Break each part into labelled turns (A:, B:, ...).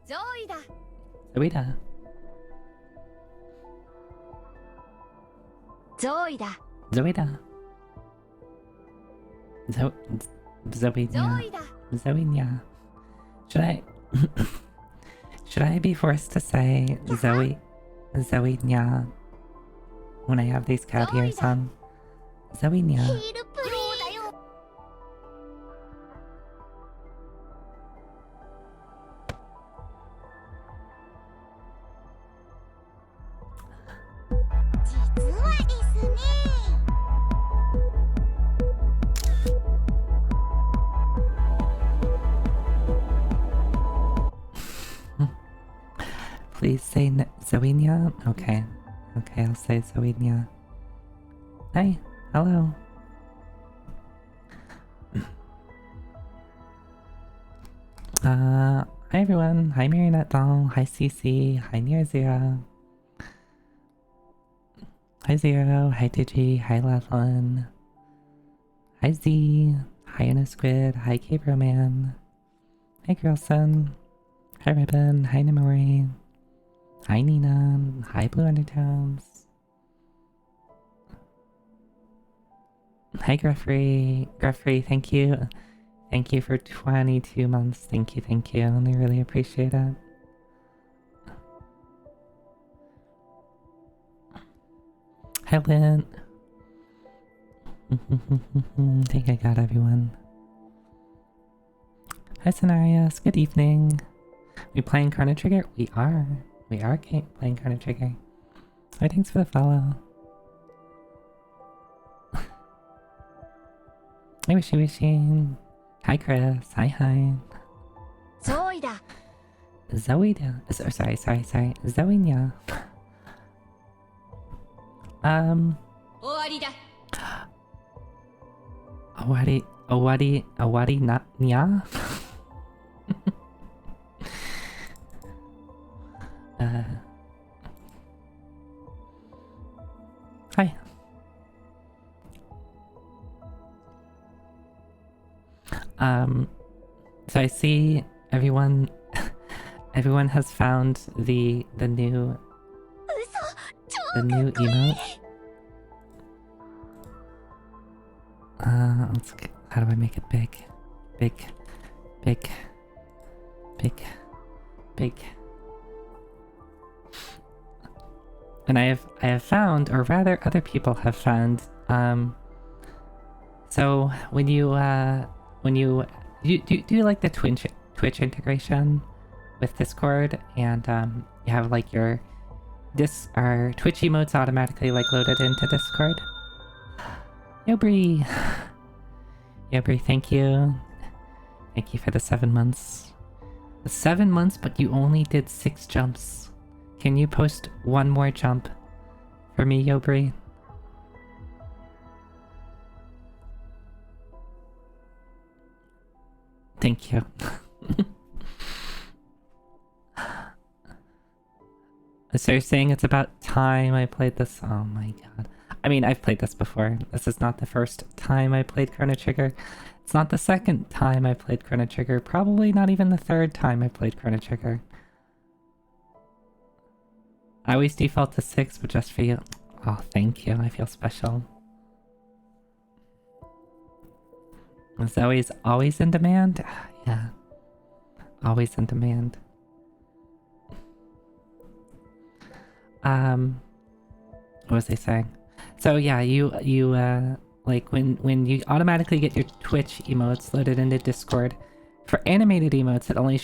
A: Zoida.
B: Zoida.
A: Zoida. Zoida. Zoida. Should I... Should I be forced to say Zoida when I have these cat ears on? Zoida. Please say Zoinia? Okay. Okay, I'll say Zoinia. Hi. Hello. Hi everyone. Hi Marionette Doll. Hi CC. Hi Near Zero. Hi Zero. Hi Digi. Hi Lathlin. Hi Z. Hi Anna Squid. Hi Cabro Man. Hi Girlson. Hi Ribbon. Hi Namori. Hi Nina. Hi Blue Undertones. Hi Gruffrey. Gruffrey, thank you. Thank you for 22 months. Thank you, thank you. I really appreciate it. Hi Lynn. I think I got everyone. Hi Scenarios. Good evening. We playing Chrono Trigger? We are. We are playing Chrono Trigger. Oh, thanks for the follow. Hi Wishy Wishy. Hi Chris. Hi.
B: Zoida.
A: Zoida. Sorry. Zoinia. Awari nya? Hi. So I see everyone has found the new emote. How do I make it big? Big. And I have found, or rather other people have found, so when you do like the Twitch integration with Discord, and you have like your Twitch emotes automatically like loaded into Discord. Yobri, thank you for the 7 months. The 7 months, but you only did 6 jumps. Can you post one more jump for me, Yobri? Thank you. So you're saying it's about time I played this? Oh my god. I mean, I've played this before. This is not the first time I played Chrono Trigger. It's not the second time I played Chrono Trigger. Probably not even the third time I played Chrono Trigger. I always default to 6, but just for you. Oh, thank you. I feel special. Is always in demand? Yeah. Always in demand. What was I saying? So yeah, you like when you automatically get your Twitch emotes loaded into Discord, for animated emotes it only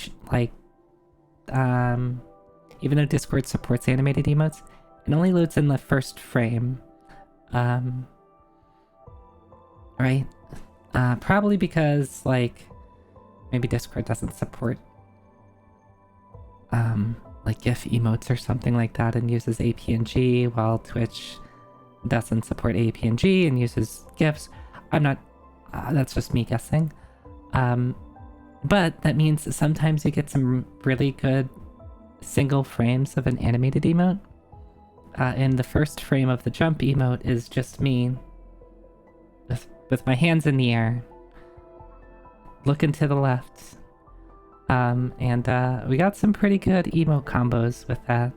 A: even though Discord supports animated emotes, it only loads in the first frame. Right? Probably because like maybe Discord doesn't support like GIF emotes or something like that and uses APNG, while Twitch doesn't support APNG and uses GIFs. I'm not, that's just me guessing. But that means that sometimes you get some really good single frames of an animated emote. And the first frame of the jump emote is just me with my hands in the air, looking to the left, And we got some pretty good emote combos with that.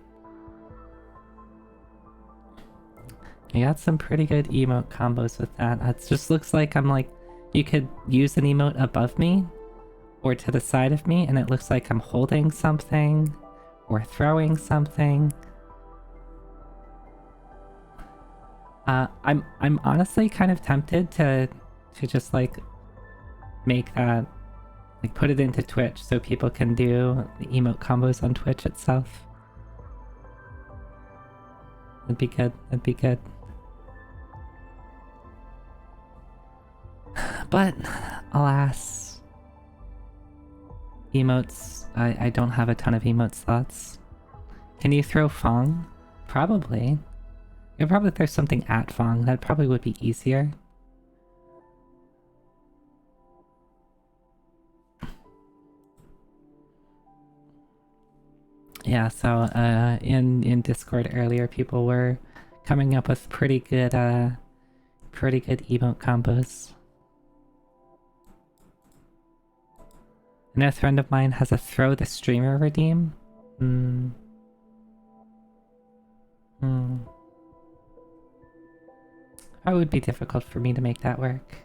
A: We got some pretty good emote combos with that. It just looks like I'm like, you could use an emote above me or to the side of me, and it looks like I'm holding something or throwing something. I'm honestly kind of tempted to just like make that, like put it into Twitch so people can do the emote combos on Twitch itself. That'd be good. That'd be good. But alas, emotes, I don't have a ton of emote slots. Can you throw Fong? Probably. You could probably throw something at Fong. That probably would be easier. Yeah, so in Discord earlier, people were coming up with pretty good emote combos. Another friend of mine has a throw the streamer redeem. That would be difficult for me to make that work.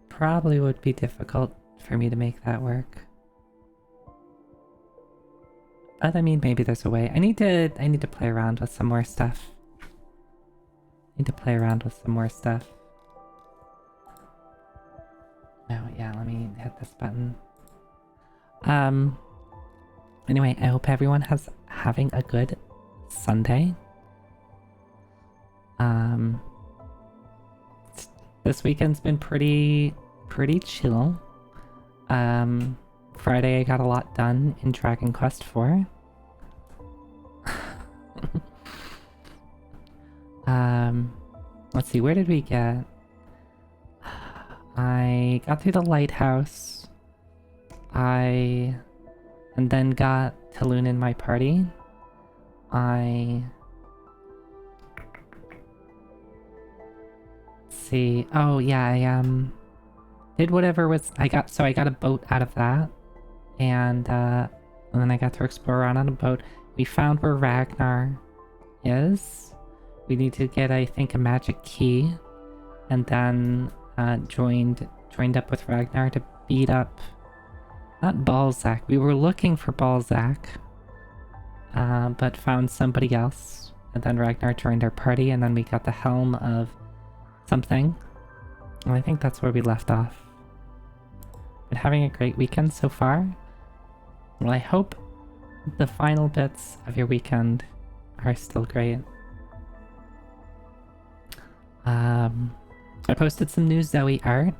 A: Probably would be difficult for me to make that work. But I mean, maybe there's a way. I need to play around with some more stuff. Oh yeah, let me hit this button. Anyway, I hope everyone having a good Sunday. This weekend's been pretty chill. Friday I got a lot done in Dragon Quest IV. Let's see, where did we get? I got through the lighthouse. And then got Talon in my party. Let's see. Oh yeah, I did whatever was I got a boat out of that. And then I got to explore around on a boat. We found where Ragnar is. We need to get, I think, a magic key. And then joined up with Ragnar to beat up, not Balzac. We were looking for Balzac, but found somebody else. And then Ragnar joined our party, and then we got the helm of something. And I think that's where we left off. Been having a great weekend so far. Well, I hope the final bits of your weekend are still great. I posted some new Zoe art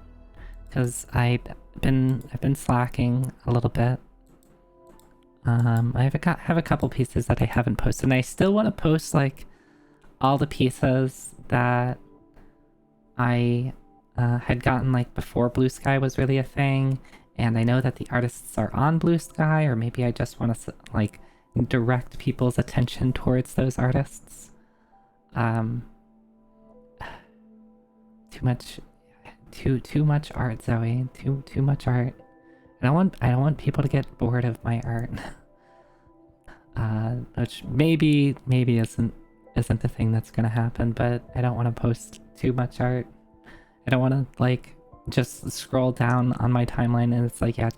A: because I've been slacking a little bit. I have a couple pieces that I haven't posted, and I still want to post like all the pieces that I had gotten like before Blue Sky was really a thing. And I know that the artists are on Blue Sky, or maybe I just want to like direct people's attention towards those artists. Too much art, Zoe. Too much art. I don't want people to get bored of my art. Which maybe isn't the thing that's gonna happen, but I don't want to post too much art. I don't want to like just scroll down on my timeline and it's like, yeah,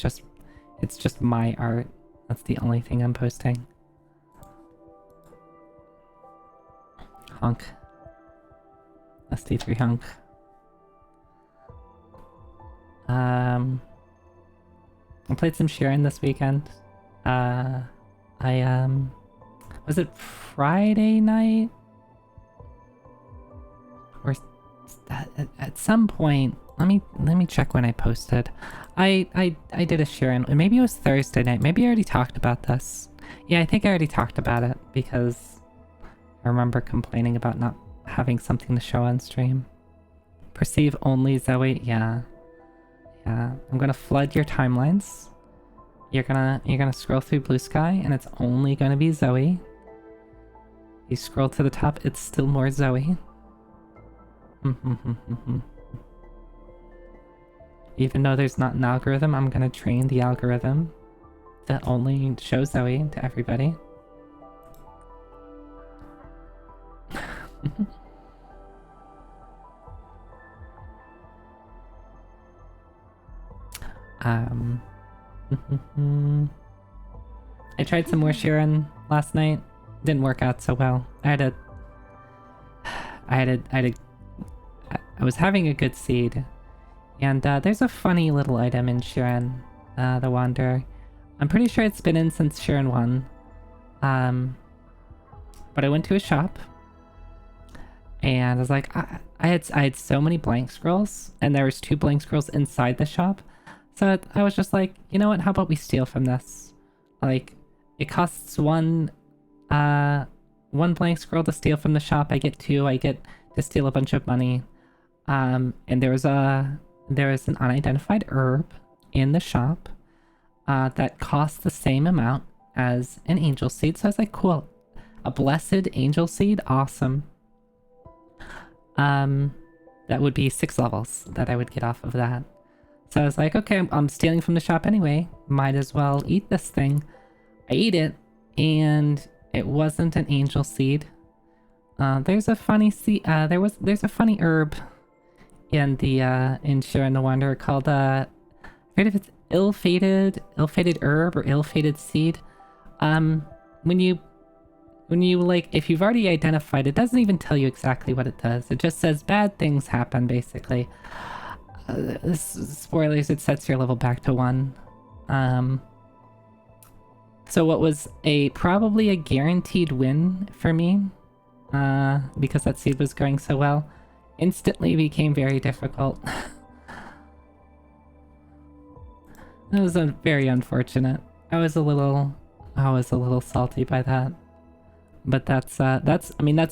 A: it's just my art. That's the only thing I'm posting. Honk. SD3 honk. I played some Sharon this weekend. Was it Friday night? Or at some point, let me check when I posted. I did a Sharon, maybe it was Thursday night. Maybe I already talked about this. Yeah, I think I already talked about it because I remember complaining about not having something to show on stream. Perceive only Zoe, yeah. I'm gonna flood your timelines. You're gonna scroll through Blue Sky and it's only gonna be Zoe. You scroll to the top, it's still more Zoe. Even though there's not an algorithm, I'm gonna train the algorithm to only show Zoe to everybody. I tried some more Sharon last night. Didn't work out so well. I was having a good seed. And there's a funny little item in Sharon, the Wanderer. I'm pretty sure it's been in since Sharon 1. But I went to a shop. And I was like, I had so many blank scrolls, and there was 2 blank scrolls inside the shop. So I was just like, you know what? How about we steal from this? Like, it costs one blank scroll to steal from the shop. I get 2. I get to steal a bunch of money. And there was an unidentified herb in the shop that cost the same amount as an angel seed. So I was like, cool, a blessed angel seed, awesome. That would be 6 levels that I would get off of that. So I was like, okay, I'm stealing from the shop anyway. Might as well eat this thing. I ate it, and it wasn't an angel seed. There's a funny there's a funny herb in the in Sharon the Wanderer called I forget if it's ill-fated herb or ill-fated seed. When you like, if you've already identified, it doesn't even tell you exactly what it does. It just says bad things happen, basically. Spoilers, it sets your level back to 1. So what was probably a guaranteed win for me, because that seed was going so well, instantly became very difficult. That was very unfortunate. I was a little salty by that. But that's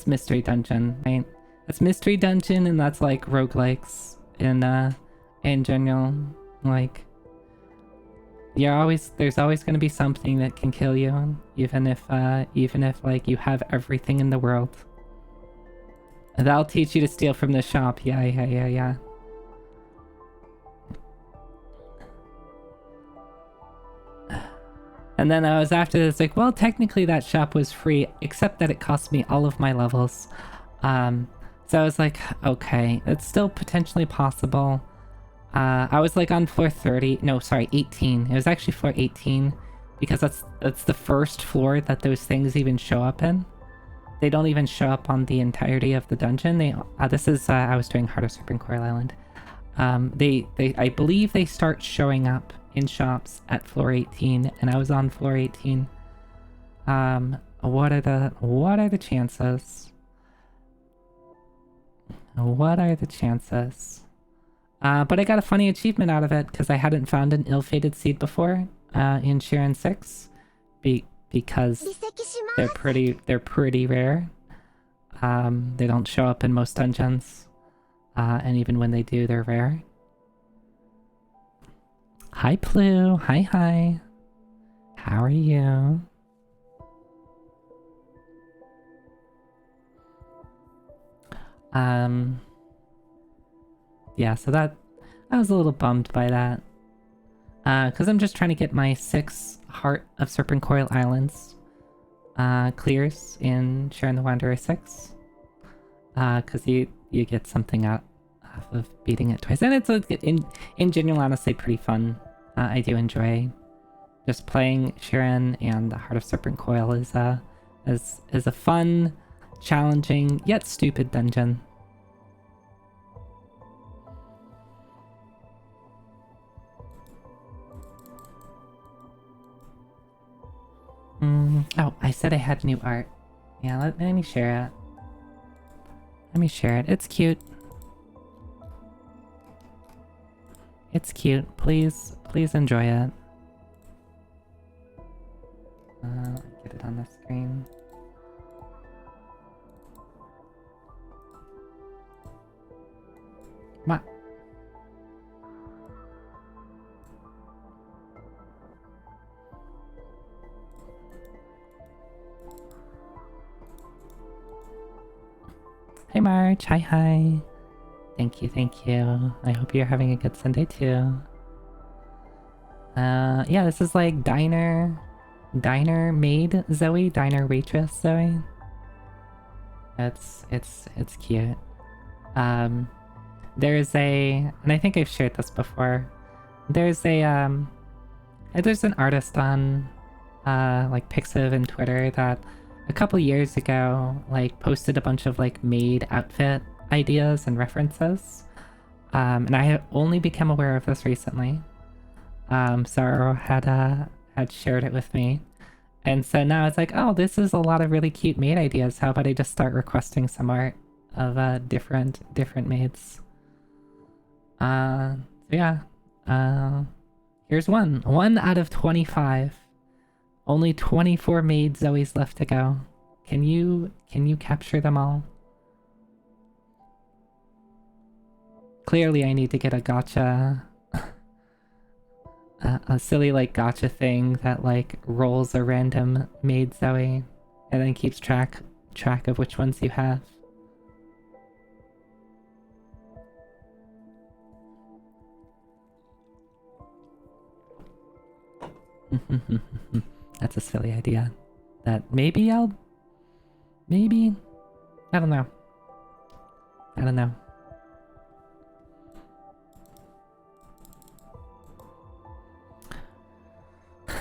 A: Mystery Dungeon, right? That's Mystery Dungeon, and that's like roguelikes in general. Like, there's always gonna be something that can kill you, even if like you have everything in the world. That'll teach you to steal from the shop. Yeah. And then I was after this like, well, technically that shop was free, except that it cost me all of my levels. So I was like, okay, it's still potentially possible. I was like on floor 30, no, sorry, 18. It was actually floor 18, because that's the first floor that those things even show up in. They don't even show up on the entirety of the dungeon. I was doing Heart of Serpent Coil Island. I believe they start showing up in shops at floor 18, and I was on floor 18. What are the chances? What are the chances? But I got a funny achievement out of it, because I hadn't found an ill-fated seed before in Sharon 6, because they're pretty rare. They don't show up in most dungeons, and even when they do, they're rare. Hi, Plu. Hi. How are you? Yeah, so I was a little bummed by that. Because I'm just trying to get my 6 Heart of Serpent Coil Islands clears in Sharon the Wanderer 6. Because you get something out of beating it twice. And it's in general, honestly, pretty fun. I do enjoy just playing Sharon, and the Heart of Serpent Coil is a fun, challenging, yet stupid dungeon. Oh, I said I had new art. Yeah, let me share it. Let me share it. It's cute. It's cute. Please enjoy it. Get it on the screen. What? Hey March, hi. Thank you, thank you. I hope you're having a good Sunday too. Yeah, this is like diner maid Zoe, diner waitress Zoe. It's cute. There's a, and I think I've shared this before. There's an artist on like Pixiv and Twitter that a couple years ago like posted a bunch of like maid outfit ideas and references. And I have only become aware of this recently. Zaro had shared it with me. And so now it's like, oh, this is a lot of really cute maid ideas. How about I just start requesting some art of different maids? So yeah. Here's one. 1 out of 25. Only 24 maid Zoes left to go. Can you capture them all? Clearly I need to get a gotcha. A silly like gotcha thing that like rolls a random maid Zoe and then keeps track of which ones you have. That's a silly idea. That maybe I don't know.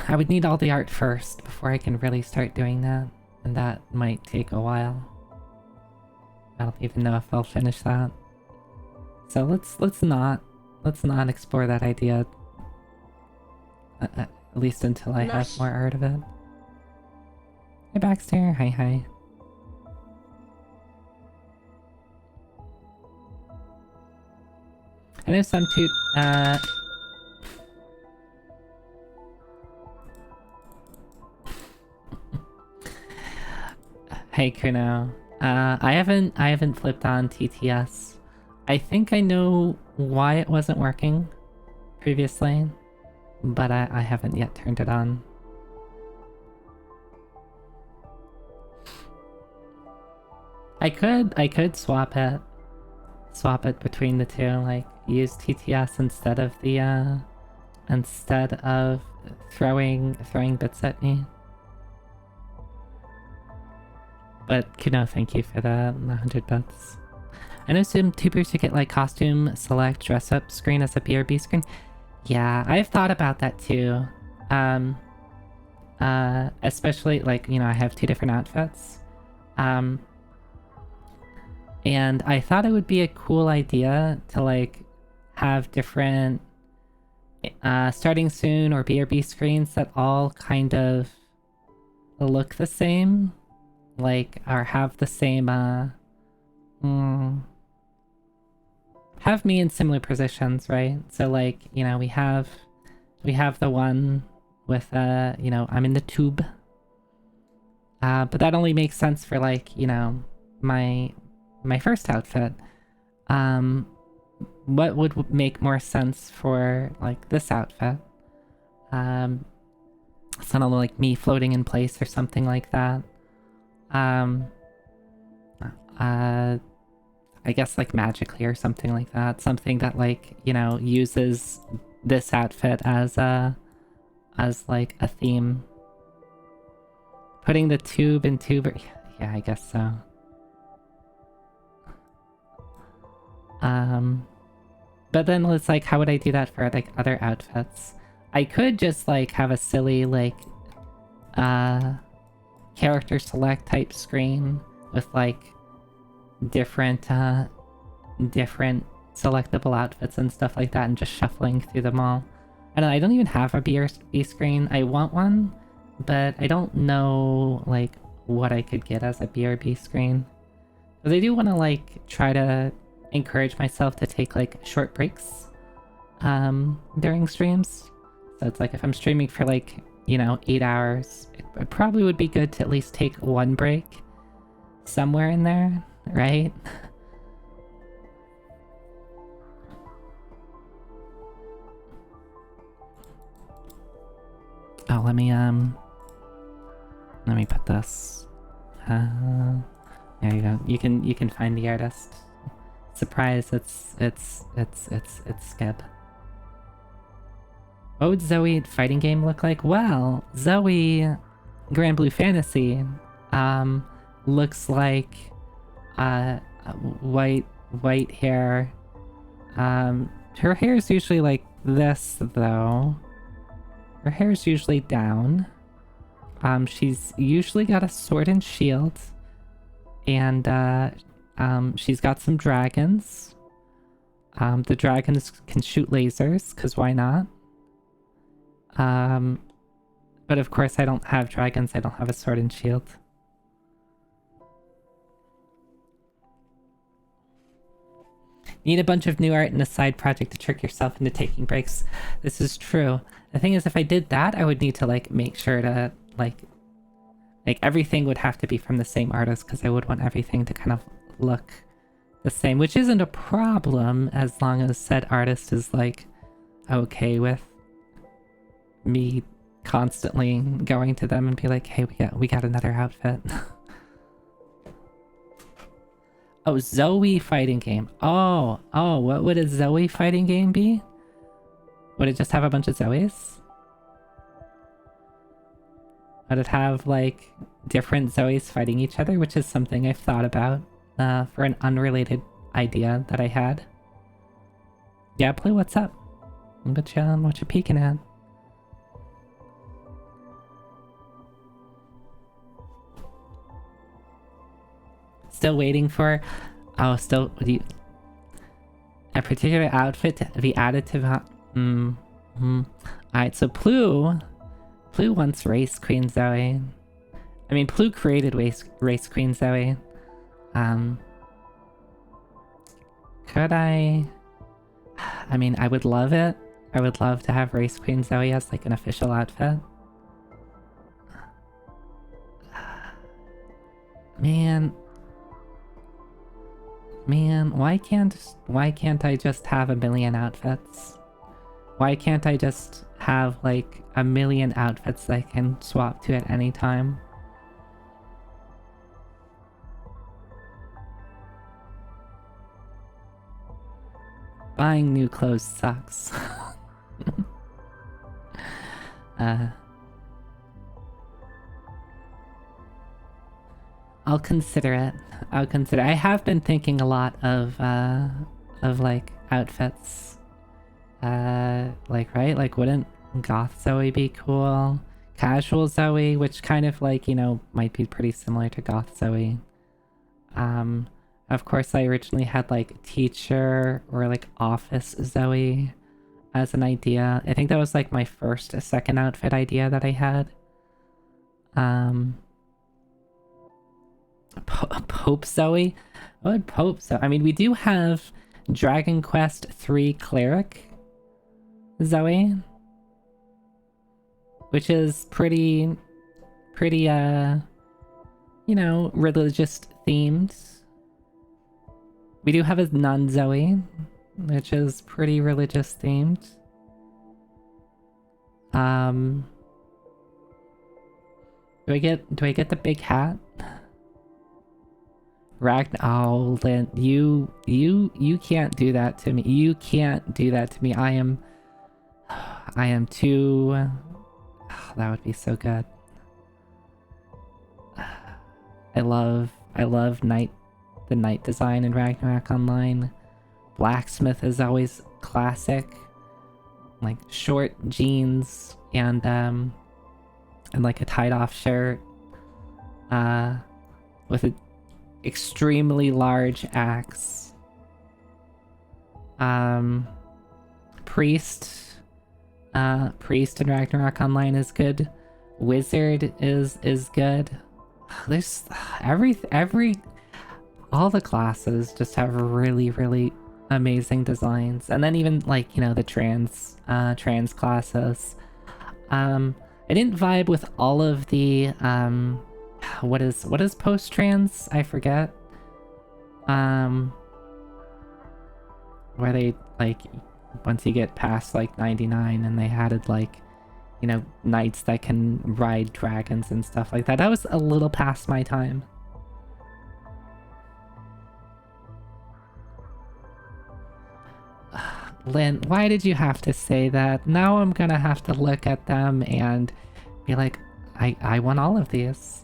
A: I would need all the art first before I can really start doing that, and that might take a while. I don't even know if I'll finish that. So let's not explore that idea. At least until I have more art of it. Hey Baxter, hi. I know some too. Hey Chrono. I haven't flipped on TTS. I think I know why it wasn't working previously, but I haven't yet turned it on. I could swap it between the two, like use TTS instead of the throwing bits at me. But no, thank you for the 100 bits. I know some tubers who get like costume select dress up screen as a BRB screen. Yeah, I've thought about that too. Especially like, you know, I have 2 different outfits. And I thought it would be a cool idea to like have different starting soon or BRB screens that all kind of look the same. Like, or have the same, have me in similar positions, right? So like, you know, we have the one with, you know, I'm in the tube. But that only makes sense for like, you know, my first outfit. What would make more sense for like this outfit? It's not like me floating in place or something like that. I guess like magically or something like that. Something that like, you know, uses this outfit as like a theme. Putting the tube in tuber. Yeah, I guess so. But then it's like, how would I do that for like other outfits? I could just like have a silly like character select type screen with like different selectable outfits and stuff like that and just shuffling through them all. I don't even have a BRB screen. I want one, but I don't know like what I could get as a BRB screen. Because I do want to like try to encourage myself to take like short breaks during streams. So it's like if I'm streaming for like, you know, 8 hours, it probably would be good to at least take one break somewhere in there, right? Oh, let me put this. There you go. You can find the artist. Surprise, it's Skip. What would Zoe fighting game look like? Well, Zoe Grand Blue Fantasy looks like white hair. Her hair is usually like this though. Her hair is usually down. She's usually got a sword and shield, and she's got some dragons. The dragons can shoot lasers, cause why not? But of course I don't have dragons, I don't have a sword and shield. Need a bunch of new art and a side project to trick yourself into taking breaks. This is true. The thing is, if I did that, I would need to like make sure to like everything would have to be from the same artist, because I would want everything to kind of look the same, which isn't a problem as long as said artist is like okay with me constantly going to them and be like, hey, we got another outfit. Oh, Zoe fighting game. Oh, what would a Zoe fighting game be? Would it just have a bunch of Zoes? Would it have like different Zoes fighting each other, which is something I've thought about for an unrelated idea that I had. Yeah, Blue, what's up? What you peeking at? Still waiting for... Oh, still... A particular outfit to be added to... Alright, so Blue wants Race Queen Zoe. I mean, Blue created Race Queen Zoe. Could I... I mean, I would love it. I would love to have Race Queen Zoe as like an official outfit. Man, why can't I just have a million outfits? Why can't I just have like a million outfits that I can swap to at any time? Buying new clothes sucks. I'll consider it. I have been thinking a lot of like outfits. Like, right? Like, wouldn't Goth Zoe be cool? Casual Zoe, which kind of like, you know, might be pretty similar to Goth Zoe. Of course, I originally had like teacher or like office Zoe as an idea. I think that was like my second outfit idea that I had. Pope Zoe? What would Pope Zoe? I mean, we do have Dragon Quest III Cleric Zoe, which is pretty, you know, religious themed. We do have a nun Zoe, which is pretty religious themed. Do I get the big hat? Oh, Lynn, you can't do that to me. You can't do that to me. I am too... Oh, that would be so good. I love the night design in Ragnarok Online. Blacksmith is always classic. Like short jeans and like a tied off shirt. With a extremely large axe. Priest in Ragnarok Online is good. Wizard is good. There's all the classes just have really amazing designs, and then even like, you know, the trans classes. I didn't vibe with all of the what is post-trans? I forget. Where they like once you get past like 99 and they added like, you know, knights that can ride dragons and stuff like that. That was a little past my time. Lynn, why did you have to say that? Now I'm gonna have to look at them and be like, I want all of these.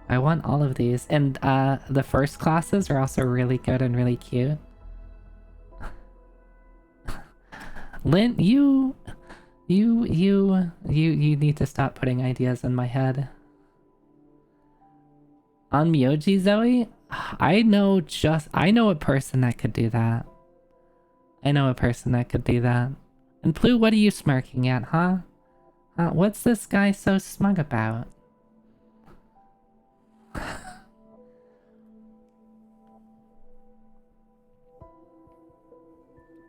A: I want all of these. And the first classes are also really good and really cute. Lynn, you need to stop putting ideas in my head. On Myoji, Zoe? I know a person that could do that. I know a person that could do that. And Blue, what are you smirking at, huh? What's this guy so smug about?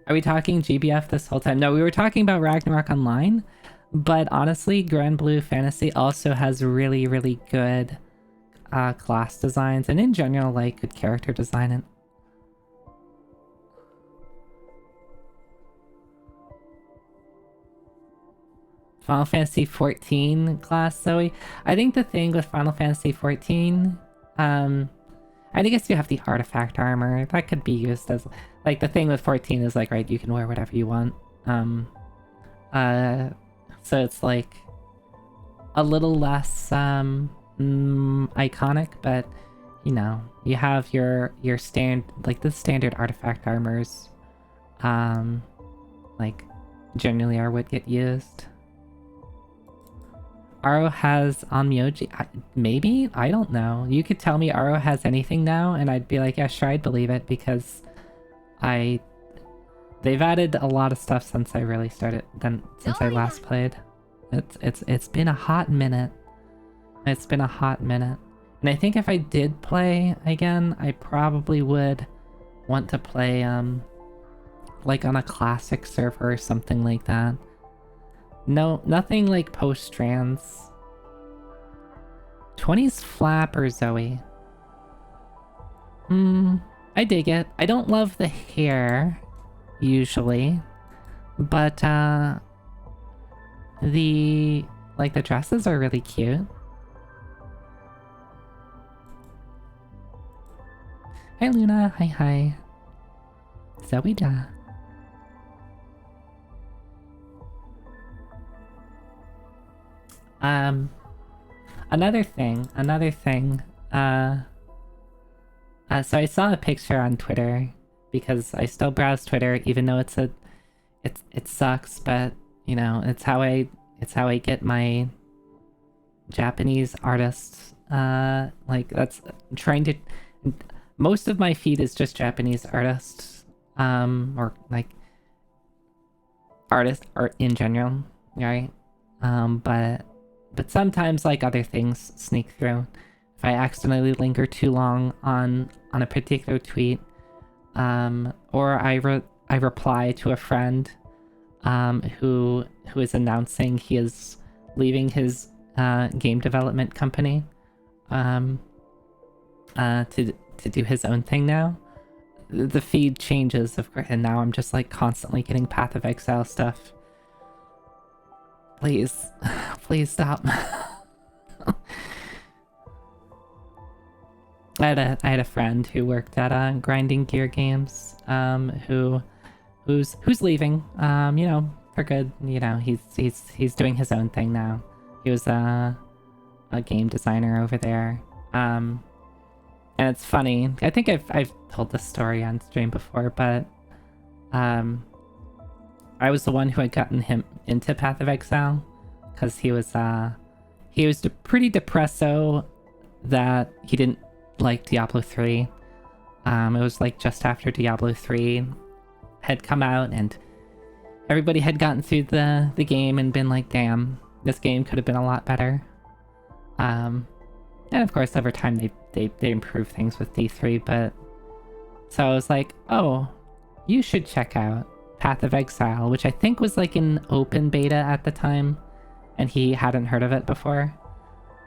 A: Are we talking GBF this whole time? No, we were talking about Ragnarok Online, but honestly, Grand Blue Fantasy also has really, really good class designs, and in general, like, good character design. And Final Fantasy 14 class, Zoe. I think the thing with Final Fantasy 14, I guess you have the artifact armor. That could be used as, like, the thing with 14 is, like, right, you can wear whatever you want. So it's, like, a little less, iconic, but, you know, you have your the standard artifact armors, like, generally are what get used. Aro has on Myoji, maybe? I don't know. You could tell me Aro has anything now, and I'd be like, yeah, sure, I'd believe it, because they've added a lot of stuff since I really started, since I last played. It's been a hot minute. It's been a hot minute. And I think if I did play again, I probably would want to play, like on a classic server or something like that. No, nothing like post-trans. 20s flapper, Zoe. I dig it. I don't love the hair, usually. But, the dresses are really cute. Hi, Luna. Hi. Zoe da. Another thing, so I saw a picture on Twitter, because I still browse Twitter, even though it sucks, but, you know, it's how I get my Japanese artists, like, that's trying to, most of my feed is just Japanese artists, or, like, art in general, right? But sometimes, like, other things sneak through. If I accidentally linger too long on a particular tweet, or I reply to a friend, who is announcing he is leaving his game development company, to do his own thing now, the feed changes, of course, and now I'm just, like, constantly getting Path of Exile stuff. Please, please stop. I had a friend who worked at Grinding Gear Games, who's leaving, you know, for good. You know, he's doing his own thing now. He was a game designer over there. And it's funny. I think I've told this story on stream before, but I was the one who had gotten him into Path of Exile, because he was pretty depresso that he didn't like Diablo 3. It was like just after Diablo 3 had come out, and everybody had gotten through the game and been like, damn, this game could have been a lot better. And of course, over time they improved things with D3, but so I was like, oh, you should check out Path of Exile, which I think was like an open beta at the time, and he hadn't heard of it before.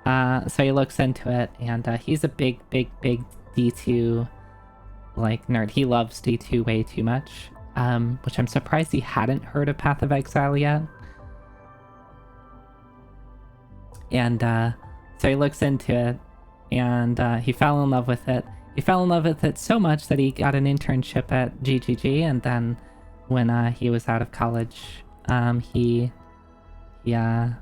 A: So he looks into it, and he's a big D2 like nerd. He loves D2 way too much, which I'm surprised he hadn't heard of Path of Exile yet. And so he looks into it, and he fell in love with it. he fell in love with it so much that he got an internship at GGG, and then when he was out of college, he got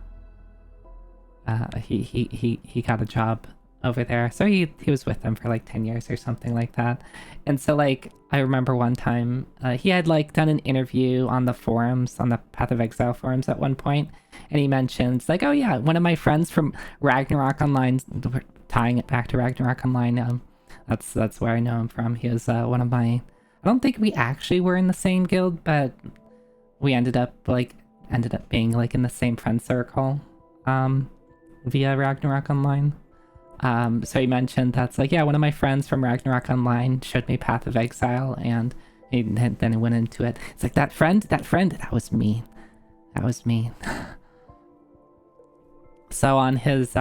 A: a job over there. So he was with them for like 10 years or something like that. And so like I remember one time he had like done an interview on the forums, on the Path of Exile forums at one point, and he mentions like, oh yeah, one of my friends from Ragnarok Online, tying it back to Ragnarok Online, that's where I know him from. He was one of my, I don't think we actually were in the same guild, but we ended up being like in the same friend circle via Ragnarok Online. So he mentioned that's like, yeah, one of my friends from Ragnarok Online showed me Path of Exile, and then he went into it. It's like, that friend, that was me. That was me. So on his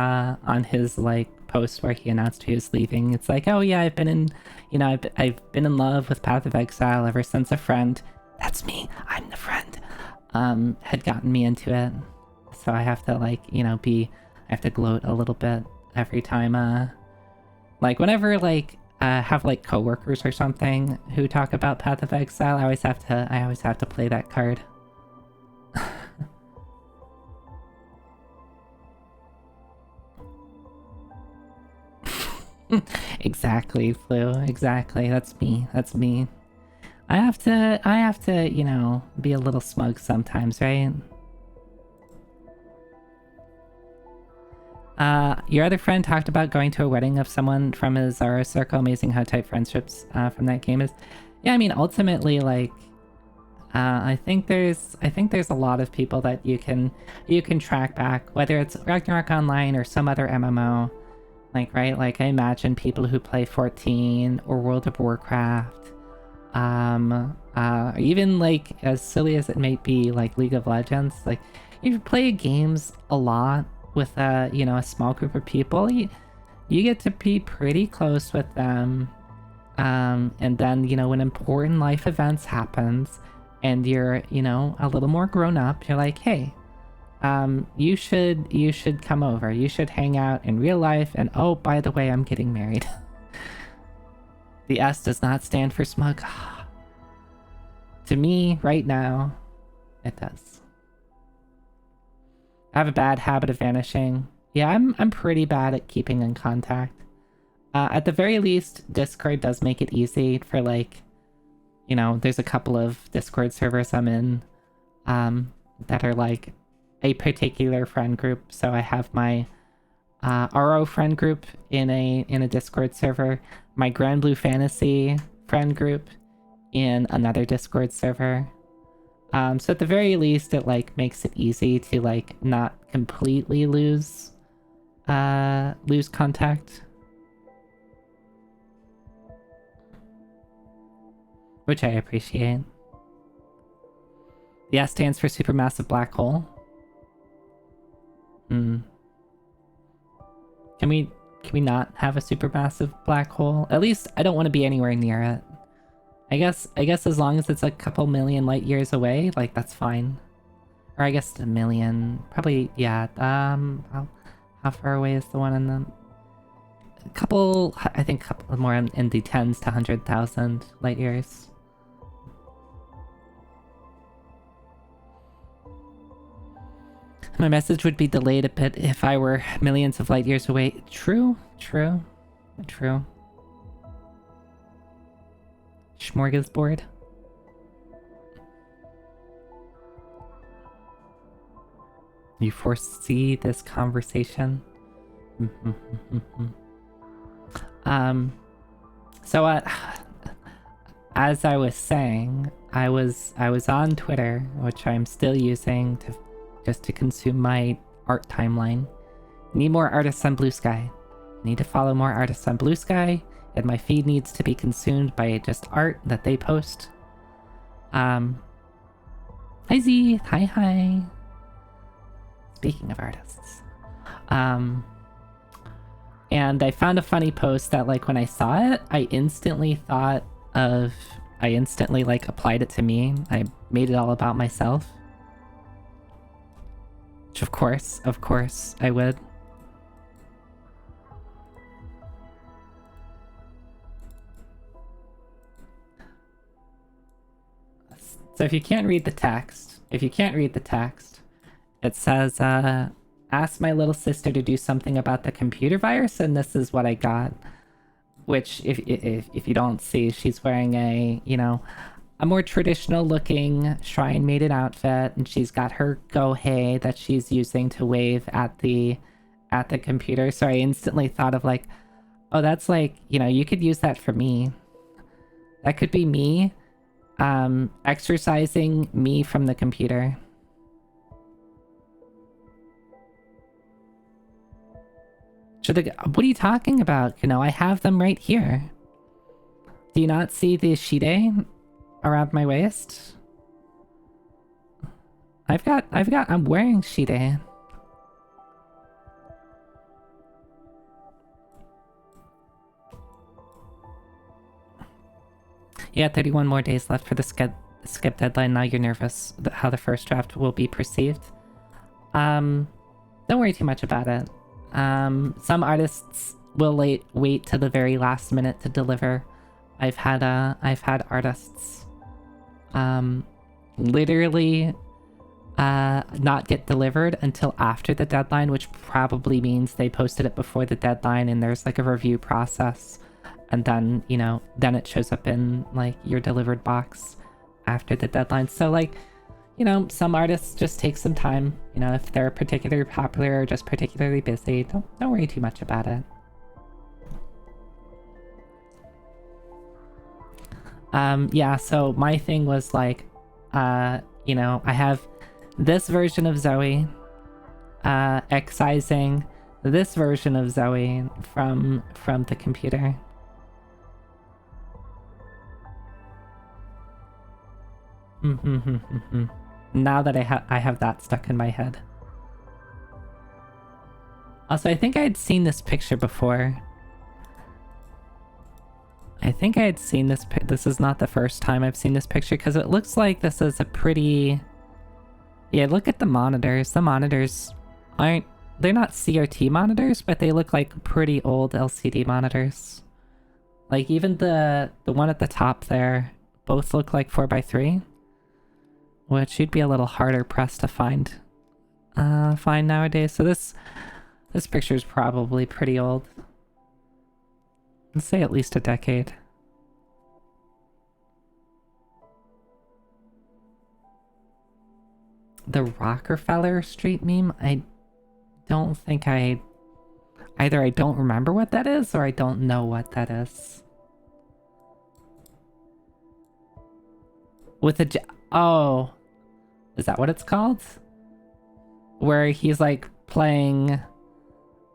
A: like post where he announced he was leaving, it's like, oh yeah, I've been in love with Path of Exile ever since a friend, that's me, I'm the friend, had gotten me into it. So I have to like, I have to gloat a little bit every time, like whenever like have like coworkers or something who talk about Path of Exile, I always have to play that card. Exactly, Flu. Exactly. That's me. I have to, be a little smug sometimes, right? Your other friend talked about going to a wedding of someone from his Zara circle. Amazing how tight friendships from that game is. Yeah, I mean, ultimately, like, I think there's a lot of people that you can track back, whether it's Ragnarok Online or some other MMO. Like, right? Like, I imagine people who play 14 or World of Warcraft, even like as silly as it may be, like League of Legends. Like, if you play games a lot with a small group of people, you get to be pretty close with them, and then when important life events happens and you're a little more grown up, you're like, hey, you should come over, you should hang out in real life, and oh, by the way, I'm getting married. The S does not stand for smug. To me right now it does. I have a bad habit of vanishing. Yeah, I'm pretty bad at keeping in contact. At the very least, Discord does make it easy for like, there's a couple of Discord servers I'm in that are like a particular friend group. So I have my RO friend group in a Discord server, my Grand Blue Fantasy friend group in another Discord server. So at the very least, it like makes it easy to like not completely lose contact, which I appreciate. The S stands for supermassive black hole. Can we not have a supermassive black hole? At least I don't want to be anywhere near it. I guess as long as it's a couple million light years away, like that's fine. Or I guess a million, probably, yeah. How far away is the one in the? I think a couple more in the tens to 100,000 light years. My message would be delayed a bit if I were millions of light years away. True. Smorgasbord. You foresee this conversation? So as I was saying, I was on Twitter, which I'm still using to consume my art timeline. Need more artists on Bluesky. Need to follow more artists on Bluesky, and my feed needs to be consumed by just art that they post. Hi Z, hi. Speaking of artists. And I found a funny post that like when I saw it, I instantly like applied it to me. I made it all about myself. Which of course I would. So if you can't read the text, it says, ask my little sister to do something about the computer virus, and this is what I got. Which, if you don't see, she's wearing a, you know, a more traditional looking shrine maiden outfit, and she's got her gohei that she's using to wave at the computer. So I instantly thought of like, oh, that's like, you know, you could use that for me. That could be me exercising me from the computer. What are you talking about? You know, I have them right here. Do you not see the shide around my waist? I'm wearing shide. Yeah, 31 more days left for the skip deadline. Now you're nervous how the first draft will be perceived. Don't worry too much about it. Some artists will wait to the very last minute to deliver. I've had artists literally not get delivered until after the deadline, which probably means they posted it before the deadline and there's like a review process, and then, you know, then it shows up in like your delivered box after the deadline. So like, you know, some artists just take some time. You know, if they're particularly popular or just particularly busy, don't worry too much about it. Yeah, so my thing was like, you know, I have this version of Zoe, excising this version of Zoe from the computer. Now that I have that stuck in my head. Also, I think I had seen this picture before. I think I had seen this. This is not the first time I've seen this picture, because it looks like this is a pretty... Yeah, look at the monitors. The monitors aren't... They're not CRT monitors, but they look like pretty old LCD monitors. Like, even the one at the top there, both look like 4x3. Which you'd be a little harder pressed to find nowadays. So this picture is probably pretty old. Let's say at least a decade. The Rockefeller Street meme? I don't think either I don't remember what that is, or I don't know what that is. With a... Oh, is that what it's called? Where he's like playing,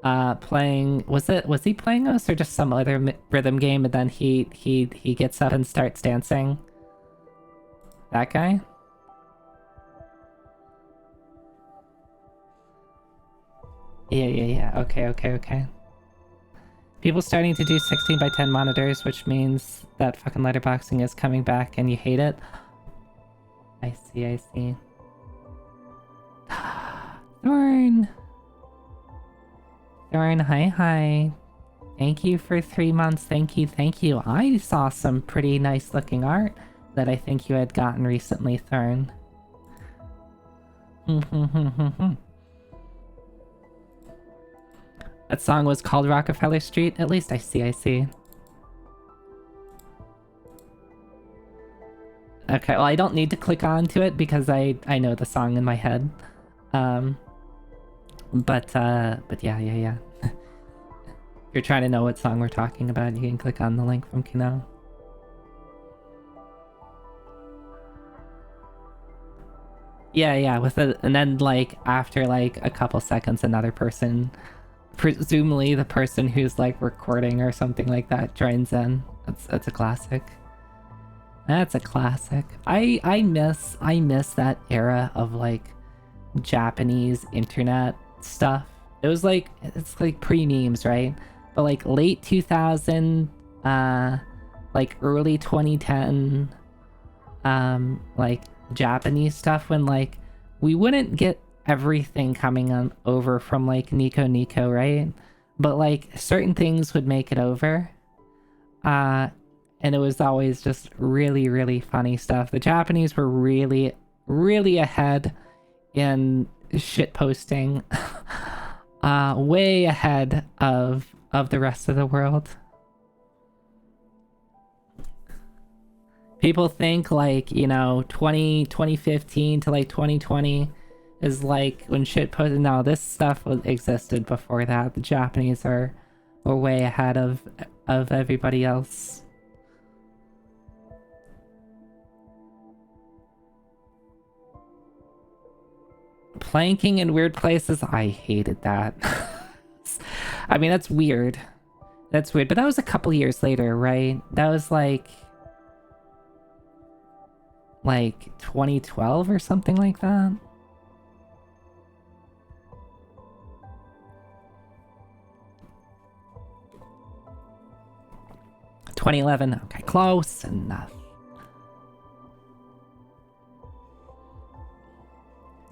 A: was he playing us or just some other rhythm game, and then he gets up and starts dancing? That guy? Yeah. Okay. People starting to do 16x10 monitors, which means that fucking letterboxing is coming back and you hate it. I see. Thorn, hi. Thank you for 3 months. Thank you. I saw some pretty nice looking art that I think you had gotten recently, Thorn. That song was called Rockefeller Street? At least I see. Okay, well, I don't need to click on to it because I know the song in my head. But yeah. If you're trying to know what song we're talking about, you can click on the link from Kino. Yeah, and then like after like a couple seconds, another person, presumably the person who's like recording or something like that, joins in. That's a classic. That's a classic. I miss that era of like Japanese internet stuff. It's like pre-memes, right? But like late 2000, like early 2010, like Japanese stuff, when like we wouldn't get everything coming on over from like Nico, right? But like certain things would make it over. and it was always just really, really funny stuff. The Japanese were really, really ahead in shit posting, way ahead of the rest of the world. People think like, you know, 2015 to like 2020 is like when shit posted. No, this stuff existed before that. The Japanese were way ahead of everybody else. Planking in weird places, I hated that. I mean, that's weird. That's weird, but that was a couple years later, right? That was like 2012 or something like that. $2011. Okay, close enough.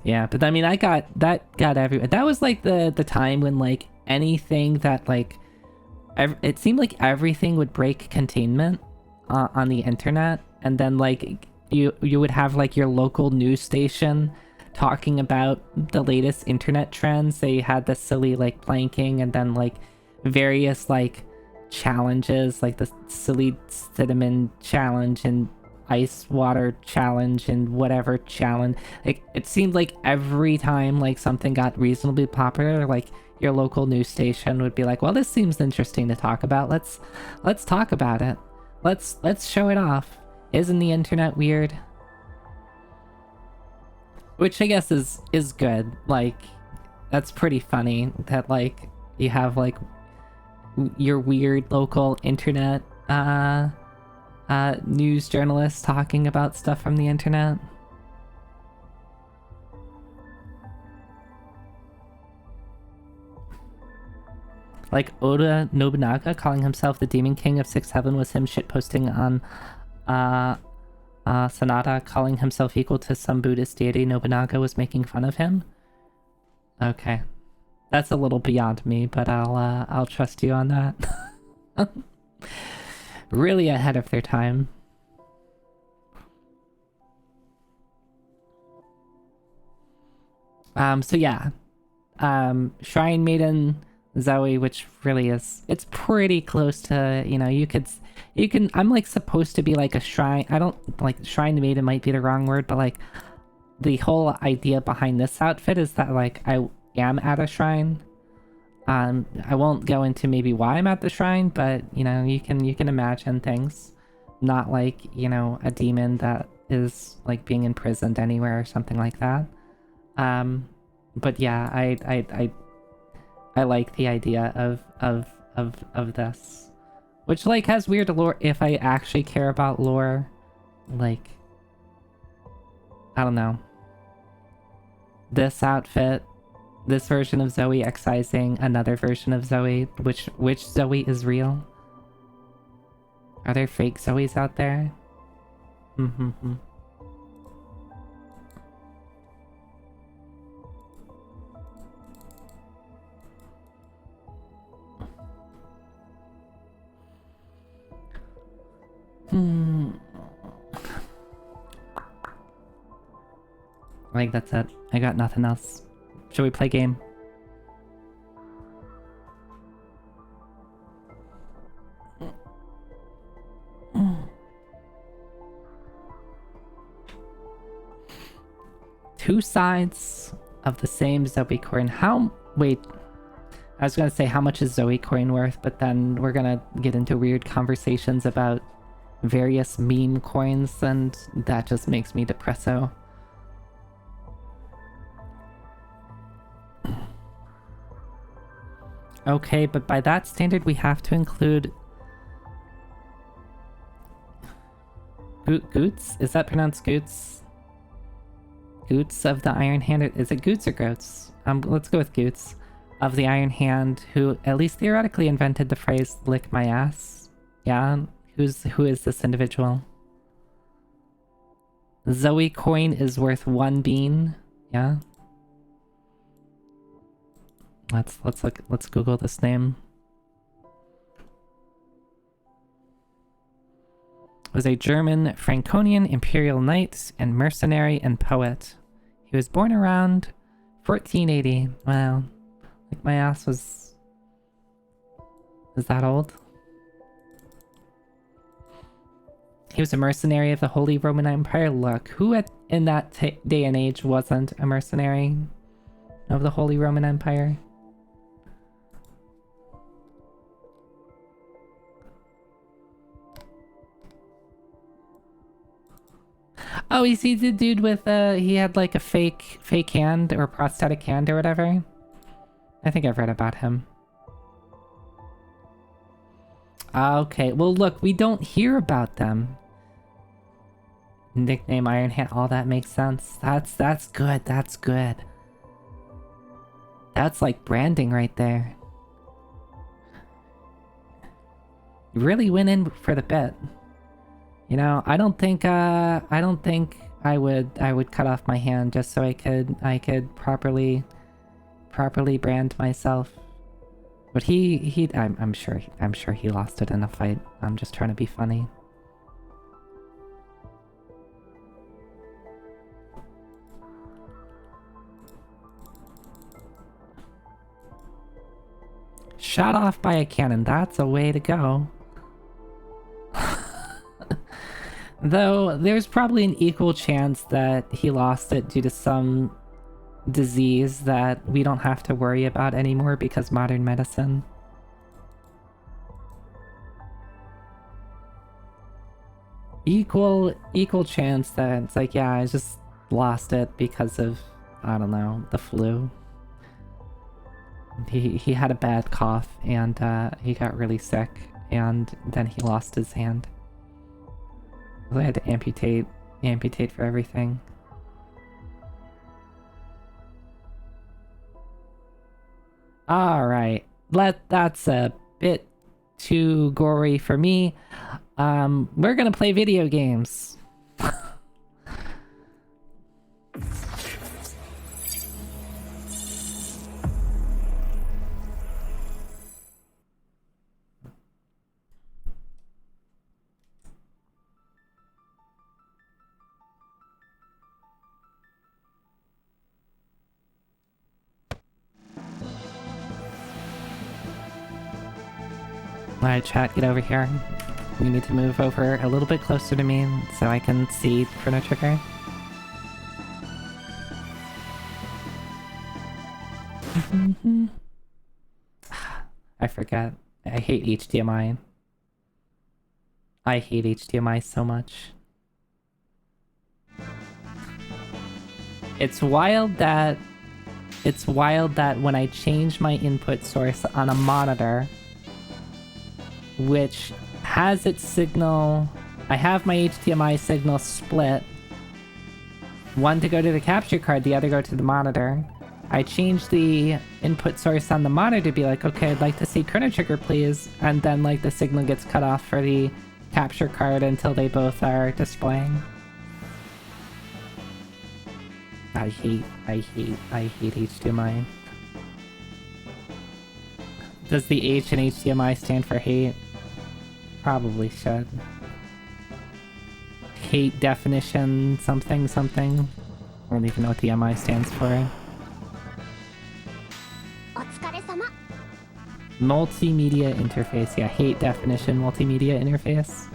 A: Yeah, but I mean, that got everyone. That was like the time when like anything that like, it seemed like everything would break containment on the internet, and then like you would have like your local news station talking about the latest internet trends. They had the silly like planking, and then like various like challenges, like the silly cinnamon challenge and ice water challenge and whatever challenge. Like it seemed like every time like something got reasonably popular, like your local news station would be like, well, this seems interesting to talk about, let's talk about it, let's show it off. Isn't the internet weird? Which I guess is good. Like that's pretty funny that like you have like your weird local internet news journalists talking about stuff from the internet. Like Oda Nobunaga calling himself the Demon King of 6-7 was him shitposting on Sanada calling himself equal to some Buddhist deity. Nobunaga was making fun of him. Okay. That's a little beyond me, but I'll trust you on that. Really ahead of their time. So yeah. Shrine Maiden Zoe, which really is, it's pretty close to, you know, you can, I'm like supposed to be like a shrine. I don't like Shrine Maiden might be the wrong word, but like the whole idea behind this outfit is that like I am at a shrine. I won't go into maybe why I'm at the shrine, but you know, you can imagine things. Not like, you know, a demon that is like being imprisoned anywhere or something like that. But yeah, I like the idea of this. Which like has weird lore if I actually care about lore. Like I don't know. This outfit, this version of Zoe excising another version of Zoe, which Zoe is real? Are there fake Zoes out there? Mm-hmm. I think that's it. I got nothing else. Should we play game? Two sides of the same Zoe coin. Wait. I was gonna say how much is Zoe coin worth, but then we're gonna get into weird conversations about various meme coins, and that just makes me depresso. Okay, but by that standard, we have to include Goots? Is that pronounced Goots? Goots of the Iron Hand? Is it Goots or Goats? Let's go with Goots of the Iron Hand, who at least theoretically invented the phrase "lick my ass." Yeah, who is this individual? Zoe coin is worth 1 bean. Yeah. Let's Google this name. was a German Franconian imperial knight and mercenary and poet. He was born around 1480. Wow. Like my ass was that old? He was a mercenary of the Holy Roman Empire. Look, who in that day and age wasn't a mercenary of the Holy Roman Empire? Oh, is he the dude with he had like a fake hand or prosthetic hand or whatever? I think I've read about him. Okay, well look, we don't hear about them. Nickname Iron Hand, all that makes sense. That's good, that's good. That's like branding right there. You really went in for the bit. You know, I don't think I would cut off my hand just so I could properly brand myself. But I'm sure he lost it in a fight. I'm just trying to be funny. Shot off by a cannon, that's a way to go. Though, there's probably an equal chance that he lost it due to some disease that we don't have to worry about anymore because modern medicine. Equal chance that it's like, yeah, I just lost it because of, I don't know, the flu. He had a bad cough and he got really sick and then he lost his hand. So I had to amputate for everything. Alright, that's a bit too gory for me. We're gonna play video games. Alright, chat, get over here. We need to move over a little bit closer to me so I can see Chrono Trigger. I forget. I hate HDMI. I hate HDMI so much. It's wild that when I change my input source on a monitor, which has its signal, I have my HDMI signal split. One to go to the capture card, the other go to the monitor. I change the input source on the monitor to be like, okay, I'd like to see Chrono Trigger, please. And then like the signal gets cut off for the capture card until they both are displaying. I hate HDMI. Does the H in HDMI stand for hate? Probably should. Hate definition something something. I don't even know what the MI stands for. Multimedia interface. Yeah, hate definition multimedia interface.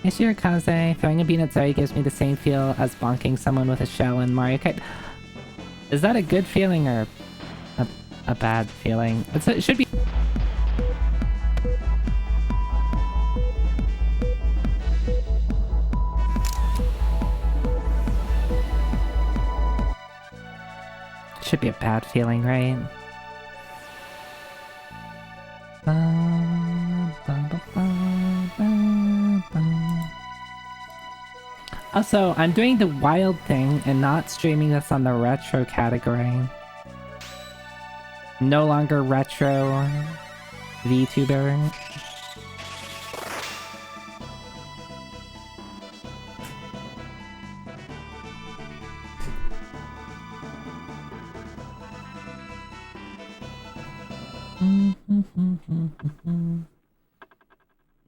A: Ishirakaze, throwing a bean at Zoe gives me the same feel as bonking someone with a shell in Mario Kart. Is that a good feeling or a bad feeling? It should be. Should be a bad feeling, right? Also, I'm doing the wild thing and not streaming this on the retro category. No longer retro VTuber.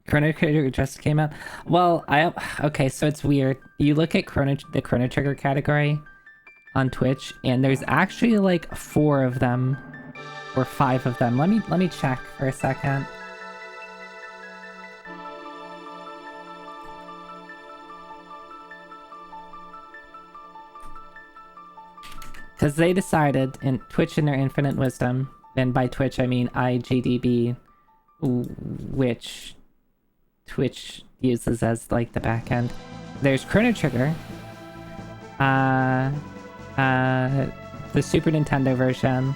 A: Chrono Trigger just came out. Well, okay, so it's weird. You look at the Chrono Trigger category on Twitch, and there's actually like 4 of them or 5 of them. Let me check for a second. Because they decided, in Twitch in their infinite wisdom, and by Twitch I mean IGDB, which Twitch uses as like the back end. There's Chrono Trigger, the Super Nintendo version,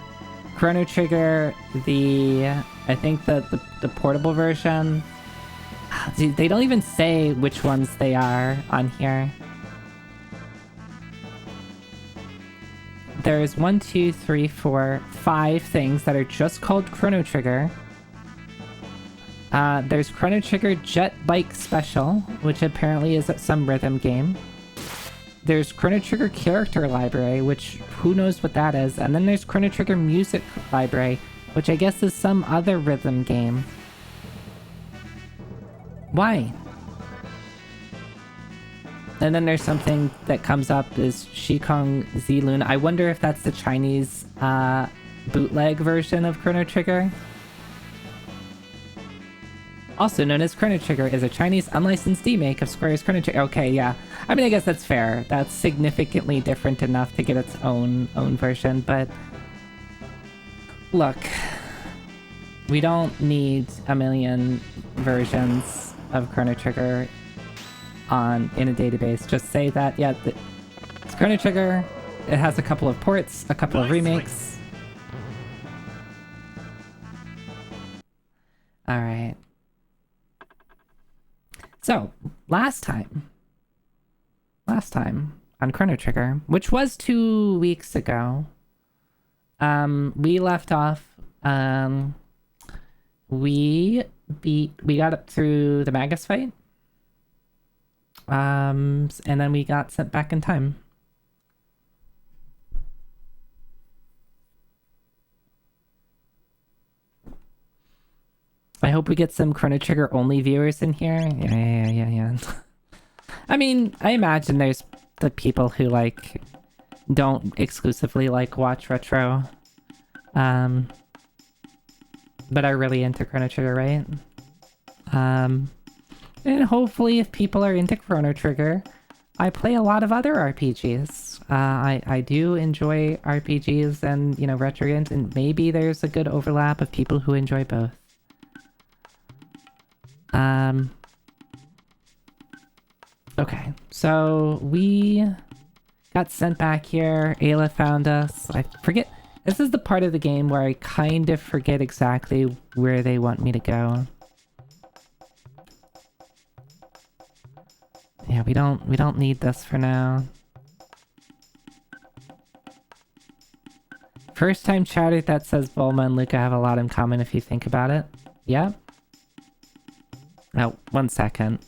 A: Chrono Trigger, I think the portable version. They don't even say which ones they are on here. There's 1, 2, 3, 4, 5 things that are just called Chrono Trigger. There's Chrono Trigger Jet Bike Special, which apparently is some rhythm game. There's Chrono Trigger Character Library, which who knows what that is. And then there's Chrono Trigger Music Library, which I guess is some other rhythm game. Why? And then there's something that comes up is Shikong Zilun. I wonder if that's the Chinese bootleg version of Chrono Trigger. Also known as Chrono Trigger, is a Chinese unlicensed remake of Square's Chrono Trigger. Okay, yeah. I mean, I guess that's fair. That's significantly different enough to get its own version, but... Look. We don't need a million versions of Chrono Trigger in a database. Just say that, yeah, it's Chrono Trigger. It has a couple of ports, a couple of remakes. Alright. So, last time on Chrono Trigger, which was 2 weeks ago, we left off, we got up through the Magus fight, and then we got sent back in time. I hope we get some Chrono Trigger only viewers in here. Yeah. I mean, I imagine there's the people who like don't exclusively like watch retro, but are really into Chrono Trigger, right? And hopefully if people are into Chrono Trigger, I play a lot of other RPGs. I do enjoy RPGs and, you know, retro games, and maybe there's a good overlap of people who enjoy both. Okay, so we got sent back here. Ayla found us. I forget. This is the part of the game where I kind of forget exactly where they want me to go. Yeah, we don't need this for now. First time chatter that says Bulma and Luca have a lot in common if you think about it. Yep. Oh, 1 second.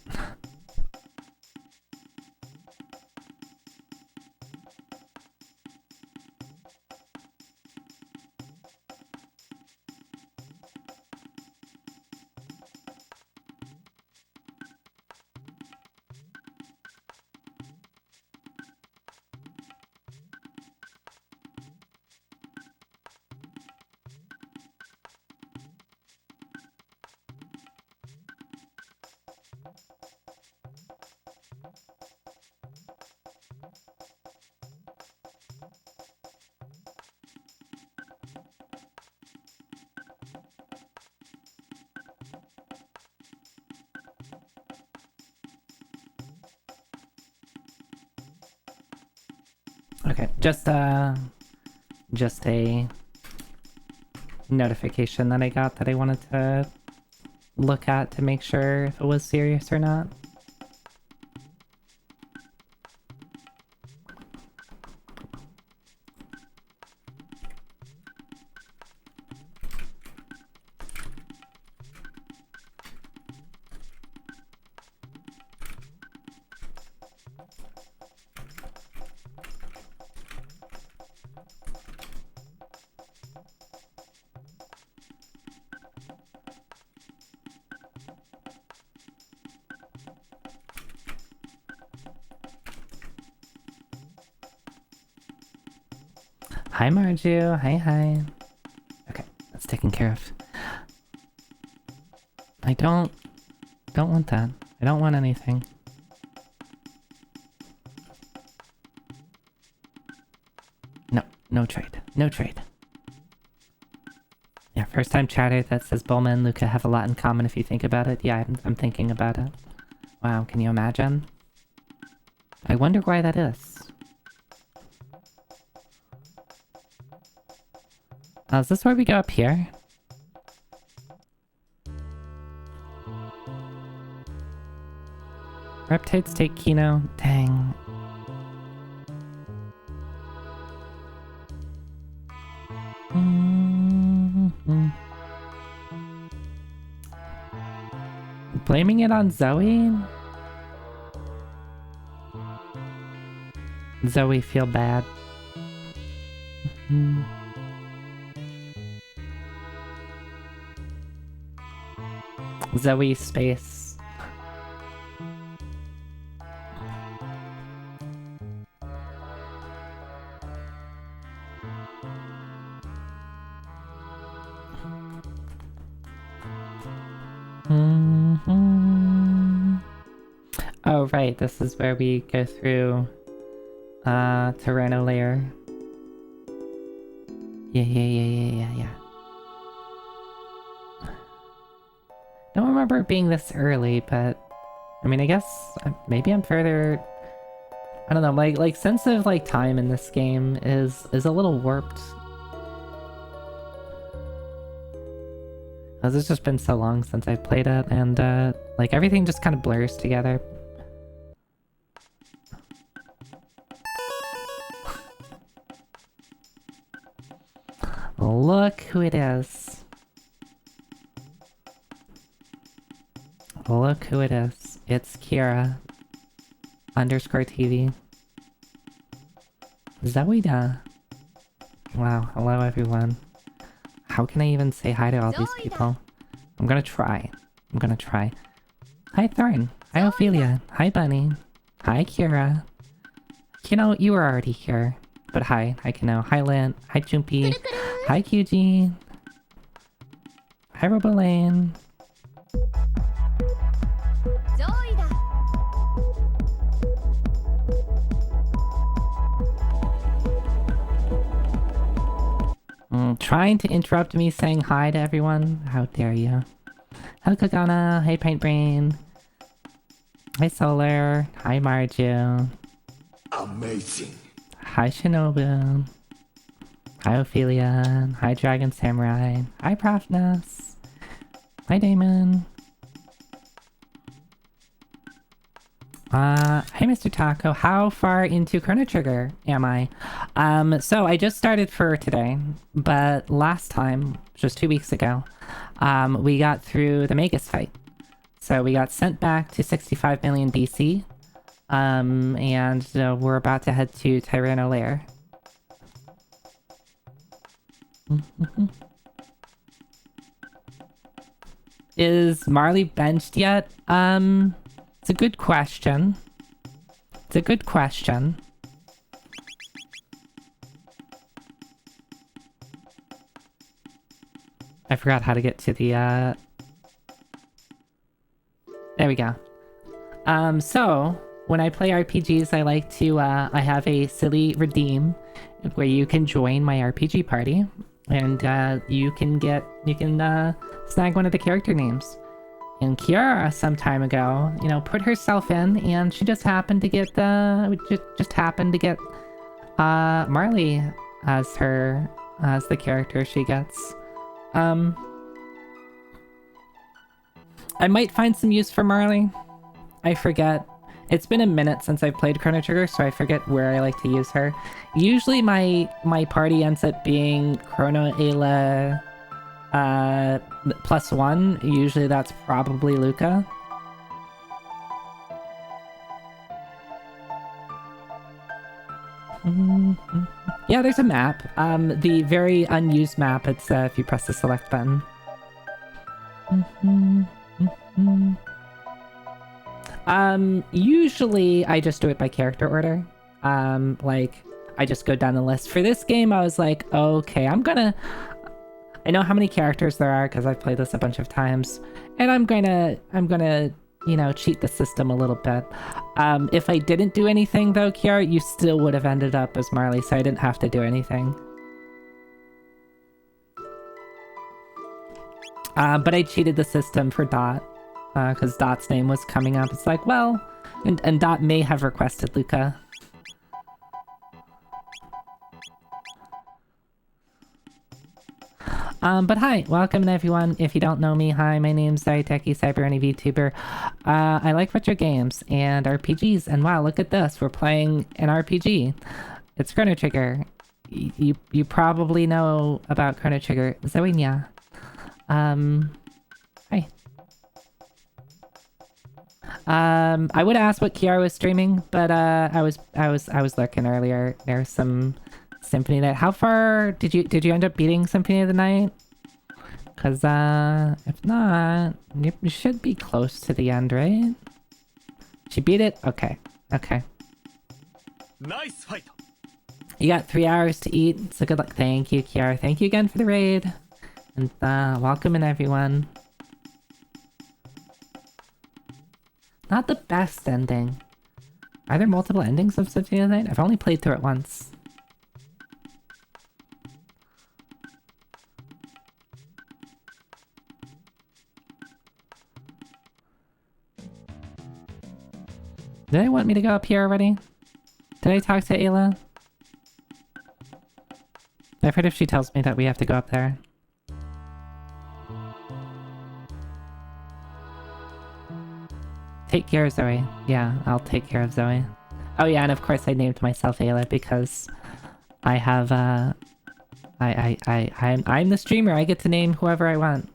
A: Okay, just a notification that I got that I wanted to look at to make sure if it was serious or not. Hi, Marju. Hi. Okay, that's taken care of. I don't want that. I don't want anything. No trade. No trade. Yeah, first time chatter that says Bulma and Luca have a lot in common if you think about it. Yeah, I'm thinking about it. Wow, can you imagine? I wonder why that is. Is this where we go up here? Reptides take Kino. Dang. Blaming it on Zoe? Zoe feel bad. Zoe space. Oh right, this is where we go through Chrono layer. Yeah. Don't remember it being this early, but I mean, I guess maybe I'm further. I don't know. Like sense of like time in this game is a little warped. Because it's just been so long since I've played it, and like everything just kind of blurs together. Look who it is. Look who it is. It's Kira. _TV. Zoida. Wow, hello everyone. How can I even say hi to all these people? I'm gonna try. Hi Thorn. Hi Ophelia. Hi Bunny. Hi Kira. Kino, you were already here. But hi Kino. Hi Lint. Hi Jumpy. Hi QG. Hi Robolane. Trying to interrupt me saying hi to everyone? How dare you? Hello Kagana. Hi Paint Brain. Hi Solar. Hi Marju.
C: Amazing.
A: Hi Shinobu. Hi Ophelia. Hi Dragon Samurai. Hi Profness. Hi Damon. Hi Mr. Taco. How far into Chrono Trigger am I? So I just started for today, but last time, just 2 weeks ago, we got through the Magus fight. So we got sent back to 65 million BC, and we're about to head to Tyranno Lair. Is Marley benched yet? It's a good question. I forgot how to get to the, There we go. So, when I play RPGs, I like to, I have a silly redeem where you can join my RPG party, and, you can snag one of the character names. And Kiara, some time ago, put herself in, and she just happened to get Marley as the character she gets. I might find some use for Marley. I forget. It's been a minute since I've played Chrono Trigger, so I forget where I like to use her. Usually my party ends up being Chrono Ayla +1. Usually that's probably Luca. Yeah, there's a map. The very unused map, it's if you press the select button. Usually I just do it by character order. Like, I just go down the list. For this game, I was like, okay, I know how many characters there are because I've played this a bunch of times, and I'm gonna, you know, cheat the system a little bit. If I didn't do anything though, Kiara, you still would have ended up as Marley, so I didn't have to do anything. But I cheated the system for Dot, because Dot's name was coming up. It's like, well, and Dot may have requested Luca. But hi, welcome everyone. If you don't know me, hi, my name's Zaiteki, Cyberny VTuber. I like retro games and RPGs, and wow, look at this, we're playing an RPG. It's Chrono Trigger. You probably know about Chrono Trigger. Zoinia. Hi. I would ask what Kiara was streaming, but I was looking earlier. There's some Symphony Night. How far did you end up beating Symphony of the Night? Cause if not, you should be close to the end, right? She beat it? Okay. Okay.
C: Nice fight.
A: You got 3 hours to eat, so good luck. Thank you, Kiara. Thank you again for the raid. And welcome in everyone. Not the best ending. Are there multiple endings of Symphony of the Night? I've only played through it once. Did they want me to go up here already? Did I talk to Ayla? I've heard if she tells me that we have to go up there. Take care of Zoe. Yeah, I'll take care of Zoe. Oh yeah, and of course I named myself Ayla because I have, I'm the streamer. I get to name whoever I want.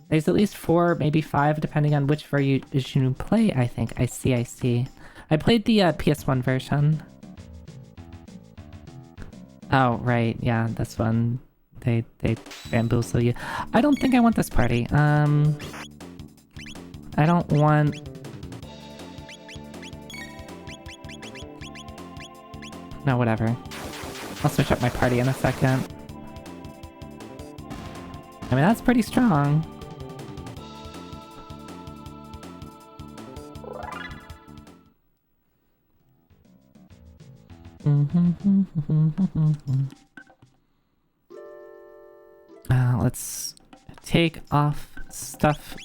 A: There's at least 4, maybe 5, depending on which version you play, I think. I see. I played the PS1 version. Oh, right, yeah, this one. They bamboozle you. I don't think I want this party. I don't want... No, whatever. I'll switch up my party in a second. I mean, that's pretty strong. Let's take off stuff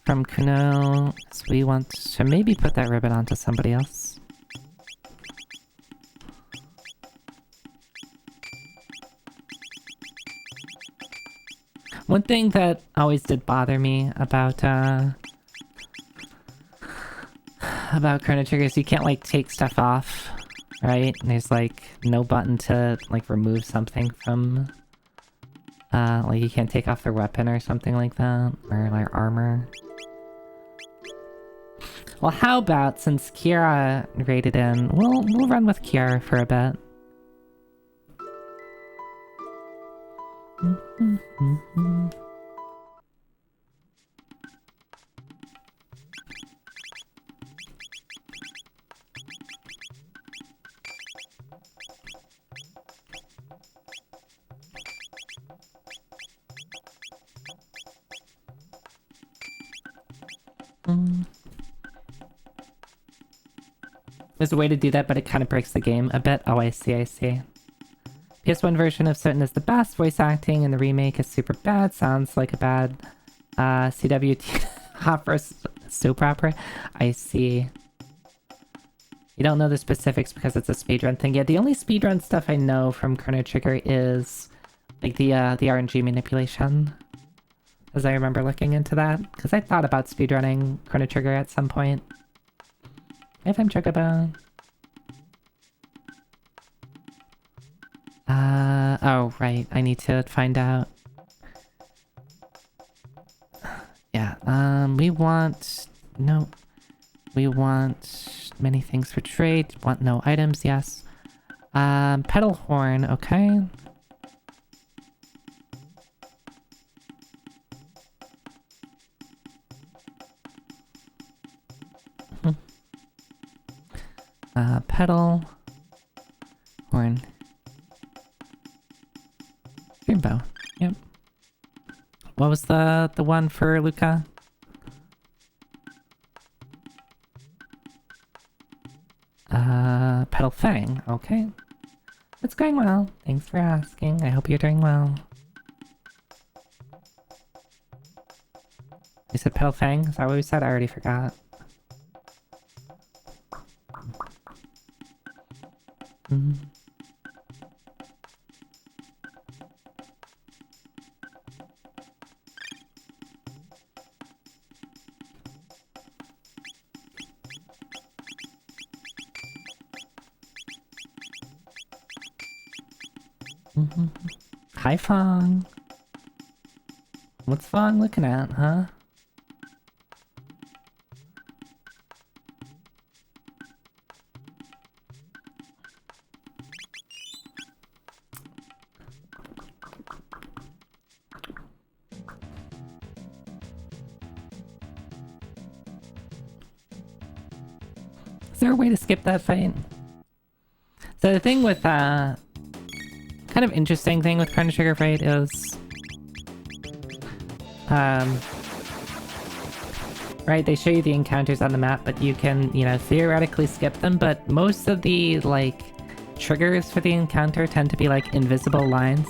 A: from Kuno. So we want to maybe put that ribbon onto somebody else. One thing that always did bother me about Chrono Trigger is you can't like take stuff off, right? And there's like no button to like remove something from like you can't take off their weapon or something like that, or like armor. Well, how about since Kiara raided in, we'll run with Kiara for a bit. There's a way to do that, but it kind of breaks the game a bit. Oh, I see. PS1 version of Certain is the best. Voice acting in the remake is super bad. Sounds like a bad CWT opera soap opera. I see. You don't know the specifics because it's a speedrun thing. Yeah, the only speedrun stuff I know from Chrono Trigger is like the RNG manipulation. As I remember looking into that. Because I thought about speedrunning Chrono Trigger at some point. If I'm Chocobo. Oh, right. I need to find out. Yeah, we want... No. We want many things for trade. Want no items, yes. Pedal horn, okay. Pedal. Horn. Dreambow. Yep. What was the one for Luca? Pedal Fang. Okay. It's going well. Thanks for asking. I hope you're doing well. You said Pedal Fang? Is that what we said? I already forgot. Hi, Fong. What's Fong looking at, huh? Is there a way to skip that fight? So the thing with, kind of interesting thing with Chrono Trigger fight is, right, they show you the encounters on the map, but you can, you know, theoretically skip them, but most of the, like, triggers for the encounter tend to be, like, invisible lines,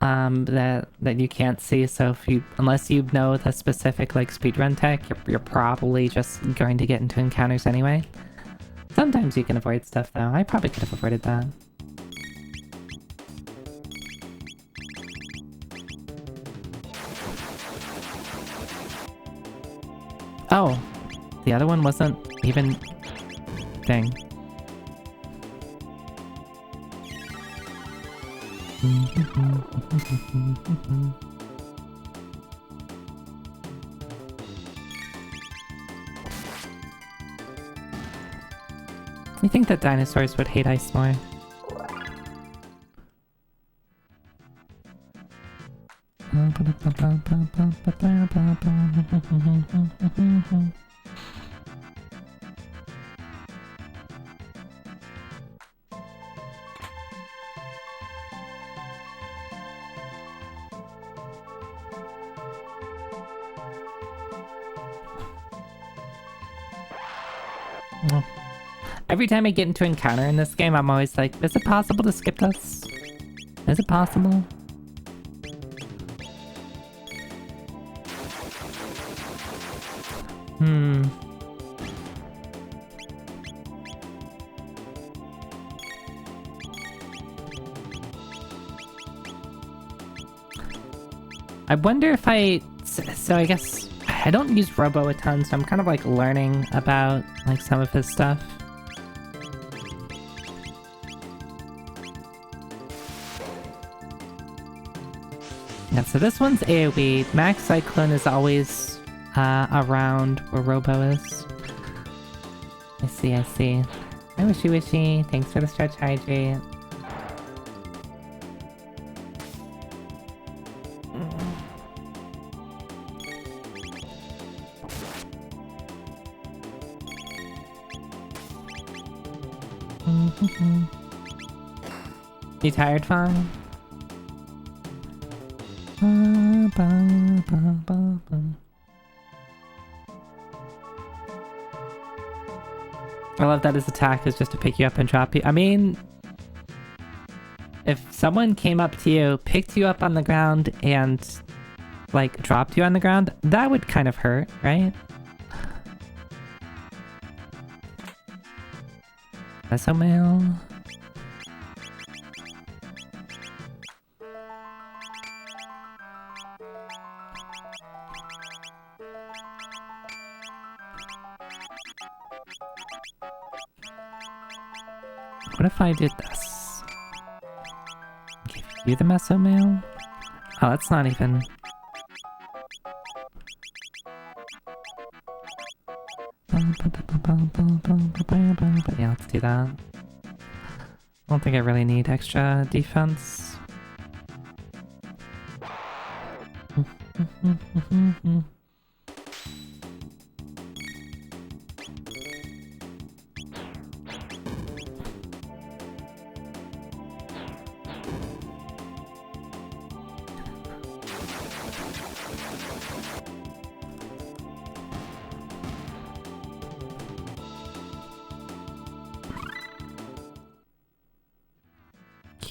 A: that you can't see, so if you, unless you know the specific, like, speedrun tech, you're probably just going to get into encounters anyway. Sometimes you can avoid stuff, though. I probably could have avoided that. Oh, the other one wasn't even... Dang. You think that dinosaurs would hate ice more? Every time I get into an encounter in this game, I'm always like, is it possible to skip this? Is it possible? I wonder if so I guess I don't use Robo a ton, so I'm kind of like learning about like some of his stuff. Yeah, so this one's AoE. Max Cyclone is always around where Robo is. I see, I see. Hi, Wishy Wishy. Thanks for the stretch hydrate. You tired, Fawn? I love that his attack is just to pick you up and drop you. I mean, if someone came up to you, picked you up on the ground, and, like, dropped you on the ground, that would kind of hurt, right? Mesomail. What if I did this? Give you the Mesomail? Oh, that's not even... Yeah, let's do that. I don't think I really need extra defense.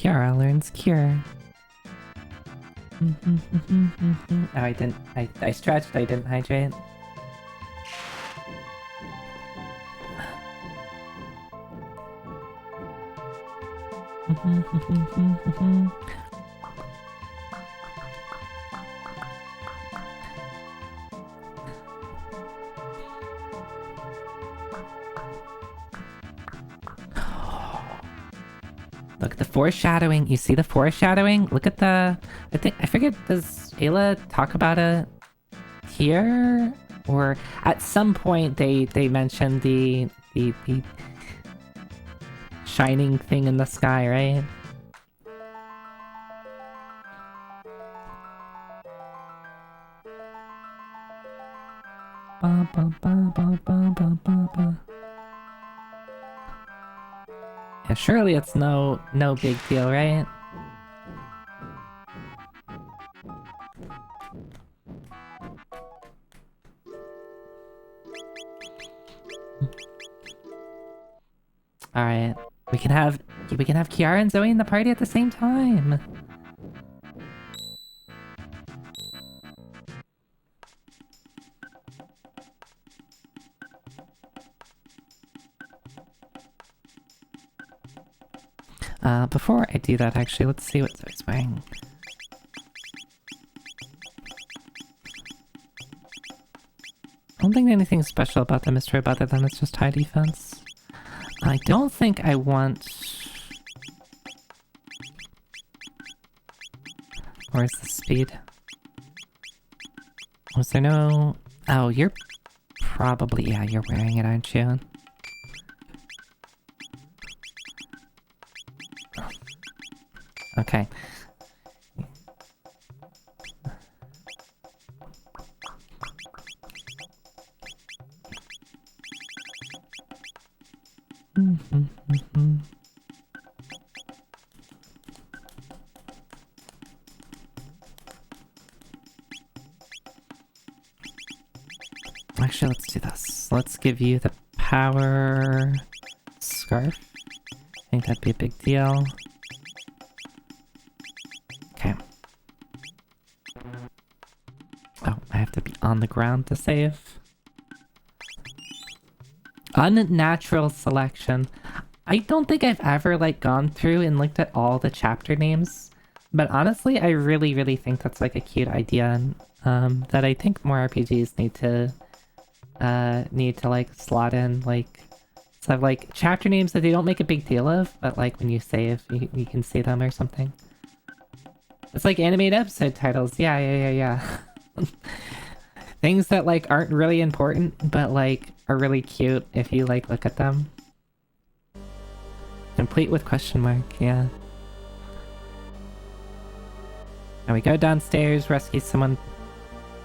A: Kiara learns Cure. Oh, I didn't. I stretched, I didn't hydrate. Look, the foreshadowing. You see the foreshadowing? Look at the... I forget, does Ayla talk about it here? Or at some point they mentioned the shining thing in the sky, right? Ba, ba, ba, ba, ba, ba, ba, ba. Yeah, surely it's no big deal, right? Alright. We can have Kiara and Zoe in the party at the same time. Before I do that, actually, let's see what Zoe's wearing. I don't think anything special about the mystery other than it's just high defense. I don't think I want... Where's the speed? Was there no... Oh, you're probably... Yeah, you're wearing it, aren't you? Okay. Actually, let's do this. Let's give you the power scarf. I think that'd be a big deal. Okay. Oh, I have to be on the ground to save. Unnatural selection. I don't think I've ever, like, gone through and looked at all the chapter names. But honestly, I really think that's, like, a cute idea. That I think more RPGs need to, like, slot in, like... So have, like, chapter names that they don't make a big deal of, but, like, when you save, you can see them or something. It's like animated episode titles. Yeah. Things that, like, aren't really important, but, like, are really cute if you, like, look at them. Complete with question mark, yeah. Now we go downstairs, rescue someone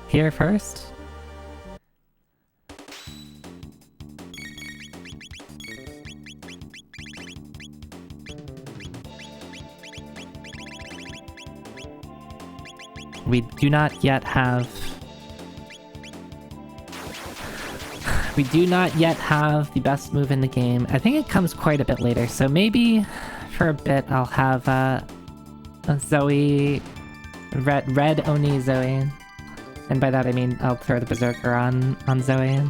A: here first. We do not yet have... We do not yet have the best move in the game. I think it comes quite a bit later, so maybe for a bit I'll have a Zoe... Red Oni Zoe. And by that I mean I'll throw the Berserker on Zoe.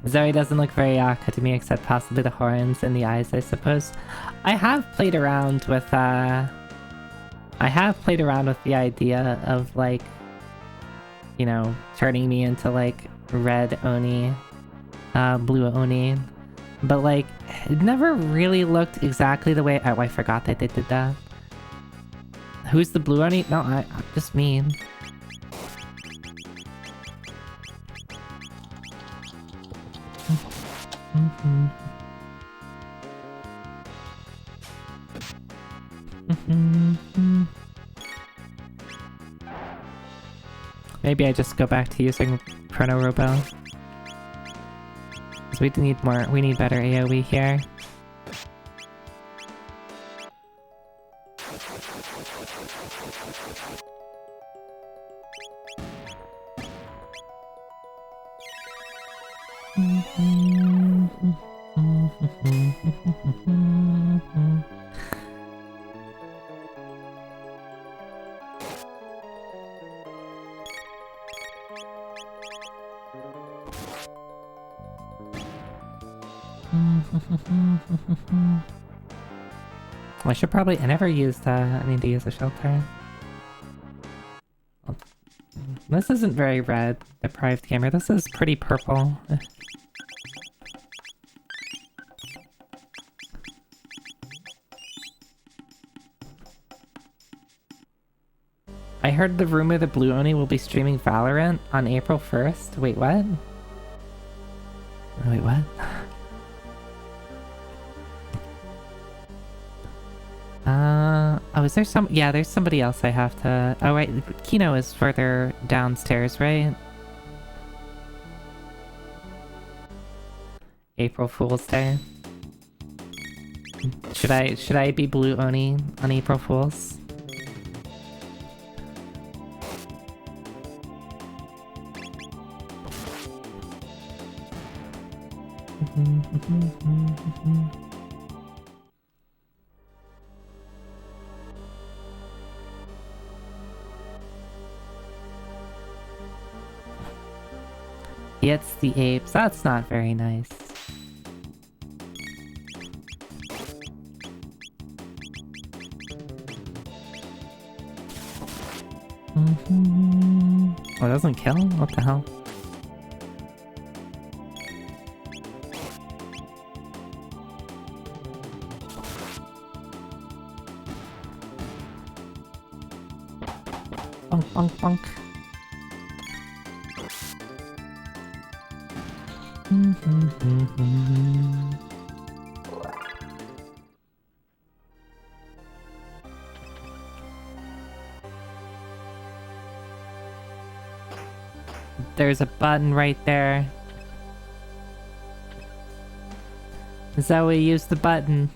A: Zoe doesn't look very Yaka to me, except possibly the horns and the eyes, I suppose. I have played around with the idea of, like, you know, turning me into, like, red Oni, blue Oni. But like, it never really looked exactly the way... Oh, I forgot that they did that. Who's the blue Oni? No, I'm just mean. Maybe I just go back to using Chrono Robo. Because we need more, we need better AoE here. I should probably... I never used... I need to use a shelter. This isn't very red, deprived gamer. This is pretty purple. I heard the rumor that Blue Oni will be streaming Valorant on April 1st. Wait, what? Wait, what? Oh, is there some... Yeah, there's somebody else I have to... Oh, right, Kino is further downstairs, right? April Fool's Day. Should I be Blue Oni on April Fool's? It's the apes. That's not very nice. Oh, it doesn't kill? What the hell? Bonk, bonk, bonk. There's a button right there. Zoe, use the button.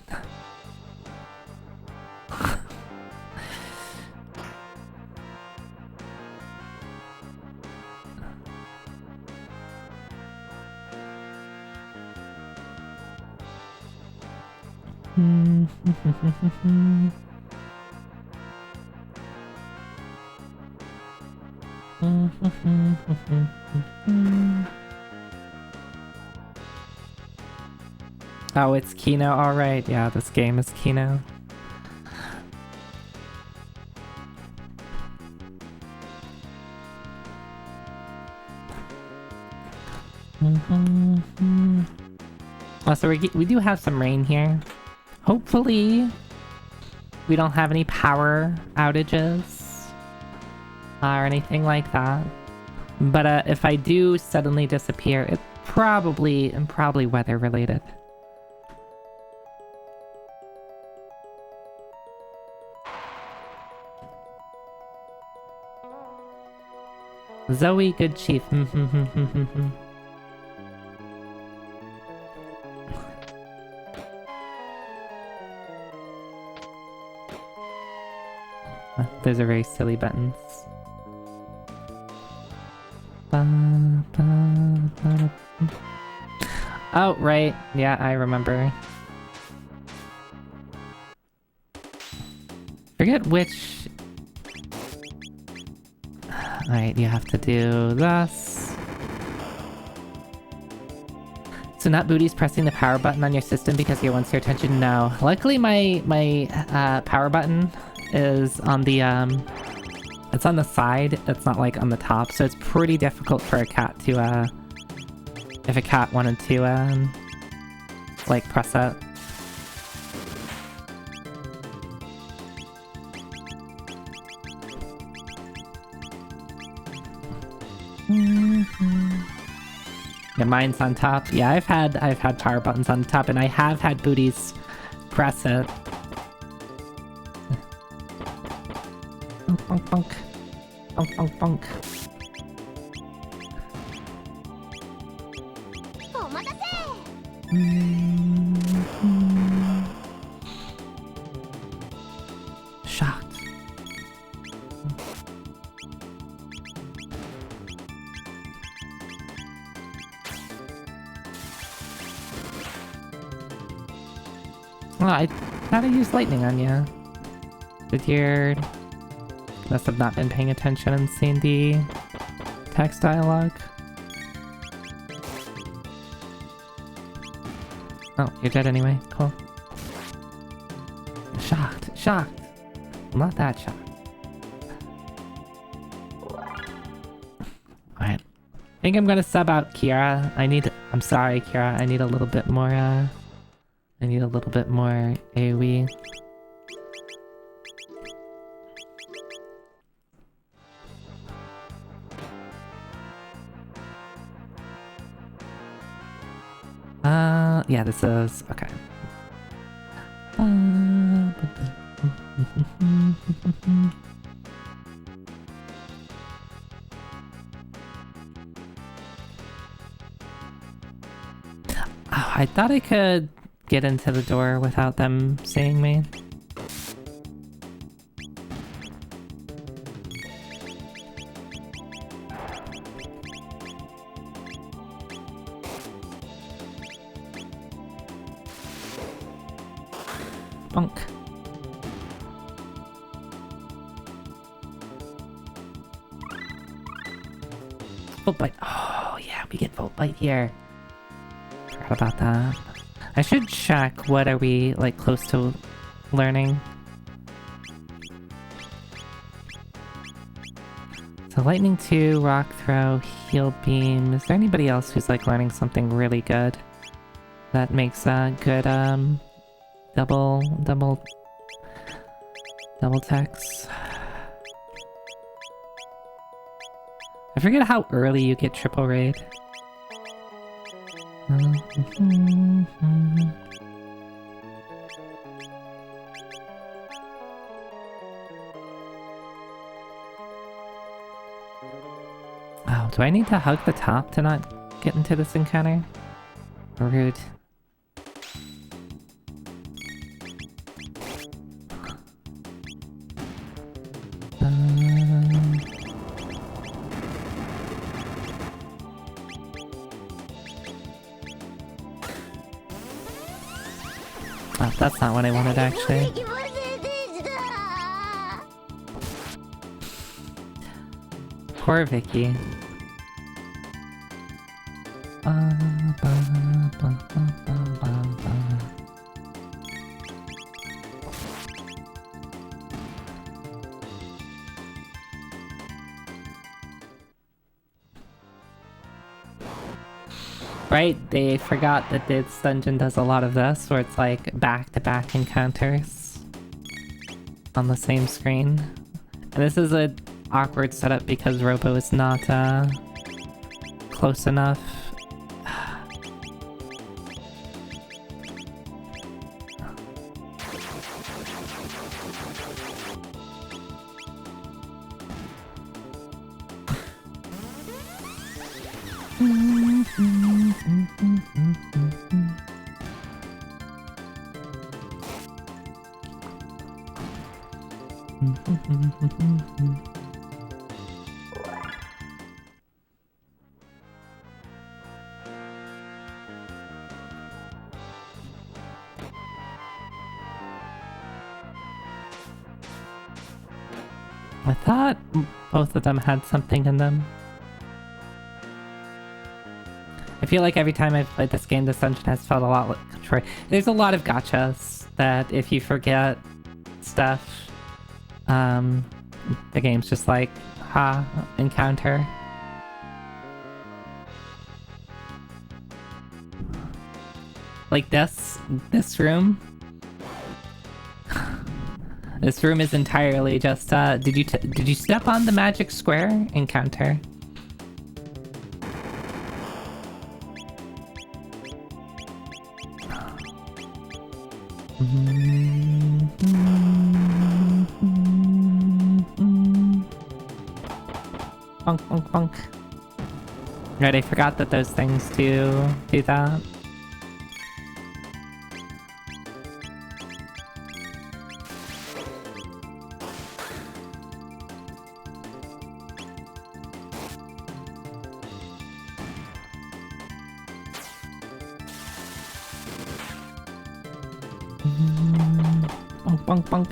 A: Oh, it's Kino, alright. Yeah, this game is Kino. Oh, so we do have some rain here. Hopefully, we don't have any power outages or anything like that. But if I do suddenly disappear, it's probably weather related. Zoe, good chief. Those are very silly buttons. Oh, right. Yeah, I remember. Forget which... Alright, you have to do this. So not Booty's pressing the power button on your system because he wants your attention? No. Luckily my power button is on the it's on the side. It's not like on the top, so it's pretty difficult for a cat to if a cat wanted to like press it. Yeah, mine's on top. Yeah, I've had power buttons on top, and I have had booties press it. Bonk, bonk, bonk. Bonk, bonk, bonk.
B: お待たせ。
A: Shocked. Well, I thought I used lightning on you. Did your... Must have not been paying attention and seen the text dialogue. Oh, you're dead anyway. Cool. Shocked. Shocked. I'm not that shocked. Alright. I think I'm gonna sub out Kira. I'm sorry, Kira. I need a little bit more, I need a little bit more AoE. Yeah, this is... okay. Oh, I thought I could get into the door without them seeing me. Bonk. Volt bite. Oh yeah, we get volt bite here. Forgot about that. I should check what are we like close to learning. So lightning 2, rock throw, heal beam. Is there anybody else who's like learning something really good that makes a good double text? I forget how early you get triple raid. Oh, do I need to hug the top to not get into this encounter? Rude. Oh, that's not what I wanted actually.
B: できませんでした。
A: Poor Vicky. Right, they forgot that this dungeon does a lot of this, where it's like back-to-back encounters on the same screen. And this is a awkward setup because Robo is not close enough. I thought both of them had something in them. I feel like every time I've played this game, this dungeon has felt a lot like Troy. There's a lot of gotchas that if you forget stuff, the game's just like, ha, encounter. Like this room. This room is entirely just, did you step on the magic square encounter? Bonk, bonk, bonk. Right, I forgot that those things do that. Bonk, bonk, bonk.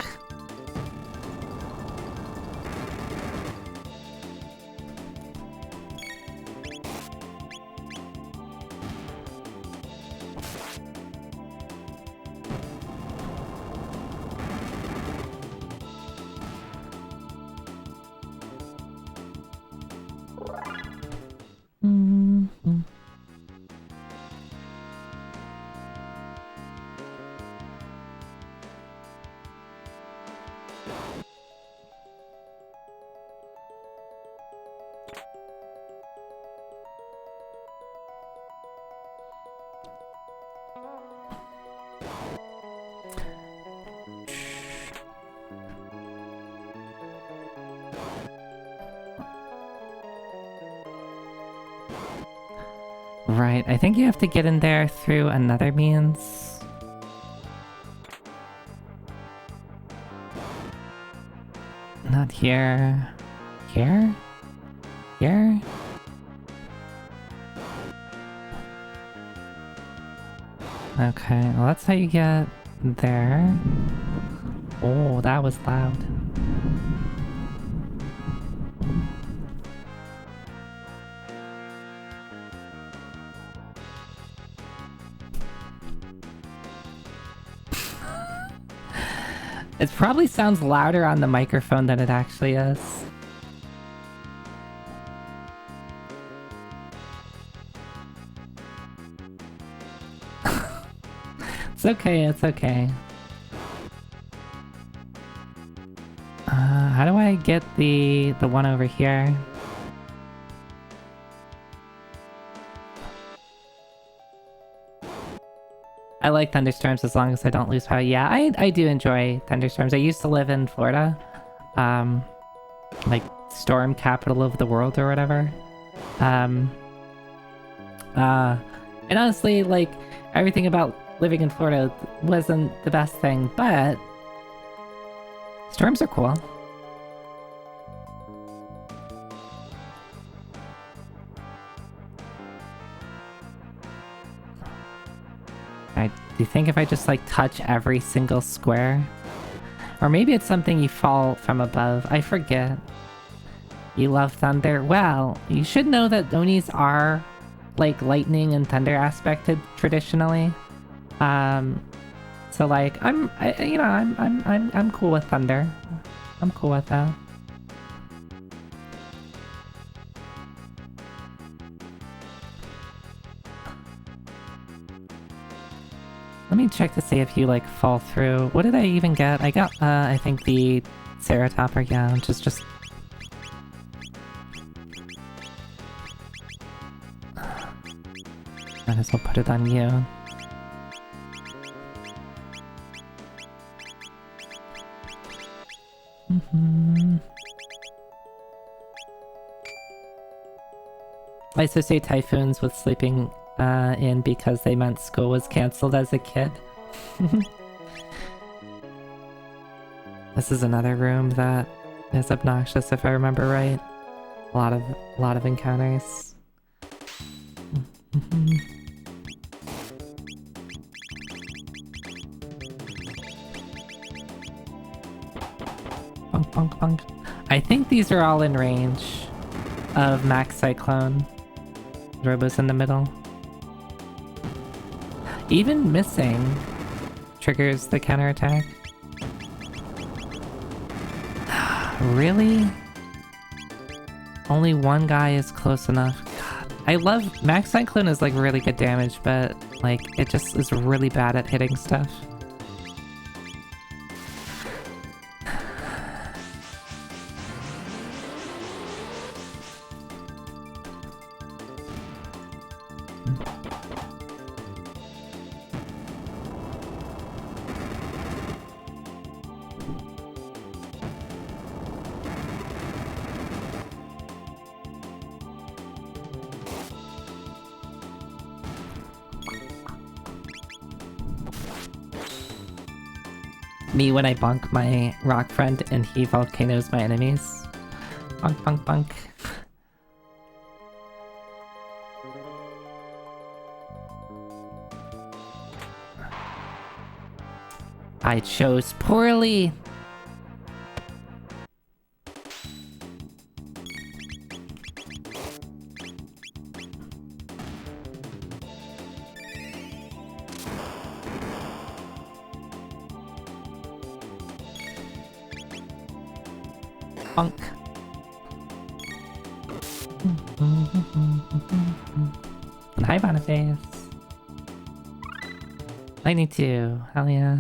A: Right, I think you have to get in there through another means. Not here. Here? Here? Okay, well that's how you get there. Oh, that was loud. It probably sounds louder on the microphone than it actually is. It's okay, it's okay. How do I get the one over here? I like thunderstorms as long as I don't lose power. Yeah, I do enjoy thunderstorms. I used to live in Florida. Like storm capital of the world or whatever. And honestly, like, everything about living in Florida wasn't the best thing, but storms are cool. Do you think if I just, like, touch every single square? Or maybe it's something you fall from above. I forget. You love thunder? Well, you should know that Onis are, like, lightning and thunder aspected traditionally. So, like, I'm cool with thunder. I'm cool with that. Let me check to see if you, like, fall through. What did I even get? I got, I think the Ceratopper, yeah, just... Might as well put it on you. I associate typhoons with sleeping in because they meant school was cancelled as a kid. This is another room that is obnoxious if I remember right. A lot of encounters. Bonk, bonk, bonk. I think these are all in range of Max Cyclone. Robo's in the middle. Even missing triggers the counterattack. Really? Only one guy is close enough. God. I love Max Cyclone is like really good damage, but like it just is really bad at hitting stuff. Me when I bonk my rock friend and he volcanoes my enemies. Bonk, bonk, bonk. I chose poorly. Bonk. Hi, Boniface. Lightning 2. Hell yeah.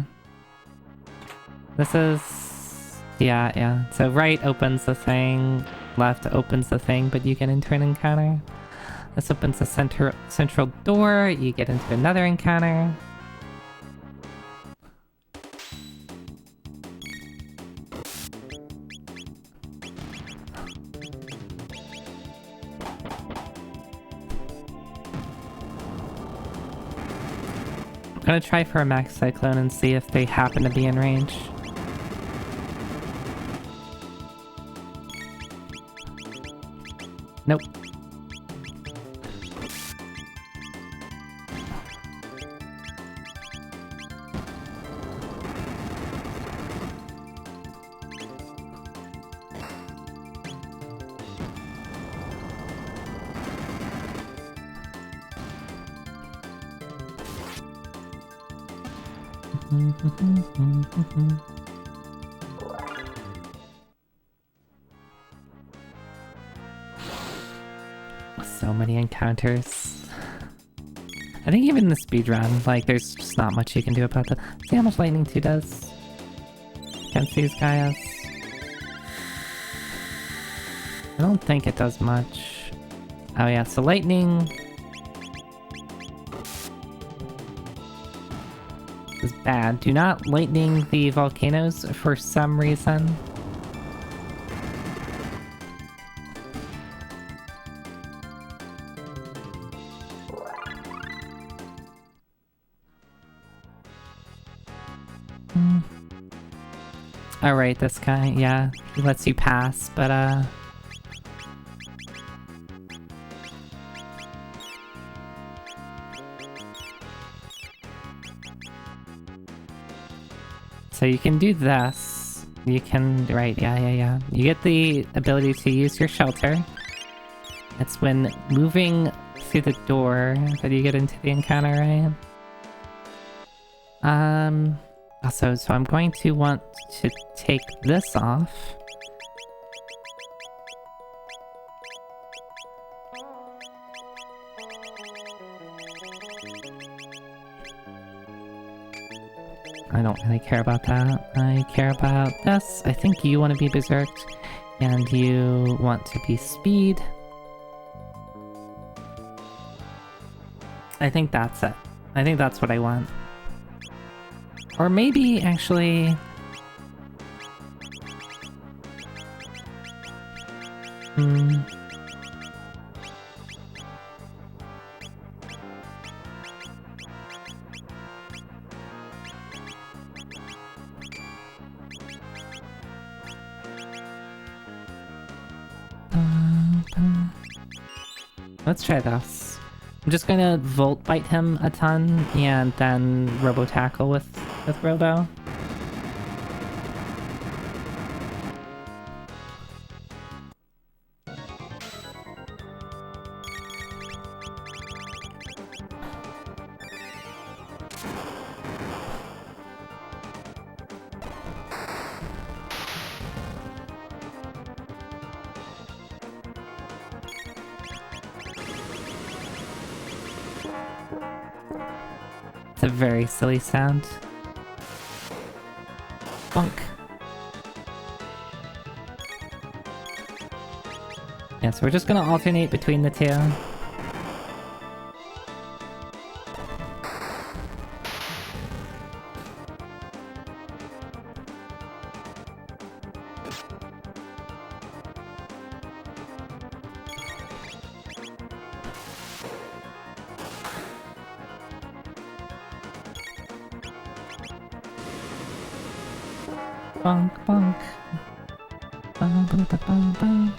A: This is... Yeah. So right opens the thing, left opens the thing, but you get into an encounter. This opens the central door, you get into another encounter. I'm gonna try for a Max Cyclone and see if they happen to be in range. Nope. So many encounters. I think even in the speedrun, like, there's just not much you can do about that. See how much Lightning 2 does against these guys? I don't think it does much. Oh yeah, so Lightning is bad. Do not lightning the volcanoes for some reason. Alright, this guy, yeah, he lets you pass, but so you can do this. You can, right, yeah. You get the ability to use your shelter. It's when moving through the door that you get into the encounter, right? Also, so I'm going to want to take this off. I don't really care about that. I care about this. I think you want to be berserked, and you want to be speed. I think that's it. I think that's what I want. Or maybe, actually... Let's try this. I'm just gonna Volt Bite him a ton, and then Robo Tackle with Robo. It's a very silly sound. Bonk. Yeah, so we're just gonna alternate between the two. Bonk, bonk. Ba, ba, ba, ba, ba.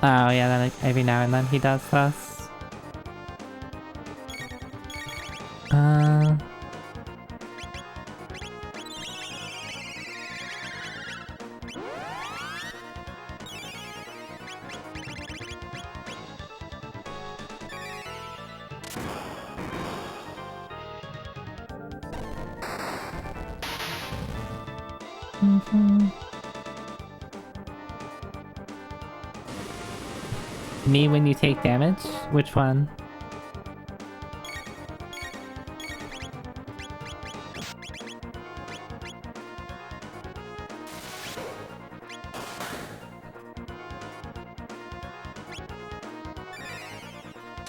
A: Oh yeah, then every now and then he does this. Me when you take damage? Which one?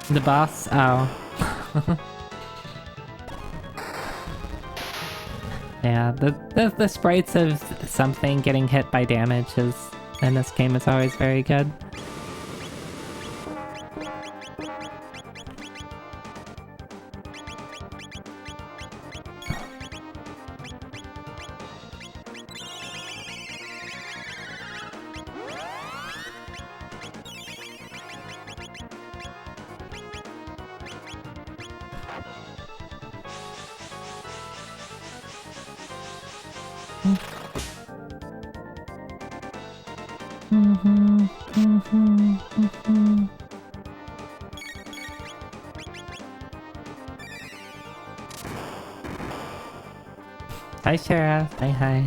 A: The boss? Oh. Yeah, the sprites of something getting hit by damage is, in this game, is always very good. Hi, Sheriff. Hi, hi.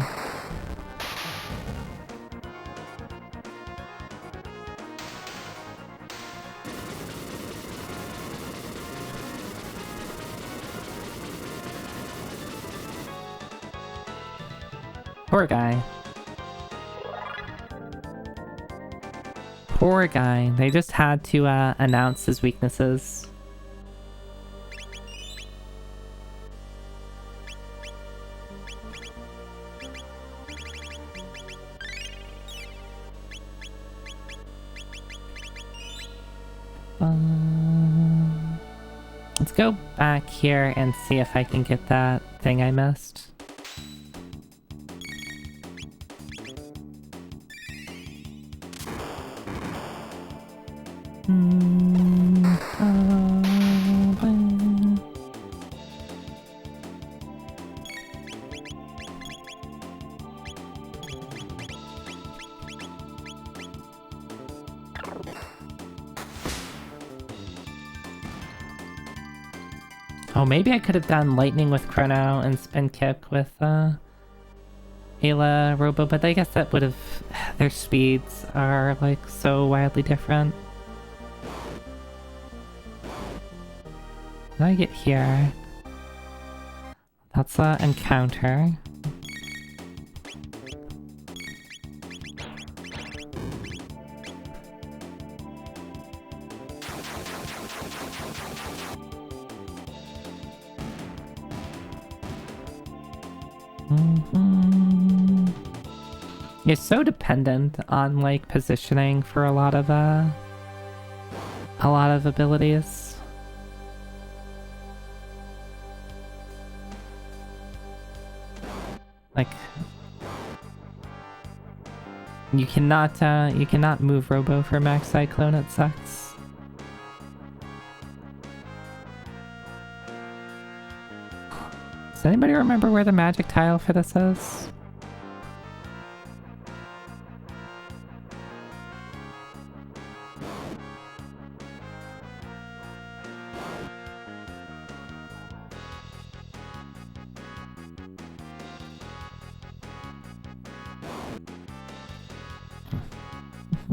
A: Poor guy. Poor guy. They just had to announce his weaknesses. Let's go back here and see if I can get that thing I missed. Oh, maybe I could have done lightning with Chrono and spin kick with Ayla Robo, but I guess that would have... Their speeds are like so wildly different. How do I get here? That's an encounter. You're so dependent on like positioning for a lot of abilities. Like you cannot move Robo for Max Cyclone, it sucks. Does anybody remember where the magic tile for this is?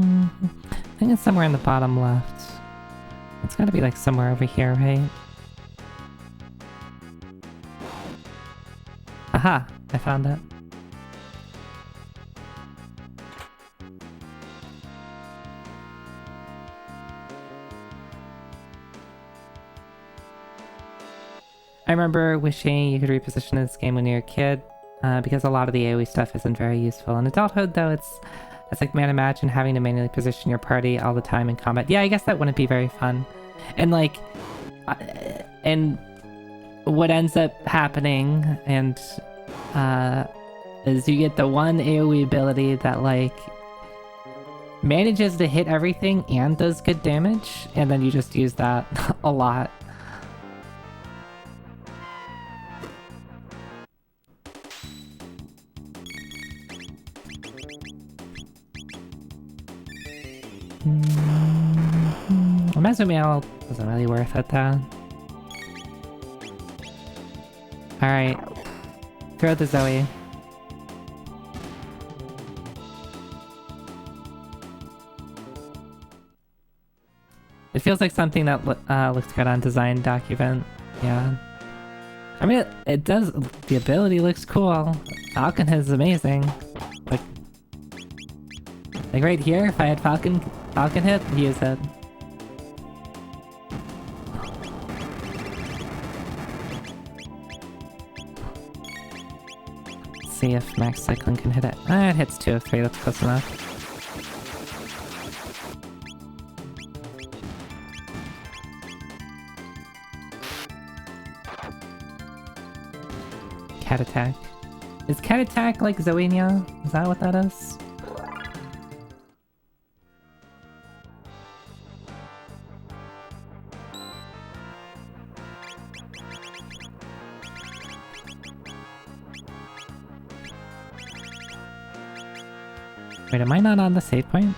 A: I think it's somewhere in the bottom left. It's gotta be like somewhere over here, right? Aha! I found it. I remember wishing you could reposition this game when you were a kid, because a lot of the AoE stuff isn't very useful. In adulthood, though, it's like, man, imagine having to manually position your party all the time in combat. Yeah, I guess that wouldn't be very fun. And like, and what ends up happening, and is you get the one AoE ability that like manages to hit everything and does good damage, and then you just use that a lot. Mesomeal isn't really worth it though. Alright. Throw the Zoe. It feels like something that looks good on design document. Yeah. I mean, it does. The ability looks cool. Falcon Hit is amazing. Like right here, if I had Falcon Hit, use it. See if Max Cycling can hit it. It hits 2 of 3, that's close enough. Cat Attack. Is Cat Attack like Zoenia? Is that what that is? Wait, am I not on the save point?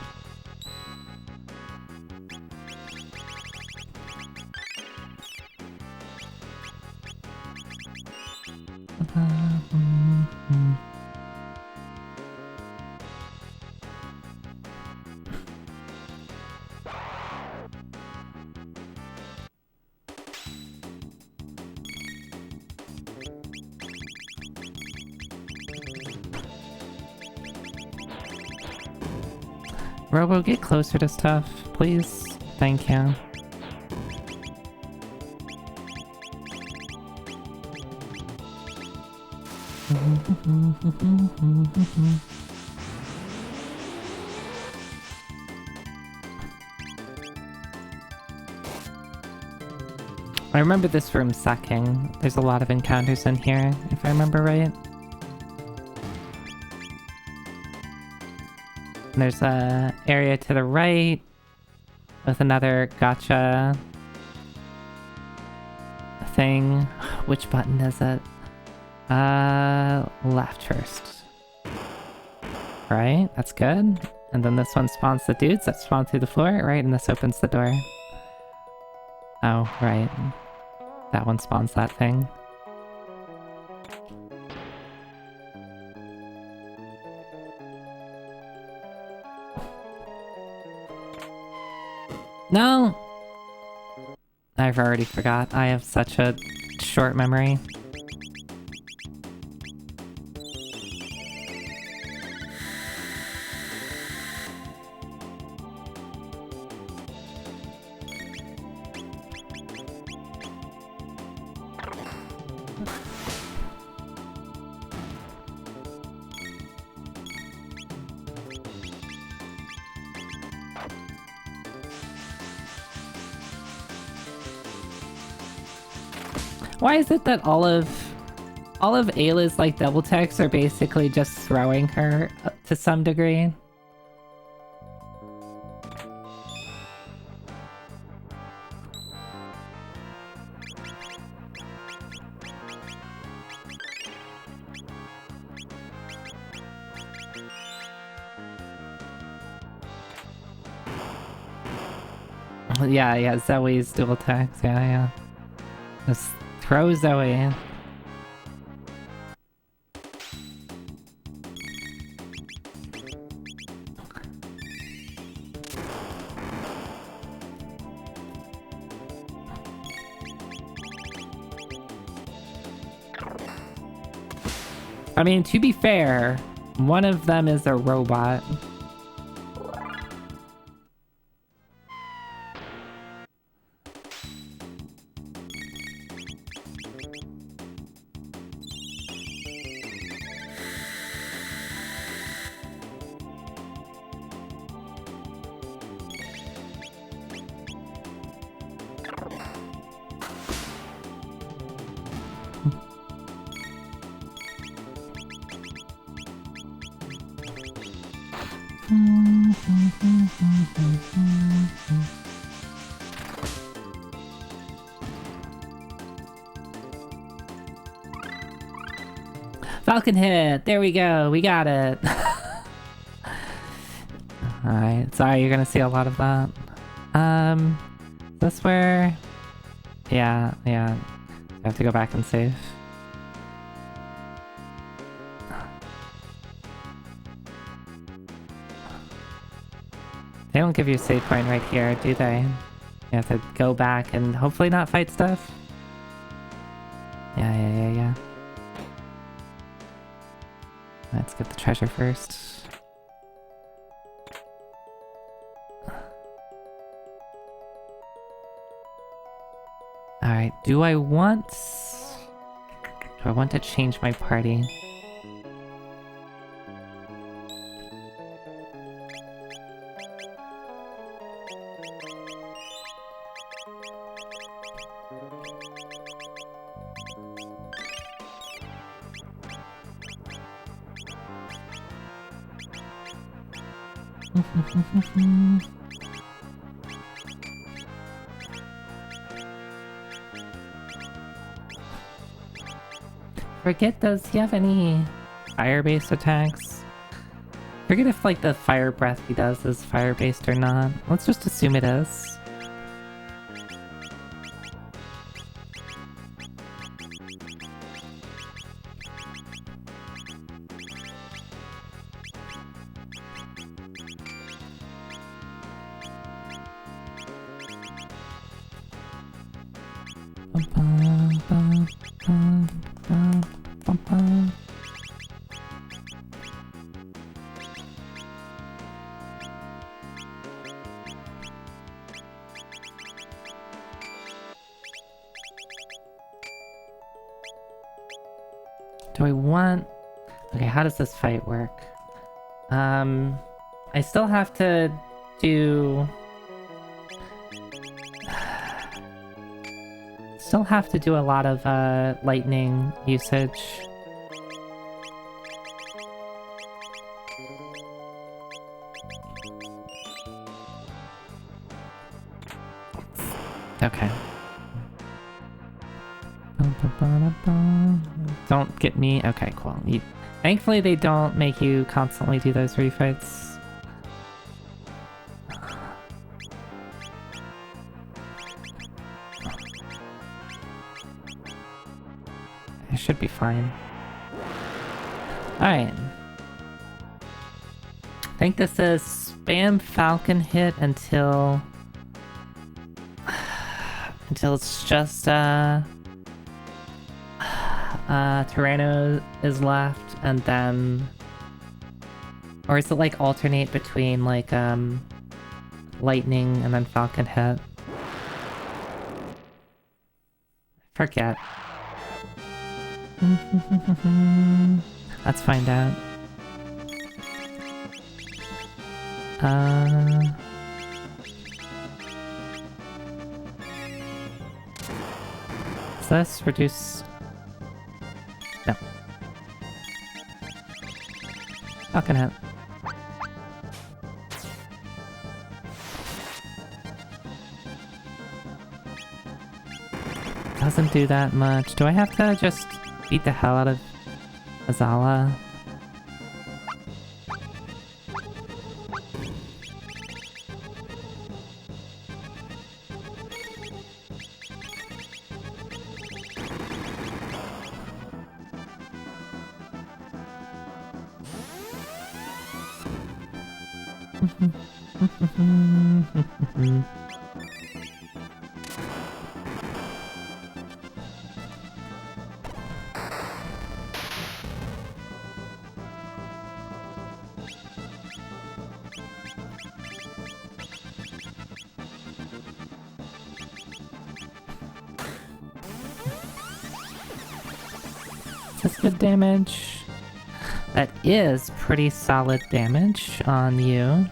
A: Robo, get closer to stuff, please. Thank you. I remember this room sucking. There's a lot of encounters in here, if I remember right. There's a area to the right with another gotcha thing. Which button is it? Left first. Right, that's good. And then this one spawns the dudes that spawn through the floor, right? And this opens the door. Oh, right. That one spawns that thing. No! I've already forgot. I have such a short memory. Why is it that all of Ayla's like double techs are basically just throwing her to some degree? Yeah, Zoe's dual attacks, yeah. Just throw Zoe in. I mean, to be fair, one of them is a robot. Falcon hit! There we go, we got it! Alright, sorry, you're gonna see a lot of that. This where... Yeah. I have to go back and save. They don't give you a save point right here, do they? You have to go back and hopefully not fight stuff? Yeah. Let's get the treasure first. Alright, do I want to change my party? Forget, does he have any fire-based attacks? Forget if like the fire breath he does is fire-based or not. Let's just assume it is. Do I want... Okay, how does this fight work? I still have to do... Still have to do a lot of lightning usage. Okay. Don't get me. Okay, cool. Thankfully, they don't make you constantly do those refights. I should be fine. Alright. I think this is spam Falcon hit until it's just Tyranno is left, and then, or is it like alternate between like lightning and then Falcon hit? Forget. Let's find out. Does this reduce? No. Falcon hit. Doesn't do that much. Do I have to just beat the hell out of Azala? this good damage? That is pretty solid damage on you.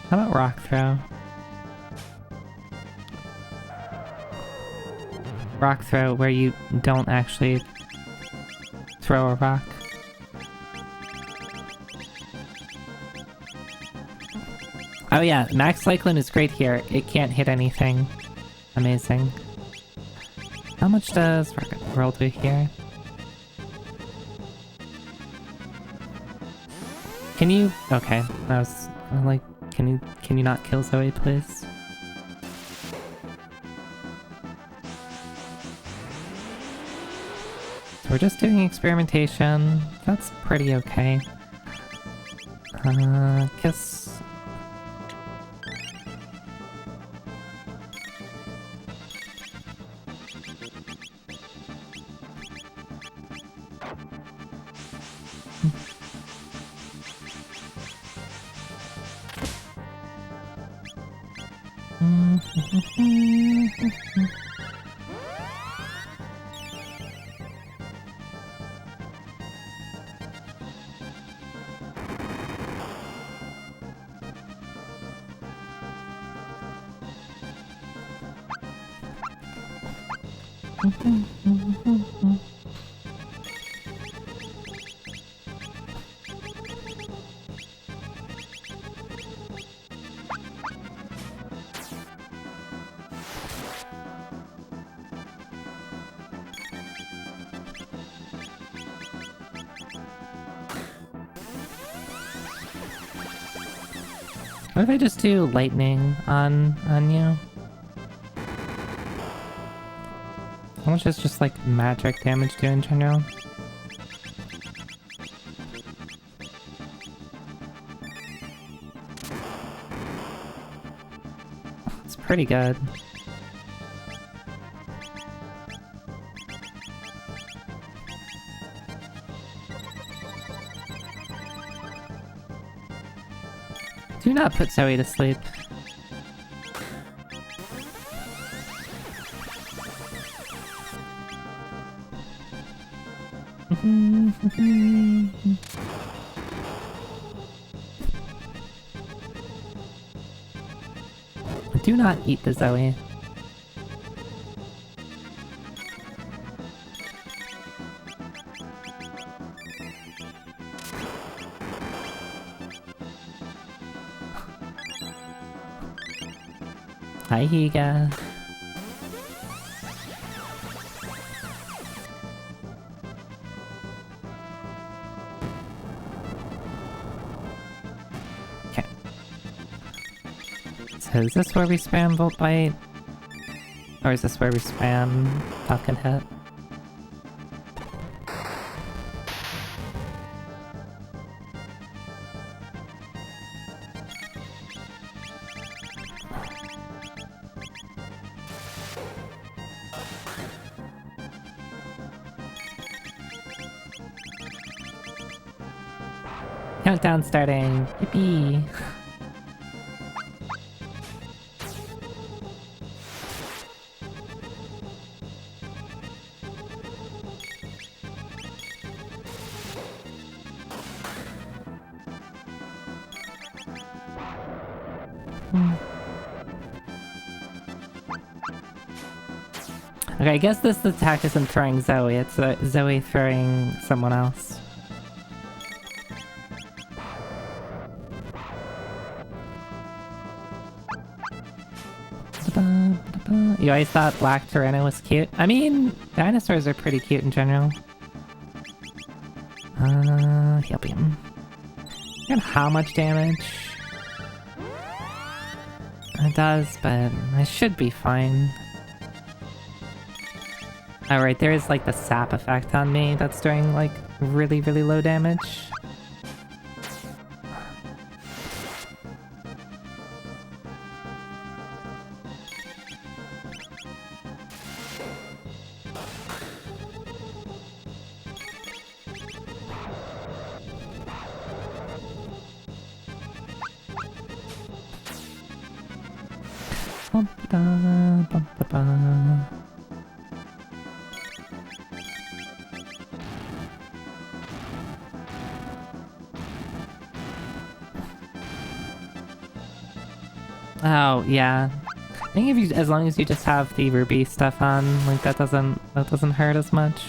A: How about rock throw? Rock throw where you don't actually throw a rock. Oh yeah, Max Cyclone is great here. It can't hit anything. Amazing. How much does Rocket Whirl do here? Can you... Okay, I was like, can you not kill Zoe, please? So we're just doing experimentation. That's pretty okay. Guess... What if I just do lightning on you? How much does just like magic damage do in general? It's pretty good. Do not put Zoe to sleep. Do not eat the Zoe. Hi, Higa. Okay. So is this where we spam Volt Bite? Or is this where we spam Falcon Hit? Countdown starting! Yippee! Okay, I guess this attack isn't throwing Zoe, it's Zoe throwing someone else. You always thought Black Tyranno was cute? I mean, dinosaurs are pretty cute in general. Heal beam. And how much damage? It does, but I should be fine. Alright, there is like the sap effect on me that's doing like really, really low damage. Oh, yeah. I think if you, as long as you just have the ruby stuff on, like that doesn't hurt as much.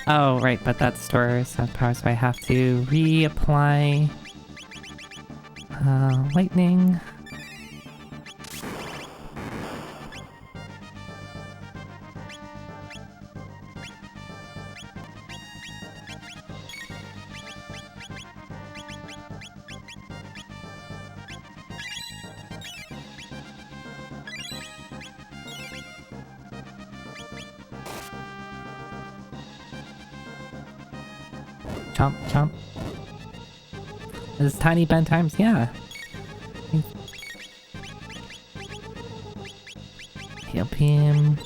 A: Oh, right, but that stores that power, so I have to reapply lightning. Chomp, chomp. Is tiny bend times? Yeah. Heal him.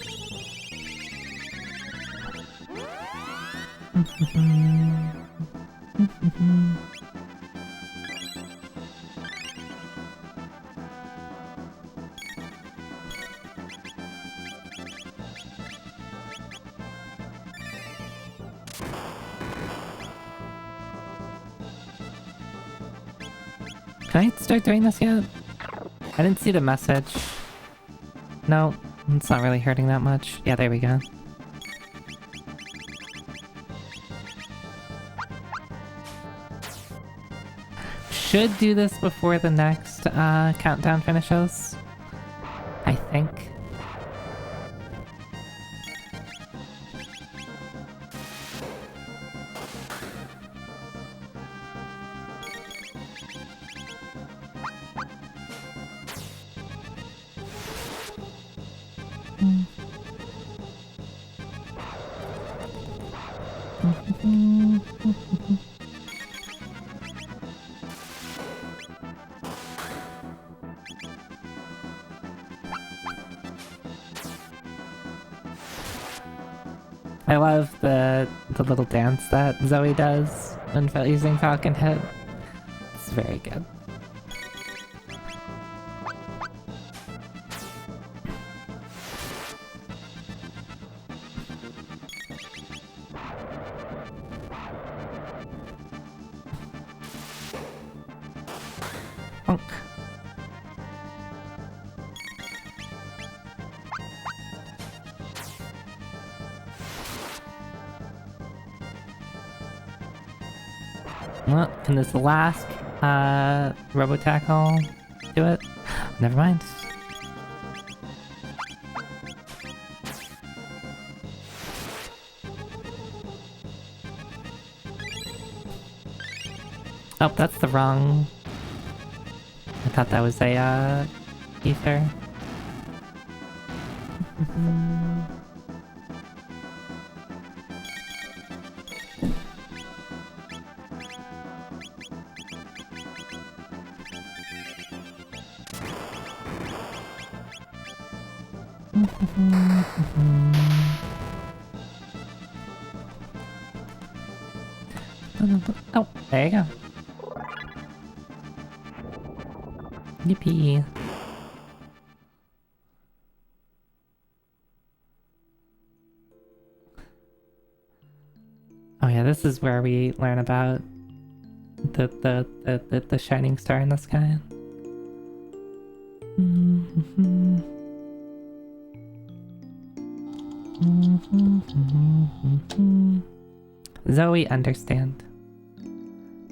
A: Can I start doing this yet? I didn't see the message. No, it's not really hurting that much. Yeah, there we go. Should do this before the next countdown finishes. I think. I love the little dance that Zoe does when using Falcon Hit. It's very good. Bonk. Well, can this last Robo-Tackle do it? Never mind. Oh, that's the wrong... I thought that was a, ether. Oh, there you go. Yippee. Oh yeah, this is where we learn about the shining star in the sky. Zoe, understand.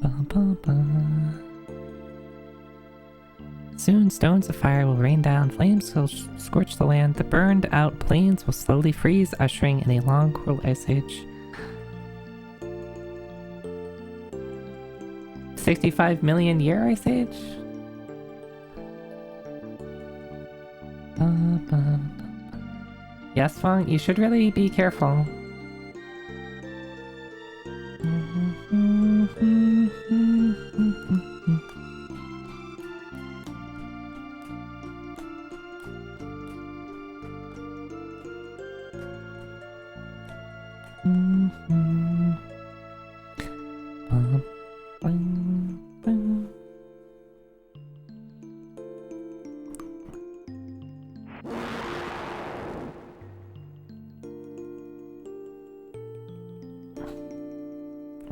A: Ba, ba, ba. Soon stones of fire will rain down, flames will scorch the land, the burned out plains will slowly freeze, ushering in a long, cruel ice age. 65 million year ice age? Yes, Fong, you should really be careful.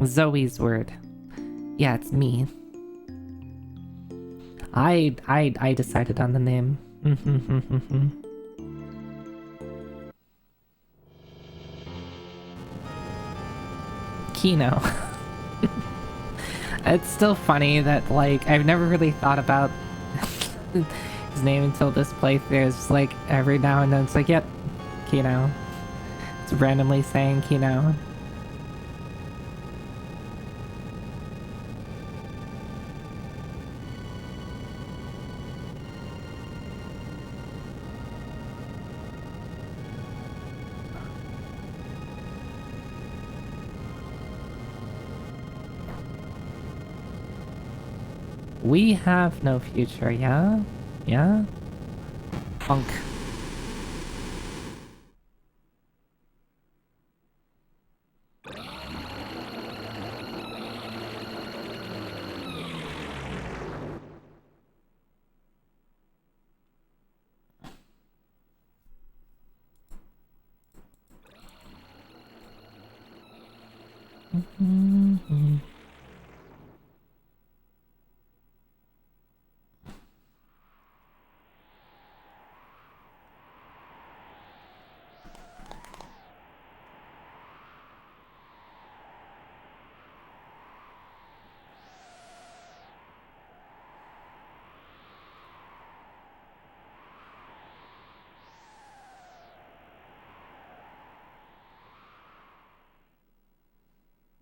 A: Zoe's word. Yeah, it's me. I decided on the name. Kino. It's still funny that, like, I've never really thought about his name until this playthrough. It's just like, every now and then it's like, yep, Kino. It's randomly saying Kino. We have no future, yeah? Yeah? Funk.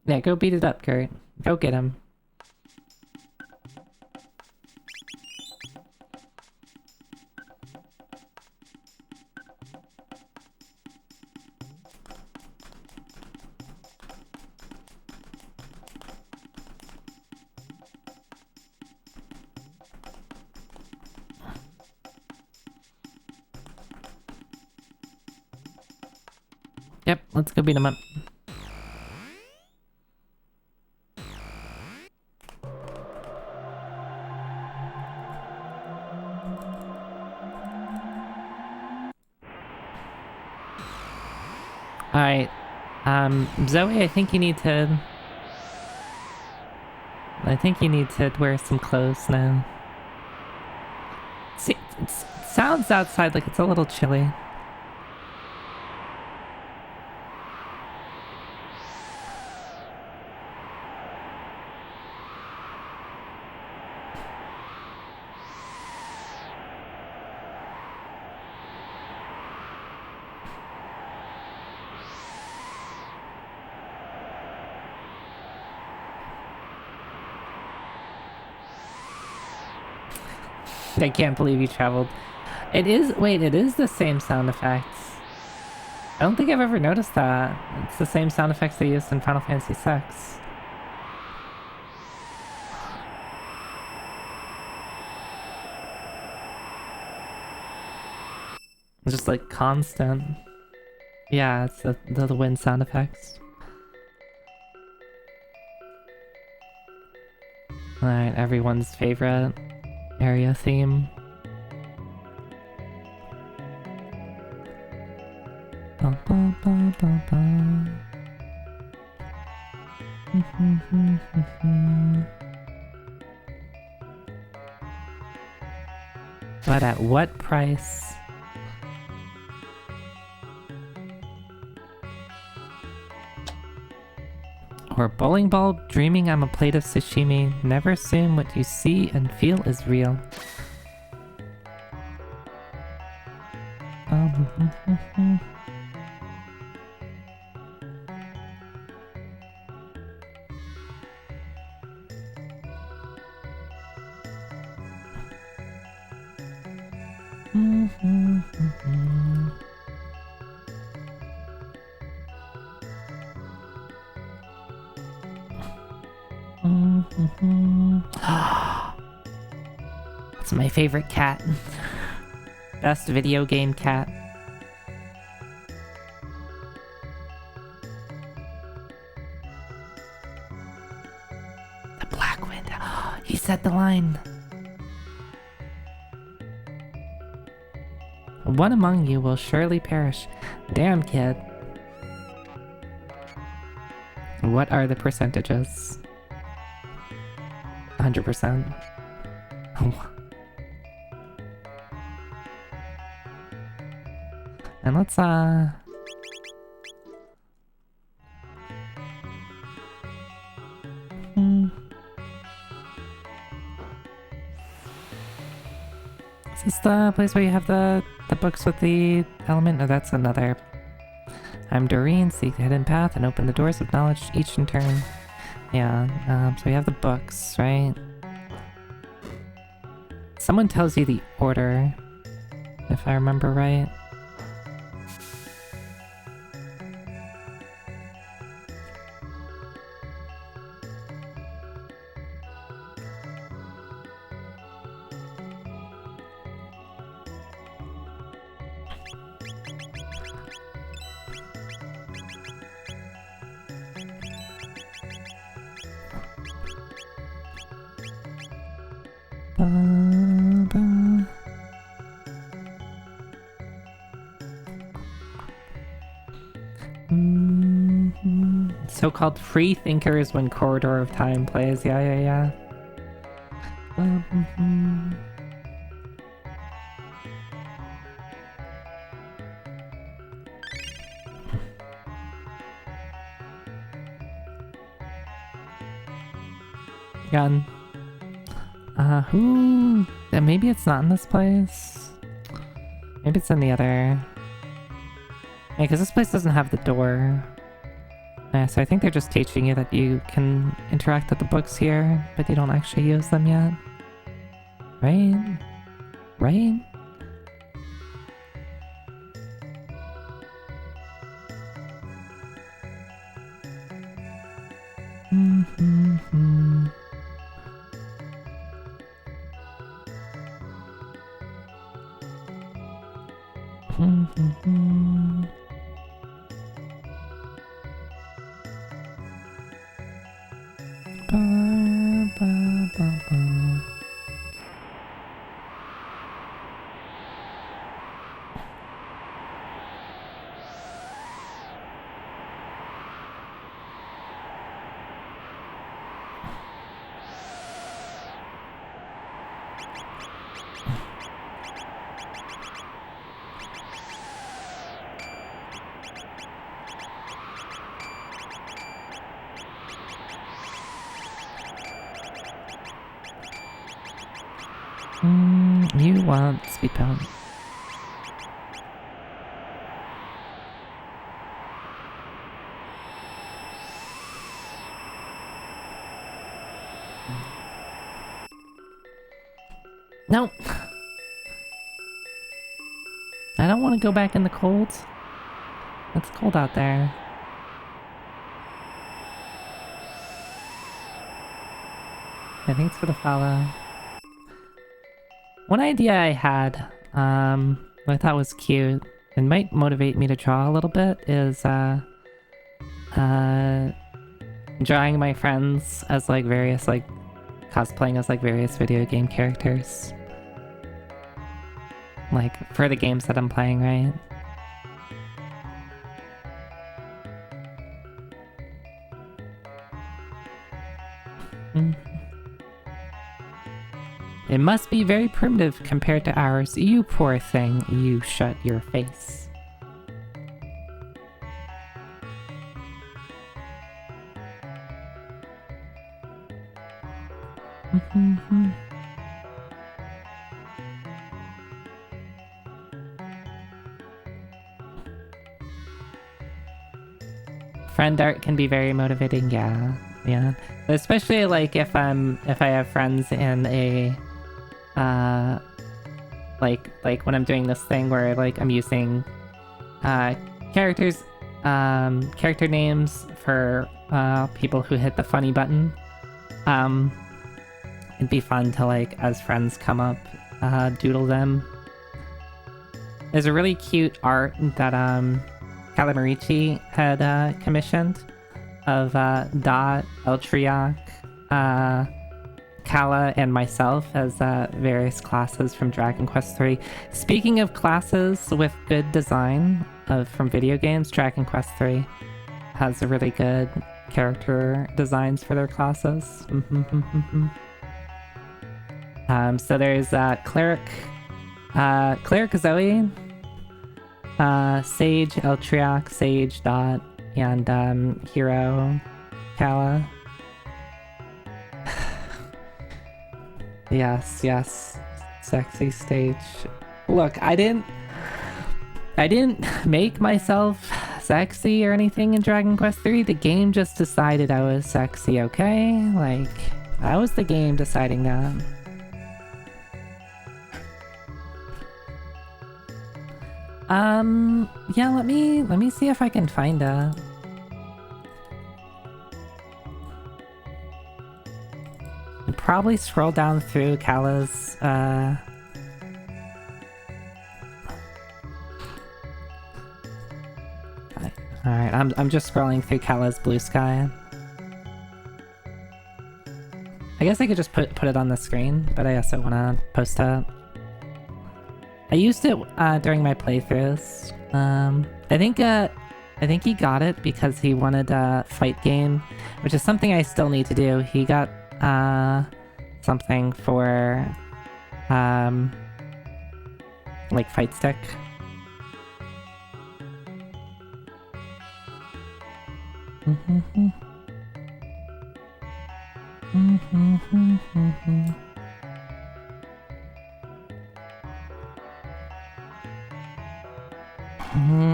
A: Yeah, go beat it up, Kurt. Go get him. Yep, let's go beat him up. Alright. Zoe, I think you need to wear some clothes now. See, it sounds outside like it's a little chilly. I can't believe you traveled. It is the same sound effects. I don't think I've ever noticed that. It's the same sound effects they used in Final Fantasy VI. It's just like constant. Yeah, it's the wind sound effects. Alright, everyone's favorite area theme. Ba, ba, ba, ba, ba. But at what price? Or bowling ball, dreaming I'm a plate of sashimi. Never assume what you see and feel is real. It's my favorite cat. Best video game cat. The Black Wind. He set the line. One among you will surely perish. Damn, kid. What are the percentages? 100%. And let's Is this the place where you have the books with the element? No, that's another. I'm Doreen, seek the hidden path and open the doors of knowledge each in turn. Yeah, so we have the books, right? Someone tells you the order, if I remember right. So-called free thinkers when Corridor of Time plays. Yeah. Gun. Who? Maybe it's not in this place. Maybe it's in the other. Yeah, because this place doesn't have the door. Yeah, so I think they're just teaching you that you can interact with the books here, but you don't actually use them yet. Right? Right? You want speed pound. No! I don't want to go back in the cold. It's cold out there. Yeah, thanks for the follow. One idea I had, what I thought was cute, and might motivate me to draw a little bit, is, drawing my friends as, like, various, like, cosplaying as, like, various video game characters. Like, for the games that I'm playing, right? It must be very primitive compared to ours. You poor thing, you shut your face. Friend art can be very motivating, yeah. Especially like if I have friends in a like when I'm doing this thing where like I'm using character names for people who hit the funny button. It'd be fun to, like, as friends come up, doodle them. There's a really cute art that Calamarici had commissioned of Dot, Eltriac, Kala, and myself as various classes from Dragon Quest III. Speaking of classes with good design from video games, Dragon Quest III has a really good character designs for their classes. So there's Cleric Zoe, Sage, Eltriac, Sage, Dot, and Hero, Kala. Yes, yes. Sexy stage. Look, I didn't make myself sexy or anything in Dragon Quest 3. The game just decided I was sexy, okay? Like, that was the game deciding that. Yeah, let me see if I can find a... Probably scroll down through Kala's, Alright, I'm just scrolling through Kala's Blue Sky. I guess I could just put it on the screen, but I also want to post it. I used it during my playthroughs. I think he got it because he wanted a fight game, which is something I still need to do. He got something for like fight stick.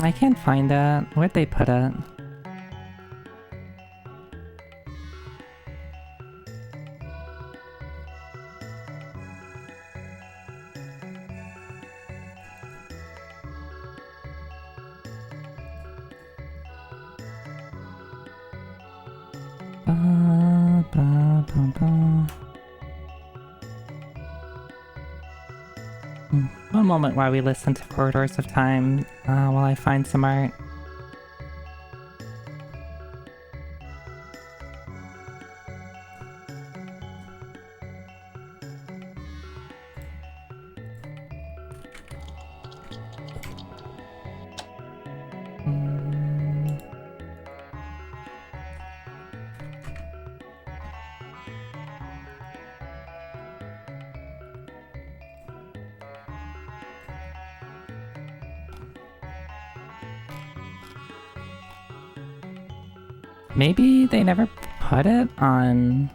A: I can't find it. Where'd they put it? One moment while we listen to Corridors of Time, while I find some art. Maybe they never put it on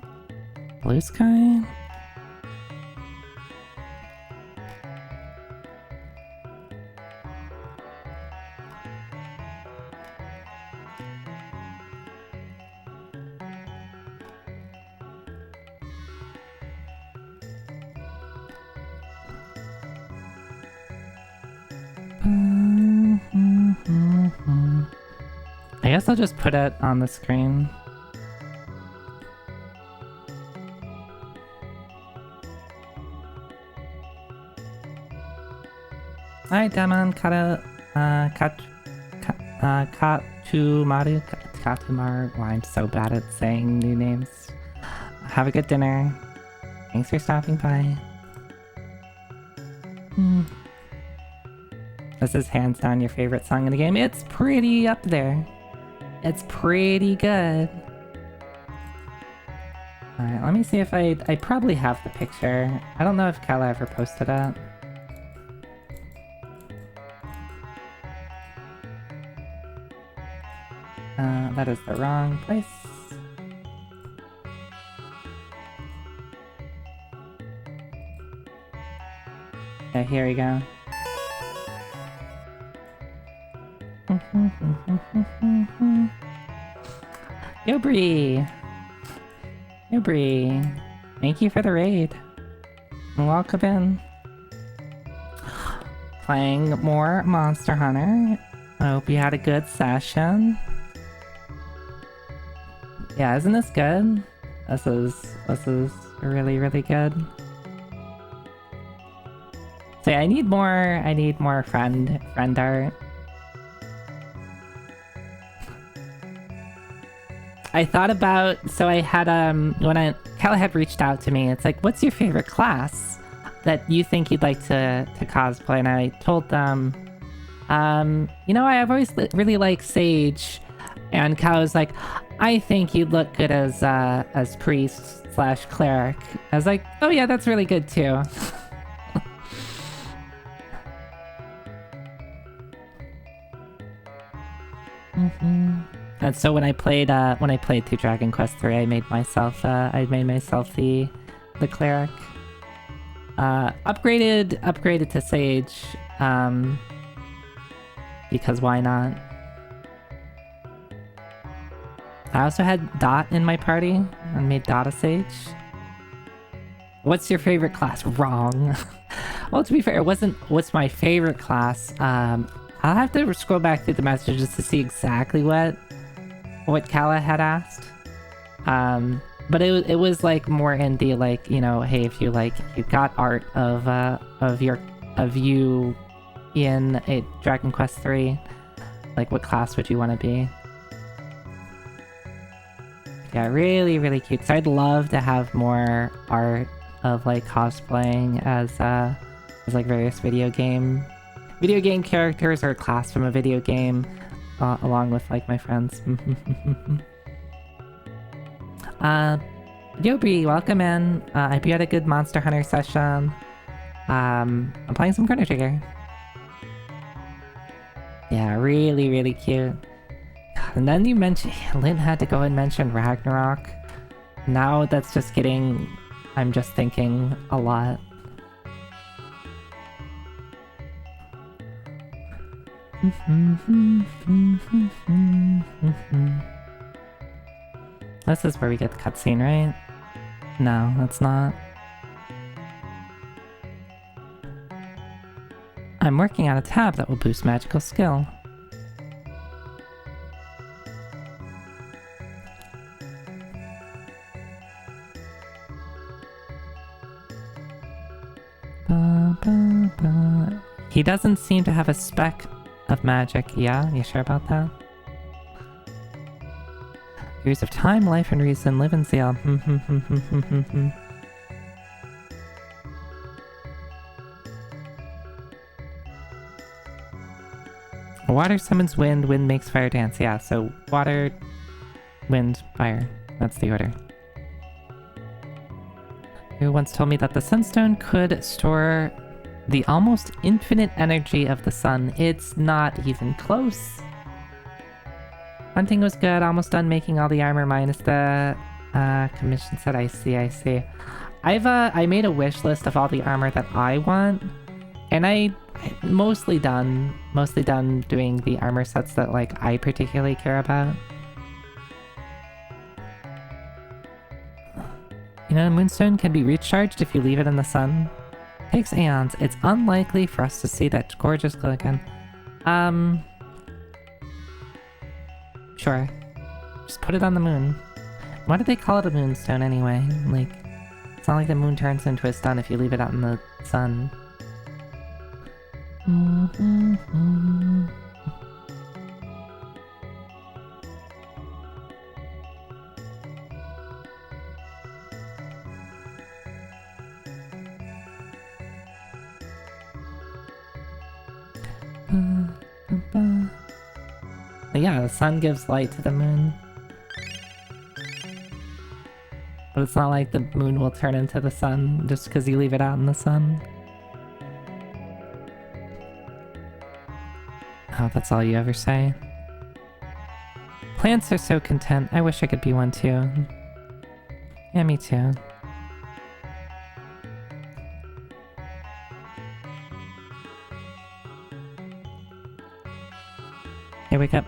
A: Blue Sky? I guess I'll just put it on the screen. Hi, Demon, Katumaru. Wow, I'm so bad at saying new names. Have a good dinner. Thanks for stopping by. This is hands down your favorite song in the game. It's pretty up there. It's pretty good. Alright, let me see if I probably have the picture. I don't know if Kala ever posted it. That is the wrong place. Okay, here we go. Yobri! Yobri! Thank you for the raid. Welcome in. Playing more Monster Hunter. I hope you had a good session. Yeah, isn't this good? This is really, really good. So yeah, I need more friend art. I thought about, so I had, when Kala had reached out to me, it's like, what's your favorite class that you think you'd like to cosplay? And I told them, you know, I've always really liked Sage. And Kala was like, I think you'd look good as priest / cleric. I was like, oh yeah, that's really good too. And so when I played through Dragon Quest 3, I made myself the cleric. Upgraded to Sage, because why not? I also had Dot in my party and made Dot a Sage. What's your favorite class? Wrong. Well, to be fair, it wasn't what's my favorite class. I'll have to scroll back through the messages to see exactly what Kala had asked. But it was like more in the like, you know, hey, if you got art of you in a Dragon Quest 3, like what class would you want to be? Yeah, really, really cute. So I'd love to have more art of like cosplaying as like various video game characters or a class from a video game, along with like my friends. Yobi, welcome in. I hope you had a good Monster Hunter session. I'm playing some Chrono Trigger. Yeah, really, really cute. And then you mentioned Lynn had to go and mention Ragnarok. Now that's just getting... I'm just thinking a lot. This is where we get the cutscene, right? No, that's not. I'm working on a tab that will boost magical skill. He doesn't seem to have a speck of magic. Yeah, you sure about that? Years of time, life, and reason, live and zeal. Water summons wind, wind makes fire dance. Yeah, so water, wind, fire. That's the order. Who once told me that the sunstone could store the almost infinite energy of the sun. It's not even close. Hunting was good, almost done making all the armor minus the commission set. I see. I made a wish list of all the armor that I want, and I'm mostly done doing the armor sets that like I particularly care about. You know, Moonstone can be recharged if you leave it in the sun. Takes aeons. It's unlikely for us to see that gorgeous glow again. Sure. Just put it on the moon. Why do they call it a moonstone anyway? Like, it's not like the moon turns into a stone if you leave it out in the sun. Yeah, the sun gives light to the moon. But it's not like the moon will turn into the sun just because you leave it out in the sun. Oh, that's all you ever say? Plants are so content. I wish I could be one too. Yeah, me too. Hey, wake up.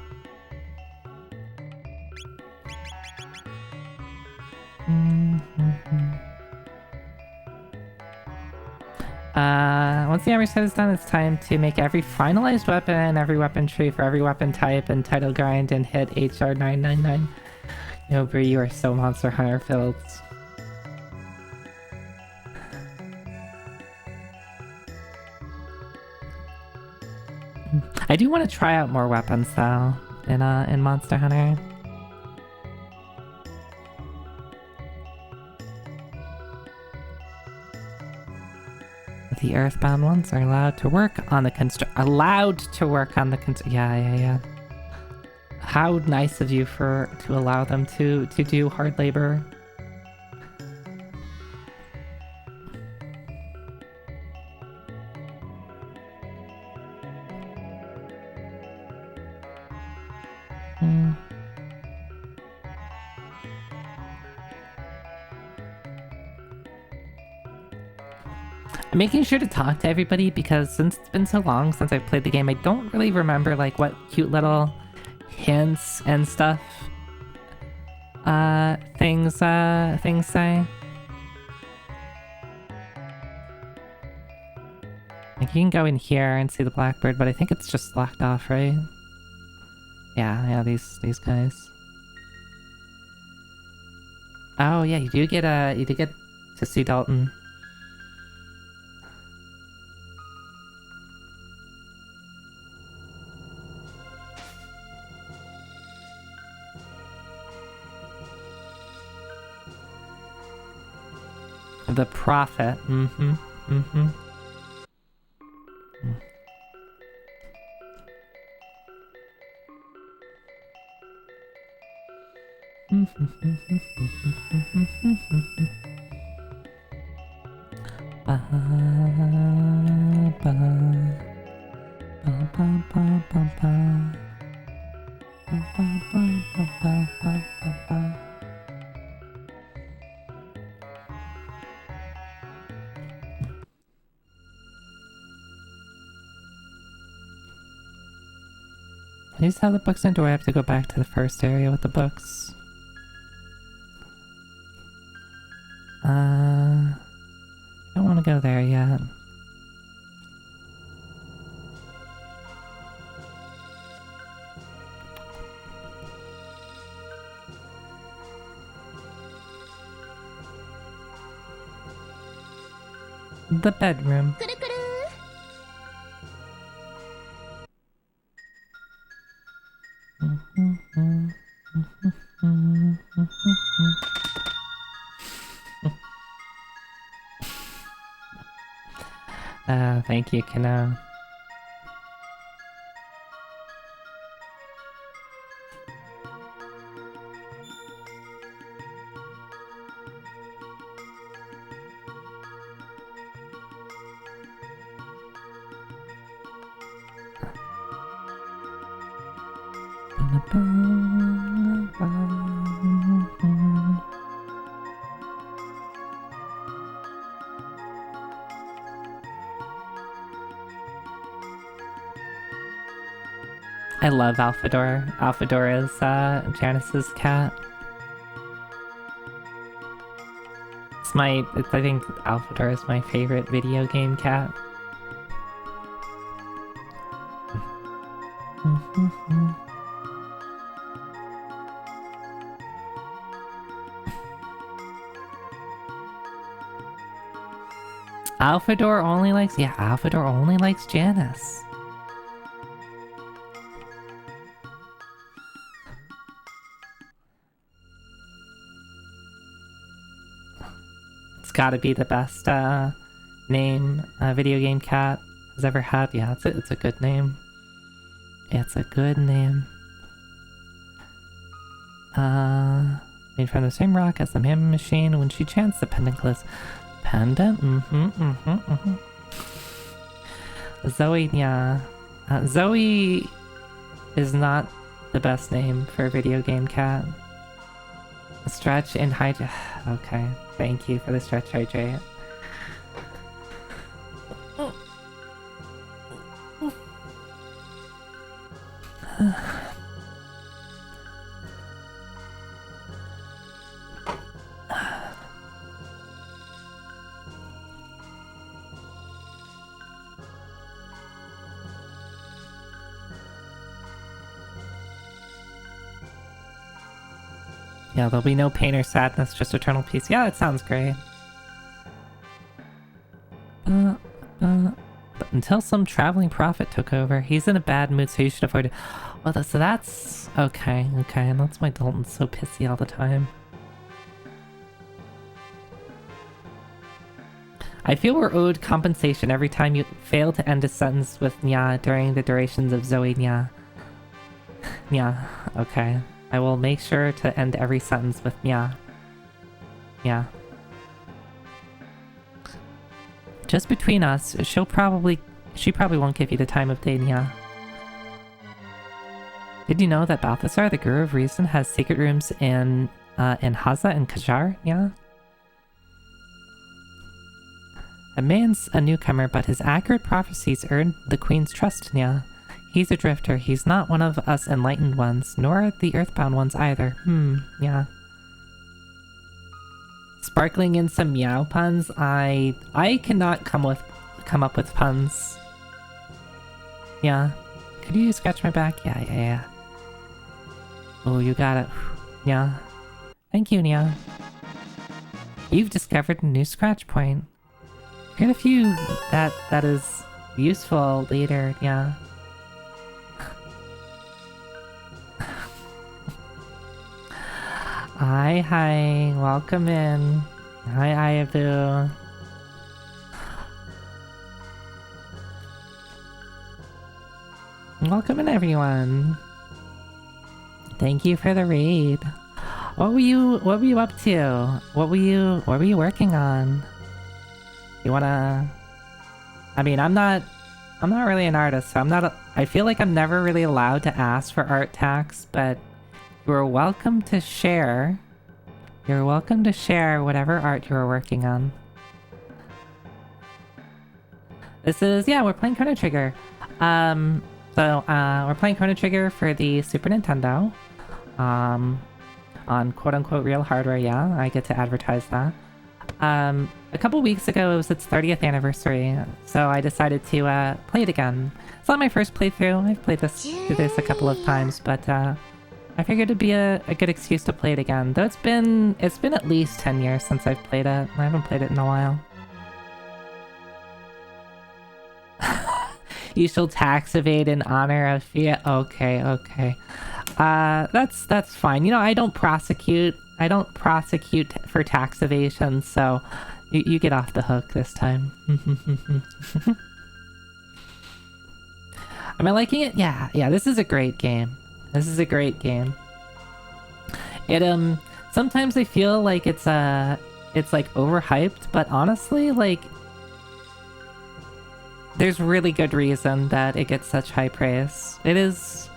A: Once the armor set is done, it's time to make every finalized weapon, every weapon tree for every weapon type, and title grind and hit HR 999. No, Bree, you are so Monster Hunter filled. I do want to try out more weapons though in Monster Hunter. The earthbound ones are allowed to work on the yeah. How nice of you to allow them to do hard labor. I'm making sure to talk to everybody because since it's been so long since I've played the game, I don't really remember like what cute little hints and stuff things say. Like you can go in here and see the blackbird, but I think it's just locked off, right? Yeah, these guys. Oh yeah, you do get to see Dalton. The prophet. I just have the books in, or do I have to go back to the first area with the books? I don't want to go there yet. The bedroom. Thank you, Kano. I love Alphador. Alphador is Janice's cat. I think Alphador is my favorite video game cat. Alphador only likes Janice. Gotta be the best name a video game cat has ever had. Yeah, it's a good name. It's a good name. Made from the same rock as the Mammoth Machine. When she chants, the pendant glows. Pendant? Zoe, yeah. Zoe is not the best name for a video game cat. Stretch and hydrate. Okay, thank you for the stretch hydrate. Yeah, there'll be no pain or sadness, just eternal peace. Yeah, that sounds great. But until some traveling prophet took over, he's in a bad mood, so you should avoid it. Well, so that's... Okay, and that's why Dalton's so pissy all the time. I feel we're owed compensation every time you fail to end a sentence with nya during the durations of Zoe nya. Nya, okay. I will make sure to end every sentence with nya. Yeah. Just between us, she probably won't give you the time of day, nya. Did you know that Balthasar, the Guru of Reason, has secret rooms in Haza and Kajar? Yeah. A man's a newcomer, but his accurate prophecies earned the Queen's trust, yeah. He's a drifter. He's not one of us enlightened ones, nor the earthbound ones either. Yeah. Sparkling in some meow puns. I cannot come up with puns. Yeah. Could you scratch my back? Yeah. Oh, you got it. Yeah. Thank you, Nia. You've discovered a new scratch point. Get a few that is useful later, yeah. Hi, welcome in. Hi, Ayabu. Welcome in, everyone. Thank you for the raid. What were you up to? What were you working on? You wanna... I mean, I'm not really an artist, so I feel like I'm never really allowed to ask for art tax, but you're welcome to share. You're welcome to share whatever art you're working on. This is, yeah, we're playing Chrono Trigger. We're playing Chrono Trigger for the Super Nintendo. On quote-unquote real hardware, yeah, I get to advertise that. A couple weeks ago, it was its 30th anniversary, so I decided to play it again. It's not my first playthrough. I've played through this a couple of times, but I figured it'd be a good excuse to play it again. Though it's been at least 10 years since I've played it. I haven't played it in a while. You shall tax evade in honor of Fia. Okay. That's fine. You know, I don't prosecute for tax evasion, so you get off the hook this time. Am I liking it? Yeah, this is a great game. It sometimes I feel like it's like overhyped, but honestly, like there's really good reason that it gets such high praise. It is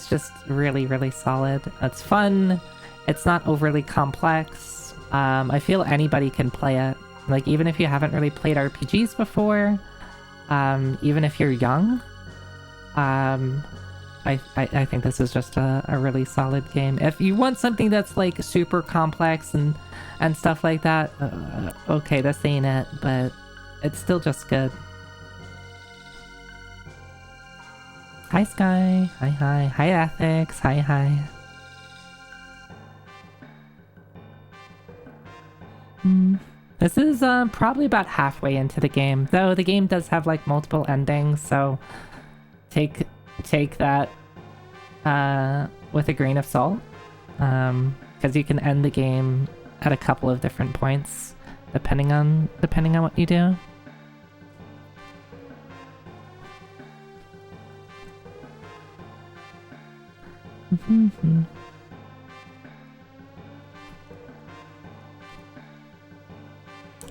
A: just really, really solid. It's fun. It's not overly complex. I feel anybody can play it. Like, even if you haven't really played RPGs before, even if you're young, I think this is just a really solid game. If you want something that's like super complex and stuff like that, okay, this ain't it, but it's still just good. Hi, Sky. Hi. Hi, Ethics. Hi. This is probably about halfway into the game, though the game does have like multiple endings, so take that with a grain of salt, because you can end the game at a couple of different points depending on what you do.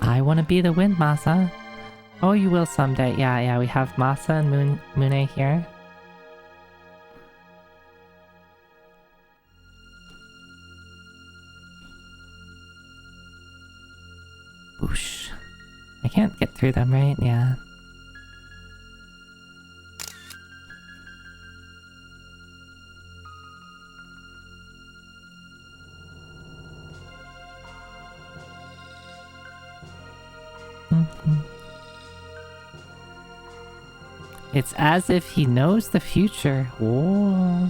A: I want to be the wind, Masa. Oh, you will someday. Yeah, we have Masa and Mune here. Whoosh. I can't get through them, right? Yeah. It's as if he knows the future. Whoa.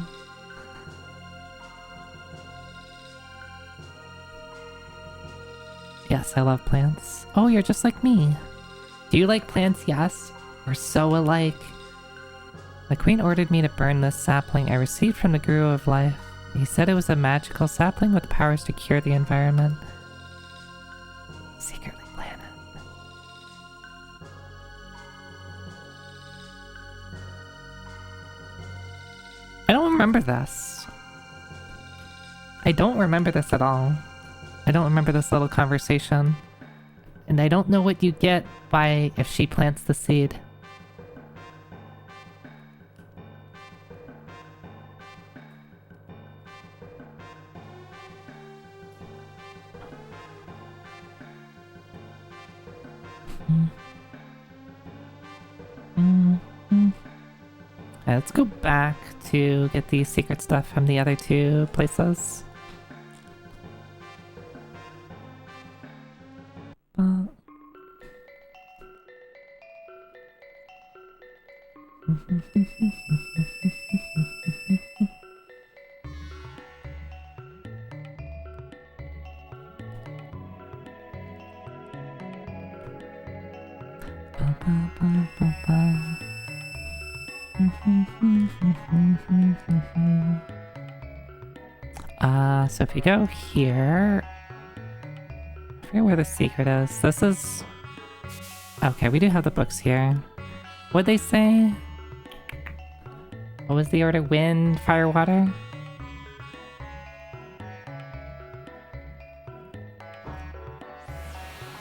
A: Yes, I love plants. Oh, you're just like me. Do you like plants? Yes. We're so alike. The queen ordered me to burn this sapling I received from the Guru of Life. He said it was a magical sapling with powers to cure the environment. Secretly plan it. I don't remember this. I don't remember this at all. I don't remember this little conversation. And I don't know what you get by if she plants the seed. Let's go back to get the secret stuff from the other two places. So if you go here, I forget where the secret is. This is... Okay, we do have the books here. What'd they say? What was the order? Wind, fire, water?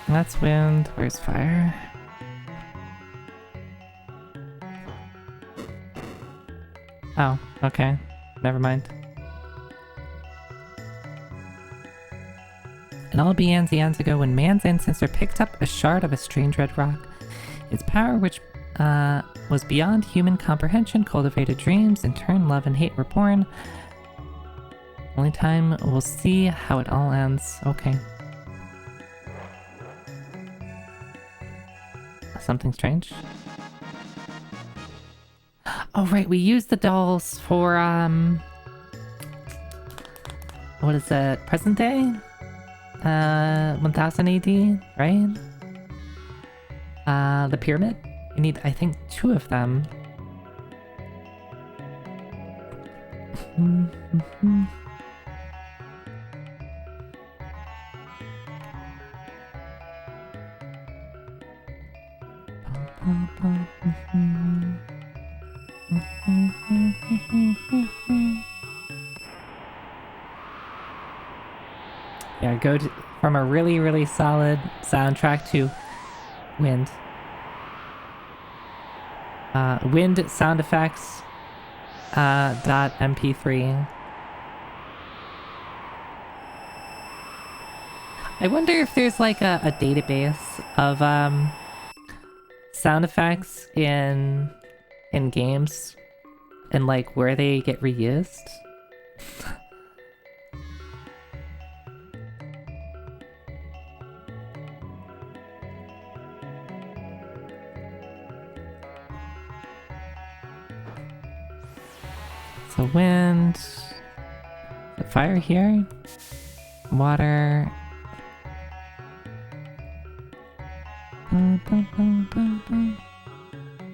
A: That's wind. Where's fire? Oh, okay. Never mind. And all eons ago, when man's ancestor picked up a shard of a strange red rock, its power, which was beyond human comprehension, cultivated dreams. In turn, love and hate were born. Only time will see how it all ends. Okay. Something strange? Oh, right, we used the dolls for, what is it? Present day? 1000 AD, right? The pyramid? We need, I think, 2 of them. Yeah, go from a really, really solid soundtrack to wind. Wind sound effects .mp3. I wonder if there's like a database of sound effects in games and like where they get reused. So wind, the fire here, water.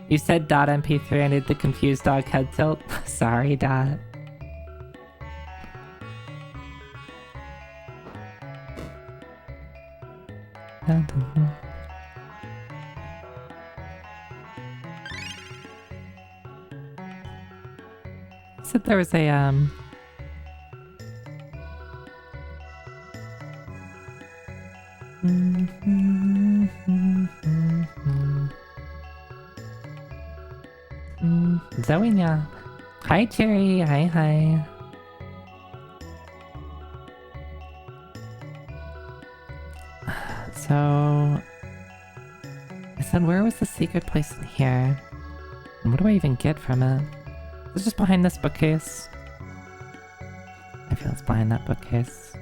A: You said .mp3, I need the confused dog head tilt. Sorry, Dot. Said there was a Zoe. Hi Cherry, hi. So I said, where was the secret place in here? And what do I even get from it? It's just behind this bookcase. I feel it's behind that bookcase.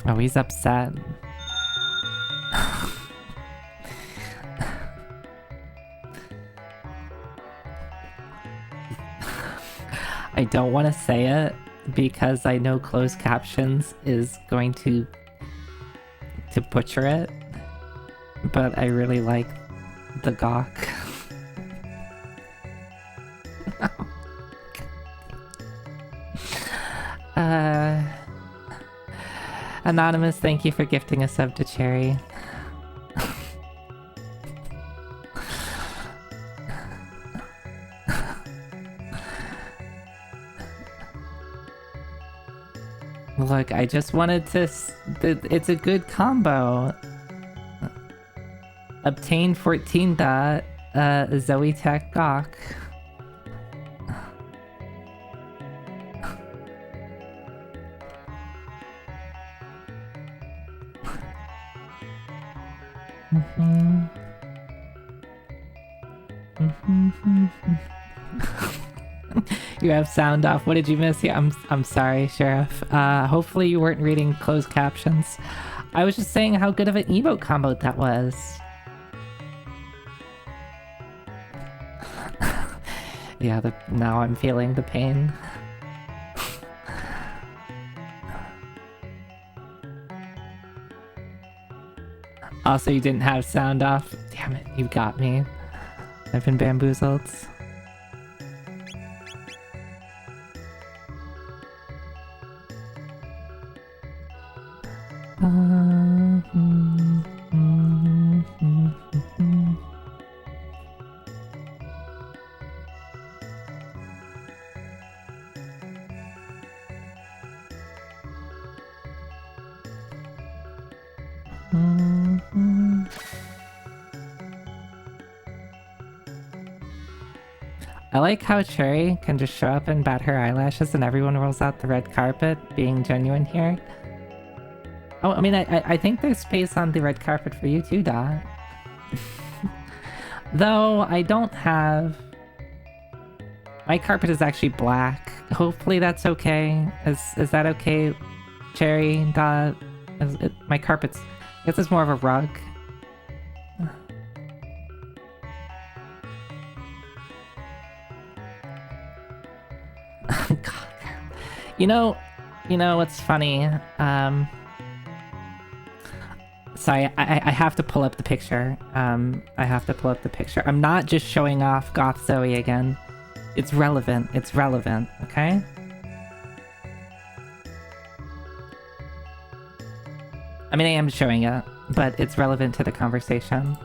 A: Oh, he's upset. I don't want to say it because I know closed captions is going to butcher it, but I really like the gawk. Anonymous, thank you for gifting a sub to Cherry. Look, I just wanted to... It's a good combo. Obtain 14 dot, Zoe Tech Gawk. You have sound off. What did you miss? Yeah, I'm sorry, Sheriff. Hopefully you weren't reading closed captions. I was just saying how good of an emote combo that was. Yeah, now I'm feeling the pain. Also, you didn't have sound off. Damn it, you got me. I've been bamboozled. I like how Cherry can just show up and bat her eyelashes and everyone rolls out the red carpet, being genuine here. Oh, I mean, I think there's space on the red carpet for you too, Dot. Though, I don't have... My carpet is actually black. Hopefully that's okay. Is that okay, Cherry, Dot? My carpet's... I guess it's more of a rug. God. You know what's funny? Sorry, I have to pull up the picture. I have to pull up the picture. I'm not just showing off Goth Zoe again. It's relevant. It's relevant, okay? I mean, I am showing it, but it's relevant to the conversation.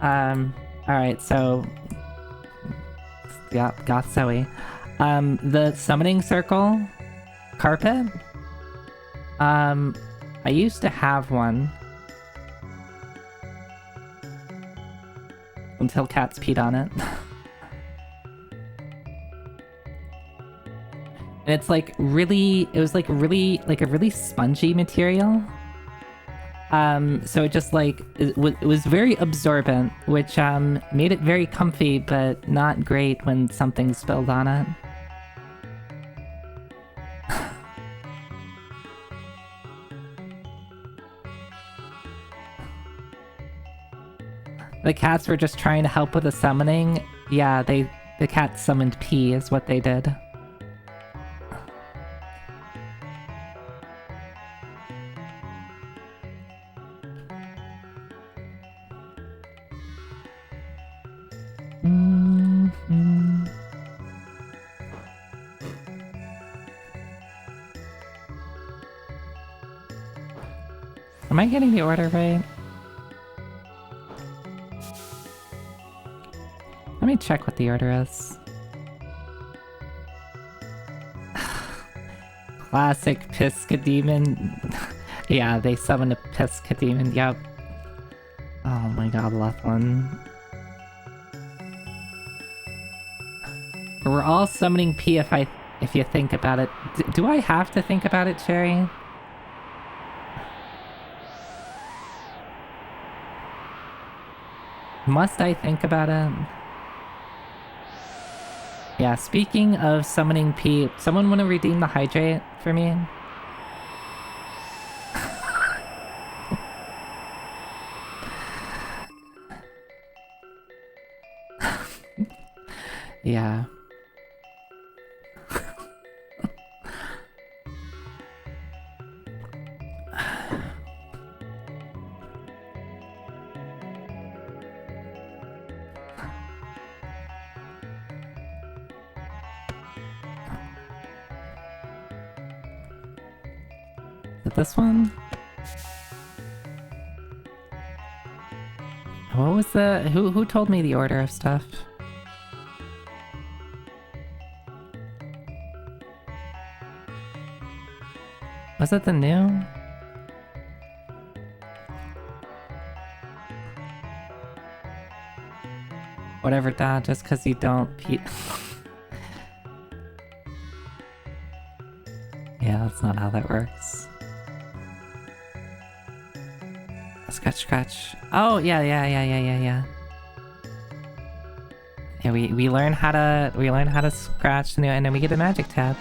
A: Alright, so... Yeah, Goth Zoe. The summoning circle carpet? I used to have one. Until cats peed on it. And it's like really, it was like really, like a really spongy material. So it just like, it was very absorbent, which made it very comfy, but not great when something spilled on it. The cats were just trying to help with the summoning. Yeah, the cats summoned pee is what they did. Am I getting the order right? Let me check what the order is. Classic Pisca Demon. Yeah, they summoned a Pisca Demon, yep. Oh my god, Lethlan. We're all summoning P if you think about it. Do I have to think about it, Cherry? Must I think about it? Yeah, speaking of summoning P, someone want to redeem the hydrate for me? Yeah. This one? What was the... Who told me the order of stuff? Was it the new? Whatever, Dad, just because you don't yeah, that's not how that works. Scratch, scratch. Oh, yeah. Yeah, we learn how to scratch the new, and then we get a magic tab.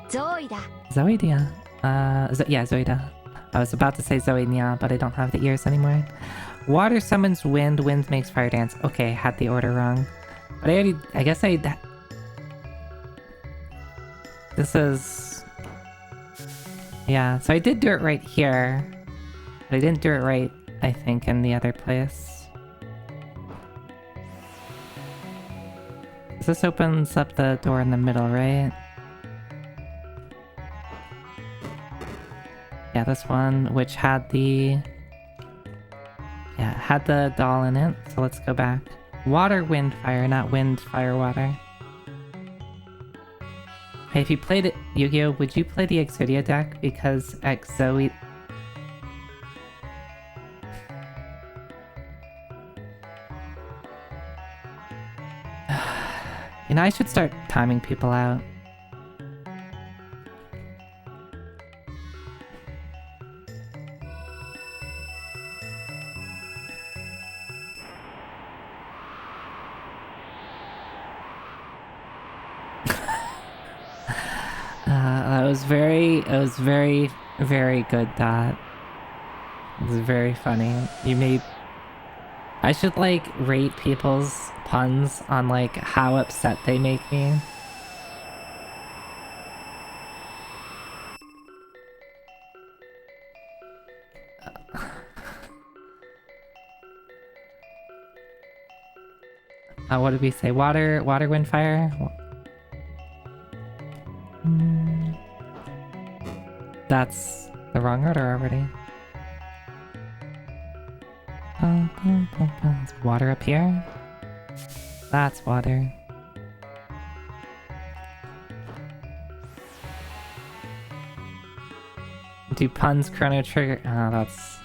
B: Zoida.
A: Zoidia. Yeah, Zoida. I was about to say Zoidia, but I don't have the ears anymore. Water summons wind, wind makes fire dance. Okay, had the order wrong. But I guess this is... Yeah, so I did do it right here. But I didn't do it right, I think, in the other place. This opens up the door in the middle, right? Yeah, this one, which had the... Yeah, had the doll in it, so let's go back. Water, wind, fire, not wind, fire, water. Hey, if you played it, Yu-Gi-Oh, would you play the Exodia deck? Because Exodia... You know, I should start timing people out. It was very, very good, Dot. It was very funny. You made... I should, like, rate people's puns on, like, how upset they make me. What did we say? Water, wind, fire? That's the wrong order already. Is water up here? That's water. Do puns Chrono Trigger? Oh, that's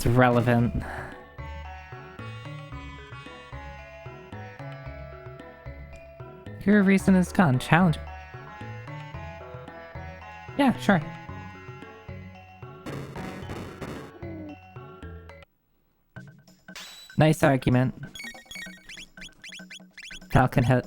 A: relevant. Your reason is gone. Challenge. Yeah, sure. Nice argument. Falcon hit.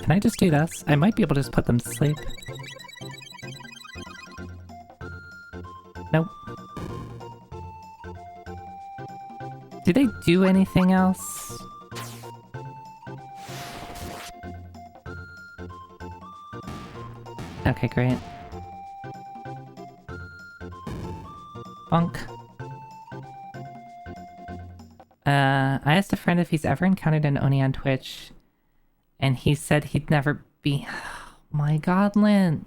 A: Can I just do this? I might be able to just put them to sleep. Nope. Do they do anything else? Okay, great. Bonk. I asked a friend if he's ever encountered an Oni on Twitch, and he said he'd never be... Oh my god, Lynn!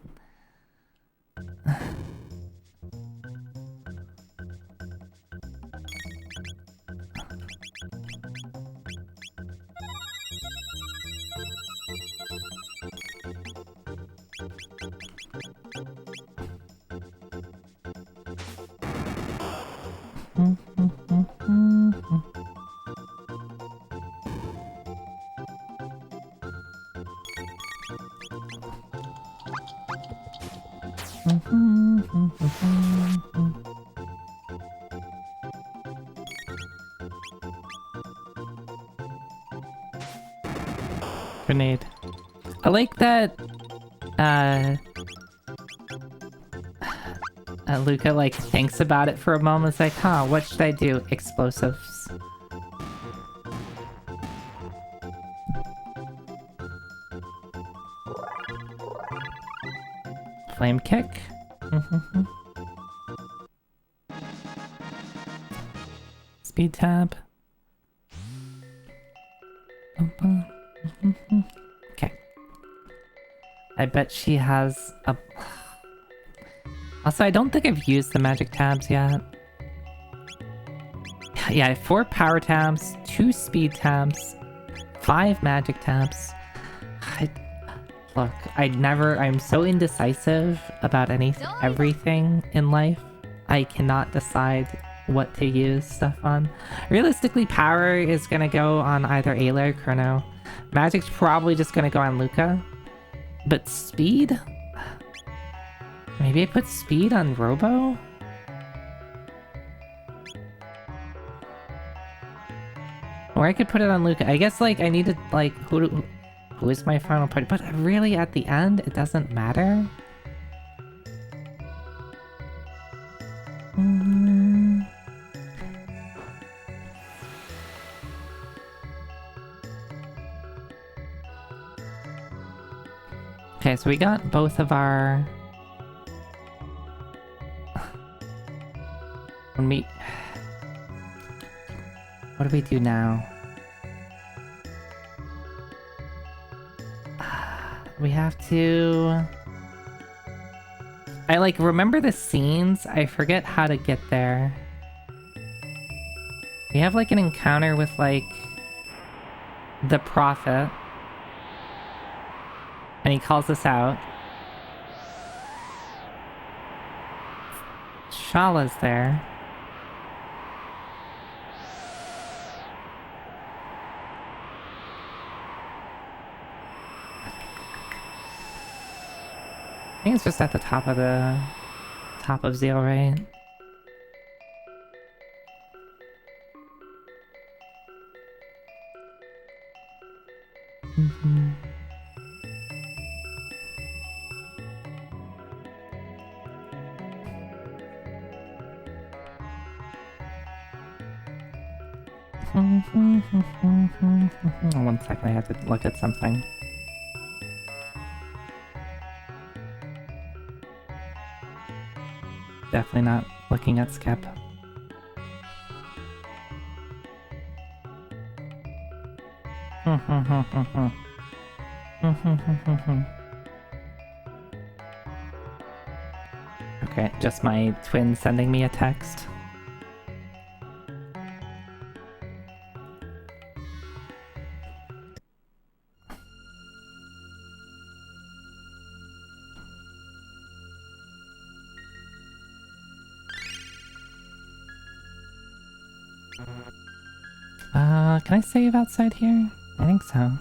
A: Grenade. I like that, Luca like thinks about it for a moment. It's like, huh, what should I do? Explosives. Flame kick. Speed tab. Okay. I bet she has a... Also, I don't think I've used the magic tabs yet. Yeah, I have 4 power tabs, 2 speed tabs, 5 magic tabs. Look, I'm so indecisive about everything in life. I cannot decide what to use stuff on. Realistically, power is gonna go on either Ayla or Chrono. Magic's probably just gonna go on Luca. But speed? Maybe I put speed on Robo? Or I could put it on Luca. I guess, like, I need to, like, who is my final party? But really, at the end, it doesn't matter. Okay, so we got both of our... What do we do now? We have to... I, like, remember the scenes. I forget how to get there. We have, like, an encounter with, like... the Prophet. And he calls us out. Shala's there. I think it's just at the top of Zeal, right? One second, I have to look at something. Definitely not looking at Skip. Okay, just my twin sending me a text. Can I save outside here? I think so.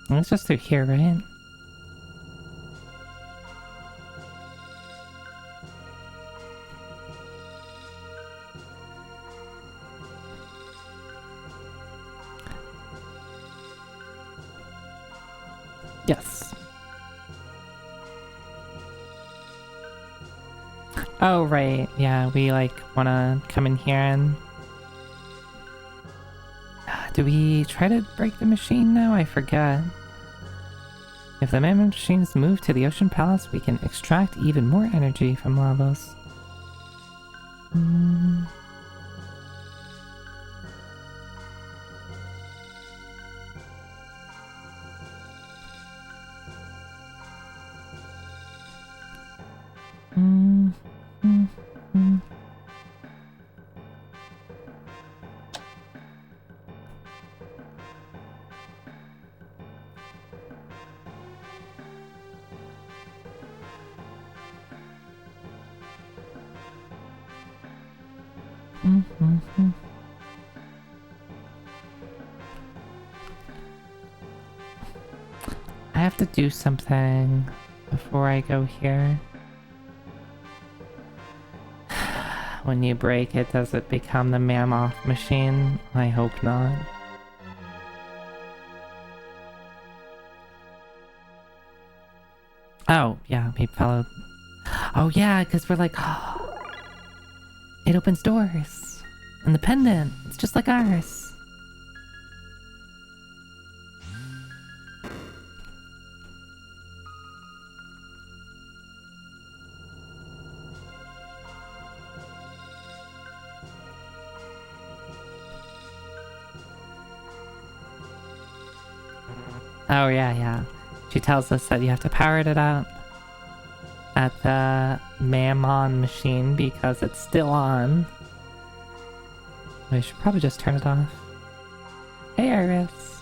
A: It's just through here, right? Yes. Oh, right. Yeah, we, like, wanna come in here and... Do we try to break the machine now? I forget. If the mammoth machines move to the Ocean Palace, we can extract even more energy from Lavos. have to do something before I go here. When you break it, does it become the Mammoth machine? I hope not. Oh, yeah, we followed. Oh, yeah, because we're like, oh, it opens doors. And the pendant, it's just like ours. Oh, yeah. She tells us that you have to power it out at the Mammon machine because it's still on. We should probably just turn it off. Hey, Iris.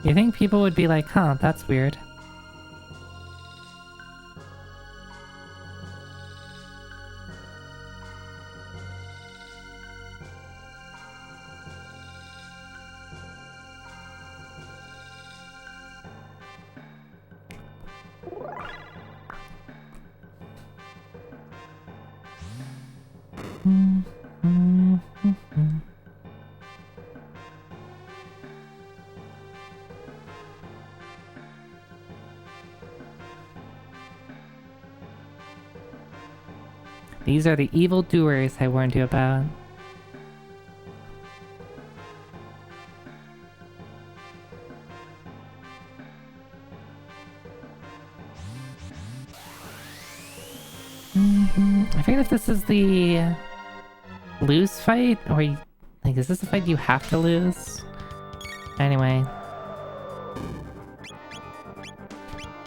A: You think people would be like, huh, that's weird. These are the evil doers I warned you about. I forget if this is the lose fight, or like, is this a fight you have to lose? Anyway.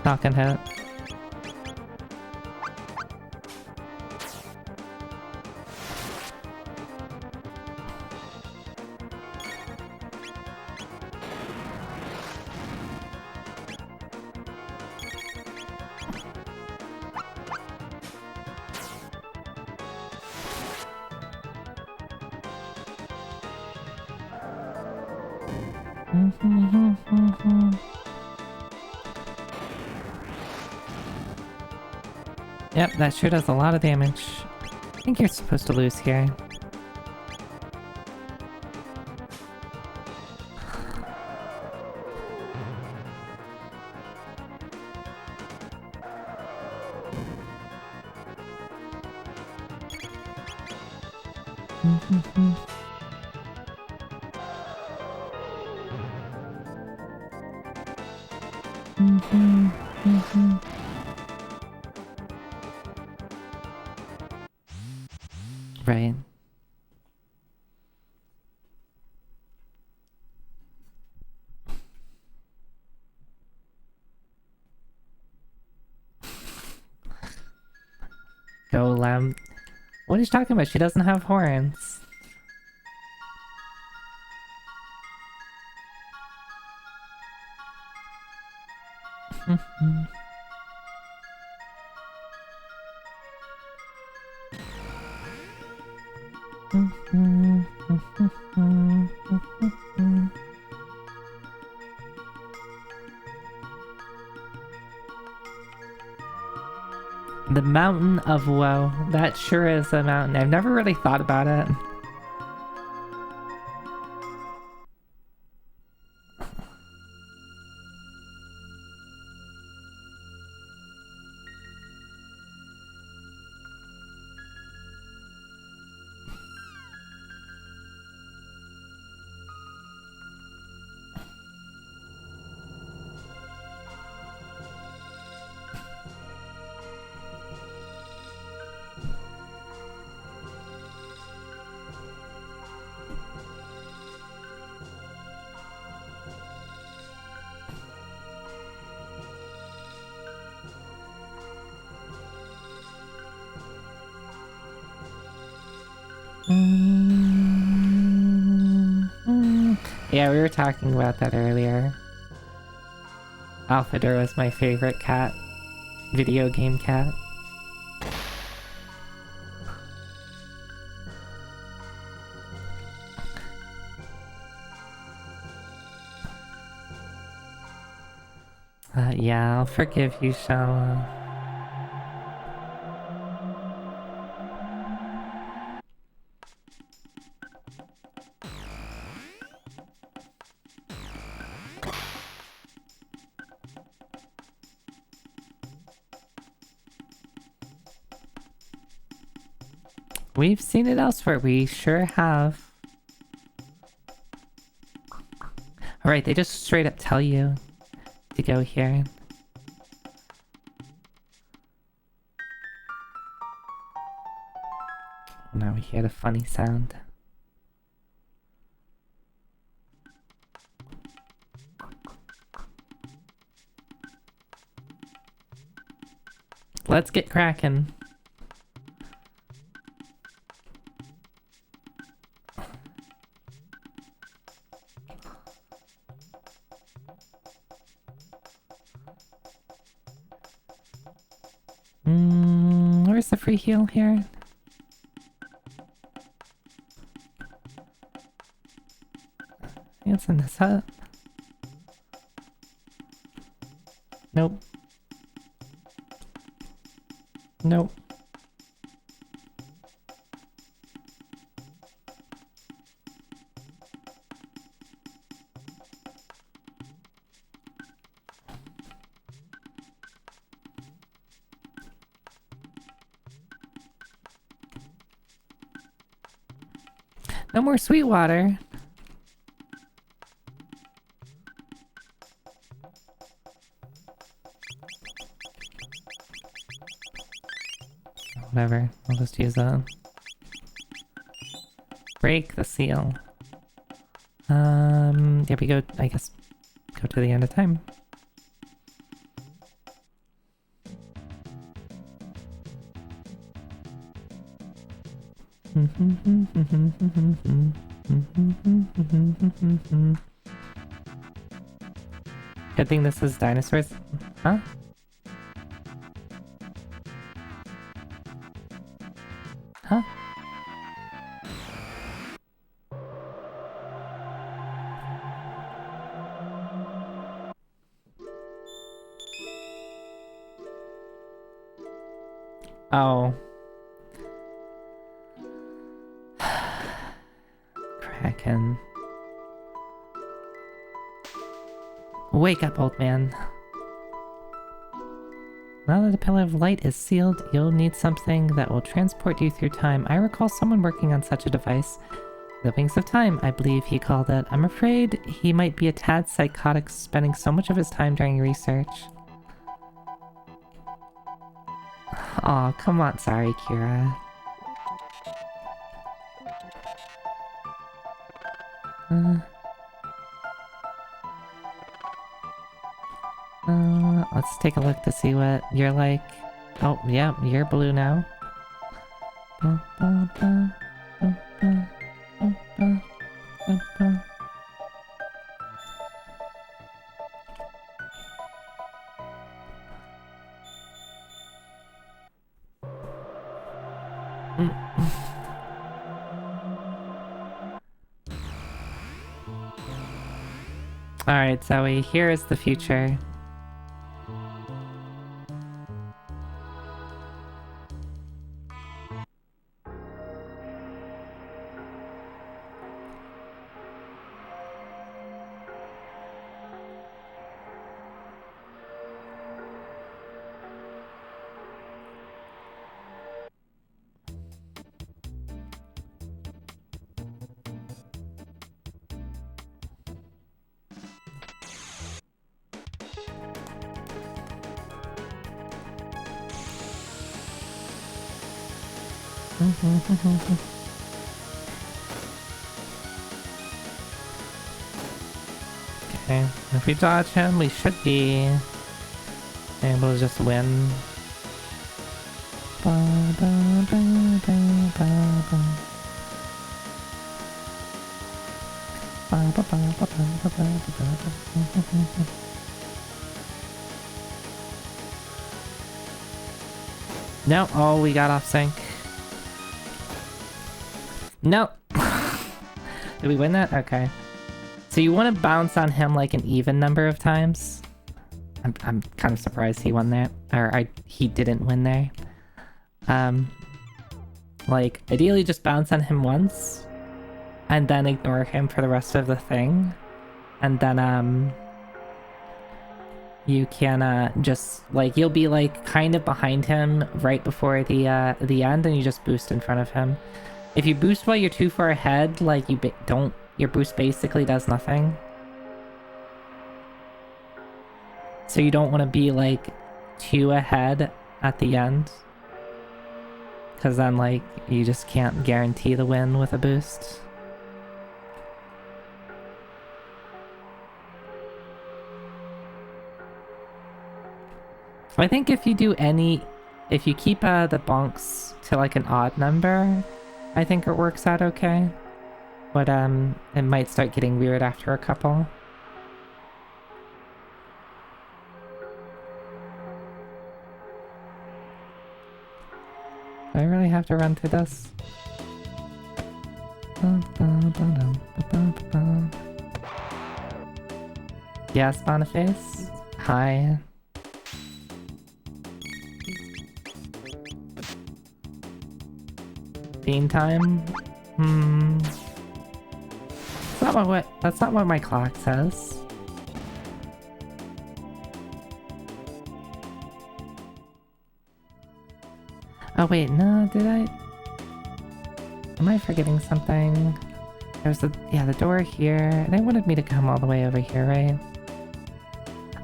A: Not gonna hit. Yep, that sure does a lot of damage. I think you're supposed to lose here. Right. Go, lamb. What is she talking about? She doesn't have horns. The Mountain of Woe. That sure is a mountain. I've never really thought about it. Yeah, we were talking about that earlier. Alphador was my favorite cat. Video game cat. Yeah, I'll forgive you, Shala. We've seen it elsewhere, we sure have. Alright, they just straight up tell you to go here. Now we hear the funny sound. Let's get cracking. Where's the free heal here? I think it's in this hut. Nope. Nope. No more sweet water. Whatever, I'll just use that. Break the seal. There we go, I guess. Go to the end of time. Good thing this is dinosaurs. Huh? Huh? Oh. Kraken. Wake up, old man. Now that the Pillar of Light is sealed, you'll need something that will transport you through time. I recall someone working on such a device. The Wings of Time, I believe he called it. I'm afraid he might be a tad psychotic, spending so much of his time during research. Aw, come on, sorry, Kira. Let's take a look to see what you're like. Oh, yeah, you're blue now. Alright, Zoe, here is the future. Okay, if we dodge him, we should be able to just win. No, oh, we got off sync. No. Did we win that? Okay. So you want to bounce on him like an even number of times? I'm kind of surprised he won there, or he didn't win there. Like, ideally just bounce on him once, and then ignore him for the rest of the thing, and then, you can, just, like, you'll be, like, kind of behind him right before the end, and you just boost in front of him. If you boost while you're too far ahead, like, your boost basically does nothing. So you don't want to be, like, too ahead at the end. Because then, like, you just can't guarantee the win with a boost. So I think if you keep the bonks to, like, an odd number, I think it works out okay. But, it might start getting weird after a couple. Do I really have to run through this? Yes, Boniface? Hi. Bean time? That's not what my clock says. Oh wait, no, did I? Am I forgetting something? There's the door here, and they wanted me to come all the way over here, right?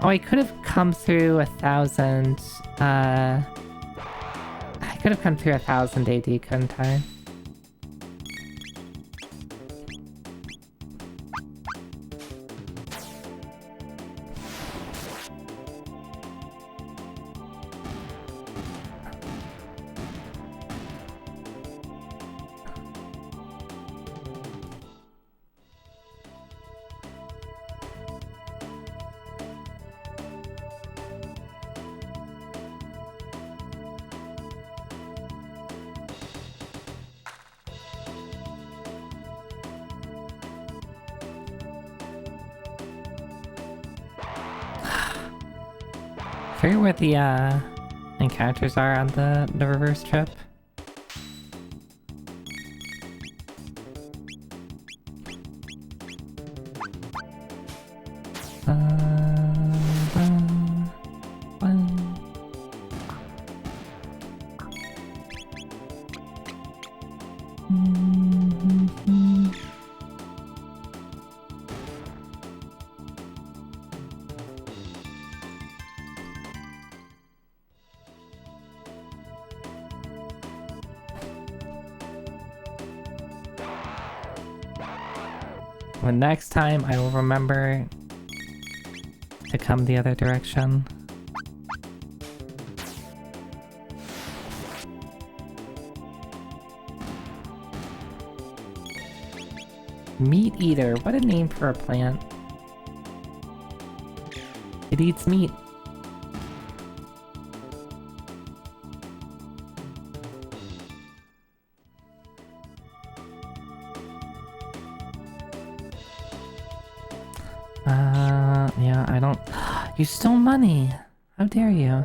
A: Oh, I could have come through 1,000, I could have come through 1,000 AD, couldn't I? I forget where the encounters are on the reverse trip. Well, next time I will remember to come the other direction. Meat eater, what a name for a plant. It eats meat. Yeah, I don't... You stole money! How dare you?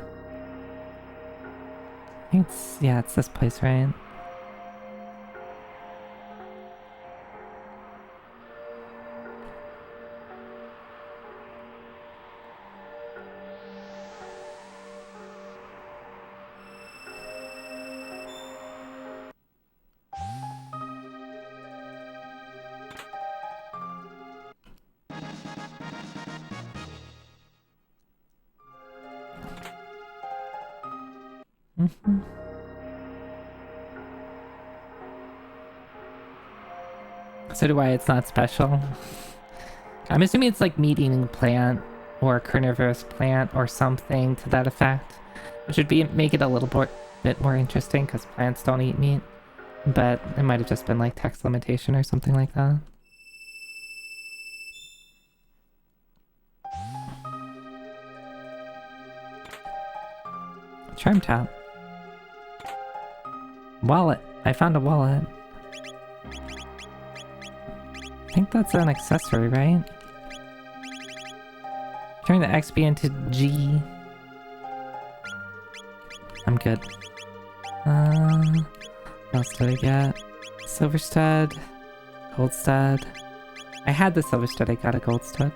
A: I think it's this place, right? So do I, it's not special. I'm assuming it's like meat eating plant or carnivorous plant or something to that effect. Which would make it a little bit more interesting because plants don't eat meat. But it might have just been like text limitation or something like that. Charm top. Wallet. I found a wallet. I think that's an accessory, right? turn the XP into G. I'm good. What else did I get? Silver stud. Gold stud. I had the silver stud, I got a gold stud.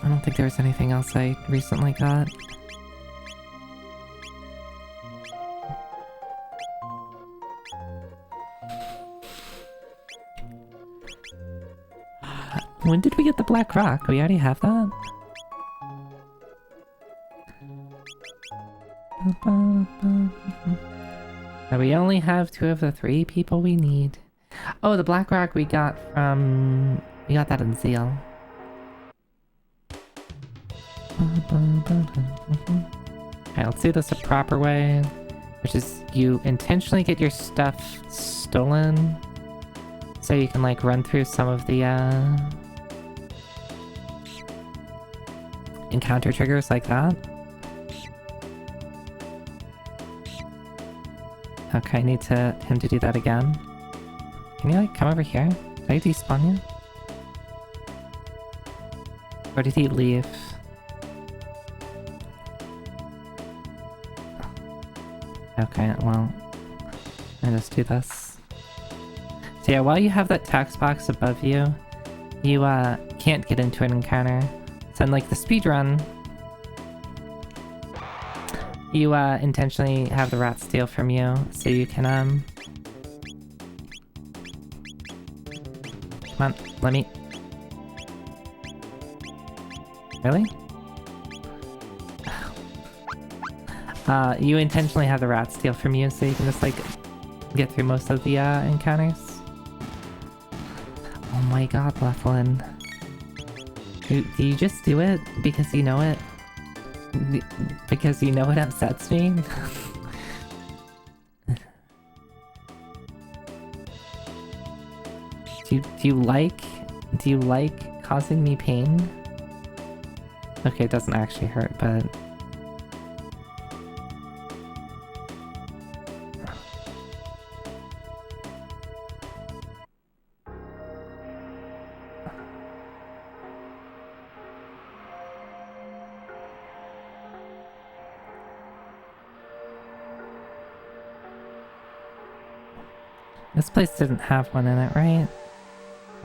A: I don't think there was anything else I recently got. When did we get the black rock? We already have that? Now we only have 2 of the 3 people we need. Oh, the black rock we got from... We got that in Zeal. Okay, let's do this the proper way. Which is you intentionally get your stuff stolen. So you can like run through some of the encounter triggers like that. Okay, I need him to do that again. Can you like come over here? Did I despawn you? Or did he leave? Okay, well, I'll just do this. So yeah, while you have that text box above you, you can't get into an encounter. So in like the speedrun, you intentionally have the rat steal from you, so you can come on, let me... Really? You intentionally have the rat steal from you, so you can just like get through most of the encounters. Oh my god, Leflin. Do you just do it because you know it? Because you know it upsets me? Do you like causing me pain? Okay, it doesn't actually hurt, but... This place didn't have one in it, right? I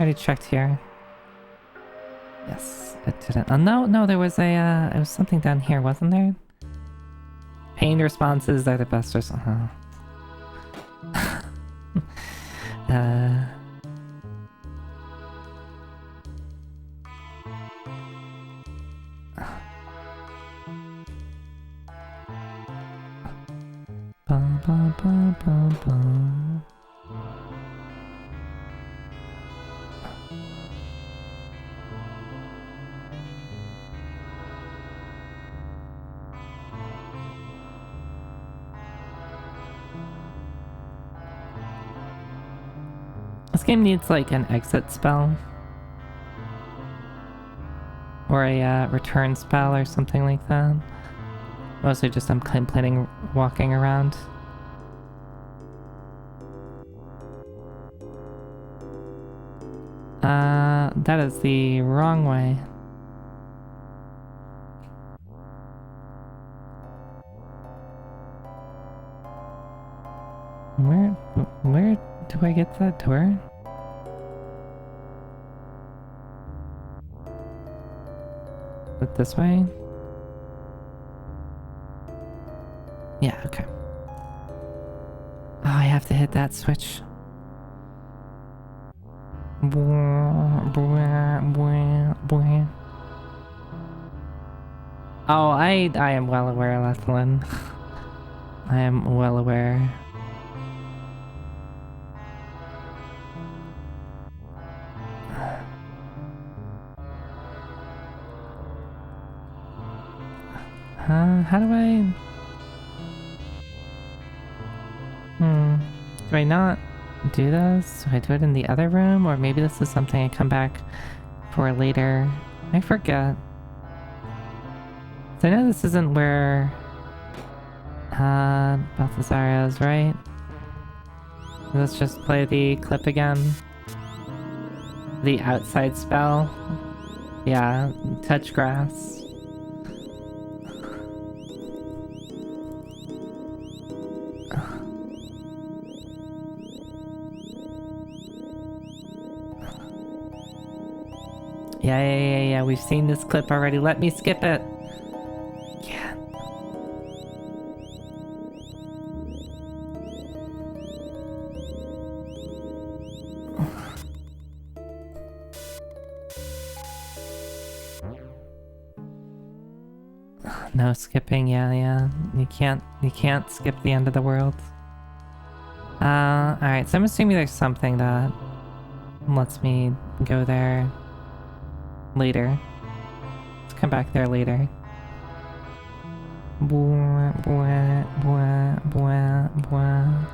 A: already checked here. Yes, it didn't. Oh, no, there was a, it was something down here, wasn't there? Pain responses are the best response. Bum, bum, bum, bum, bum. This game needs like an exit spell. Or a return spell or something like that. Mostly just I'm complaining walking around. That is the wrong way. Where do I get that door? Is it this way? Yeah, okay. Oh, I have to hit that switch. Oh, I am well aware, Lethlin. I am well aware. How do I... Do I not do this? Do I do it in the other room? Or maybe this is something I come back for later. I forget. So I know this isn't where... Balthazar is, right? Let's just play the clip again. The outside spell. Yeah, touch grass. Yeah, we've seen this clip already. Let me skip it. I can't. No skipping, yeah. You can't skip the end of the world. Alright, so I'm assuming there's something that lets me go there later. Let's come back there later. Bwah, bwah, bwah, bwah, bwah.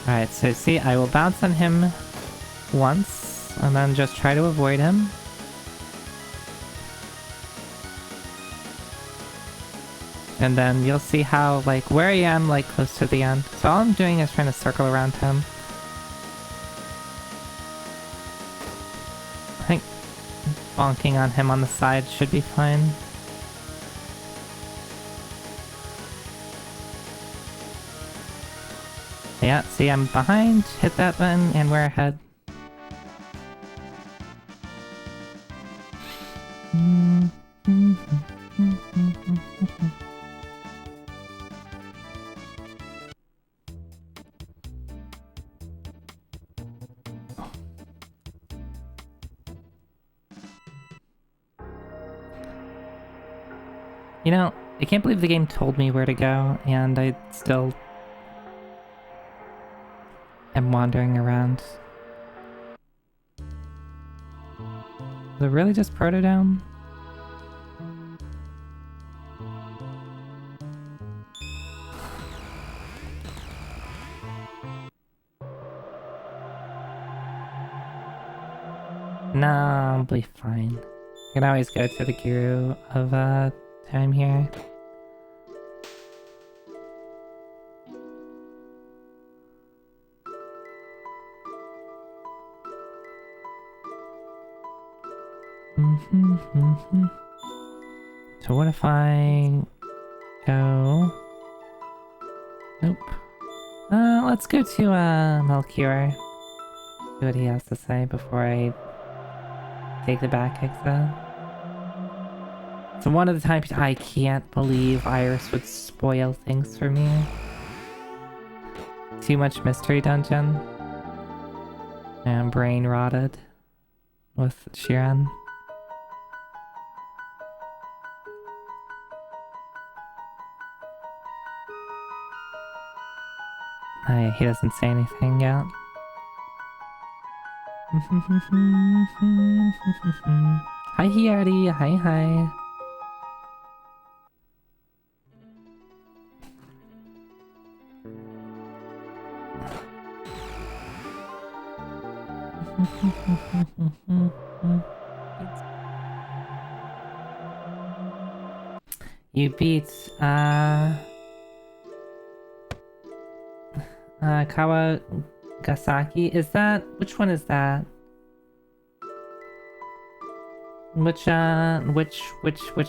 A: Alright, so see, I will bounce on him once, and then just try to avoid him. And then you'll see how, like, where I am, like, close to the end. So all I'm doing is trying to circle around him. I think bonking on him on the side should be fine. Yeah, see, I'm behind, hit that button, and we're ahead. You know, I can't believe the game told me where to go, and I still am wandering around. Is it really just Protodome? Nah, I'll be fine. I can always go to the Guru of time here. So what if I go... Nope. Let's go to Melchior. See what he has to say before I take the back exit. So one of the times I can't believe Iris would spoil things for me. Too much mystery dungeon. And brain rotted with Shiran. He doesn't say anything yet. Hi Hiari, hi. You beat Kawagasaki. Is that, which one is that? Which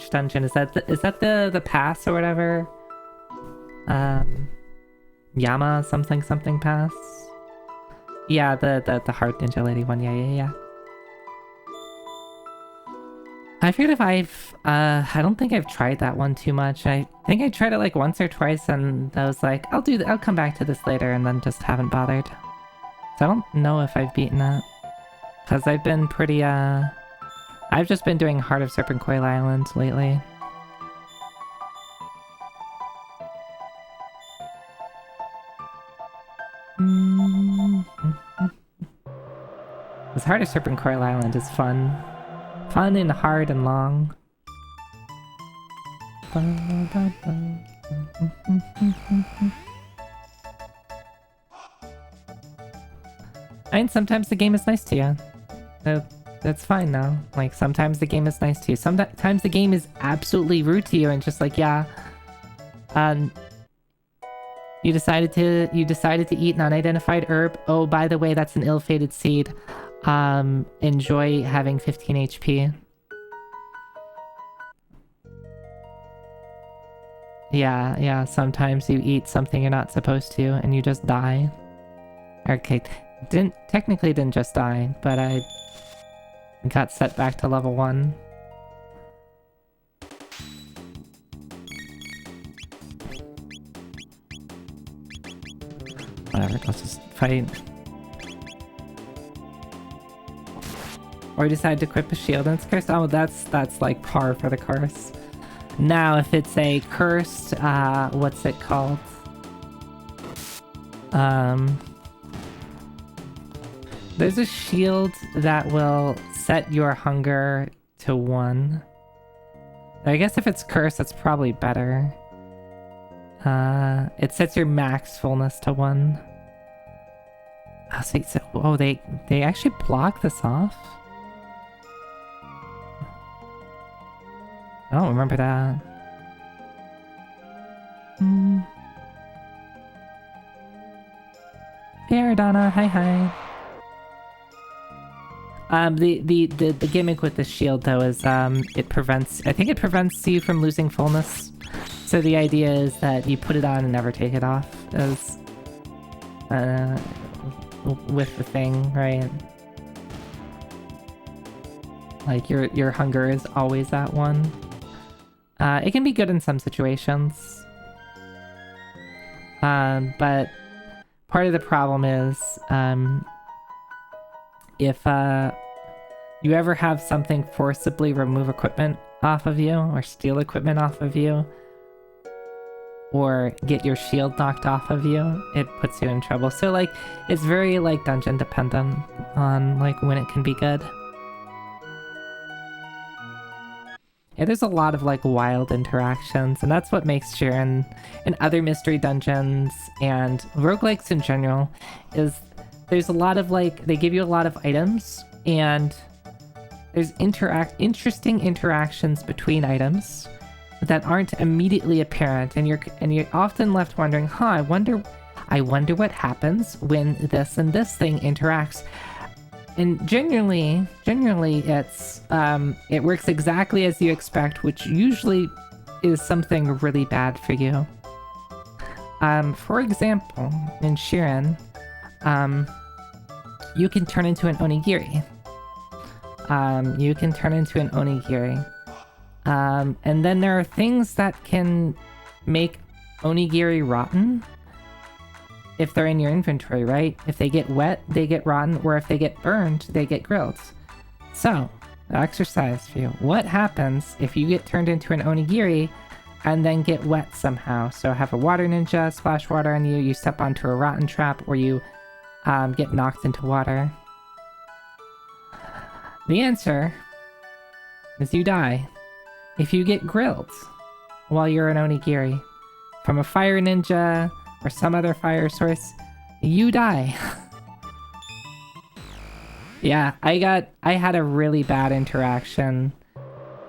A: dungeon is that? Is that the pass or whatever? Yama something pass? Yeah, the Heart Ninja Lady one. Yeah. I forget if I don't think I've tried that one too much. I think I tried it like once or twice and I was like, I'll come back to this later, and then just haven't bothered. So I don't know if I've beaten it. Because I've been pretty, I've just been doing Heart of Serpent Coil Island lately. This Heart of Serpent Coil Island is fun. Fun and hard and long. I mean, sometimes the game is nice to you. That's fine now. Like, sometimes the game is nice to you. Sometimes the game is absolutely rude to you and just like, yeah. You decided to eat an unidentified herb. Oh, by the way, that's an ill-fated seed. Enjoy having 15 HP. Yeah, sometimes you eat something you're not supposed to and you just die. Okay, technically didn't just die, but I got set back to level 1. Whatever, let's just fight. Or decide to equip a shield and it's cursed. Oh, that's like par for the curse. Now, if it's a cursed, what's it called? There's a shield that will set your hunger to 1. I guess if it's cursed, that's probably better. It sets your max fullness to 1. Oh, they actually block this off? I don't remember that. Hey, Aradana, hi. The gimmick with the shield though is I think it prevents you from losing fullness. So the idea is that you put it on and never take it off, as with the thing, right? Like your hunger is always at 1. It can be good in some situations. But part of the problem is if you ever have something forcibly remove equipment off of you, or steal equipment off of you, or get your shield knocked off of you, it puts you in trouble. So like, it's very like dungeon dependent on like when it can be good. Yeah, there's a lot of like wild interactions, and that's what makes Jiren and other mystery dungeons and roguelikes in general is there's a lot of like, they give you a lot of items and there's interesting interactions between items that aren't immediately apparent, and you're often left wondering, I wonder what happens when this and this thing interacts. And generally it's it works exactly as you expect, which usually is something really bad for you. For example, in Shiren, you can turn into an onigiri. And then there are things that can make onigiri rotten if they're in your inventory, right? If they get wet, they get rotten, or if they get burned, they get grilled. So, exercise for you. What happens if you get turned into an onigiri and then get wet somehow? So have a water ninja splash water on you, you step onto a rotten trap, or you get knocked into water. The answer is you die. If you get grilled while you're an onigiri from a fire ninja or some other fire source, you die. Yeah, I had a really bad interaction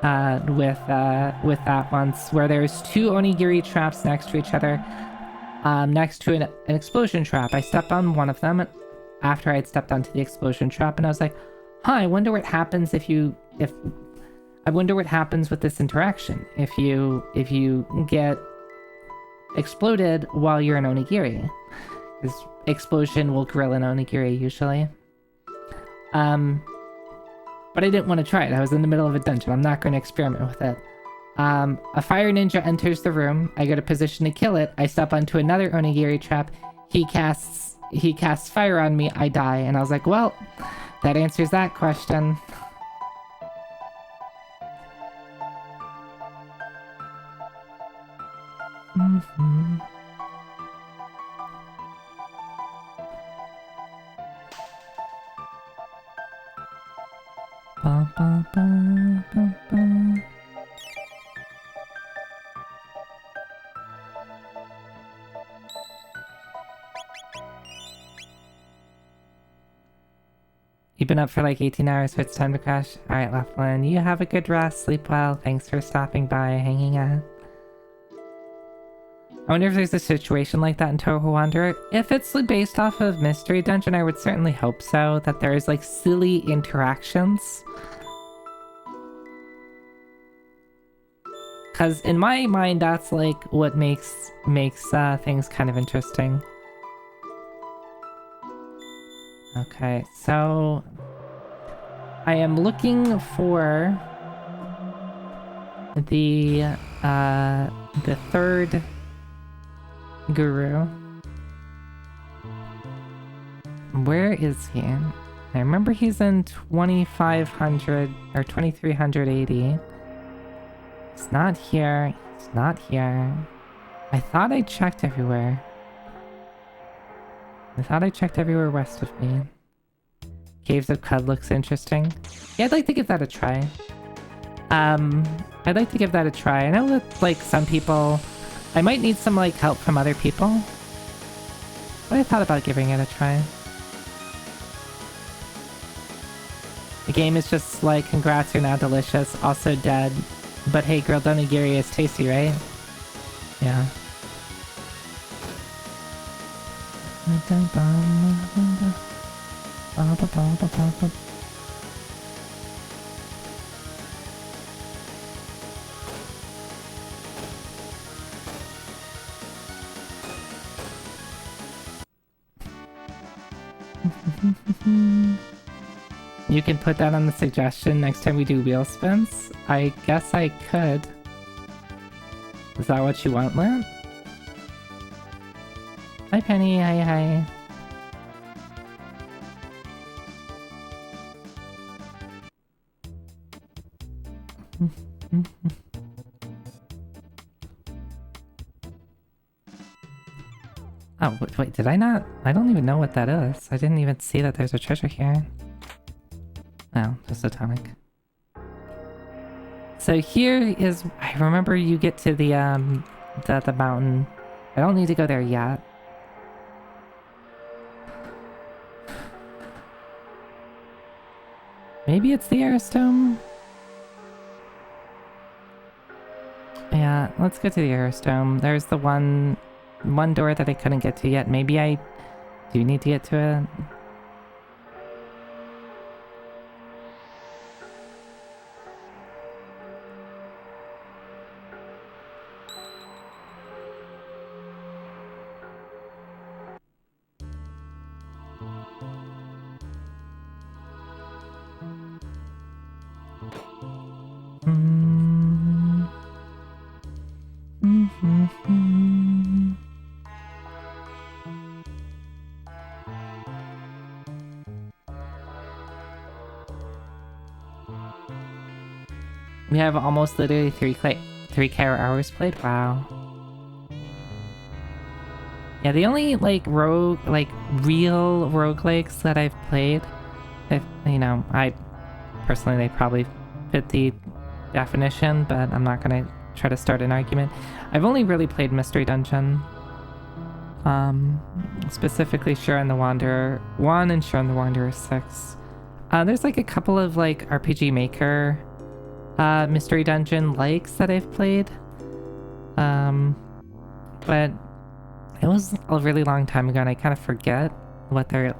A: with that once, where there's 2 onigiri traps next to each other, next to an explosion trap. I stepped on one of them after I'd stepped onto the explosion trap, and I was like, I wonder what happens I wonder what happens with this interaction if you get exploded while you're an onigiri. This explosion will grill an onigiri usually.
D: but I didn't want to try it. I was in the middle of a dungeon. I'm not going to experiment with it. A fire ninja enters the room. I go to position to kill it. I step onto another onigiri trap. He casts fire on me. I die. And I was like, well, that answers that question. Mm-hmm. Ba, ba, ba, ba, ba. You've been up for like 18 hours, so it's time to crash. Alright, Laughlin, you have a good rest, sleep well. Thanks for stopping by, hanging out. I wonder if there's a situation like that in Toho Wanderer. If it's based off of Mystery Dungeon, I would certainly hope so, that there is like silly interactions. Because in my mind, that's like what makes things kind of interesting. Okay, so I am looking for the third guru. Where is he? I remember he's in 2500 or 2380. He's not here. He's not here. I thought I checked everywhere. I thought I checked everywhere west of me. Caves of Cud looks interesting. Yeah, I'd like to give that a try. I'd like to give that a try. I know that, like, some people... I might need some, like, help from other people. But I thought about giving it a try. The game is just like, congrats, you're now delicious, also dead. But hey, grilled onigiri is tasty, right? Yeah. You can put that on the suggestion next time we do wheel spins? I guess I could. Is that what you want, Lynn? Hi, Penny. Hi. Oh, wait, did I not? I don't even know what that is. I didn't even see that there's a treasure here. Oh, just a tonic. So here is... I remember you get to the mountain. I don't need to go there yet. Maybe it's the Aerostome? Yeah, let's go to the Aerostome. There's the one door that I couldn't get to yet. Maybe I do need to get to it. We have almost literally 3k hours played. Wow. Yeah, the only like real roguelikes that I've played, if you know, I personally they probably fit the definition, but I'm not gonna try to start an argument. I've only really played Mystery Dungeon. Specifically Share and the Wanderer 1 and Share and the Wanderer 6. There's like a couple of like RPG Maker Mystery Dungeon likes that I've played. But it was a really long time ago and I kind of forget what they're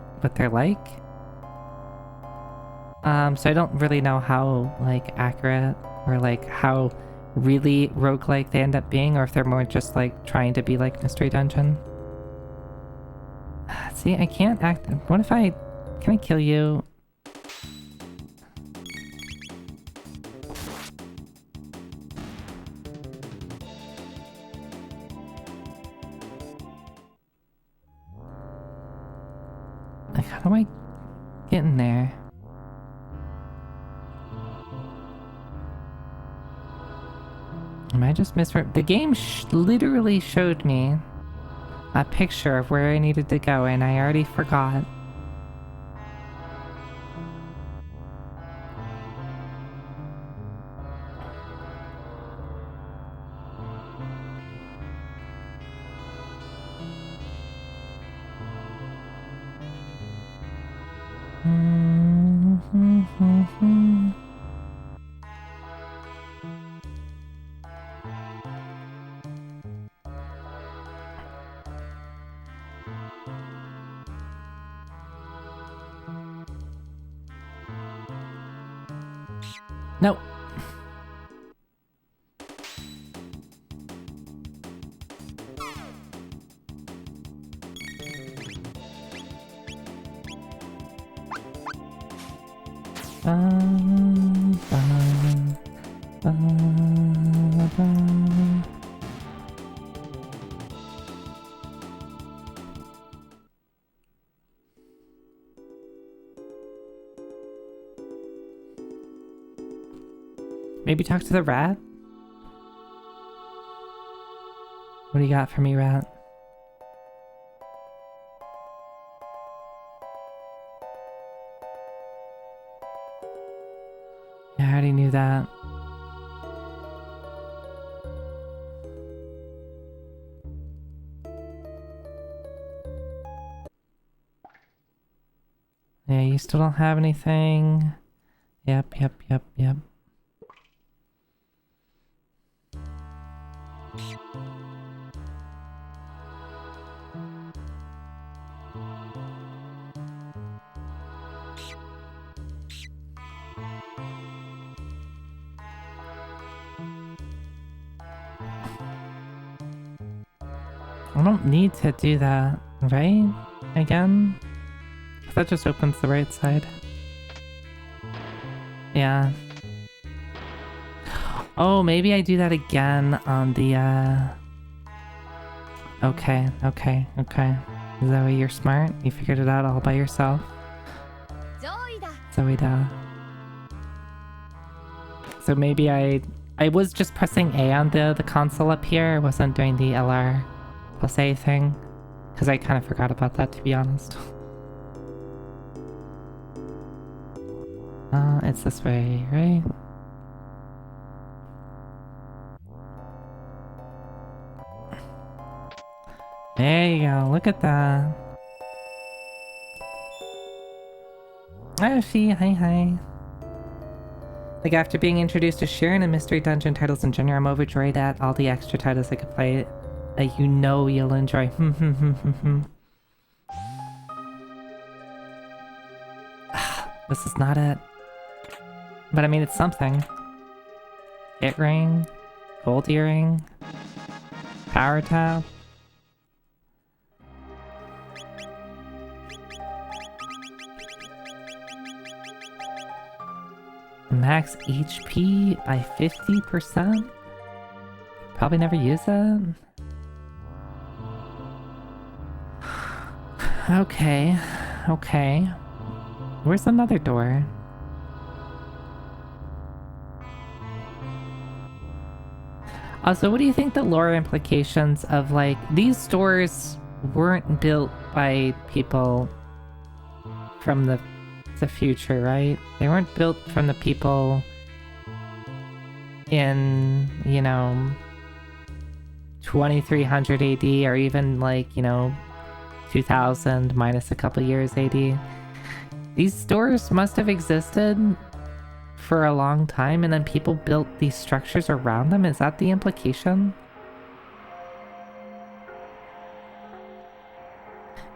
D: like. So I don't really know how like accurate or like how really roguelike they end up being, or if they're more just like trying to be like Mystery Dungeon. See, I can't act. What if can I kill you? How do I get in there? Am I just the game literally showed me a picture of where I needed to go and I already forgot. No. Maybe talk to the rat? What do you got for me, rat? Yeah, I already knew that. Yeah, you still don't have anything. Yep. I don't need to do that, right? Again? That just opens the right side. Yeah. Oh, maybe I do that again on the, Okay. Is that way you're smart? You figured it out all by yourself? Zoida. So maybe I was just pressing A on the console up here. I wasn't doing the LR plus A thing. Because I kind of forgot about that, to be honest. It's this way, right? There you go, look at that. Hi, Shi, hi. Like, after being introduced to Sharon and Mystery Dungeon titles in general, I'm overjoyed at all the extra titles I could play that you know you'll enjoy. This is not it. But I mean, it's something. Hit ring, gold earring, power tap. Max HP by 50%? Probably never use that. Okay. Where's another door? Also, what do you think the lore implications of, like, these stores weren't built by people from the future, right? They weren't built from the people in, 2300 AD or even, like, 2000 minus a couple years AD. These stores must have existed for a long time, and then people built these structures around them? Is that the implication?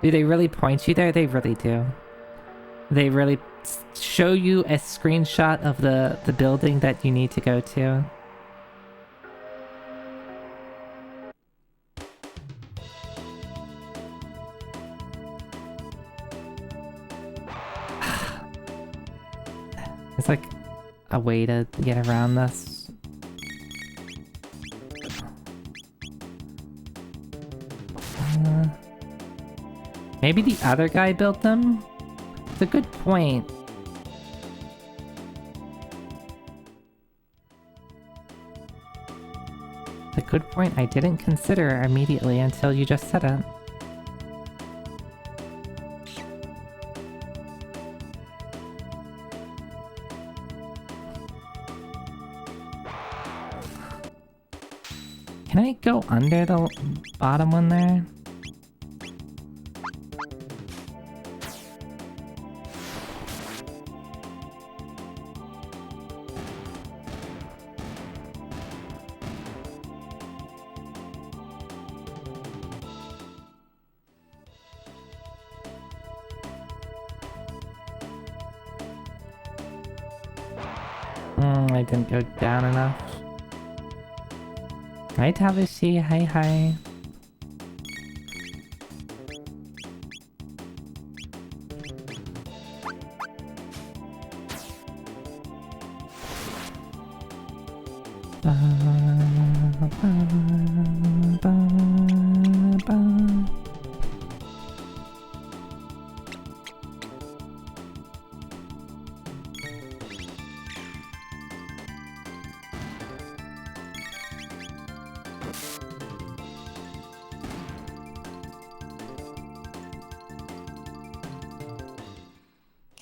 D: Do they really point you there? They really do. They really show you a screenshot of the building that you need to go to. It's like a way to get around this. Maybe the other guy built them? It's a good point. A good point I didn't consider immediately until you just said it. Can I go under the bottom one there? I didn't go down enough. Hi Tavishi, hi.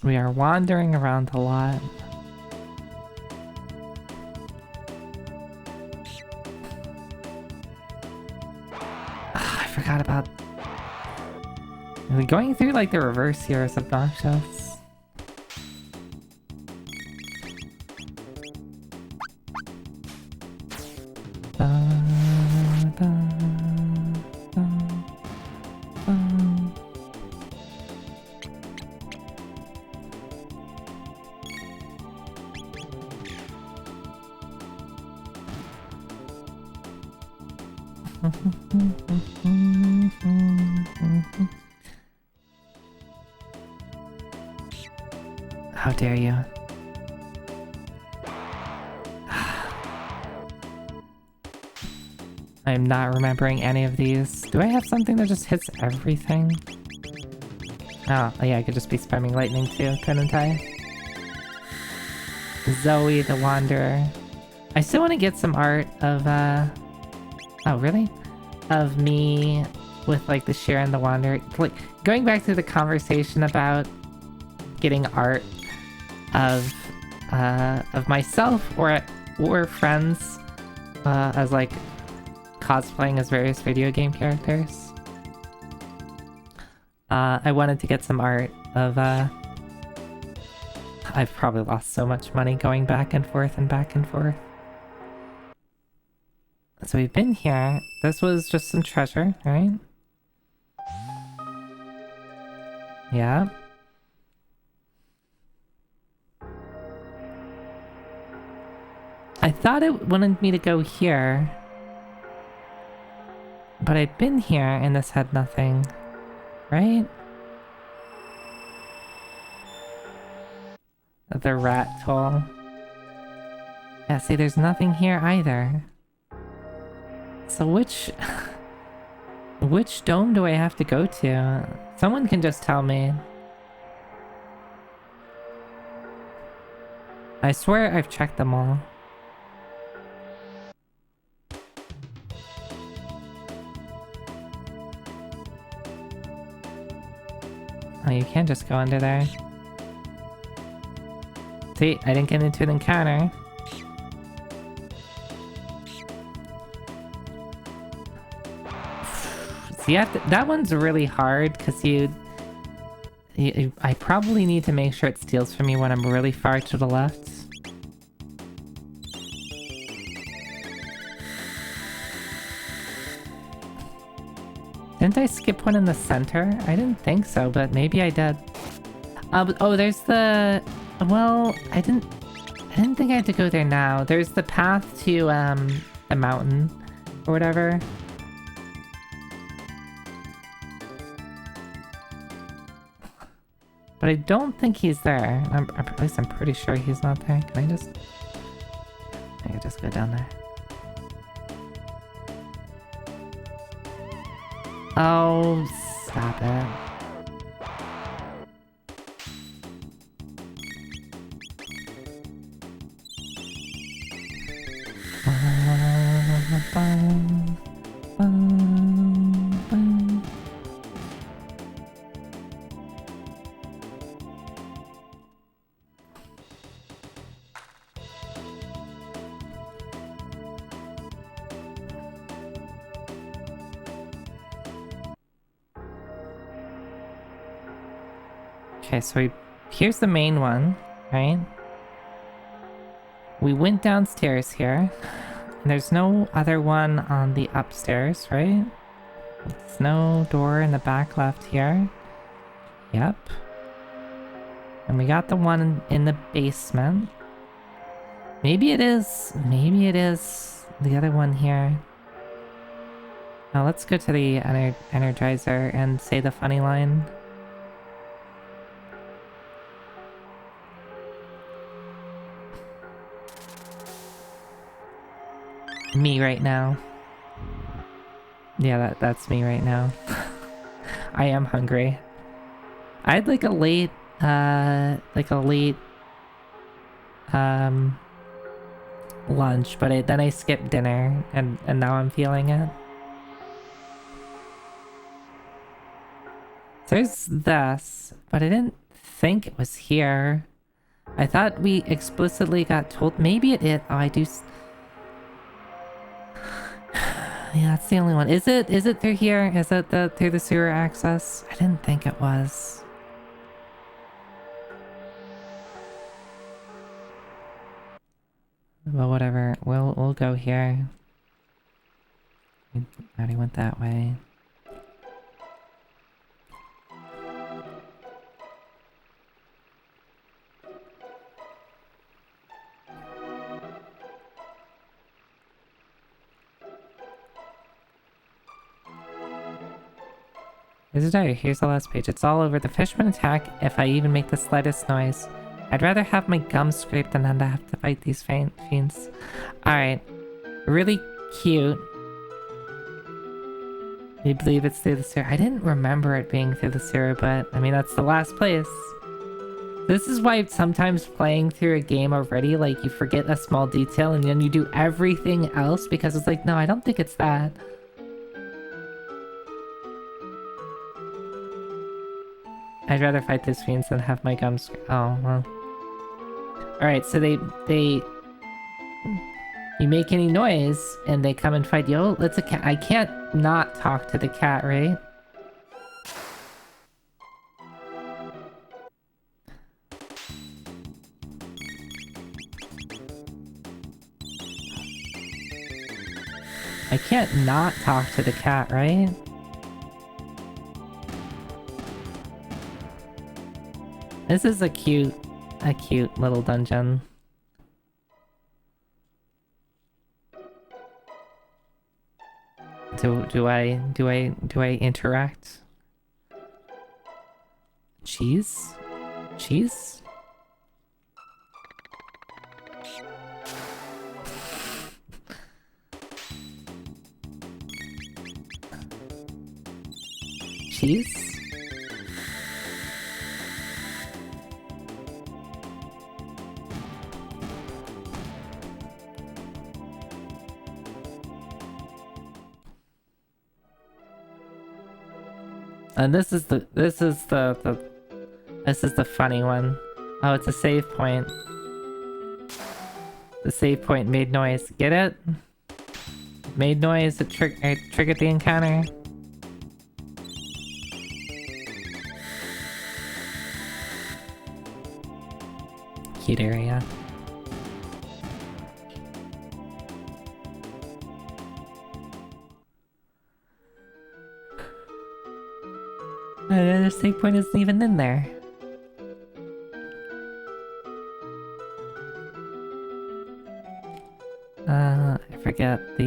D: We are wandering around a lot. I forgot about... Going through like the reverse here is obnoxious. How dare you? I am not remembering any of these. Do I have something that just hits everything? Oh, yeah, I could just be spamming lightning too, couldn't I? Zoe the Wanderer. I still want to get some art of, oh, really? Of me with, like, the Share and the Wanderer. Like, going back to the conversation about getting art of myself or friends, as, like, cosplaying as various video game characters. I wanted to get some art of, I've probably lost so much money going back and forth and back and forth. So we've been here. This was just some treasure, right? Yeah. I thought it wanted me to go here. But I've been here and this had nothing, right? The rat toll. Yeah, see, there's nothing here either. So which dome do I have to go to? Someone can just tell me. I swear I've checked them all. Oh, you can't just go under there. See, I didn't get into an encounter. See, that one's really hard because I probably need to make sure it steals from me when I'm really far to the left. Didn't I skip one in the center? I didn't think so, but maybe I did. Oh, there's the... Well, I didn't think I had to go there now. There's the path to, the mountain, or whatever. But I don't think he's there. At least I'm pretty sure he's not there. Can I just... I can just go down there. Oh, stop it. Okay, so here's the main one, right? We went downstairs here. And there's no other one on the upstairs, right? There's no door in the back left here. Yep. And we got the one in the basement. Maybe it is the other one here. Now let's go to the Energizer and say the funny line. Me right now. Yeah, that's me right now. I am hungry. I had like a late lunch, but then I skipped dinner and now I'm feeling it. There's this, but I didn't think it was here. I thought we explicitly got told. Maybe it is. Oh, I do. Yeah, that's the only one. Is it through here? Is it through the sewer access? I didn't think it was. Well, whatever. We'll go here. We already went that way. Here's the last page. It's all over. The fishmen attack if I even make the slightest noise. I'd rather have my gums scraped than to have to fight these fiends. Alright. Really cute. We believe it's through the sewer. I didn't remember it being through the sewer, but I mean, that's the last place. This is why sometimes playing through a game already, like, you forget a small detail and then you do everything else because it's like, no, I don't think it's that. I'd rather fight these fiends than have my gums. Oh, well. Alright, so they... You make any noise, and they come and fight you. Oh, that's a cat. I can't not talk to the cat, right? I can't not talk to the cat, right? This is a cute little dungeon. Do I interact? Cheese? Cheese? Cheese? And this is the funny one. Oh, it's a save point. The save point made noise. Get it? Made noise. It triggered the encounter. Cute area. The save point isn't even in there. I forget the,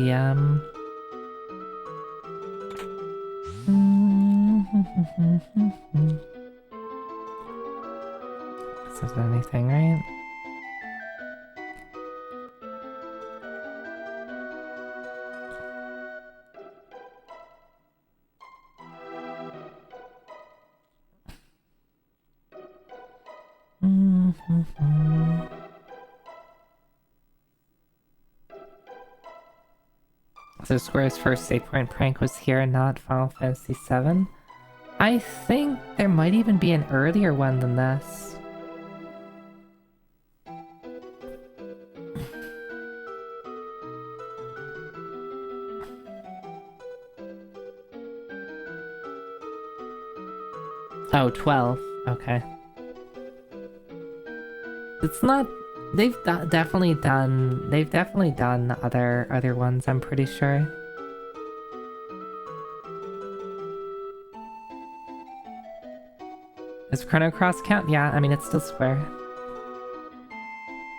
D: This is anything, right? So Square's first save point prank was here, not Final Fantasy VII. I think there might even be an earlier one than this. Oh, 12. Okay. It's not... They've definitely done other ones, I'm pretty sure. Does Chrono Cross count? Yeah, I mean, it's still Square.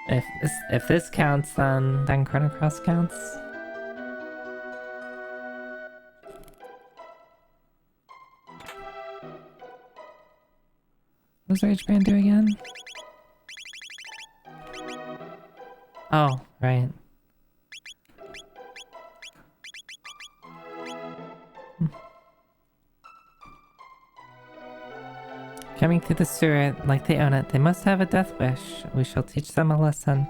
D: If this counts, then Chrono Cross counts. What does Rage Band do again? Oh, right. Coming through the sewer like they own it, they must have a death wish. We shall teach them a lesson.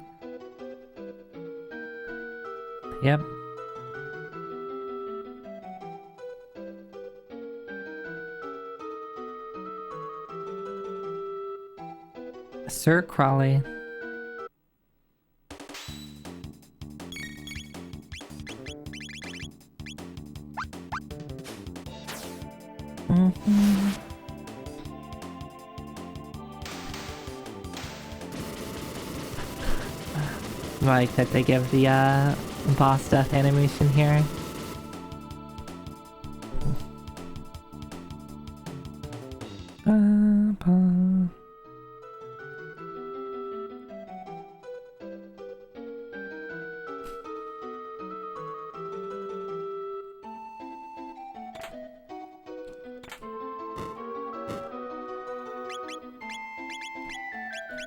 D: Yep. Sir Crawley. Like that they give the boss death animation here.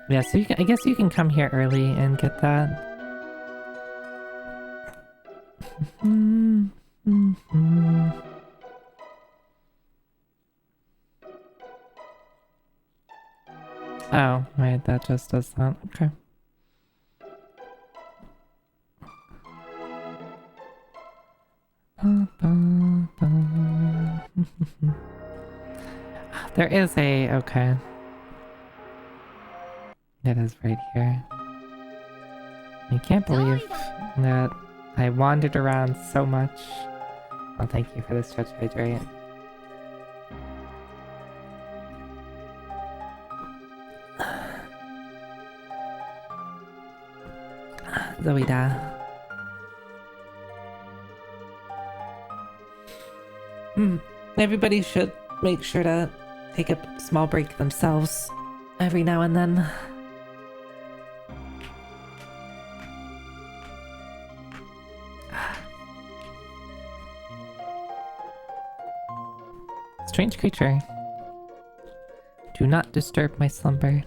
D: Yeah, so you can, I guess you can come here early and get that. Oh, right, that just does that. Okay. There is a... okay. It is right here. I can't believe that I wandered around so much. Well, thank you for the stretch hydrate. Zoida. Everybody should make sure to take a small break themselves every now and then. Strange creature. Do not disturb my slumber.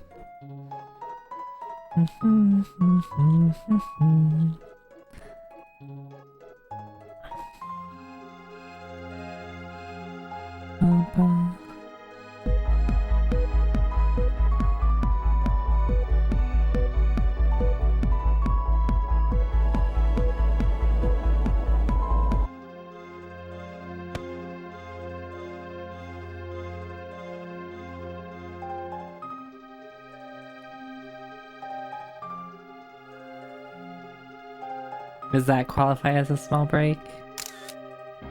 D: Does that qualify as a small break?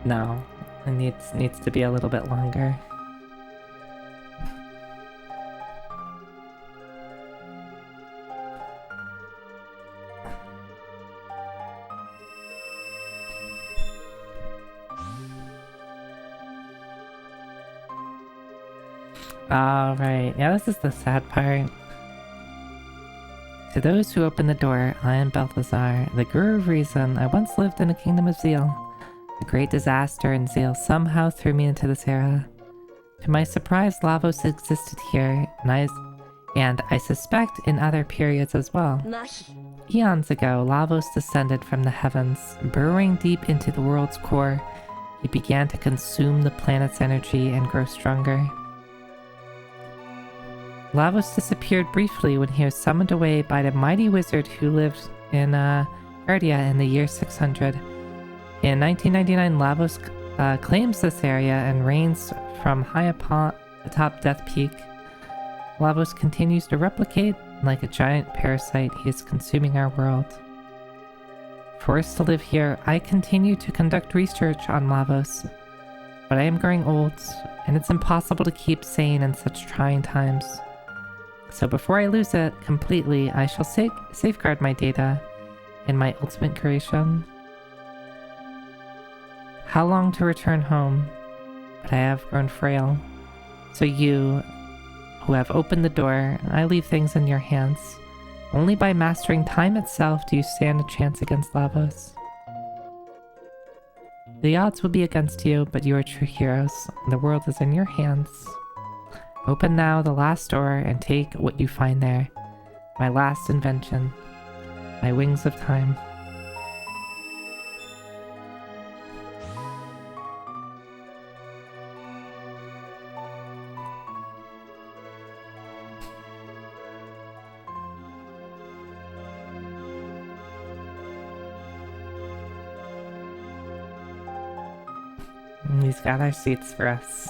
D: No, it needs to be a little bit longer. All right, yeah, this is the sad part. To those who open the door, I am Balthazar, the Guru of Reason. I once lived in a kingdom of zeal. A great disaster and zeal somehow threw me into this era. To my surprise, Lavos existed here, and I suspect in other periods as well. Eons ago, Lavos descended from the heavens. Burrowing deep into the world's core, he began to consume the planet's energy and grow stronger. Lavos disappeared briefly when he was summoned away by the mighty wizard who lived in Erdia in the year 600. In 1999, Lavos claims this area and reigns from high atop Death Peak. Lavos continues to replicate. Like a giant parasite, he is consuming our world. Forced to live here, I continue to conduct research on Lavos. But I am growing old, and it's impossible to keep sane in such trying times. So before I lose it completely, I shall safeguard my data in my ultimate creation. How long to return home? But I have grown frail. So you, who have opened the door, I leave things in your hands. Only by mastering time itself do you stand a chance against Lavos. The odds will be against you, but you are true heroes. The world is in your hands. Open now the last door and take what you find there. My last invention. My wings of time. He's got our seats for us.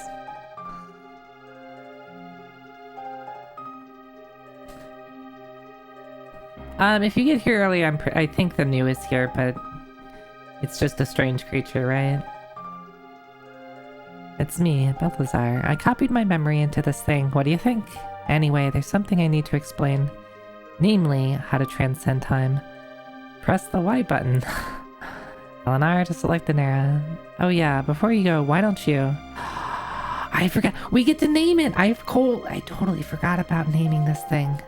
D: If you get here early, I think the new is here, but it's just a strange creature, right? It's me, Balthazar. I copied my memory into this thing. What do you think? Anyway, there's something I need to explain. Namely, how to transcend time. Press the Y button. Eleanor to select an era. Oh yeah, before you go, why don't you... I forgot. We get to name it! I totally forgot about naming this thing.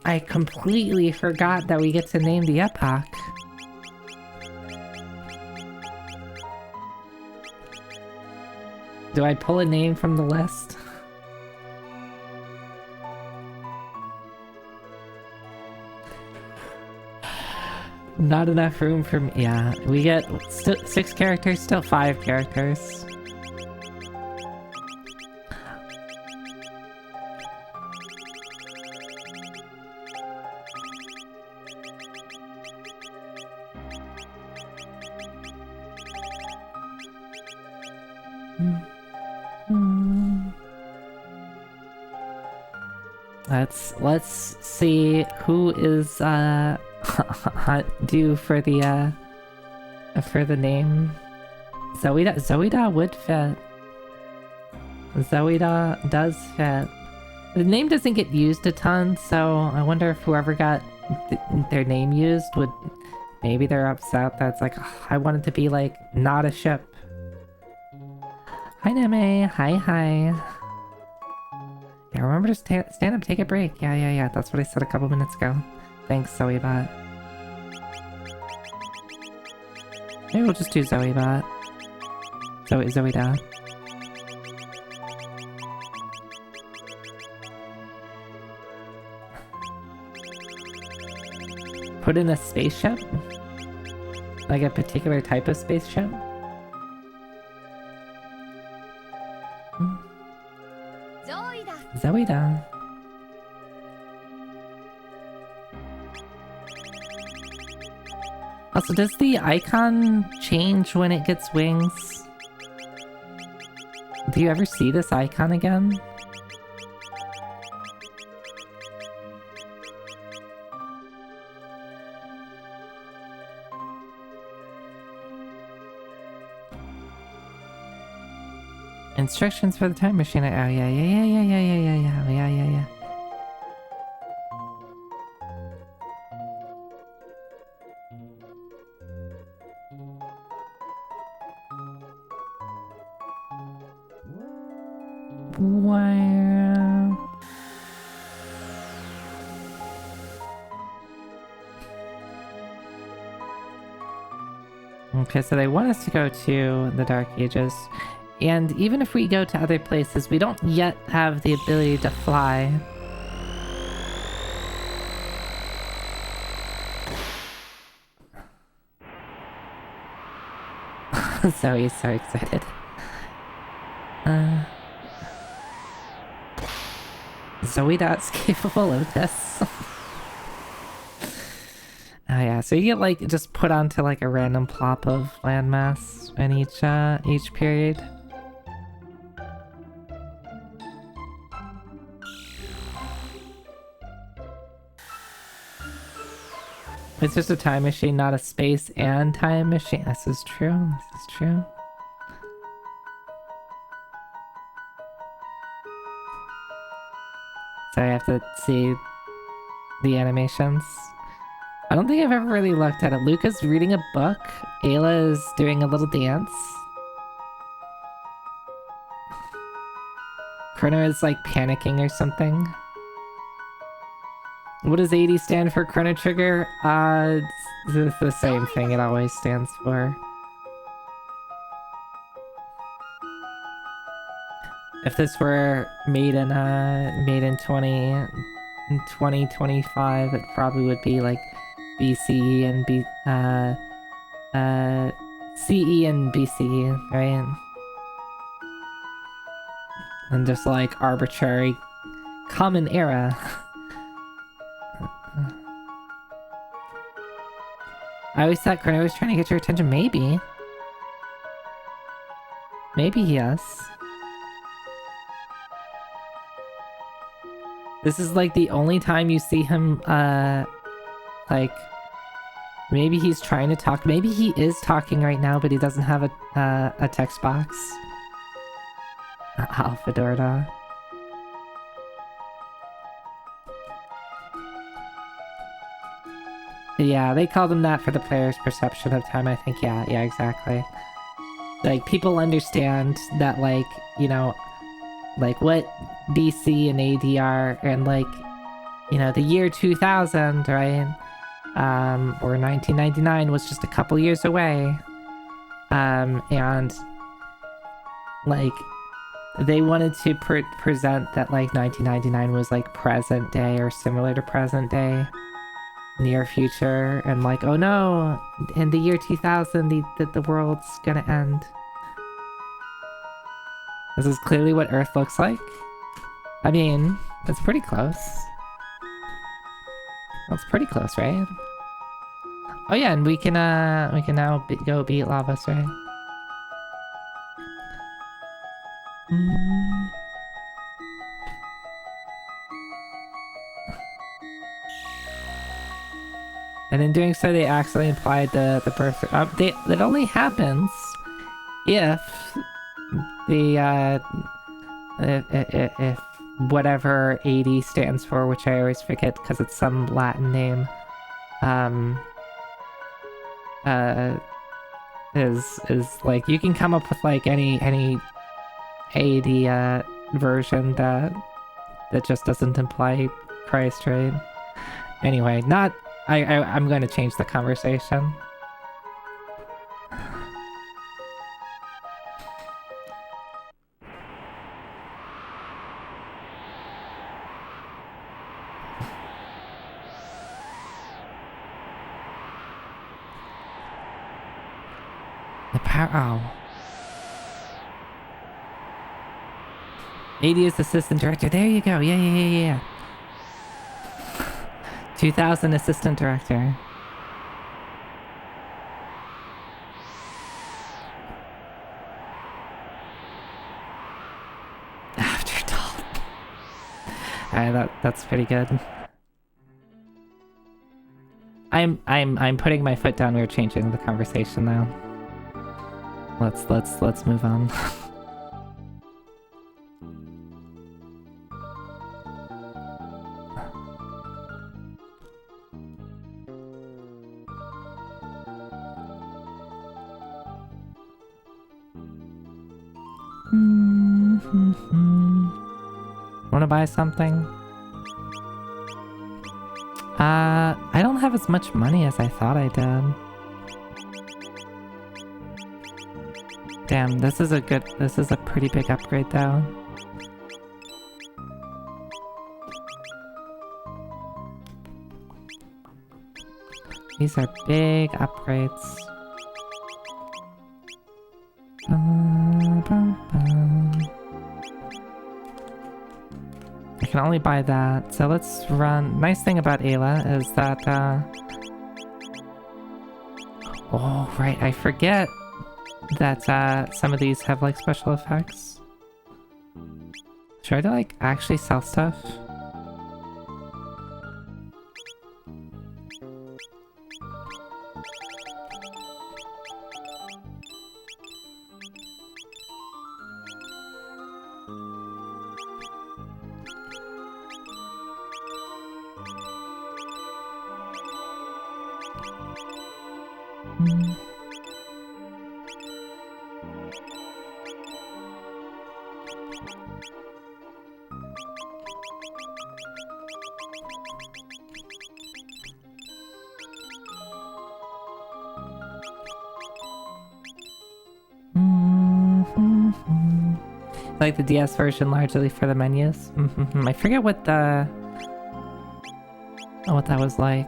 D: I completely forgot that we get to name the epoch. Do I pull a name from the list? Not enough room for me. Yeah, we get 6 characters, still 5 characters. Let's see who is due for the name. Zoida would fit. Zoida does fit. The name doesn't get used a ton, so I wonder if whoever got their name used would... Maybe they're upset that's like, "Oh, I want it to be like, not a ship." Hi Neme, hi. Yeah, remember to stand up, take a break. Yeah, that's what I said a couple minutes ago. Thanks, Zoebot. Maybe we'll just do Zoebot. Zoeda. Put in a spaceship? Like a particular type of spaceship? Zoida. Also, does the icon change when it gets wings? Do you ever see this icon again? Instructions for the time machine. Oh, yeah. Wow. Okay, so they want us to go to the Dark Ages. And even if we go to other places, we don't yet have the ability to fly. Zoe's so excited. Zoidat's capable of this. Oh yeah, so you get like just put onto like a random plop of landmass in each period. It's just a time machine, not a space and time machine. This is true. This is true. So I have to see the animations. I don't think I've ever really looked at it. Luca's reading a book. Ayla is doing a little dance. Chrono is like panicking or something. What does 80 stand for, Chrono Trigger? It's the same thing it always stands for. If this were made in 2025, it probably would be like BCE and CE and BCE, right? And just like arbitrary common era. I always thought Chrono was trying to get your attention. Maybe. Maybe yes. This is like the only time you see him, like, maybe he's trying to talk. Maybe he is talking right now, but he doesn't have a text box. Alpha Dorda. Yeah, they called him that for the player's perception of time, I think. Yeah, exactly. Like, people understand that, like, you know, like, what BC and AD are, and, like, you know, the year 2000, right? Or 1999 was just a couple years away. And, like, they wanted to present that, like, 1999 was, like, present day or similar to present day. Near future, and like, oh no, in the year 2000 the world's gonna end. This is clearly what Earth looks like. I mean, it's pretty close. That's pretty close, right? Oh yeah, and we can now go beat Lavas, right? And in doing so, they accidentally implied the birth. That only happens if the if whatever 80 stands for, which I always forget because it's some Latin name, is like, you can come up with like any 80 version that just doesn't imply Christ, right? Anyway, I'm going to change the conversation. The power. Oh. 80 is assistant director. There you go. Yeah. 2000 assistant director. After Dawn. Alright, that's pretty good. I'm putting my foot down. We're changing the conversation now. Let's move on. Wanna buy something? I don't have as much money as I thought I did. Damn, this is a pretty big upgrade though. These are big upgrades. can only buy that. So let's run. Nice thing about Ayla is that, oh, right, I forget that some of these have like special effects. Should I like actually sell stuff? Like the DS version largely for the menus. I forget what the... what that was like.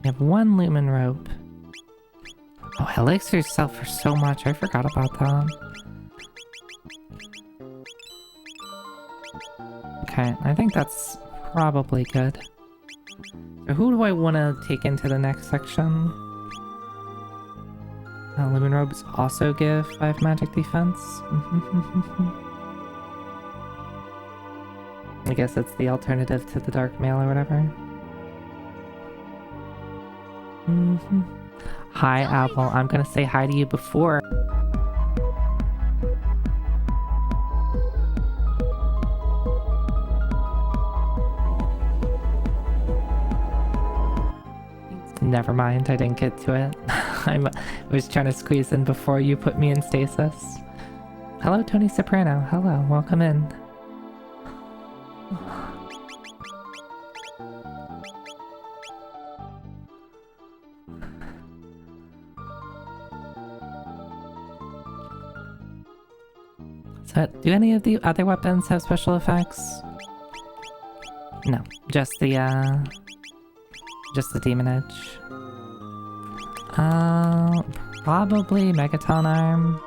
D: We have one lumen rope. Oh, elixirs sell for so much. I forgot about that. Okay, I think that's probably good. So who do I want to take into the next section? Lumen robes also give 5 magic defense. I guess it's the alternative to the dark mail or whatever. Hi, Apple. I'm gonna say hi to you before. Never mind, I didn't get to it. I was trying to squeeze in before you put me in stasis. Hello, Tony Soprano. Hello, welcome in. So, do any of the other weapons have special effects? No, just the demon edge. Probably Megaton Arm.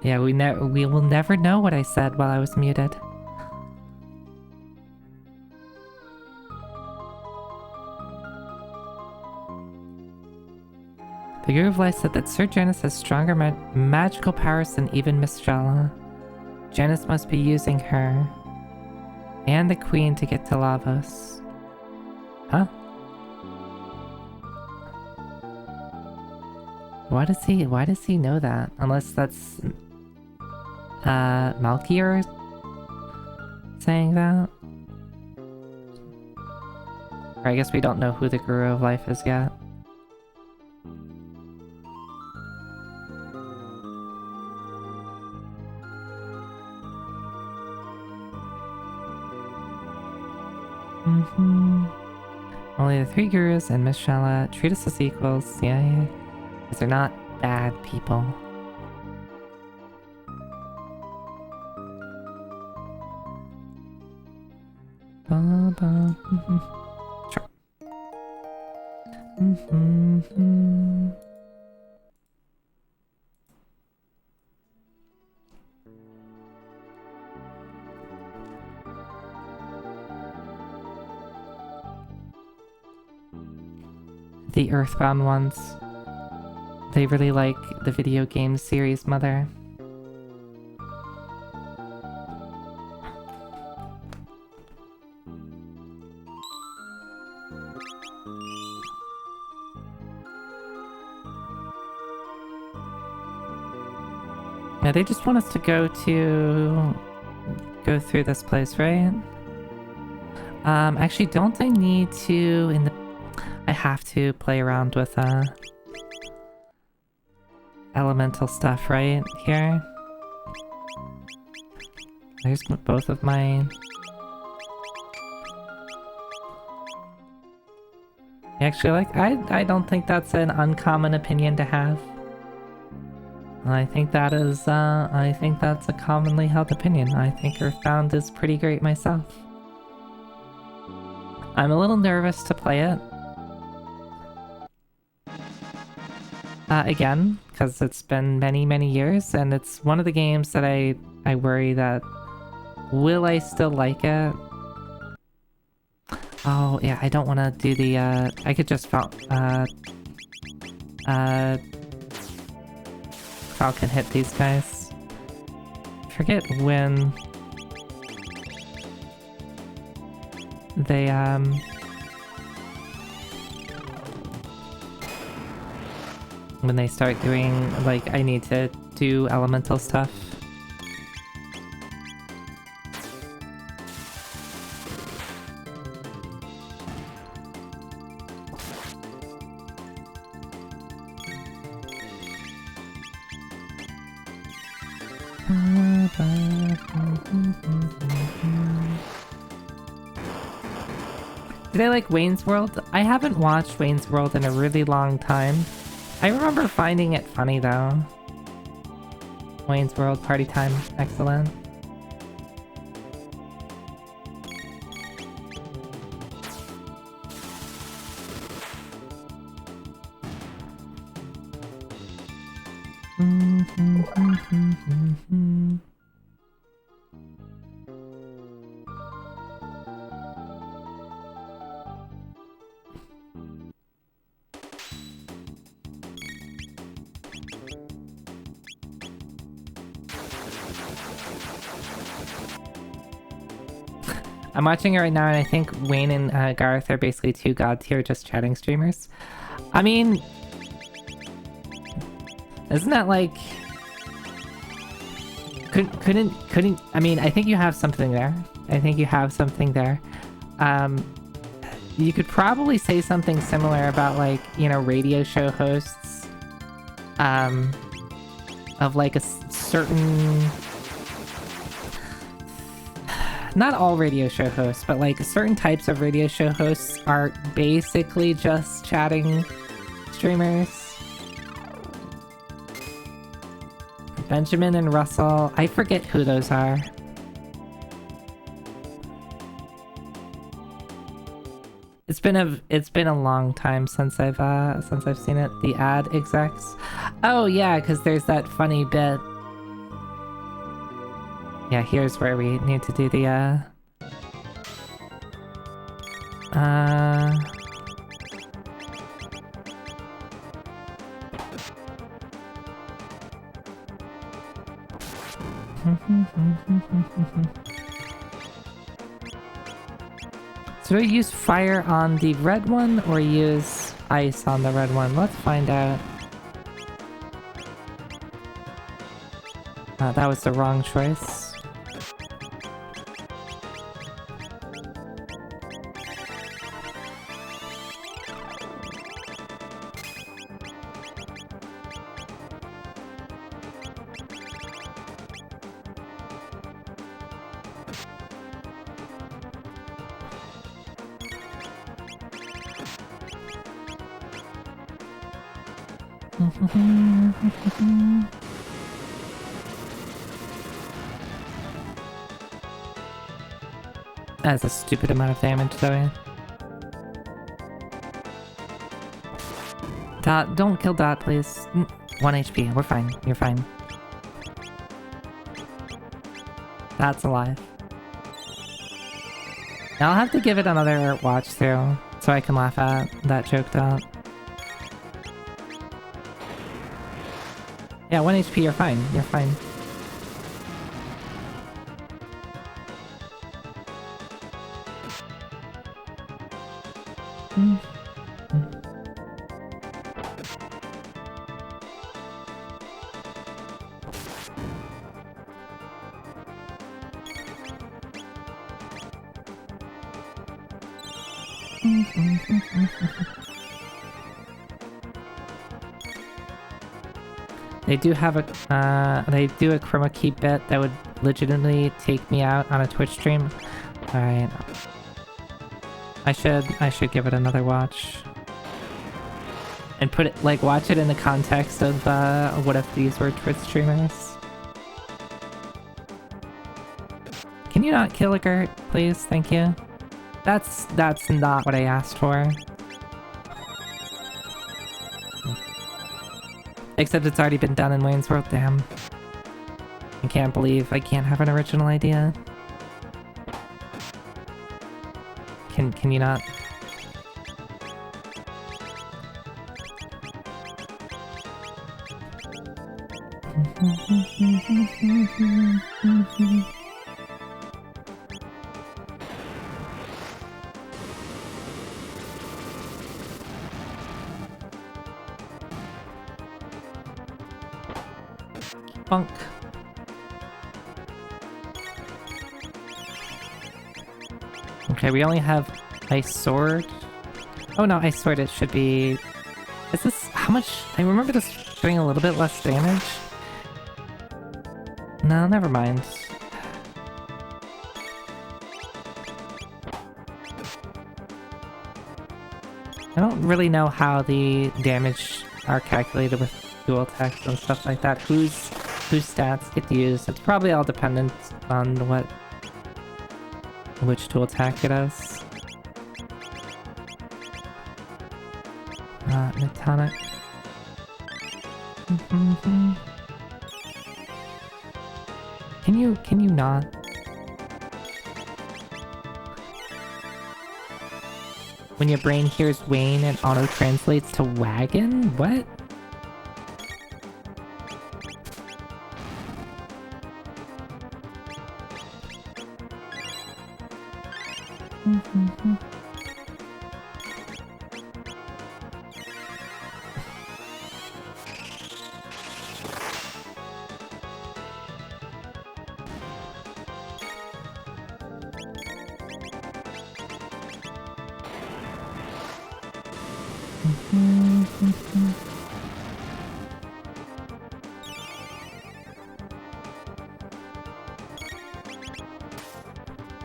D: Yeah, we will never know what I said while I was muted. The Guru of Life said that Sir Janus has stronger magical powers than even Miss Jala. Janus must be using her and the Queen to get to Lavos. Huh? Why does he know that? Unless that's Malkier saying that? Or I guess we don't know who the Guru of Life is yet. Only the 3 gurus and Miss Shala treat us as equals, yeah. Because they're not bad people. Sure. The Earthbound ones. They really like the video game series, Mother. Yeah, they just want us to go through this place, right? Actually, don't they need to I have to play around with elemental stuff right here. There's both of my... Actually, like, I don't think that's an uncommon opinion to have. I think that is, I think that's a commonly held opinion. I think Earthbound is pretty great myself. I'm a little nervous to play it. Again, because it's been many, many years, and it's one of the games that I worry that... Will I still like it? Oh, yeah, I don't want to do the, I could just Falcon hit these guys. Forget when they, when they start doing, like, I need to do elemental stuff. Did I like Wayne's World? I haven't watched Wayne's World in a really long time. I remember finding it funny though. Wayne's World Party Time, excellent. I'm watching it right now, and I think Wayne and Garth are basically two god tier just chatting streamers. I mean, isn't that like... Couldn't... I mean, I think you have something there. I think you have something there. You could probably say something similar about, like, you know, radio show hosts. Of like a certain... Not all radio show hosts, but like certain types of radio show hosts are basically just chatting streamers. Benjamin and Russell, I forget who those are. It's been a long time since I've seen it. The ad execs. Oh yeah, because there's that funny bit. Yeah, here's where we need to do the, So do I use fire on the red one, or use ice on the red one? Let's find out. That was the wrong choice. That's a stupid amount of damage, though. Dot, don't kill Dot, please. 1 HP, we're fine, you're fine. Dot's alive. Now I'll have to give it another watch through, so I can laugh at that joke, Dot. Yeah, 1 HP, you're fine, you're fine. They do have a, they do a chroma key bit that would legitimately take me out on a Twitch stream. Alright. I should give it another watch. and put it, like, watch it in the context of what if these were Twitch streamers. Can you not kill a Gert, please? Thank you. That's not what I asked for. Except it's already been done in Wayne's World, damn. I can't believe I can't have an original idea. Can you not? Bonk. Okay, we only have Ice Sword. Oh no, Ice Sword, it should be... Is this... How much... I remember this doing a little bit less damage. No, never mind. I don't really know how the damage are calculated with dual attacks and stuff like that. Whose stats get used? It's probably all dependent on which tool attack it is. Metonic. Can you not? When your brain hears Wayne, it auto-translates to wagon? What?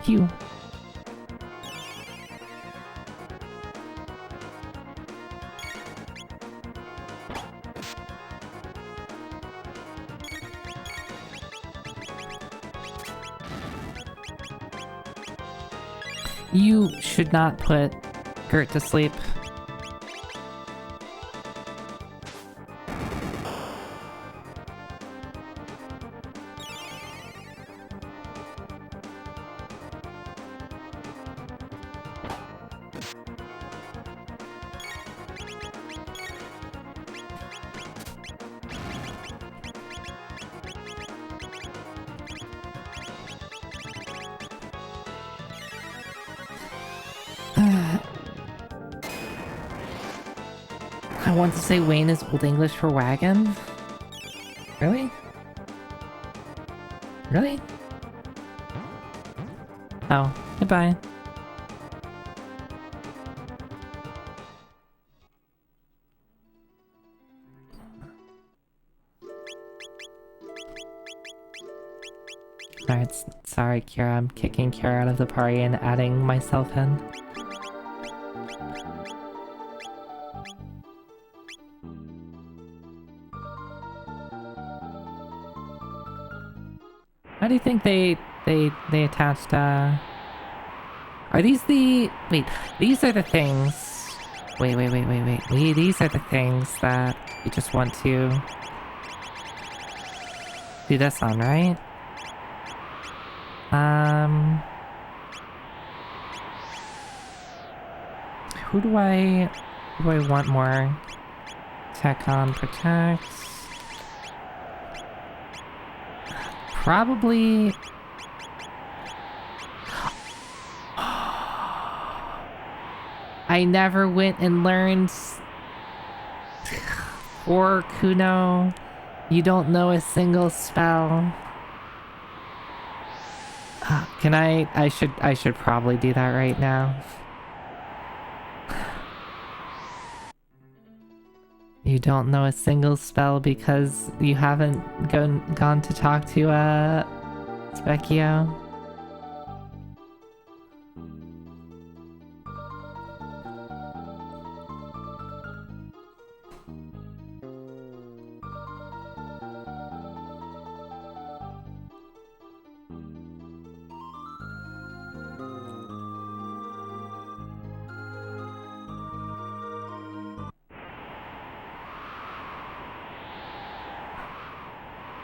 D: Phew. You should not put Gert to sleep. I want to say Wayne is Old English for wagon? Really? Really? Oh, goodbye. Alright, sorry Kira, I'm kicking Kira out of the party and adding myself in. How do you think they attached, Are these the... Wait, these are the things... Wait. These are the things that you just want to... do this on, right? Who do I want more tech on? Protect... Probably... I never went and learned... Or Kuno, you don't know a single spell. Can I should probably do that right now. You don't know a single spell because you haven't gone to talk to, Specchio?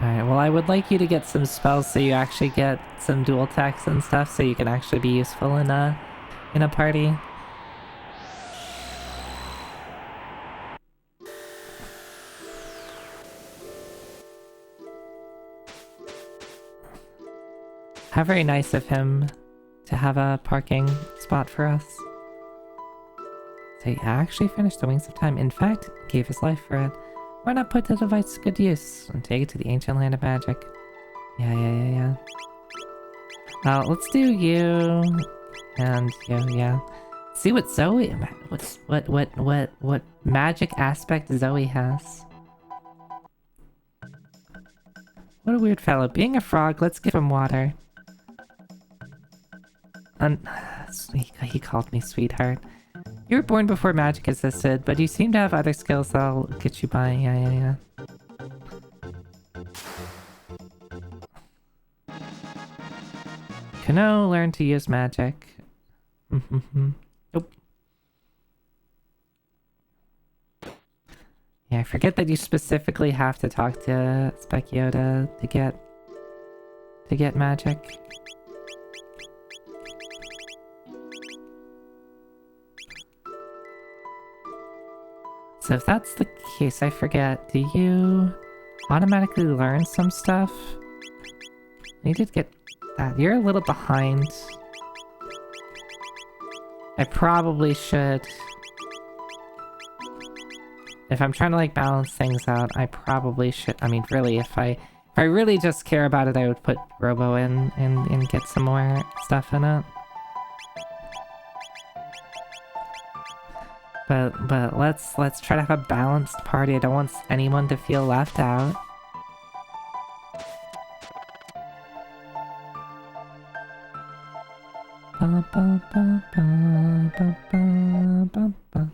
D: Alright, well I would like you to get some spells so you actually get some dual attacks and stuff so you can actually be useful in a party. How very nice of him to have a parking spot for us. So he actually finished the Wings of Time. In fact, gave his life for it. Why not put the device to good use and take it to the ancient land of magic? Yeah. Now let's do you and you, yeah. See what Zoe, what magic aspect Zoe has. What a weird fellow. Being a frog, let's give him water. He called me sweetheart. You were born before magic existed, but you seem to have other skills that'll get you by. Yeah. Kano learned to use magic. Nope. Yeah, I forget that you specifically have to talk to Spekiota to get magic. So if that's the case, I forget, do you automatically learn some stuff? You did get that. You're a little behind. I probably should... If I'm trying to like balance things out, I probably should... I mean, really, if I really just care about it, I would put Robo in and get some more stuff in it. But let's try to have a balanced party. I don't want anyone to feel left out. Ba, ba, ba, ba, ba, ba, ba, ba.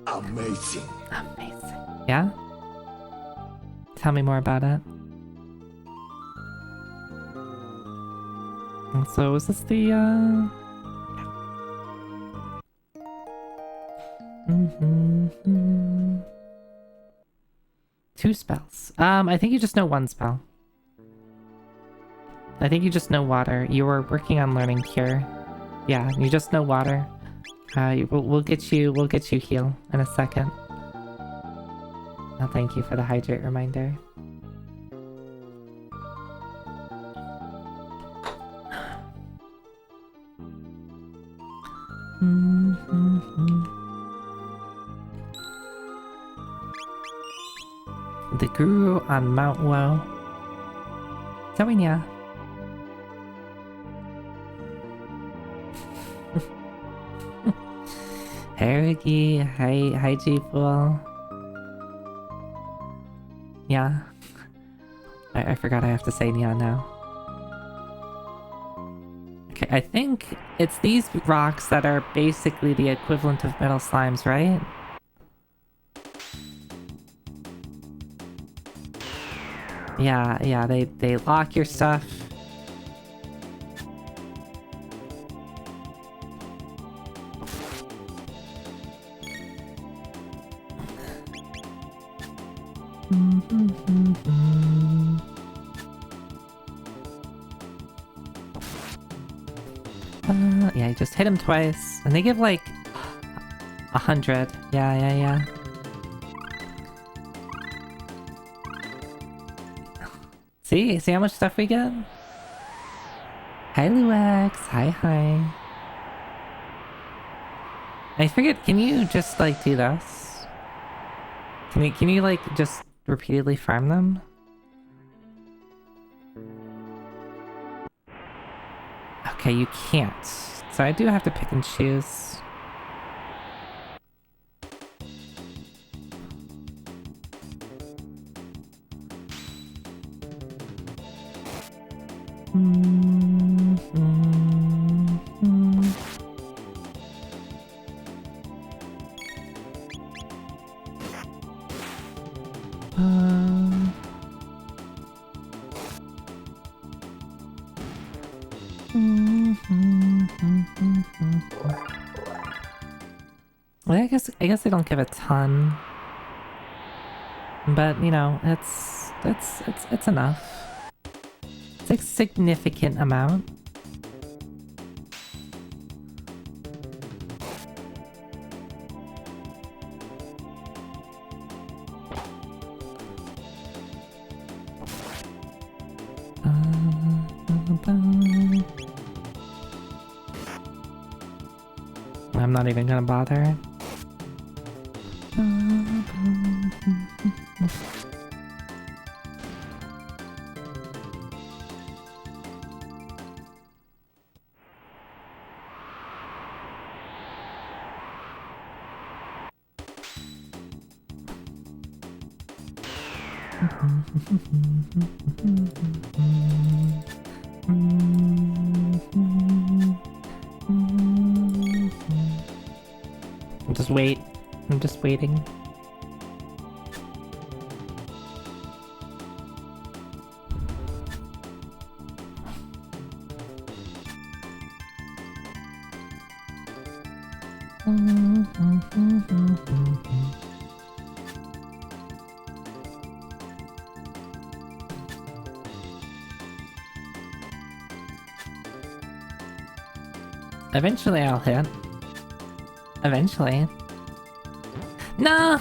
C: Amazing.
D: Amazing. Yeah? Tell me more about it. And so is this the, Two spells. I think you just know one spell. I think you just know water. You were working on learning cure. Yeah, you just know water. We'll get you heal in a second. Oh, thank you for the hydrate reminder. The Guru on Mount Woe. Zoinia. Harugi, hi G-Fool. Yeah. I forgot I have to say Nya now. Okay, I think it's these rocks that are basically the equivalent of metal slimes, right? Yeah, they lock your stuff. Yeah, you just hit him twice, and they give like 100. Yeah. See how much stuff we get? Hi Luex, hi. I forget, can you just like do this? Can you like just repeatedly farm them? Okay, you can't. So I do have to pick and choose.
A: Well, I guess they don't give a ton, but you know, it's enough. It's a significant amount. I'm not even gonna bother. I'm just waiting. Eventually I'll hit. Eventually. No!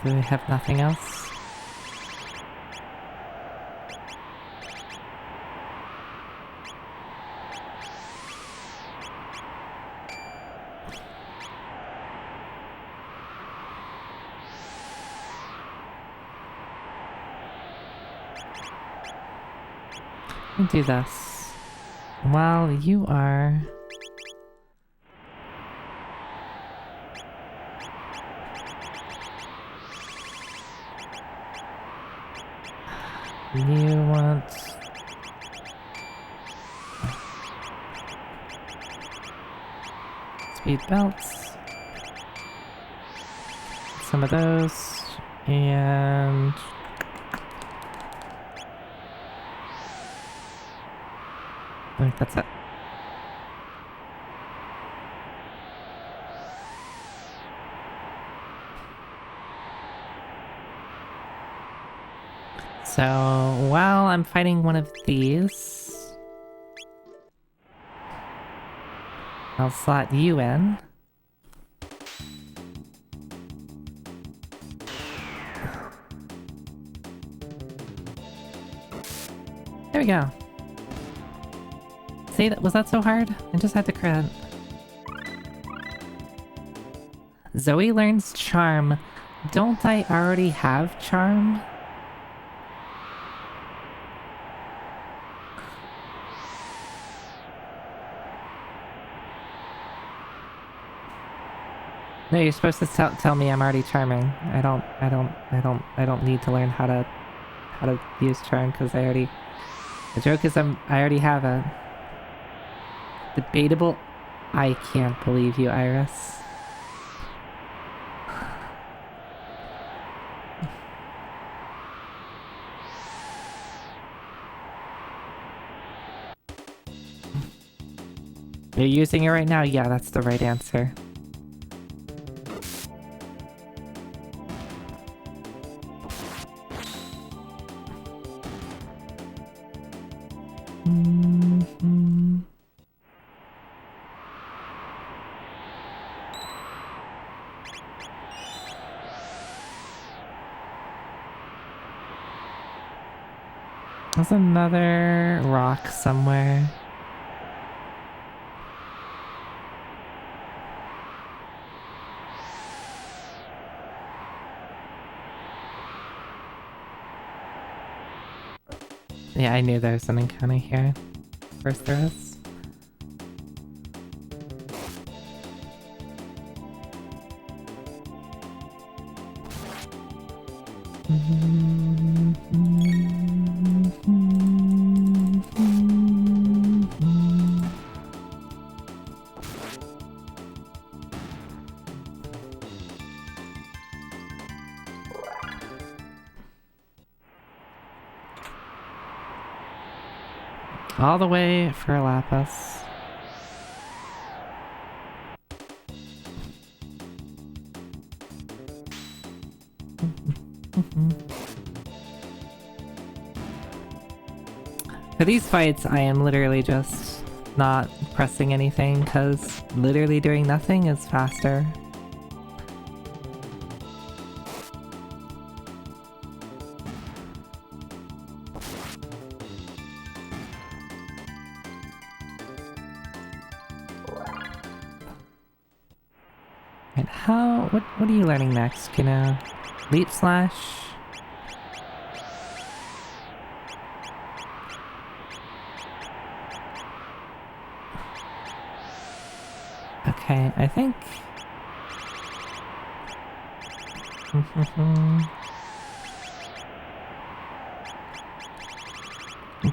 A: Do they have nothing else? Let me do this. While you are... You want... speed belts. Some of those. And... I think that's it. So, while I'm fighting one of these, I'll slot you in. There we go. See, was that so hard? I just had to crit. Zoe learns Charm. Don't I already have Charm? No, you're supposed to tell me I'm already charming. I don't need to learn how to use charm because I already... The joke is I already have it. Debatable. I can't believe you, Iris. You're using it right now? Yeah, that's the right answer. There's another rock somewhere. Yeah, I knew there was an encounter here. Of course there is. All the way for Lapis. For these fights, I am literally just not pressing anything because literally doing nothing is faster. And what are you learning next, you know? Leap slash? Okay, I think...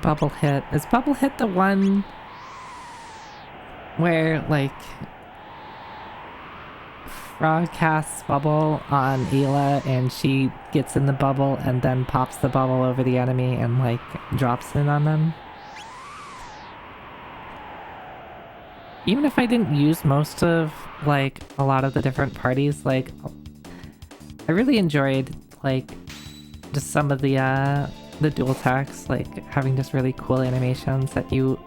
A: Bubble hit. Is bubble hit the one where, like, Frog casts bubble on Ayla and she gets in the bubble and then pops the bubble over the enemy and, like, drops it on them? Even if I didn't use most of, like, a lot of the different parties, like, I really enjoyed, like, just some of the dual attacks, like, having just really cool animations that you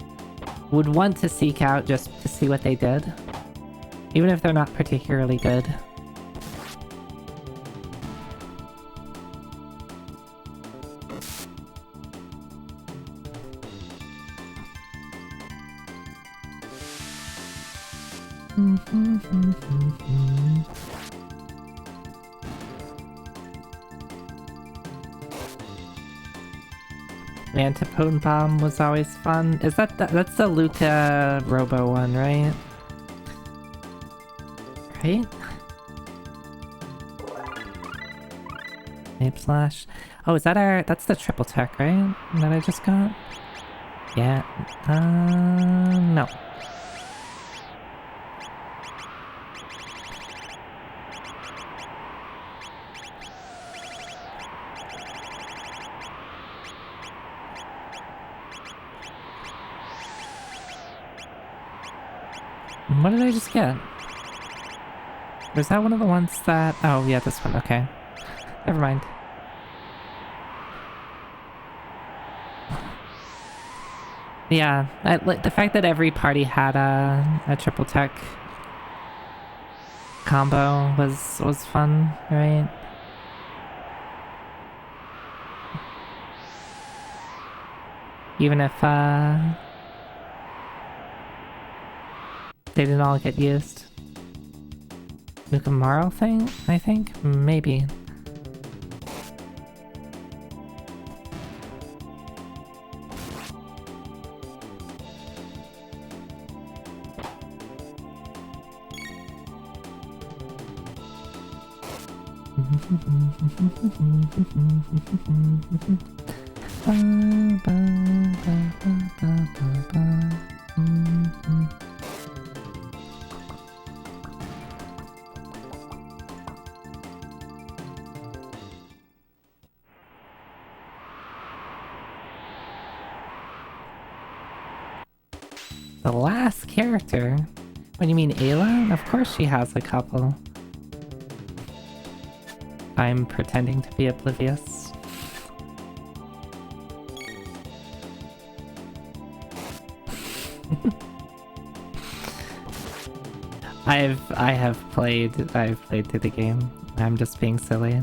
A: would want to seek out just to see what they did. Even if they're not particularly good. Mantipone Bomb was always fun. Is that's the Luca Robo one, right? Right? Ape Slash. Oh, is that that's the triple tech, right? That I just got? Yeah. No. What did I just get? Was that one of the ones that... Oh, yeah, this one. Okay. Never mind. Yeah, the fact that every party had a triple tech combo was fun, right? Even if they didn't all get used. Nukamaro thing, I think? Maybe. The last character? What do you mean, Ayla? Of course she has a couple. I'm pretending to be oblivious. I've played through the game. I'm just being silly.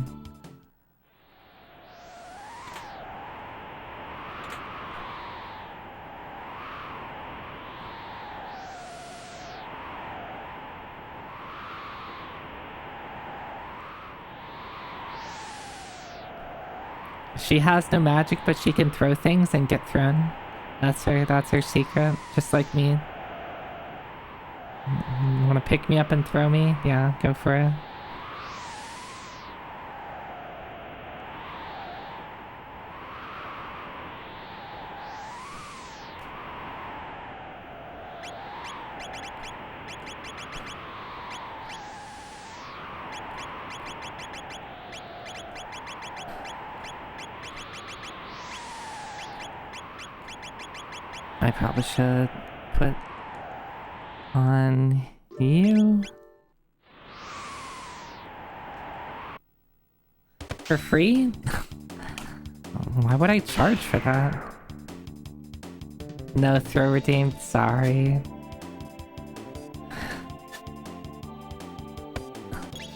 D: She has no magic, but she can throw things and get thrown. That's her secret, just like me. Wanna pick me up and throw me? Yeah, go for it. I probably should put on you for free? Why would I charge for that? No throw redeemed, sorry.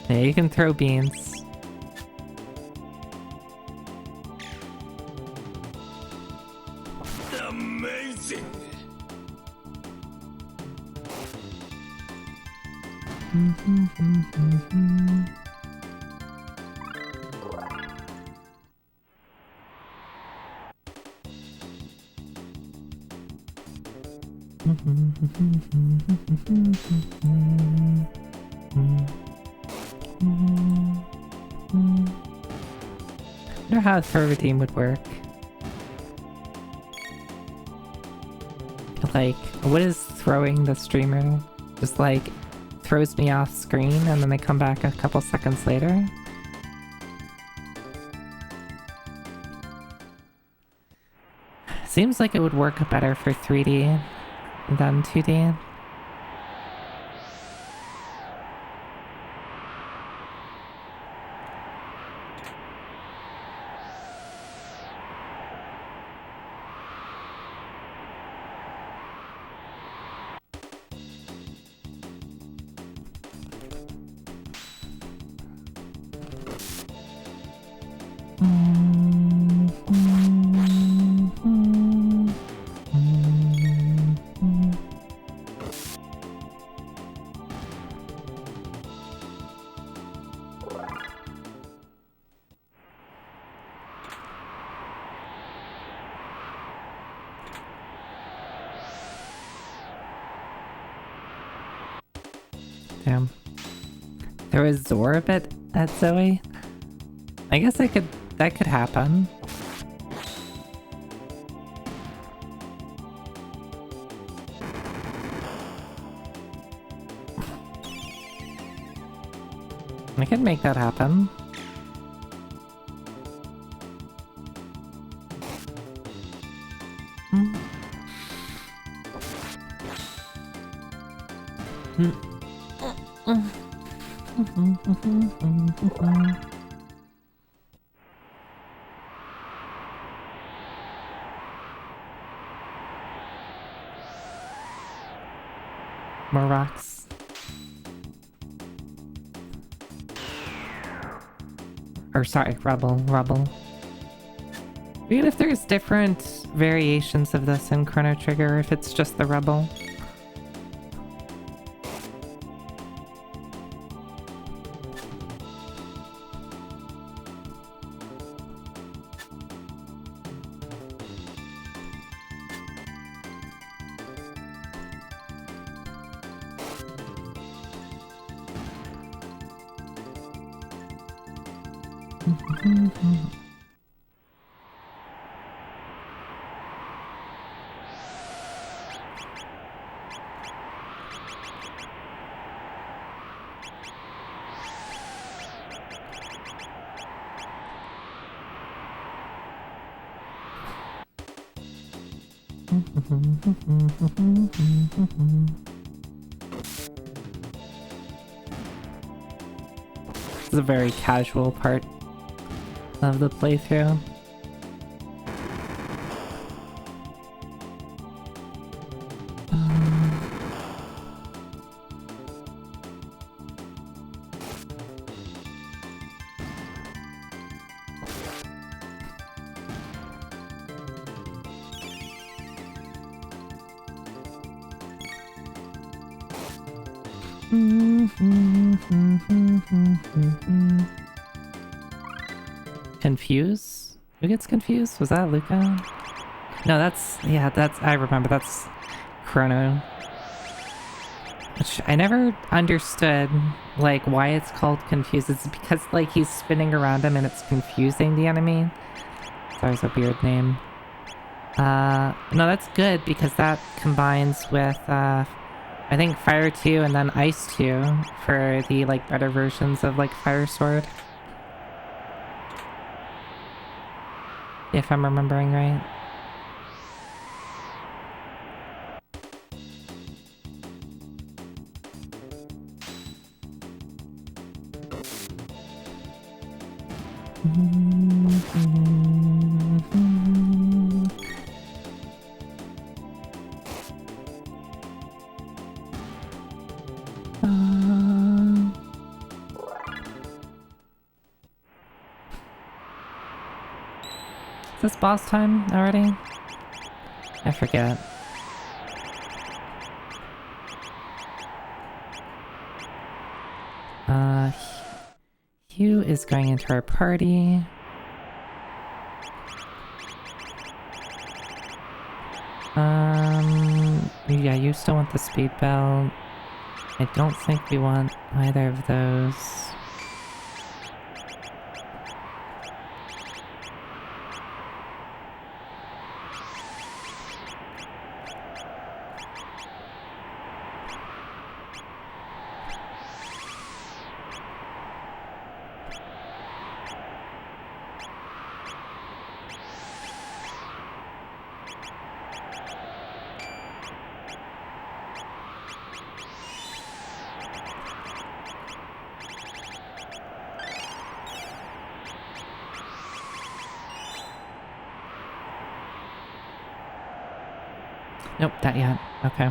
D: Yeah, you can throw beans.
C: Amazing.
D: I wonder how a throw redeem would work. Like, what is throwing the streamer? Just like throws me off screen and then they come back a couple seconds later? Seems like it would work better for 3D than 2D. Damn. There was Zorb at Zoe? I guess that could happen. I could make that happen. More rocks. Or sorry, rubble. Even if there's different variations of this in Chrono Trigger, if it's just the rubble. This is a very casual part of the playthrough. Confuse?
A: Who gets confused? Was that Luca? No, I remember, that's Chrono. Which I never understood, like, why it's called confused. It's because, like, he's spinning around him and it's confusing the enemy. It's always a weird name. No, that's good because that combines with, I think Fire 2 and then Ice 2 for the, like, better versions of, like, Fire Sword. If I'm remembering right. Is this boss time already? I forget. Hugh is going into our party. Yeah, you still want the speed belt. I don't think we want either of those. Nope, not yet. Okay.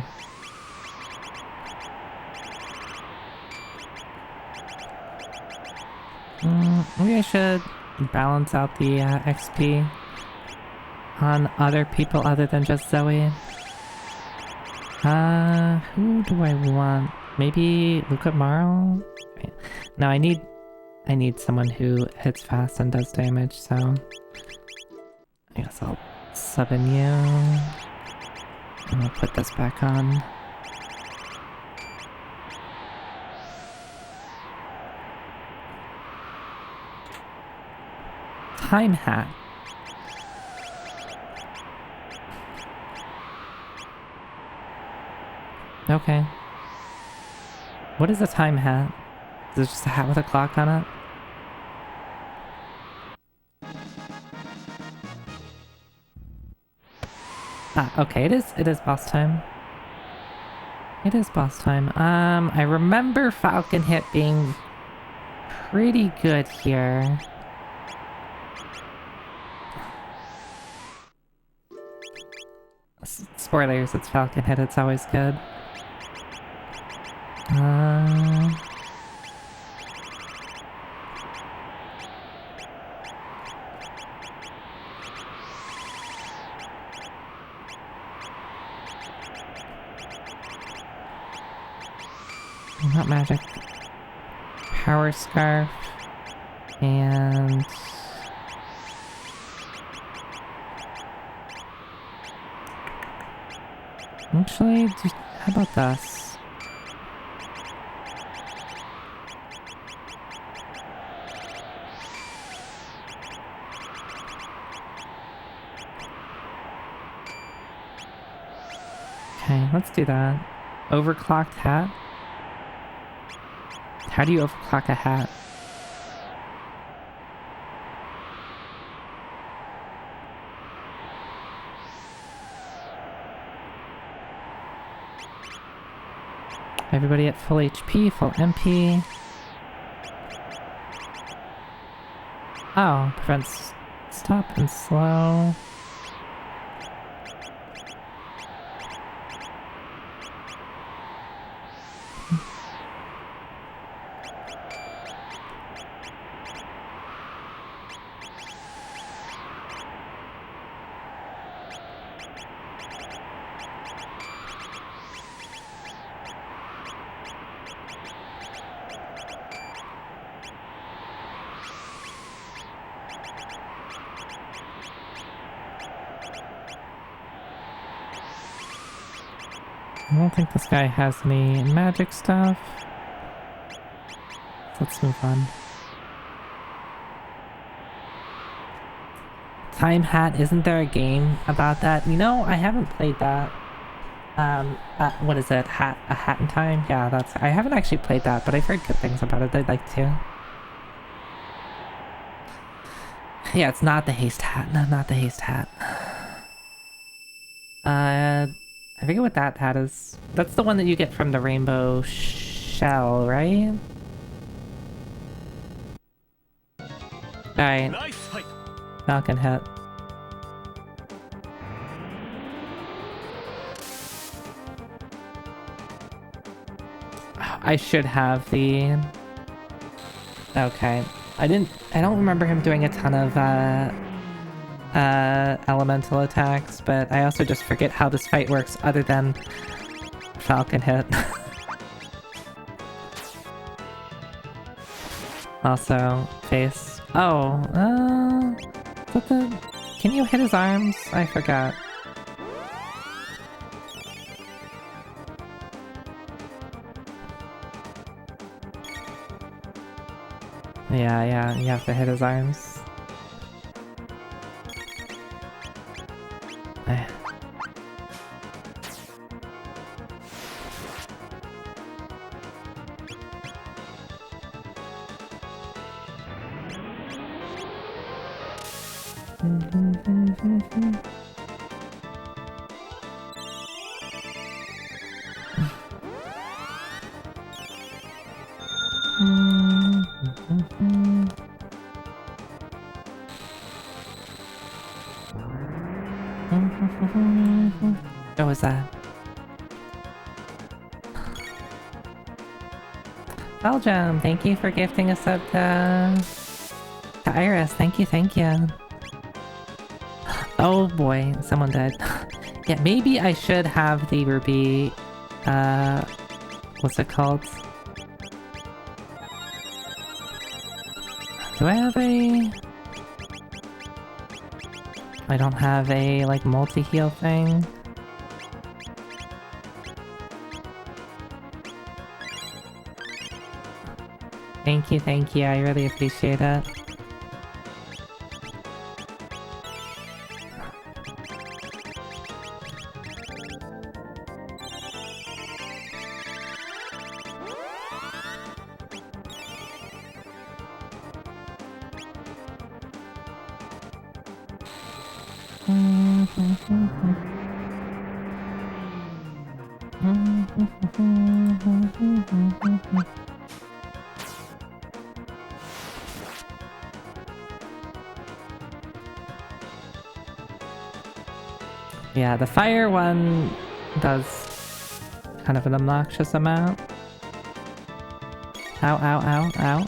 A: Maybe I should balance out the XP on other people other than just Zoe. Who do I want? Maybe Luca Maro? No, I need someone who hits fast and does damage, so I guess I'll sub in you. And I'll put this back on. Time hat. Okay. What is a time hat? Is it just a hat with a clock on it? Ah, okay, it is boss time. It is boss time. I remember Falcon Hit being pretty good here. Spoilers, it's Falcon Hit, it's always good. Not magic. Power Scarf. And... actually, how about this? Okay, let's do that. Overclocked hat? How do you overclock a hat? Everybody at full HP, full MP. Oh, prevents stop and slow.
D: I don't think this guy has any magic stuff. Let's move on. Time Hat, isn't there a game about that? You know, I haven't played that. What is it? A Hat in Time? Yeah, I haven't actually played that, but I've heard good things about it. I'd like to. Yeah, it's not the Haste Hat. No, not the Haste Hat. I forget what that hat is. That's the one that you get from the rainbow shell, right? Alright.
C: Nice fight.
D: Falcon hit. I should have the... Okay. I don't remember him doing a ton of, elemental attacks, but I also just forget how this fight works other than Falcon hit. Also, face. Oh, what the... Can you hit his arms? I forgot. Yeah, you have to hit his arms. What was that? Belgium, thank you for gifting us up to Iris. Thank you. Oh boy, someone did. Yeah, maybe I should have the ruby, what's it called? Do I have a... I don't have a, like, multi-heal thing. Thank you, I really appreciate it. Yeah, the fire one does kind of an obnoxious amount. Ow.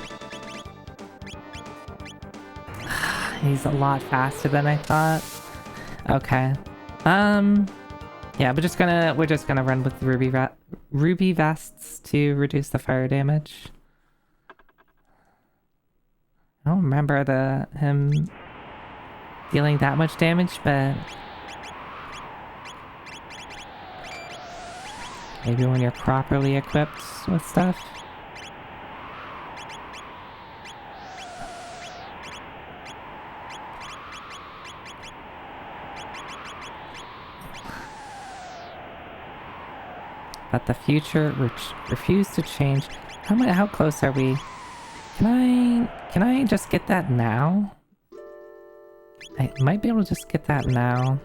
D: He's a lot faster than I thought. Okay. Yeah, we're just gonna run with ruby vests to reduce the fire damage. I don't remember him dealing that much damage, but maybe when you're properly equipped with stuff. But the future refused to change. How close are we? Can I just get that now? I might be able to just get that now.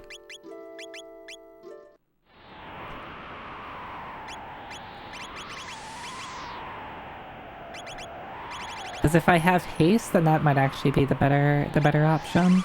D: Because if I have haste, then that might actually be the better option.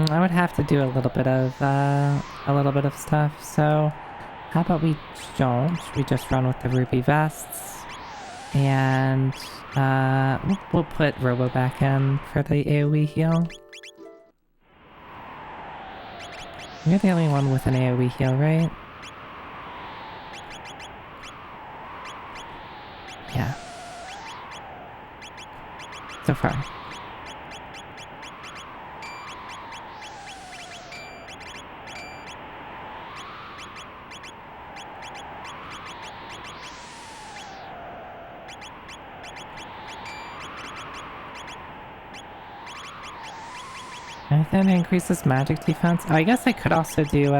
D: I would have to do a little bit of stuff. So,
A: How about we don't? We just run with the ruby vests. And we'll put Robo back in for the AoE heal. You're the only one with an AoE heal, right? Yeah. So far. Anything that increases magic defense? Oh, I guess I could also do,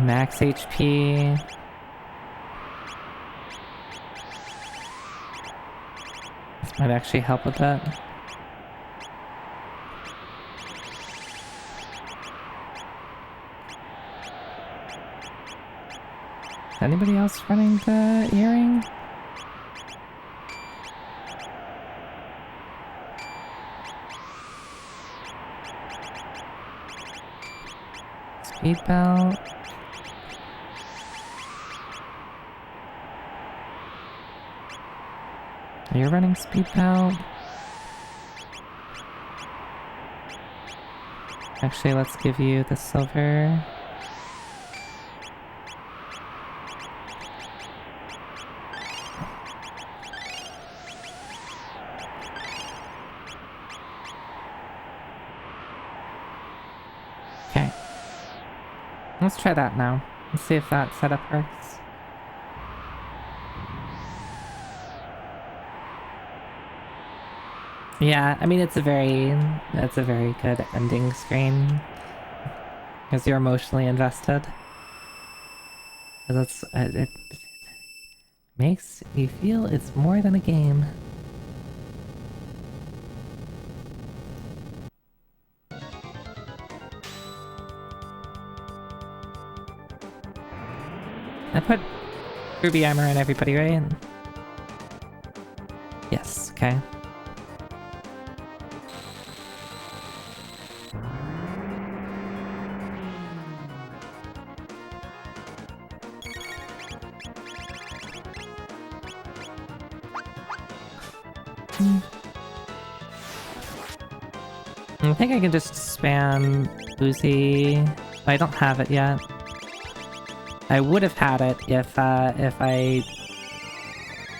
A: max HP. This might actually help with that. Anybody else running the earring? Speed belt. Are you running speed belt? Actually, let's give you the silver. Okay. Let's try that now. Let's see if that setup works. Yeah, I mean it's a very good ending screen because you're emotionally invested. It makes you feel it's more than a game. I put ruby armor on everybody, right? Yes, okay. I think I can just spam Uzi. I don't have it yet. I would have had it if I...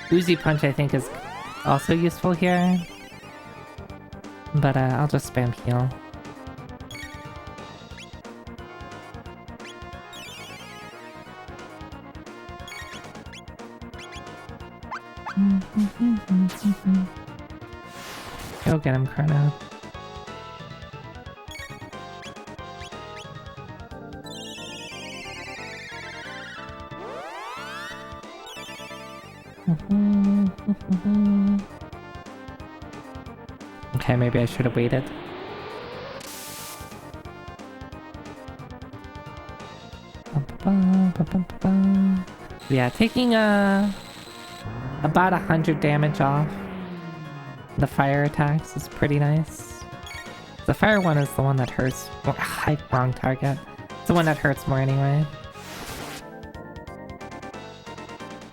A: Uzi Punch I think is also useful here. But I'll just spam heal. Go get him, Chrono. Okay, maybe I should have waited. Yeah, taking about 100 damage off the fire attacks is pretty nice. The fire one is the one that hurts more. Wrong target. It's the one that hurts more anyway.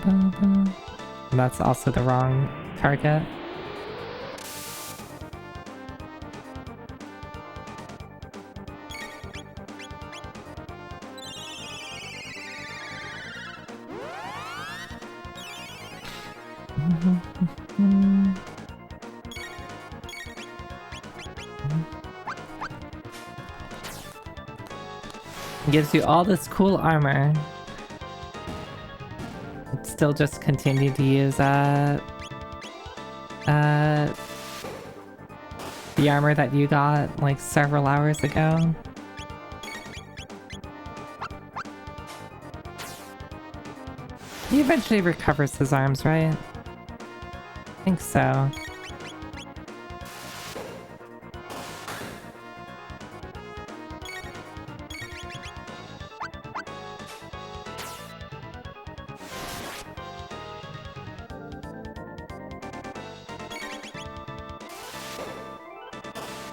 A: And that's also the wrong target. Gives you all this cool armor. Still just continue to use the armor that you got like several hours ago. He eventually recovers his arms, right? I think so.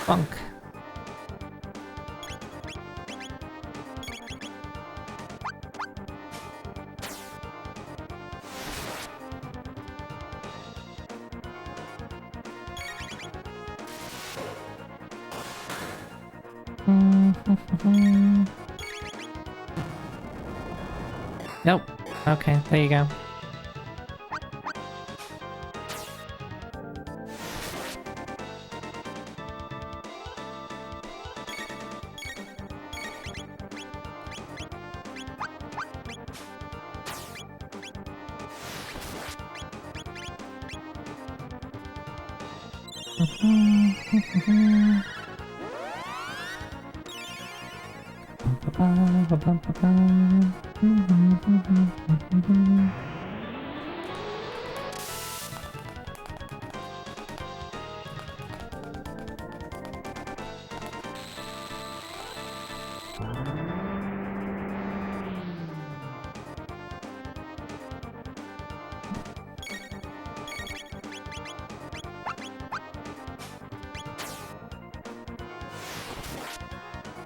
A: Bonk.
D: Nope. Okay, there you go.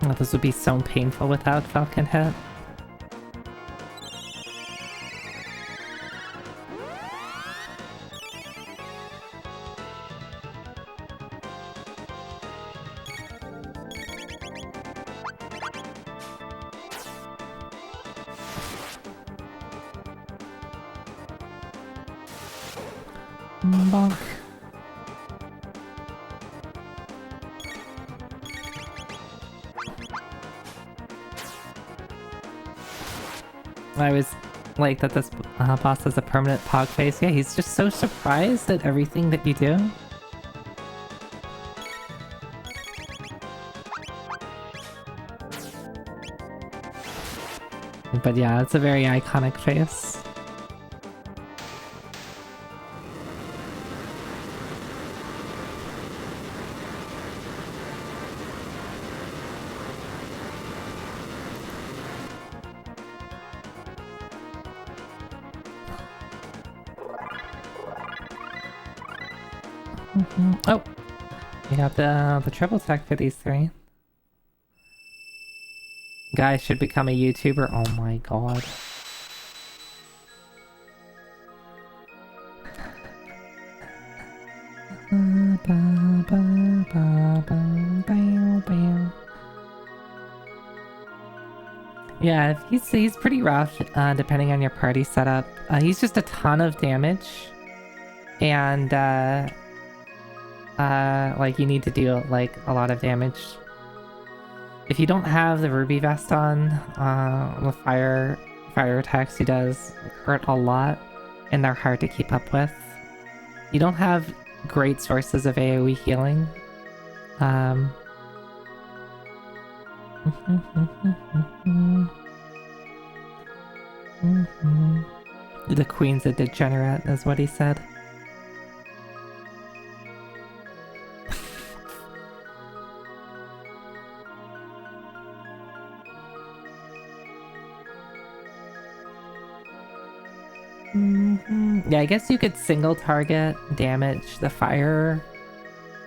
D: Oh, this would be so painful without Falcon Hit. Bonk. I was like that this boss has a permanent pog face. Yeah, he's just so surprised at everything that you do. But yeah, it's a very iconic face. Oh, we got the triple tech for these three. Guy should become a YouTuber. Oh my god. Yeah, he's pretty rough, depending on your party setup. He's just a ton of damage, and like you need to deal like a lot of damage. If you don't have the ruby vest on, the fire attacks he does hurt a lot, and they're hard to keep up with. You don't have great sources of AoE healing. The queen's a degenerate, is what he said. Yeah, I guess you could single target damage the fire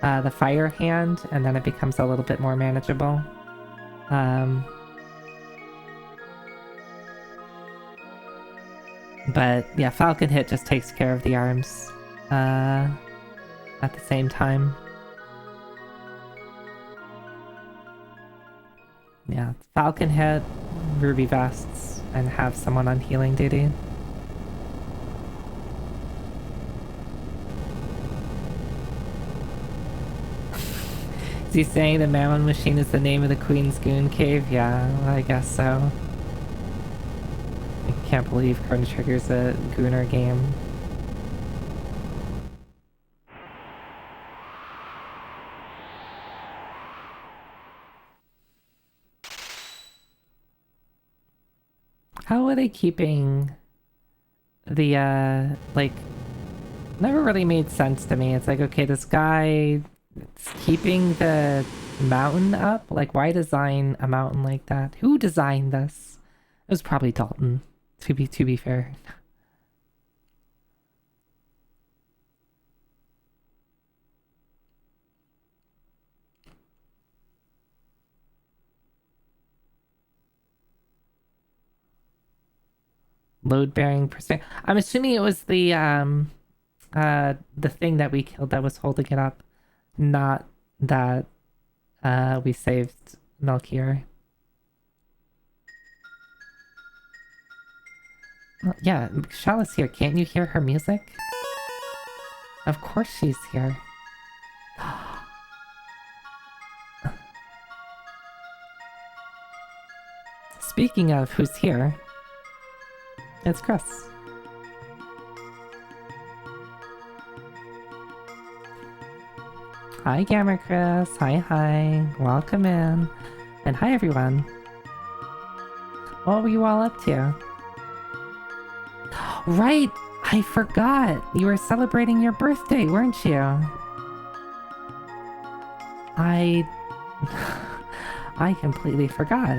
D: hand, and then it becomes a little bit more manageable. But yeah, Falcon Hit just takes care of the arms at the same time. Yeah, Falcon Hit, Ruby Vests, and have someone on healing duty. Is he saying the Mammon Machine is the name of the Queen's Goon Cave? Yeah, I guess so. I can't believe Chrono Trigger's a Gooner game. How are they keeping the, like, never really made sense to me. It's like, okay, this guy is keeping the mountain up? Like, why design a mountain like that? Who designed this? It was probably Dalton, to be fair. Load-bearing percent. I'm assuming it was the thing that we killed that was holding it up, not that we saved Melchior. Well, yeah, Shala's here. Can't you hear her music? Of course she's here. Speaking of who's here, it's Chris. Hi, Gamer Chris. Hi. Welcome in. And hi, everyone. What were you all up to? Right! I forgot! You were celebrating your birthday, weren't you? I completely forgot.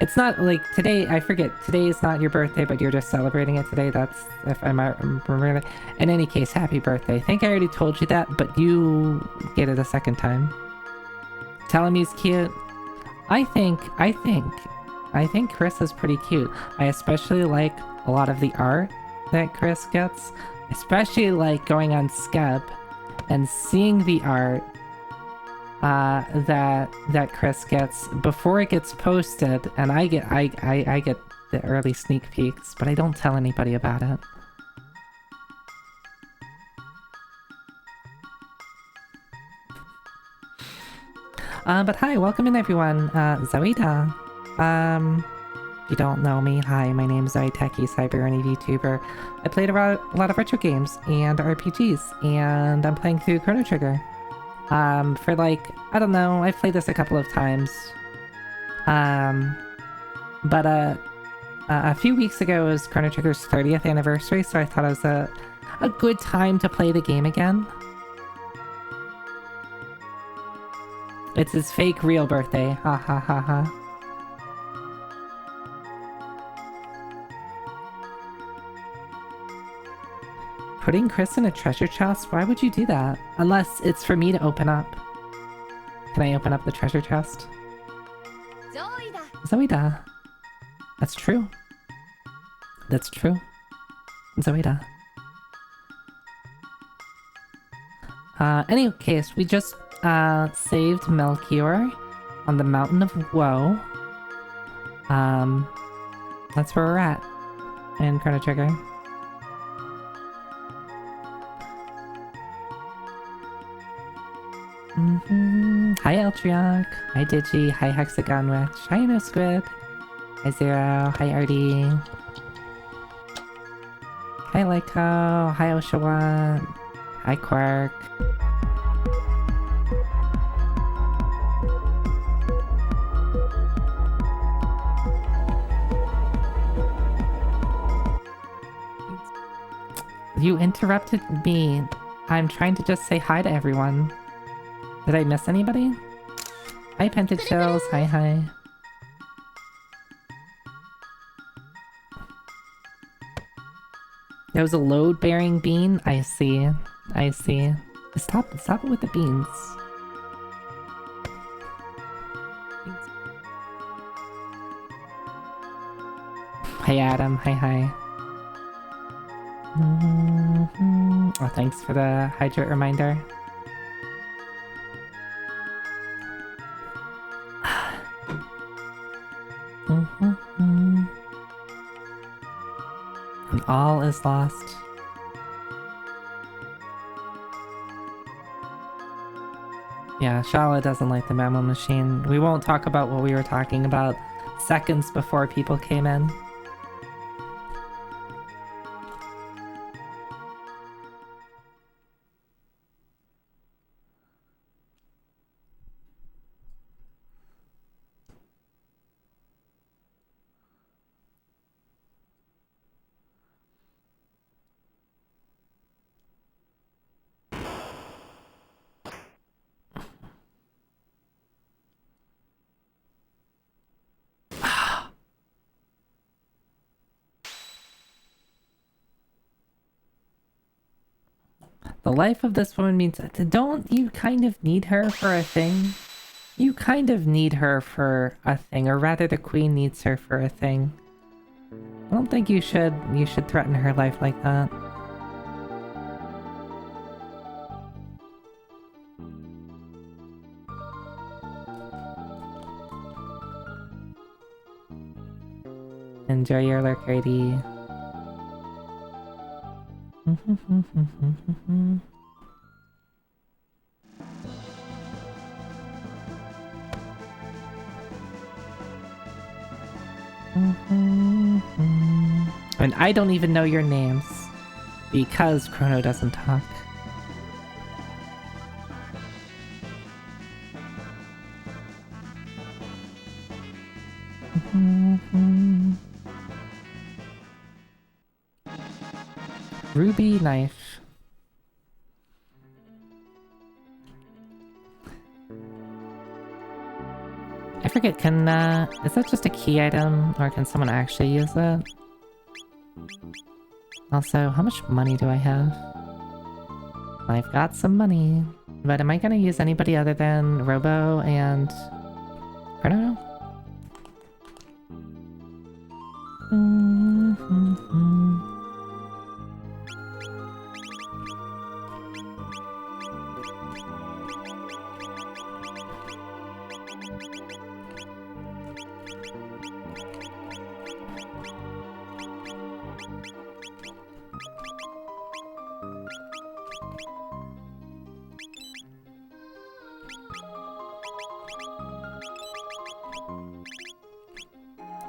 D: It's not like today, I forget, today is not your birthday, but you're just celebrating it today. That's, if I might remember. In any case, happy birthday. I think I already told you that, but you get it a second time. Tell him he's cute. I think Chris is pretty cute. I especially like a lot of the art that Chris gets. Especially like going on Skeb and seeing the art that Chris gets before it gets posted, and I get the early sneak peeks, but I don't tell anybody about it. But hi, welcome in everyone. Zoida. If you don't know me, hi, my name is Zoe Techie, Cyberny VTuber. I played a lot of retro games and RPGs, and I'm playing through Chrono Trigger. For like, I don't know, I've played this a couple of times. But a few weeks ago was Chrono Trigger's 30th anniversary, so I thought it was a good time to play the game again. It's his fake real birthday, ha ha ha ha. Putting Chris in a treasure chest? Why would you do that? Unless it's for me to open up. Can I open up the treasure chest? Zoida. That's true. That's true. Zoida. Any case, we just saved Melchior on the Mountain of Woe. That's where we're at in Chrono Trigger. Hi Eltriok, hi Digi, hi Hexagon Witch, hi No Squid, hi Zero, hi Artie, hi Lyco, hi Oshawott, hi Quark. You interrupted me. I'm trying to just say hi to everyone. Did I miss anybody? Hi Pented Shells, hi. There was a load-bearing bean? I see. Stop it with the beans. Hi Adam, hi. Oh, thanks for the hydrate reminder. And all is lost. Yeah, Shala doesn't like the memo machine. We won't talk about what we were talking about seconds before people came in. The life of this woman means... Don't you kind of need her for a thing? You kind of need her for a thing, or rather the queen needs her for a thing. I don't think you should threaten her life like that.
A: Enjoy your lurk ID. And I don't even know your names because Chrono doesn't talk. Ruby knife. I forget, is that just a key item, or can someone actually use it? Also, how much money do I have? I've got some money, but am I gonna use anybody other than Robo and Chrono?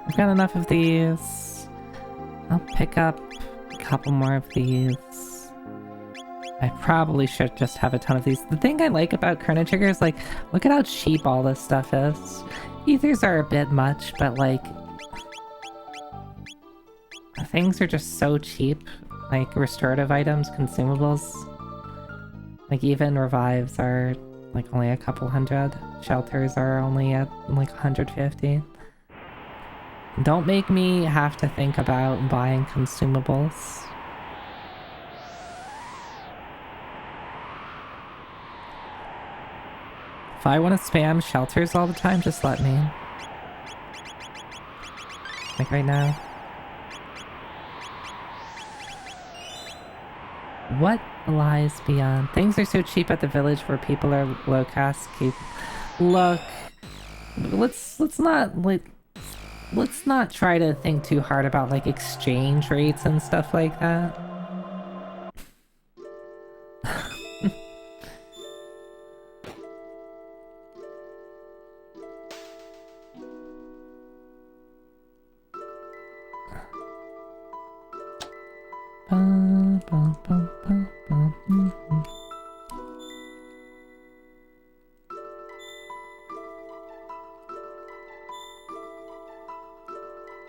A: I've got enough of these. I'll pick up a couple more of these. I probably should just have a ton of these. The thing I like about Chrono Trigger is, like, look at how cheap all this stuff is. Ethers are a bit much, but, like, things are just so cheap. Like, restorative items, consumables. Like, even revives are, like, only a couple hundred. Shelters are only at, like, 150. Don't make me have to think about buying consumables. If I want to spam shelters all the time, just let me. Like right now. What lies beyond? Things are so cheap at the village where people are low caste. Look, let's not try to think too hard about, like, exchange rates and stuff like that.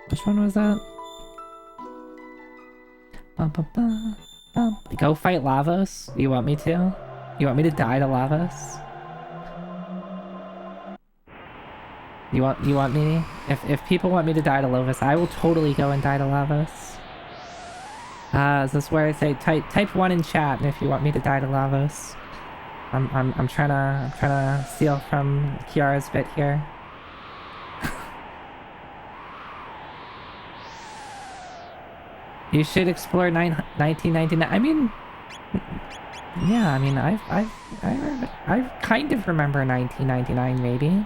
A: Which one was that? Go fight Lavos? You want me to? You want me to die to Lavos? You want me? If people want me to die to Lavos, I will totally go and die to Lavos. Is this where I say type 1 in chat if you want me to die to Lavos? I'm trying to steal from Kiara's bit here. You should explore 1999. I mean, yeah. I mean, I kind of remember 1999, maybe.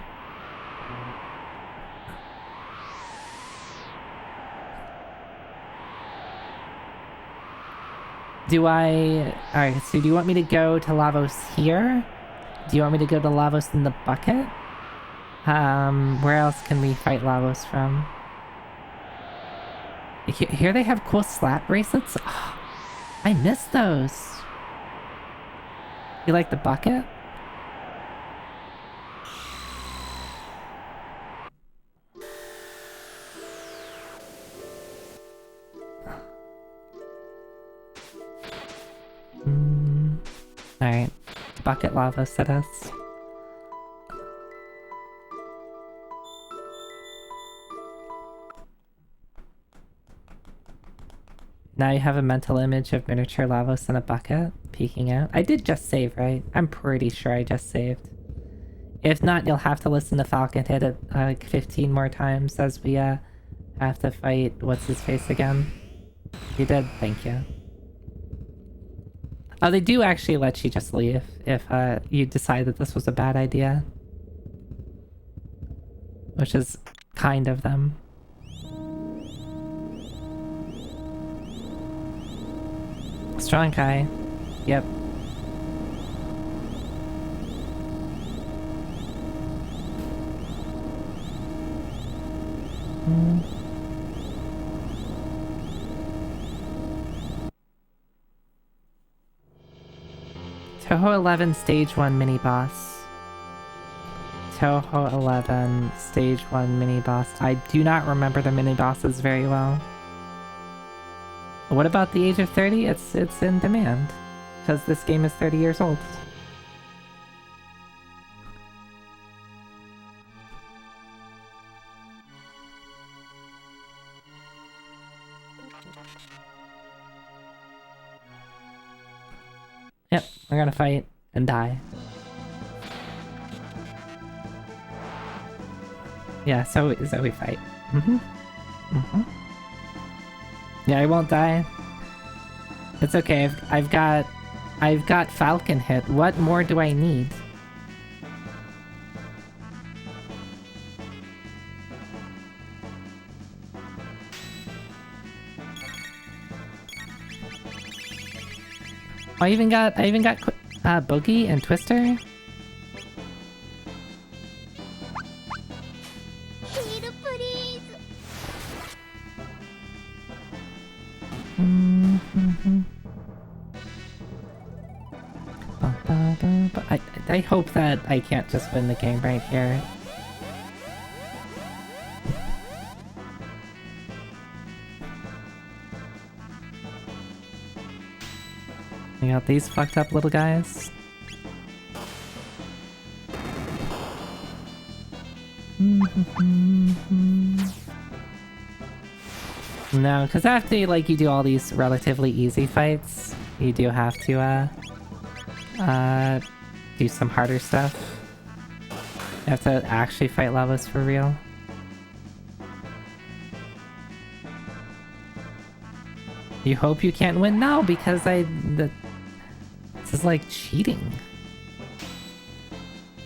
A: Alright, so do you want me to go to Lavos here? Do you want me to go to Lavos in the bucket? Where else can we fight Lavos from? Here they have cool slap bracelets? Oh, I miss those. You like the bucket? Alright. Bucket lava set us. Now you have a mental image of miniature Lavos in a bucket peeking out. I did just save, right? I'm pretty sure I just saved. If not, you'll have to listen to Falcon hit it like 15 more times as we have to fight what's-his-face again. You did? Thank you. Oh, they do actually let you just leave if you decide that this was a bad idea. Which is kind of them. Strong Kai. Yep. Toho 11 Stage 1 mini-boss. Toho 11 Stage 1 mini-boss. I do not remember the mini-bosses very well. What about the age of 30? It's in demand. Because this game is 30 years old. Yep, we're gonna fight and die. Yeah, so we fight. Yeah, I won't die. It's okay. I've got Falcon hit. What more do I need? I even got Boogie and Twister.
B: Heal, please.
A: I hope that I can't just win the game right here. We got these fucked up little guys. No, because after you do all these relatively easy fights, you do have to do some harder stuff. You have to actually fight levels for real. You hope you can't win? No, because this is like cheating.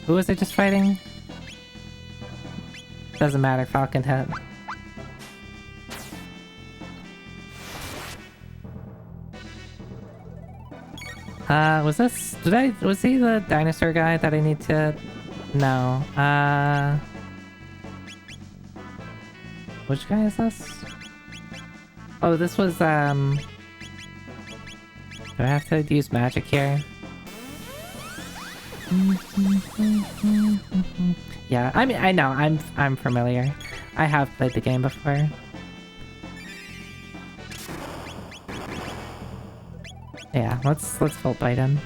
A: Who was I just fighting? Doesn't matter, Falcon hit. Was he the dinosaur guy that I need to... No, which guy is this? Oh, this was, do I have to use magic here? Yeah, I mean, I know, I'm familiar. I have played the game before. Yeah, let's Volt Bite him.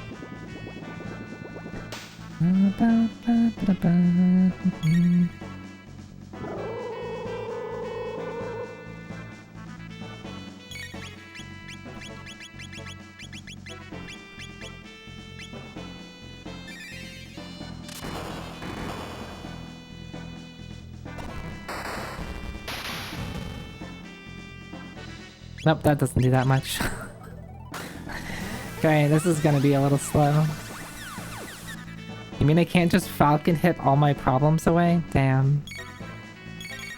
A: Nope, that doesn't do that much. Okay, this is gonna be a little slow. You mean I can't just Falcon hit all my problems away? Damn.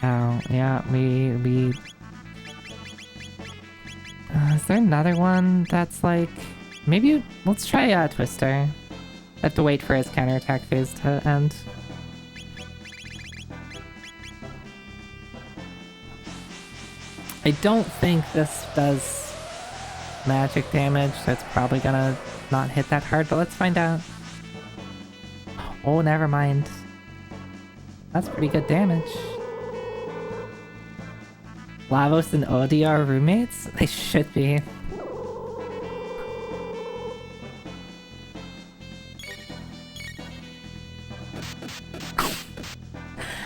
A: Oh, yeah, we... is there another one that's like... Maybe... Let's try Twister. I have to wait for his counterattack phase to end. I don't think this does magic damage, so it's probably gonna not hit that hard, but let's find out. Oh, never mind. That's pretty good damage. Lavos and Odie are roommates? They should be.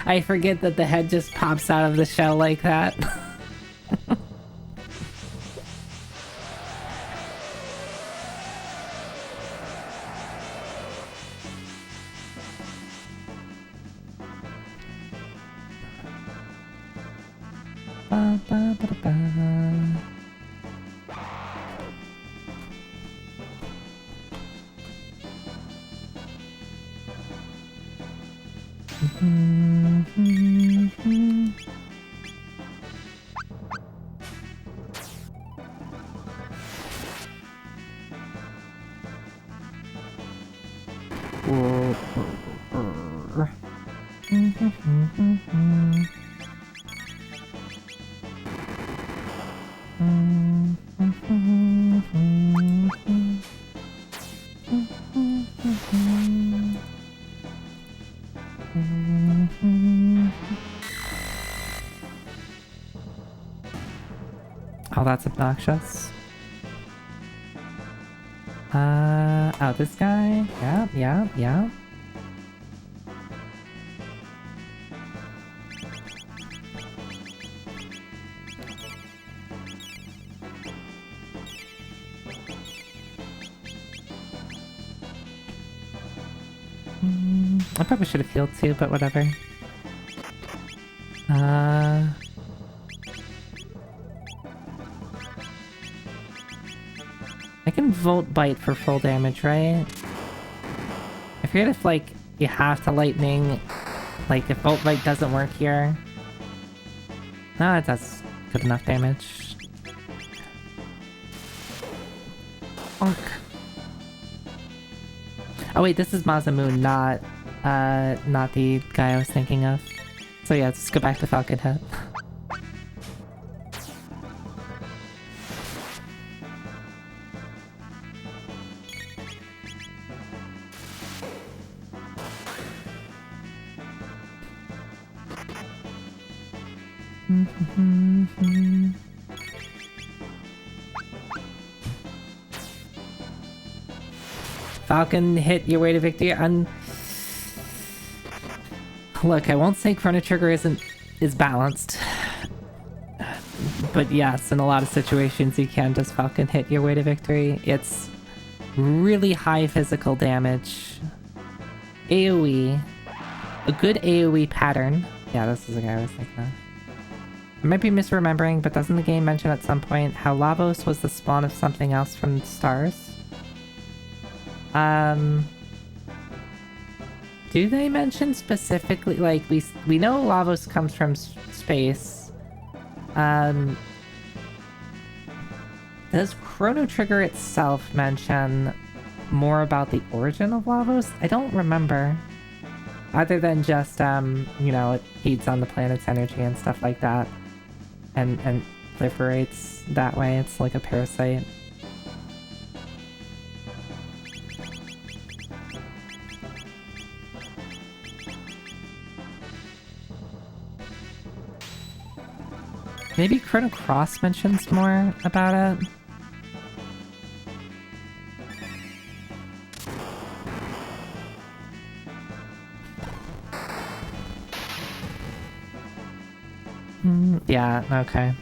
A: I forget that the head just pops out of the shell like that. Oh, that's obnoxious. Oh, this guy? Yeah. I probably should have healed too, but whatever. I can Volt Bite for full damage, right? I forget if, like, you have to lightning... Like, if Volt Bite doesn't work here... No, it does good enough damage. Bonk. Oh wait, this is Masamune, not the guy I was thinking of. So yeah, let's go back to Falcon Head. Falcon hit your way to victory. Look, I won't say Chrono Trigger is balanced. But yes, in a lot of situations you can just Falcon hit your way to victory. It's really high physical damage. AoE. A good AoE pattern. Yeah, this is the guy I was thinking of. I might be misremembering, but doesn't the game mention at some point how Lavos was the spawn of something else from the stars? Do they mention specifically, like, we know Lavos comes from space. Does Chrono Trigger itself mention more about the origin of Lavos? I don't remember. Other than just, you know, it feeds on the planet's energy and stuff like that. And proliferates that way. It's like a parasite. Maybe Chrono Cross mentions more about it? Yeah, okay.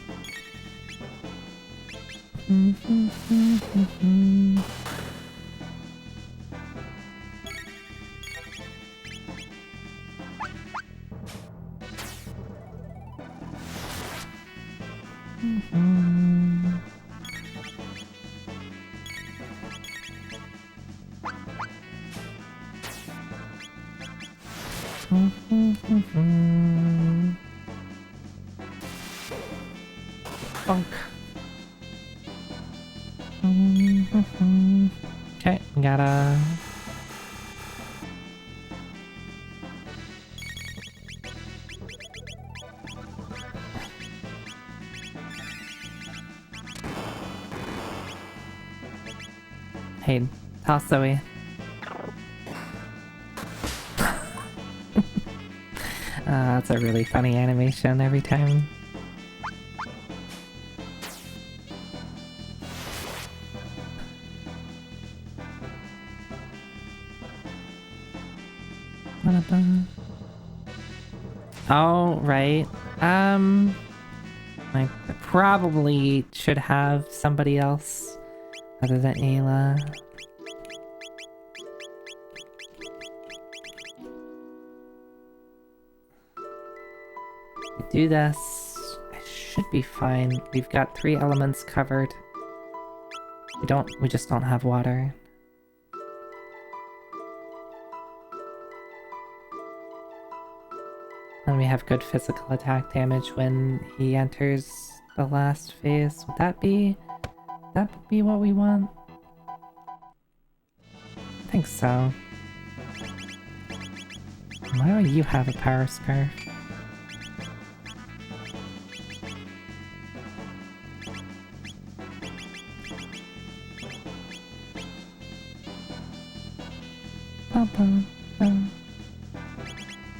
A: Bonk. Okay, we gotta... Hey, toss Zoe. That's a really funny animation every time. Oh, right. I probably should have somebody else other than Ayla. Do this. I should be fine. We've got 3 elements covered. We just don't have water. And we have good physical attack damage when he enters the last phase. Would that be what we want? I think so. Why do you have a power scarf?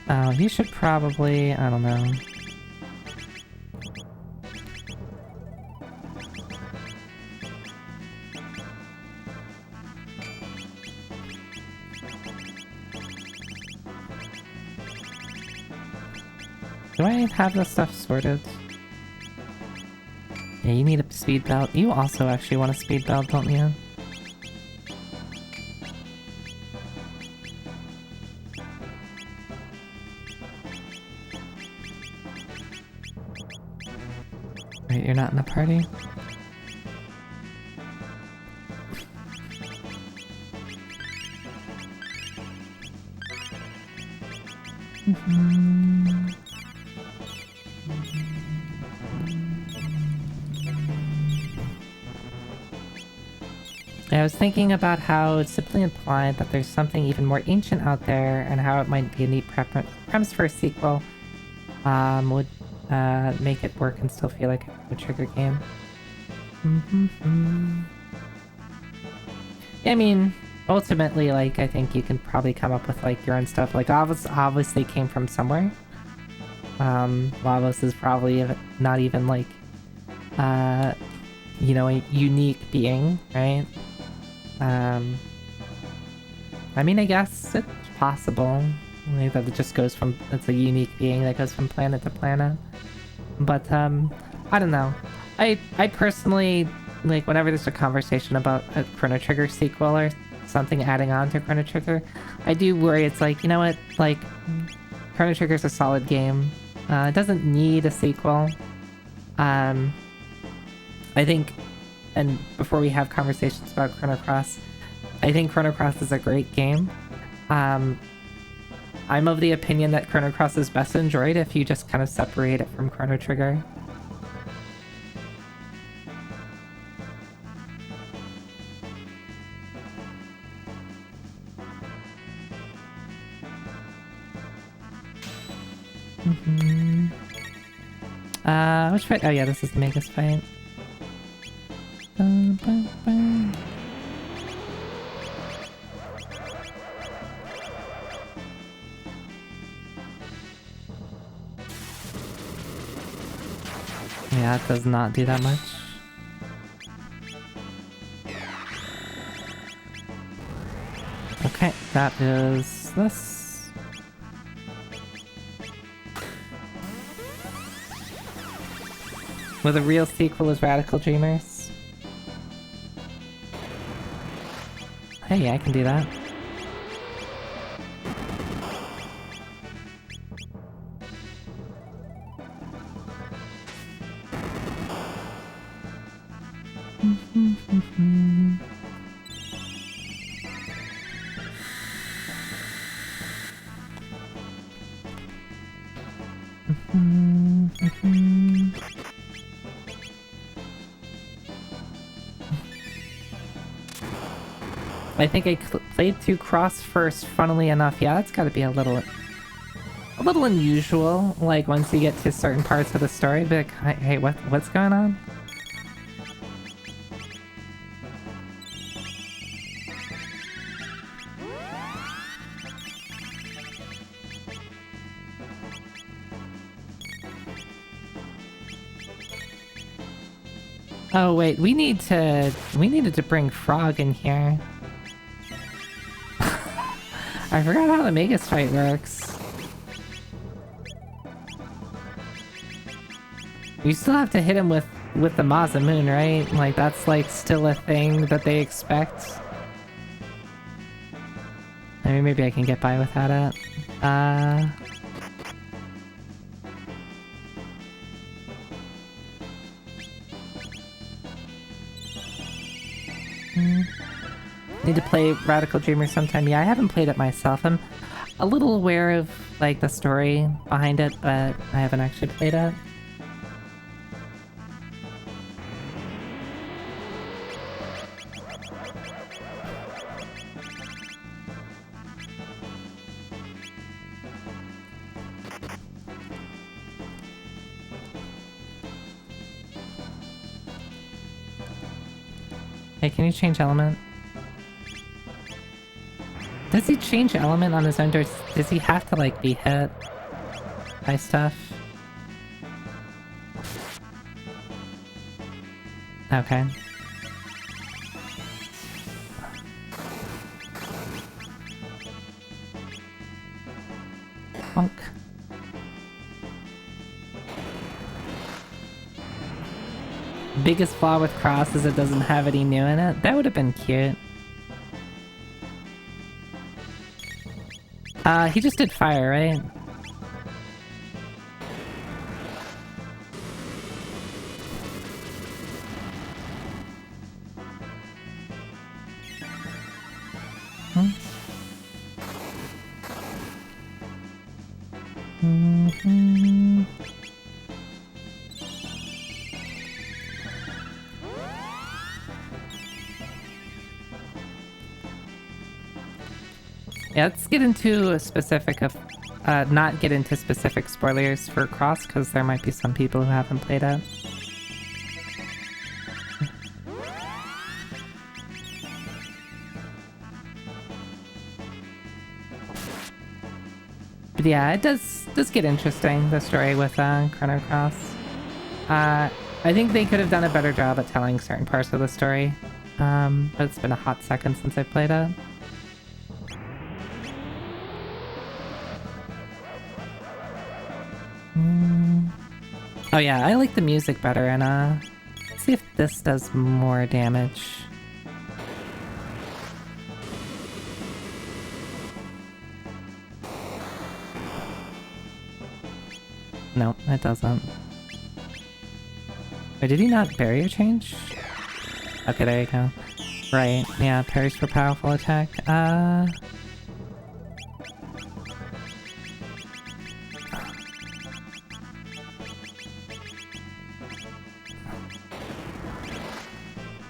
A: Oh, he should probably... I don't know. Do I have this stuff sorted? Yeah, you need a speed belt. You also actually want a speed belt, don't you? Wait, you're not in the party? I was thinking about how it's simply implied that there's something even more ancient out there, and how it might be a neat premise for a sequel. Would make it work and still feel like a Chrono Trigger game. I mean, ultimately, like, I think you can probably come up with, like, your own stuff. Like, obviously came from somewhere. Lavos is probably not even, like, you know, a unique being, right? I mean, I guess it's possible. Like, that it just goes from... It's a unique being that goes from planet to planet. But, I don't know. I personally, like, whenever there's a conversation about a Chrono Trigger sequel or something adding on to Chrono Trigger, I do worry. It's like, you know what? Like, Chrono Trigger's a solid game. It doesn't need a sequel. I think... And before we have conversations about Chrono Cross, I think Chrono Cross is a great game. I'm of the opinion that Chrono Cross is best enjoyed if you just kind of separate it from Chrono Trigger. Which fight? Oh yeah, this is the Magus fight. Yeah, it does not do that much. Okay, that is this. With a real sequel is Radical Dreamers. Hey, I can do that. I think I played through Cross first, funnily enough. Yeah, that's gotta be a little unusual. Like, once you get to certain parts of the story, be like, hey, what's going on? Oh wait, we needed to bring Frog in here. I forgot how the Magus fight works. You still have to hit him with the Mazamoon, right? Like, that's like still a thing that they expect. I mean, maybe I can get by without it. Need to play Radical Dreamer sometime. Yeah, I haven't played it myself. I'm a little aware of, like, the story behind it, but I haven't actually played it.
D: Hey, can you change element? Does he change element on his own, or does he have to, like, be hit by stuff? Okay. Bonk. Biggest flaw with Cross is it doesn't have any new in it. That would have been cute. He just did fire, right? Yeah, let's get into a specific of, not get into specific spoilers for Cross, because there might be some people who haven't played it. But yeah, it does get interesting, the story with Chrono Cross. I think they could have done a better job at telling certain parts of the story. But it's been a hot second since I played it. Oh yeah, I like the music better, and let's see if this does more damage. No, it doesn't. Wait, did he not barrier change? Okay, there you go. Right, yeah, parries for powerful attack.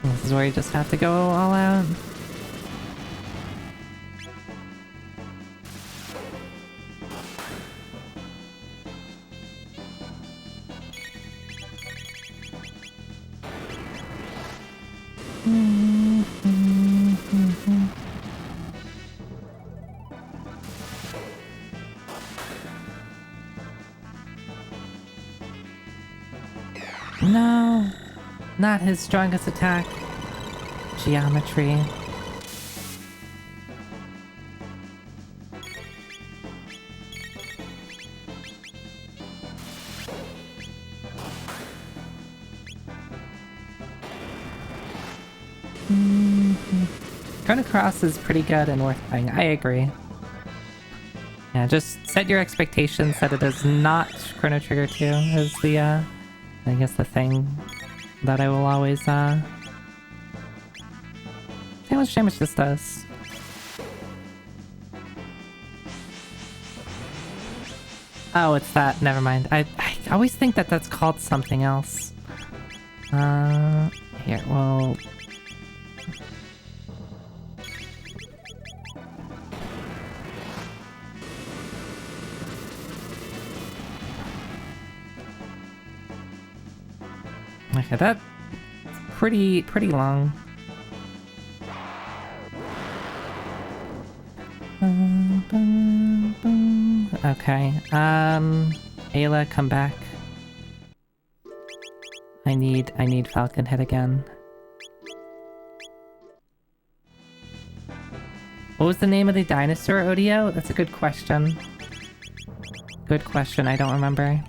D: This is where you just have to go all out. No, not his strongest attack. Geometry. Chrono Cross is pretty good and worth playing. I agree. Yeah, just set your expectations that it is not Chrono Trigger 2 is the, I guess the thing that I will always, see how much damage this does. Oh, it's that. Never mind. I always think that that's called something else. Here, well... Okay, that's pretty long. Okay, Ayla, come back. I need Falcon Head again. What was the name of the dinosaur, Odio? That's a good question. Good question, I don't remember.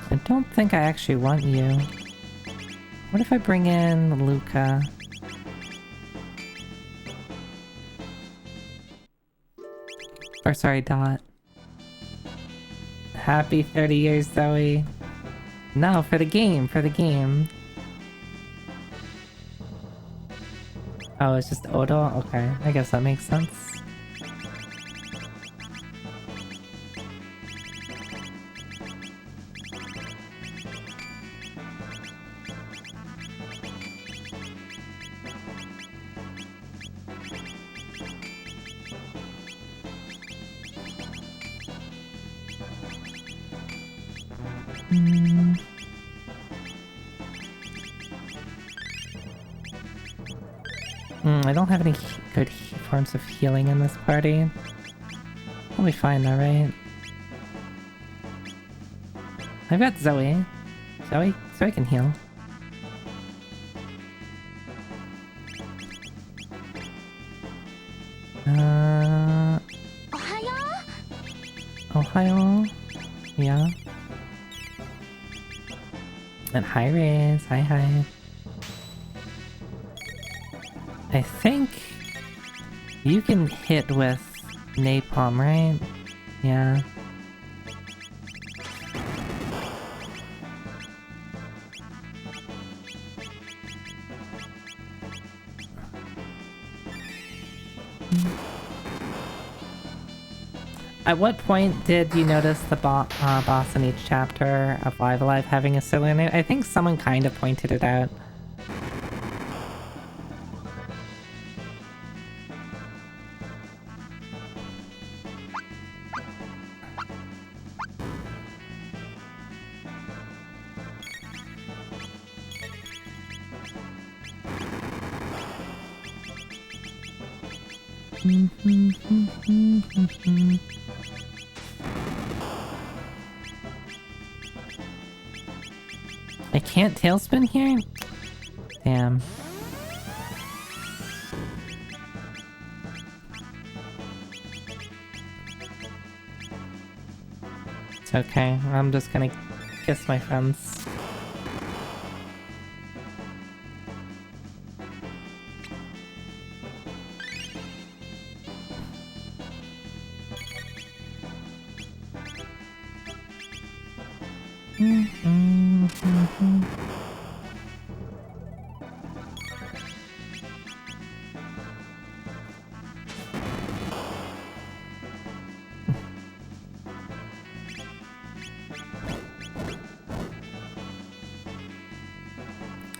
D: I don't think I actually want you. What if I bring in Luca? Or sorry, Dot. Happy 30 years, Zoe. No, for the game, for the game. Oh, it's just Odo? Okay, I guess that makes sense. I don't have any good forms of healing in this party. I'll be fine though, right? I've got Zoe. Zoe can heal. Ohio? Yeah. And hi Riz, hi. I think you can hit with napalm, right? Yeah. At what point did you notice the boss in each chapter of Live Alive having a silly name? I think someone kind of pointed it out. I can't tailspin here? Damn. It's okay, I'm just gonna kiss my friends.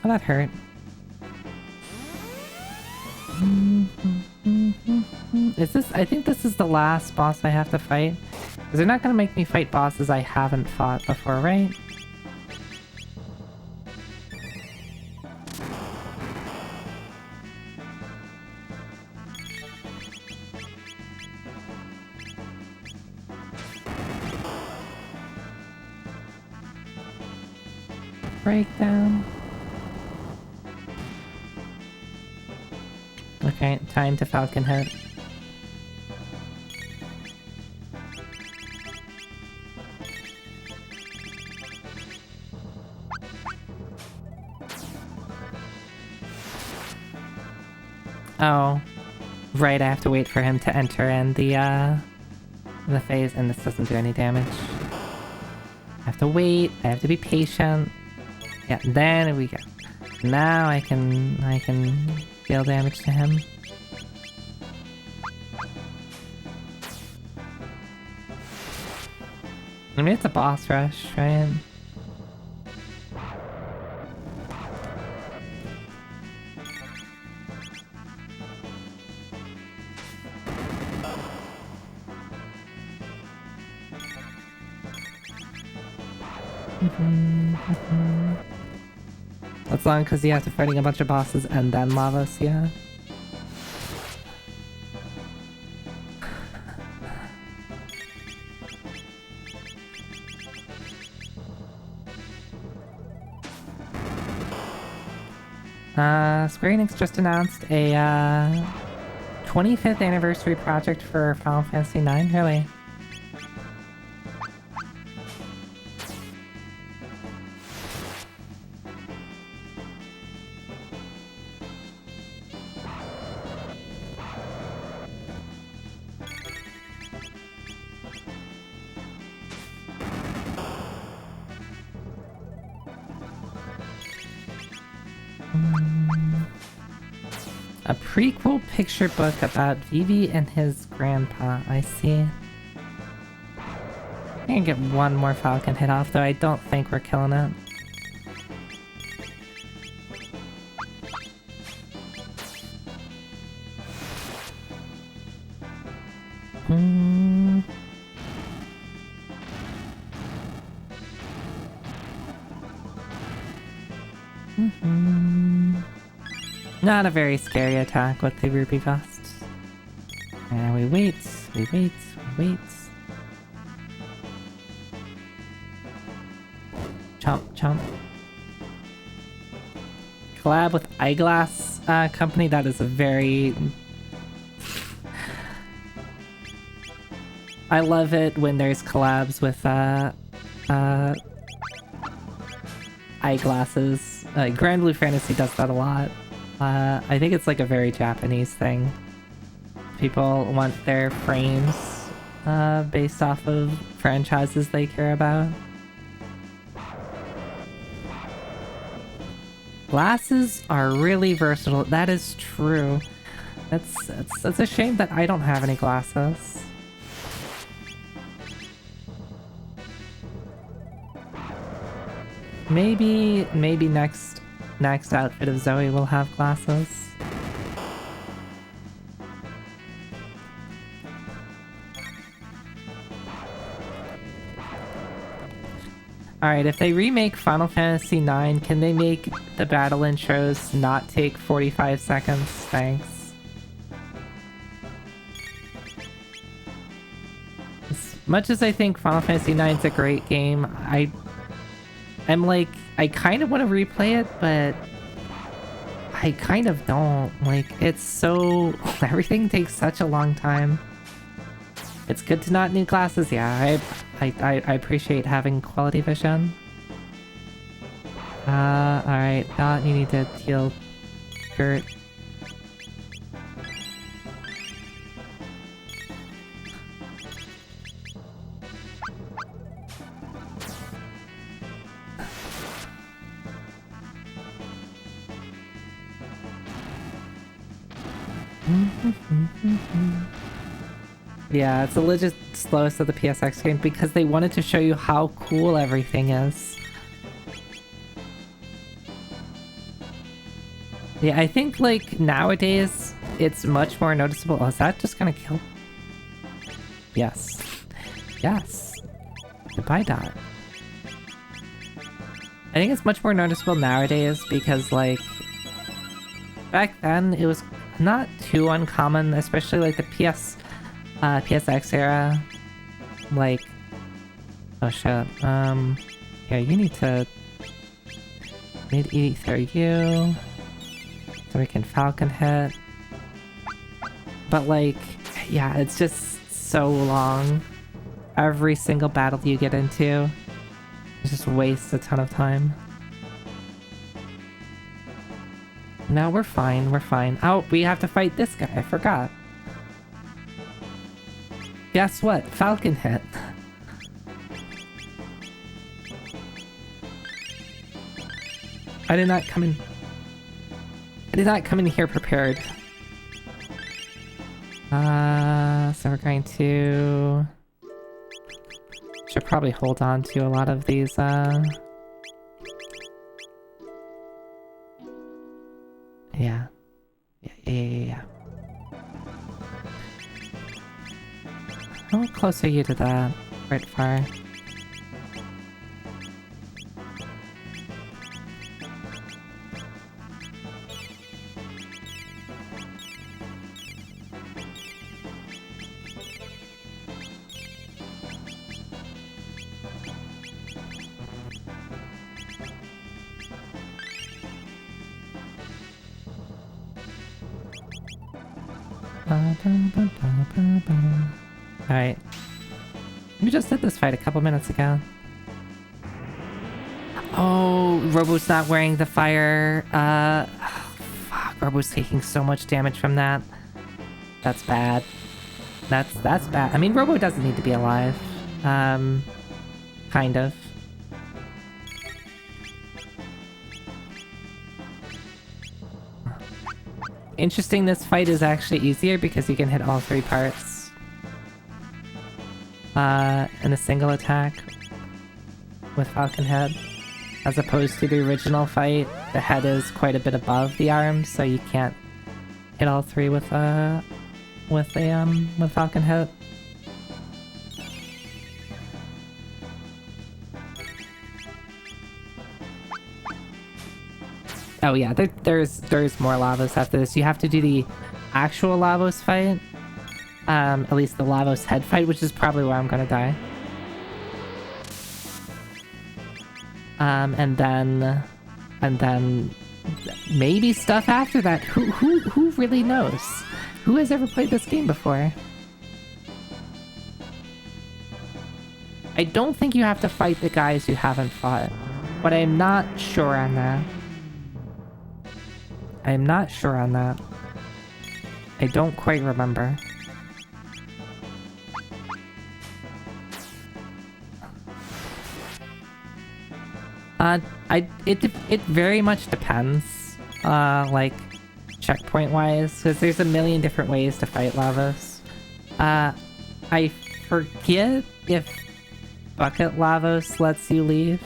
D: Oh, that hurt. Is this... I think this is the last boss I have to fight. Because they're not gonna make me fight bosses I haven't fought before, right? Breakdown. Okay, time to Falcon Head. Oh, right, I have to wait for him to enter in the phase, and this doesn't do any damage. I have to wait, I have to be patient. Yeah, there we go. Now I can deal damage to him. I mean, it's a boss rush, right? That's long because you have to fighting a bunch of bosses and then Lavos, yeah. Square Enix just announced a 25th anniversary project for Final Fantasy IX, really.
A: A prequel picture book about Vivi and his grandpa, I see. I can get one more Falcon hit off, though I don't think we're killing it. Not a very scary attack with the Rupee Gust. And we wait, we wait, we wait. Chomp, chomp. Collab with Eyeglass Company, that is a very... I love it when there's collabs with eyeglasses. Grand Blue Fantasy does that a lot. I think it's like a very Japanese thing. People want their frames based off of franchises they care about. Glasses are really versatile. That is true. It's a shame that I don't have any glasses. Maybe next outfit of Zoe will have glasses. Alright, if they remake Final Fantasy IX, can they make the battle intros not take 45 seconds? Thanks. As much as I think Final Fantasy IX is a great game, I'm like, I kind of want to replay it, but I kind of don't. Like, it's so... everything takes such a long time. It's good to not need glasses, yeah. I appreciate having quality vision. Alright, you need to heal Gert. Yeah, it's the legit slowest of the PSX game because they wanted to show you how cool everything is. Yeah, I think like nowadays it's much more noticeable. Oh, is that just gonna kill? Yes. Yes. Goodbye, Dot. I think it's much more noticeable nowadays because like back then it was not too uncommon, especially like the PSX era. Like, oh shit. Yeah, you need to eat through you, so we can Falcon hit. But like, yeah, it's just so long. Every single battle you get into just wastes a ton of time. No, we're fine, we're fine. Oh, we have to fight this guy, I forgot. Guess what? Falcon hit. I did not come in here prepared. So we're going to... should probably hold on to a lot of these, Yeah. Yeah. How close are you to that? Right far. Alright. We just did this fight a couple minutes ago. Oh, Robo's not wearing the fire. Fuck, Robo's taking so much damage from that. That's bad. That's bad. I mean, Robo doesn't need to be alive. Kind of.
D: Interesting, this fight is actually easier because you can hit all 3 parts in a single attack with Falcon Head. As opposed to the original fight, the head is quite a bit above the arms, so you can't hit all 3 with Falcon Head. Oh yeah, there's more Lavos after this. You have to do the actual Lavos fight. At least the Lavos head fight, which is probably where I'm gonna die. And then maybe stuff after that. Who really knows? Who has ever played this game before? I don't think you have to fight the guys you haven't fought, but I'm not sure on that. I'm not sure on that. I don't quite remember. It very much depends, like, checkpoint-wise, because there's a million different ways to fight Lavos. I forget if Bucket Lavos lets you leave.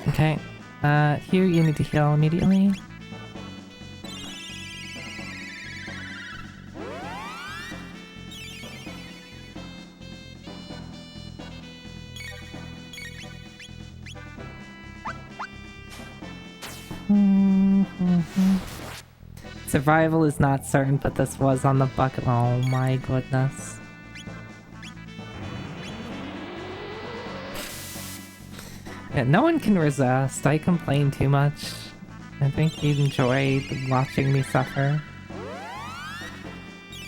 D: Okay, here you need to heal immediately. Survival is not certain, but this was on the bucket. Oh my goodness. Yeah, no one can resist. I complain too much. I think you'd enjoy watching me suffer.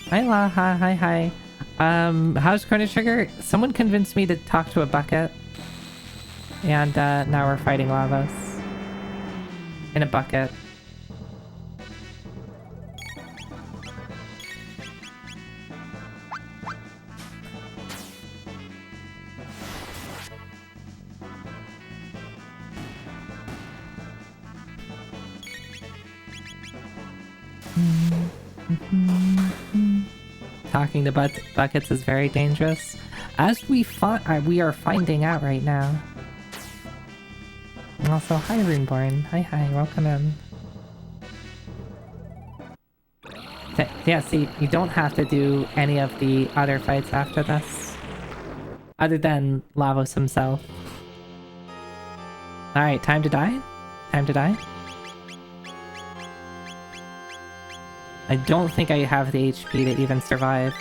D: Hi La, hi. How's Chrono Trigger? Someone convinced me to talk to a bucket. And now we're fighting Lavos. In a bucket. Talking to buckets is very dangerous, as we are finding out right now. Also, hi Runeborn. Hi, welcome in. Yeah, see, you don't have to do any of the other fights after this, other than Lavos himself. Alright, time to die? Time to die? I don't think I have the HP to even survive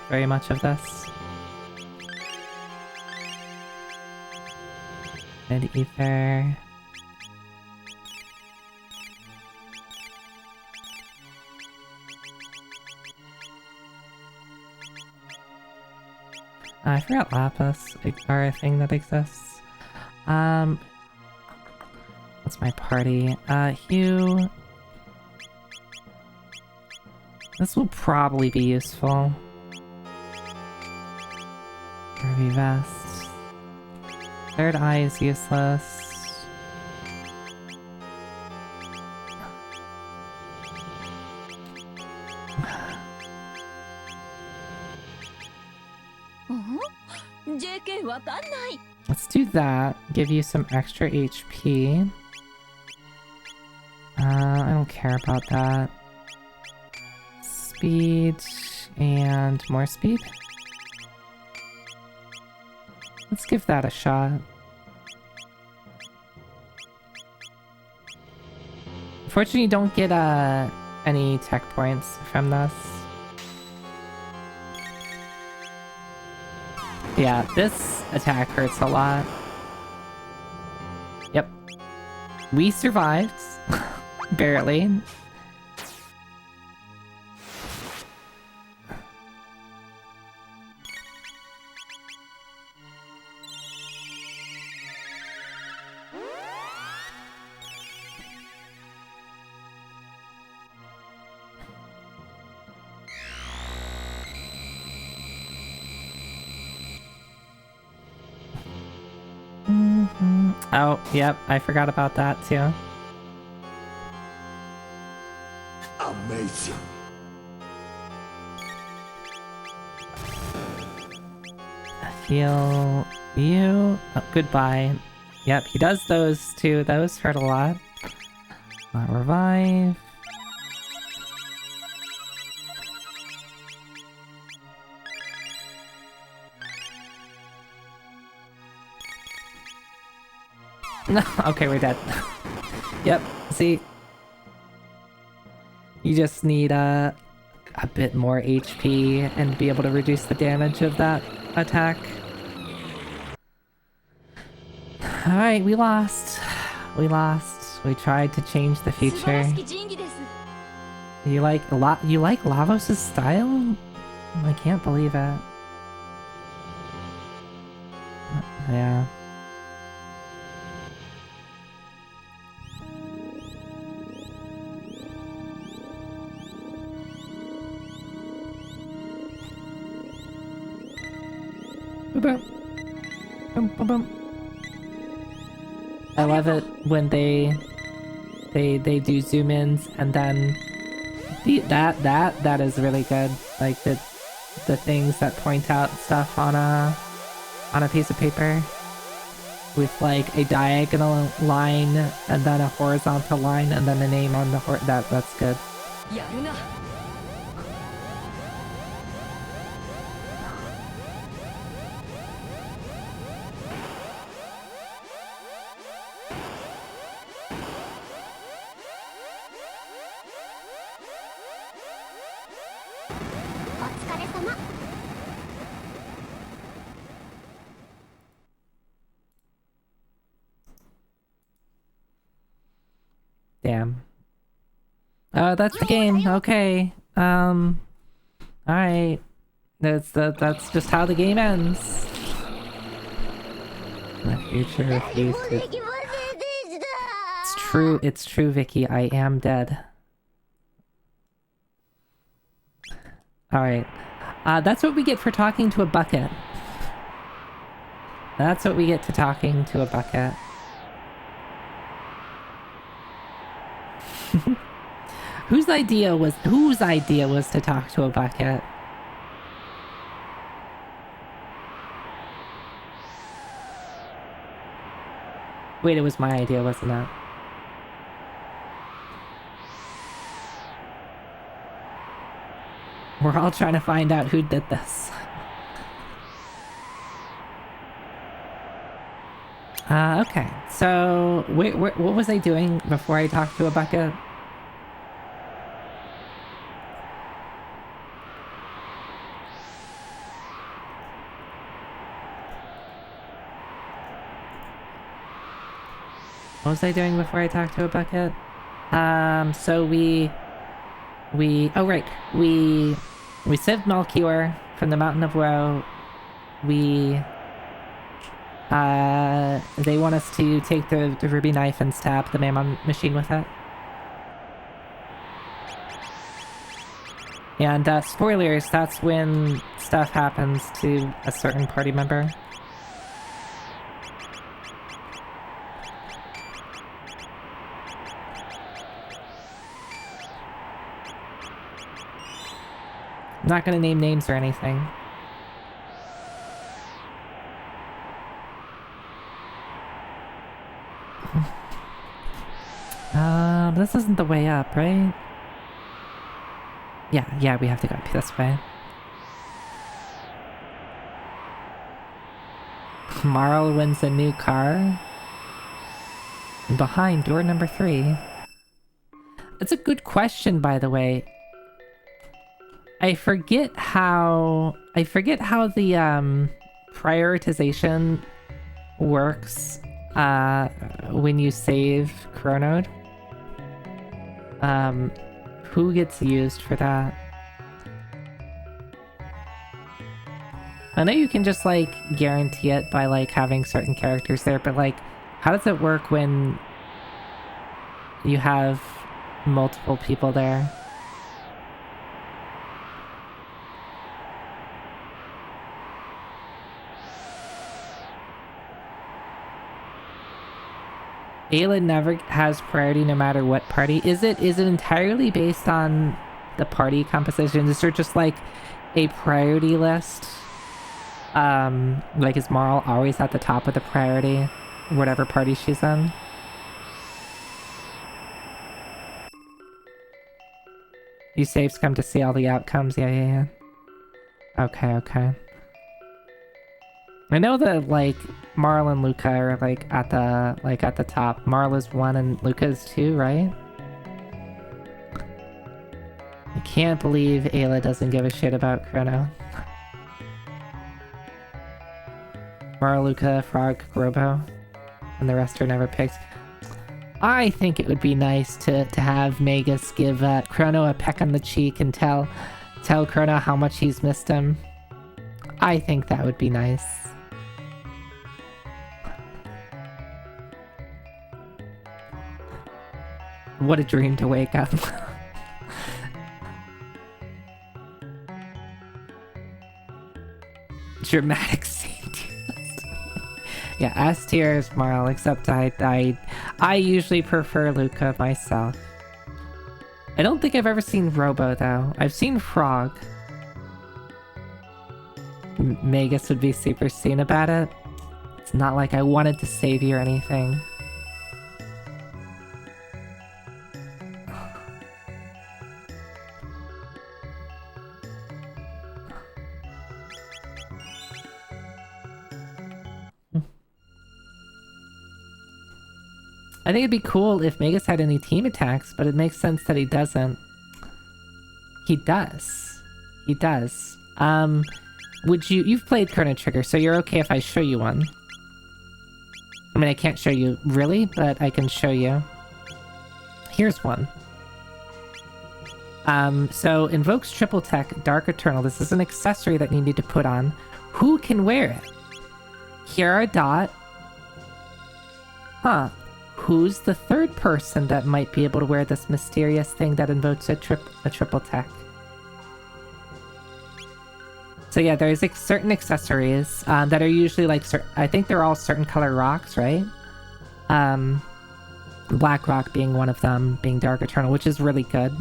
D: very much of this. Mid ether. I forgot Lapis are a thing that exists. What's my party? Hugh. This will probably be useful. Ruby Vest. Third Eye is useless. Let's do that. Give you some extra HP. I don't care about that. Speed and more speed. Let's give that a shot. Unfortunately, you don't get any tech points from this. Yeah, this attack hurts a lot. Yep. We survived. Barely. Oh, yep, I forgot about that too.
C: Amazing.
D: Heal you. Oh, goodbye. Yep, he does those too. Those hurt a lot. Revive. No, okay, we're dead. Yep, see? You just need a bit more HP and be able to reduce the damage of that attack. Alright, we lost. We lost. We tried to change the future. You like Lavos' style? I can't believe it. Yeah. Boom, boom, boom, boom. I love it when they do zoom ins and then that is really good. Like the things that point out stuff on a piece of paper with like a diagonal line and then a horizontal line and then the name on the that's good. Damn. Oh, that's the game. Okay. Alright. That's just how the game ends. The future refuses. It's true, Vicky. I am dead. Alright. That's what we get for talking to a bucket. That's what we get to talking to a bucket. Whose idea was to talk to a bucket? Wait, it was my idea, wasn't it? We're all trying to find out who did this. Okay. So, what was I doing before I talked to a bucket? What was I doing before I talked to a bucket? So oh right, we saved Melchior from the Mountain of Woe. They want us to take the ruby knife and stab the Mammon machine with it. And, spoilers, that's when stuff happens to a certain party member. I'm not gonna name names or anything. This isn't the way up, right? Yeah, we have to go up this way. Marl wins a new car. Behind door number 3. That's a good question, by the way. I forget how the prioritization works when you save Chrono. Who gets used for that? I know you can just like guarantee it by like having certain characters there, but like how does it work when you have multiple people there? Ayla never has priority no matter what party. Is it entirely based on the party composition? Is there just like a priority list? Like is Marl always at the top of the priority, whatever party she's in? You saves come to see all the outcomes. Yeah. Okay. I know that like Marl and Luca are like at the top. Marl is 1 and Luca is 2, right? I can't believe Ayla doesn't give a shit about Chrono. Marl, Luca, Frog, Robo, and the rest are never picked. I think it would be nice to have Magus give Chrono a peck on the cheek and tell Chrono how much he's missed him. I think that would be nice. What a dream to wake up. Dramatic scene. Yeah, S tier is Marl, except I usually prefer Luca myself. I don't think I've ever seen Robo though. I've seen Frog. Magus would be super seen about it. It's not like I wanted to save you or anything. I think it'd be cool if Magus had any team attacks, but it makes sense that he doesn't. He does. You've played Chrono Trigger, so you're okay if I show you one. I mean, I can't show you really, but I can show you. Here's one. So invokes triple tech, Dark Eternal. This is an accessory that you need to put on. Who can wear it? Kiara Dot. Huh. Who's the third person that might be able to wear this mysterious thing that invokes a triple tech? So yeah, there's like certain accessories that are usually like, I think they're all certain color rocks, right? Black rock being one of them, being Dark Eternal, which is really good.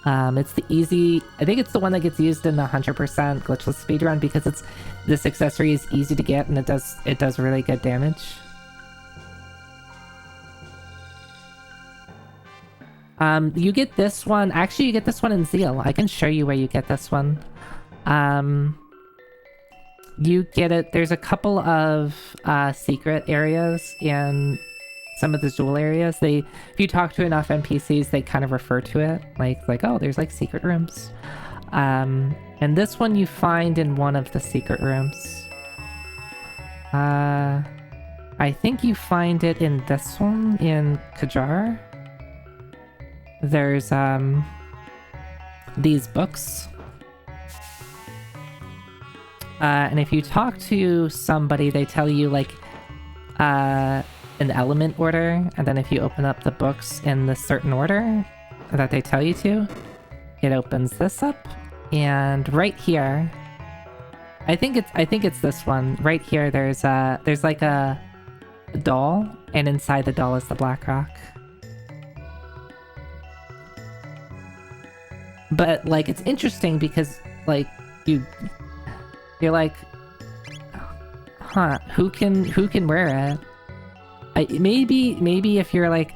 D: It's I think it's the one that gets used in the 100% glitchless speedrun because this accessory is easy to get and it does really good damage. You get this one. Actually, you get this one in Zeal. I can show you where you get this one. You get it. There's a couple of secret areas in some of the Zool areas. If you talk to enough NPCs, they kind of refer to it like oh, there's like secret rooms. And this one you find in one of the secret rooms. I think you find it in this one in Kajar. There's these books. And if you talk to somebody, they tell you like an element order, and then if you open up the books in the certain order that they tell you to, it opens this up. And right here, I think it's this one. Right here there's like a doll, and inside the doll is the black rock. But like it's interesting because like you're like, huh, who can wear it? Maybe if you're like,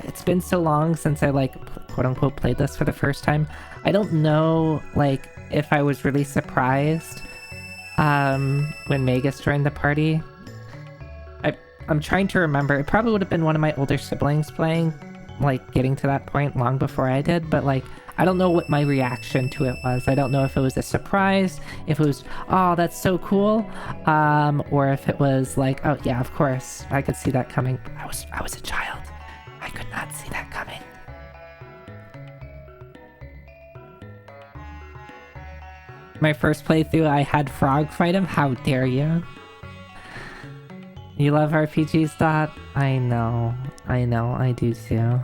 D: it's been so long since I like quote unquote played this for the first time. I don't know like if I was really surprised when Magus joined the party. I'm trying to remember. It probably would have been one of my older siblings playing, like getting to that point long before I did, but like I don't know what my reaction to it was. I don't know if it was a surprise, if it was, oh, that's so cool, or if it was like, oh yeah, of course, I could see that coming. I was a child. I could not see that coming. My first playthrough, I had Frog fight him. How dare you? You love RPGs, Dot? I know, I do too.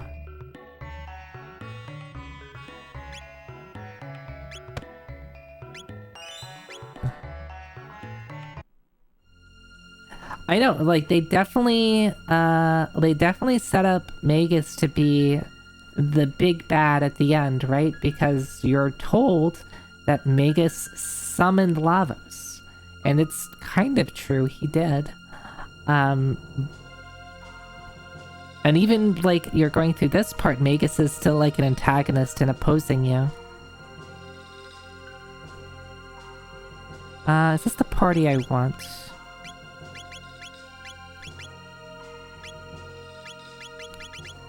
D: I know, like, they definitely set up Magus to be the big bad at the end, right? Because you're told that Magus summoned Lavos. And it's kind of true, he did. And even, like, you're going through this part, Magus is still, like, an antagonist and opposing you. Is this the party I want?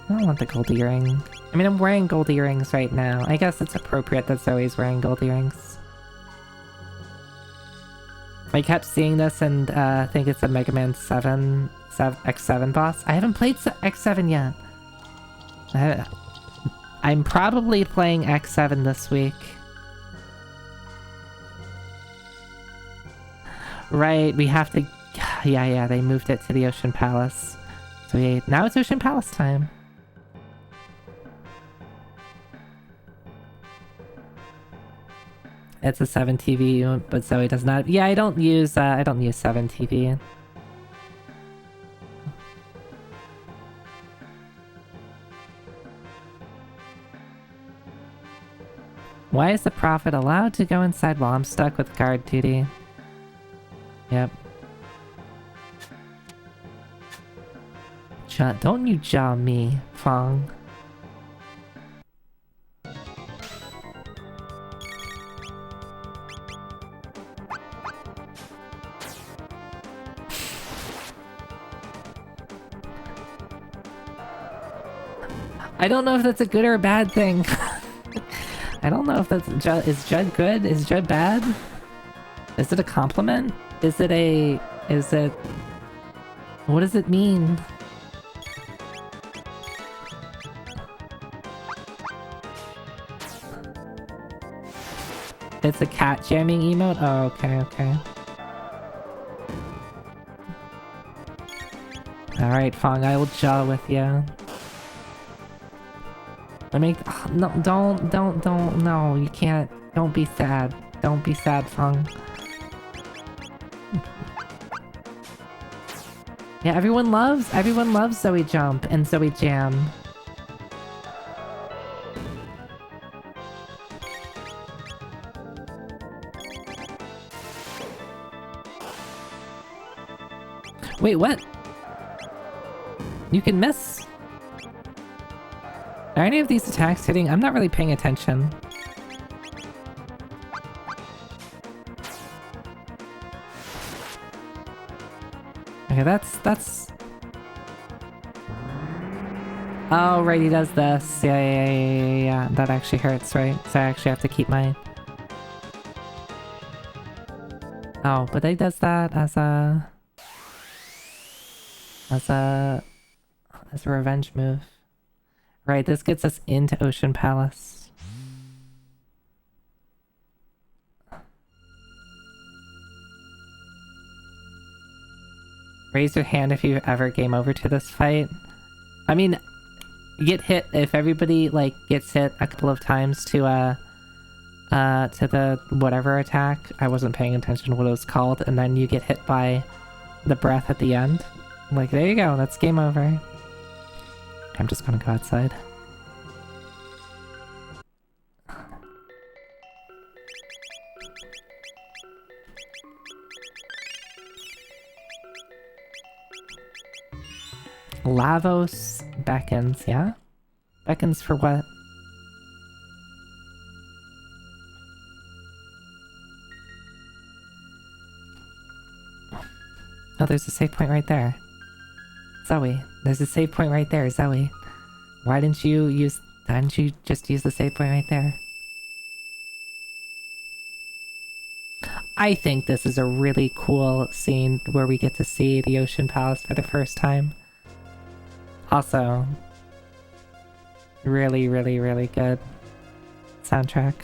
D: I don't want the gold earring. I mean, I'm wearing gold earrings right now. I guess it's appropriate that Zoe's wearing gold earrings. I kept seeing this and I think it's a Mega Man 7 X7 boss. I haven't played X7 yet. I'm probably playing X7 this week. Right, we have to... Yeah, they moved it to the Ocean Palace. So now it's Ocean Palace time. It's a 7 TV, but Zoe does not. Yeah, I don't use 7 TV. Why is the Prophet allowed to go inside while I'm stuck with guard duty? Yep. Don't you jaw me, Fong. I don't know if that's a good or a bad thing. I don't know if that's... Is Judd good? Is Judd bad? Is it a compliment? Is it... What does it mean? It's a cat jamming emote? Oh, okay. Alright, Fong, I will jaw with you. No, don't, no, you can't. Don't be sad. Don't be sad, Fung. Yeah, everyone loves Zoe Jump and Zoe Jam. Wait, what? You can miss? Are any of these attacks hitting? I'm not really paying attention. Okay, that's... Oh, right, he does this. Yeah. That actually hurts, right? So I actually have to keep my... Oh, but he does that as a revenge move. Right, this gets us into Ocean Palace. Raise your hand if you ever game over to this fight. I mean, get hit if everybody like gets hit a couple of times to the whatever attack. I wasn't paying attention to what it was called, and then you get hit by the breath at the end. Like, there you go, that's game over. I'm just gonna go outside. Lavos beckons, yeah? Beckons for what? Oh, there's a save point right there. Zoe. There's a save point right there, Zoe. Why didn't you just use the save point right there? I think this is a really cool scene where we get to see the Ocean Palace for the first time. Also, really, really, really good soundtrack.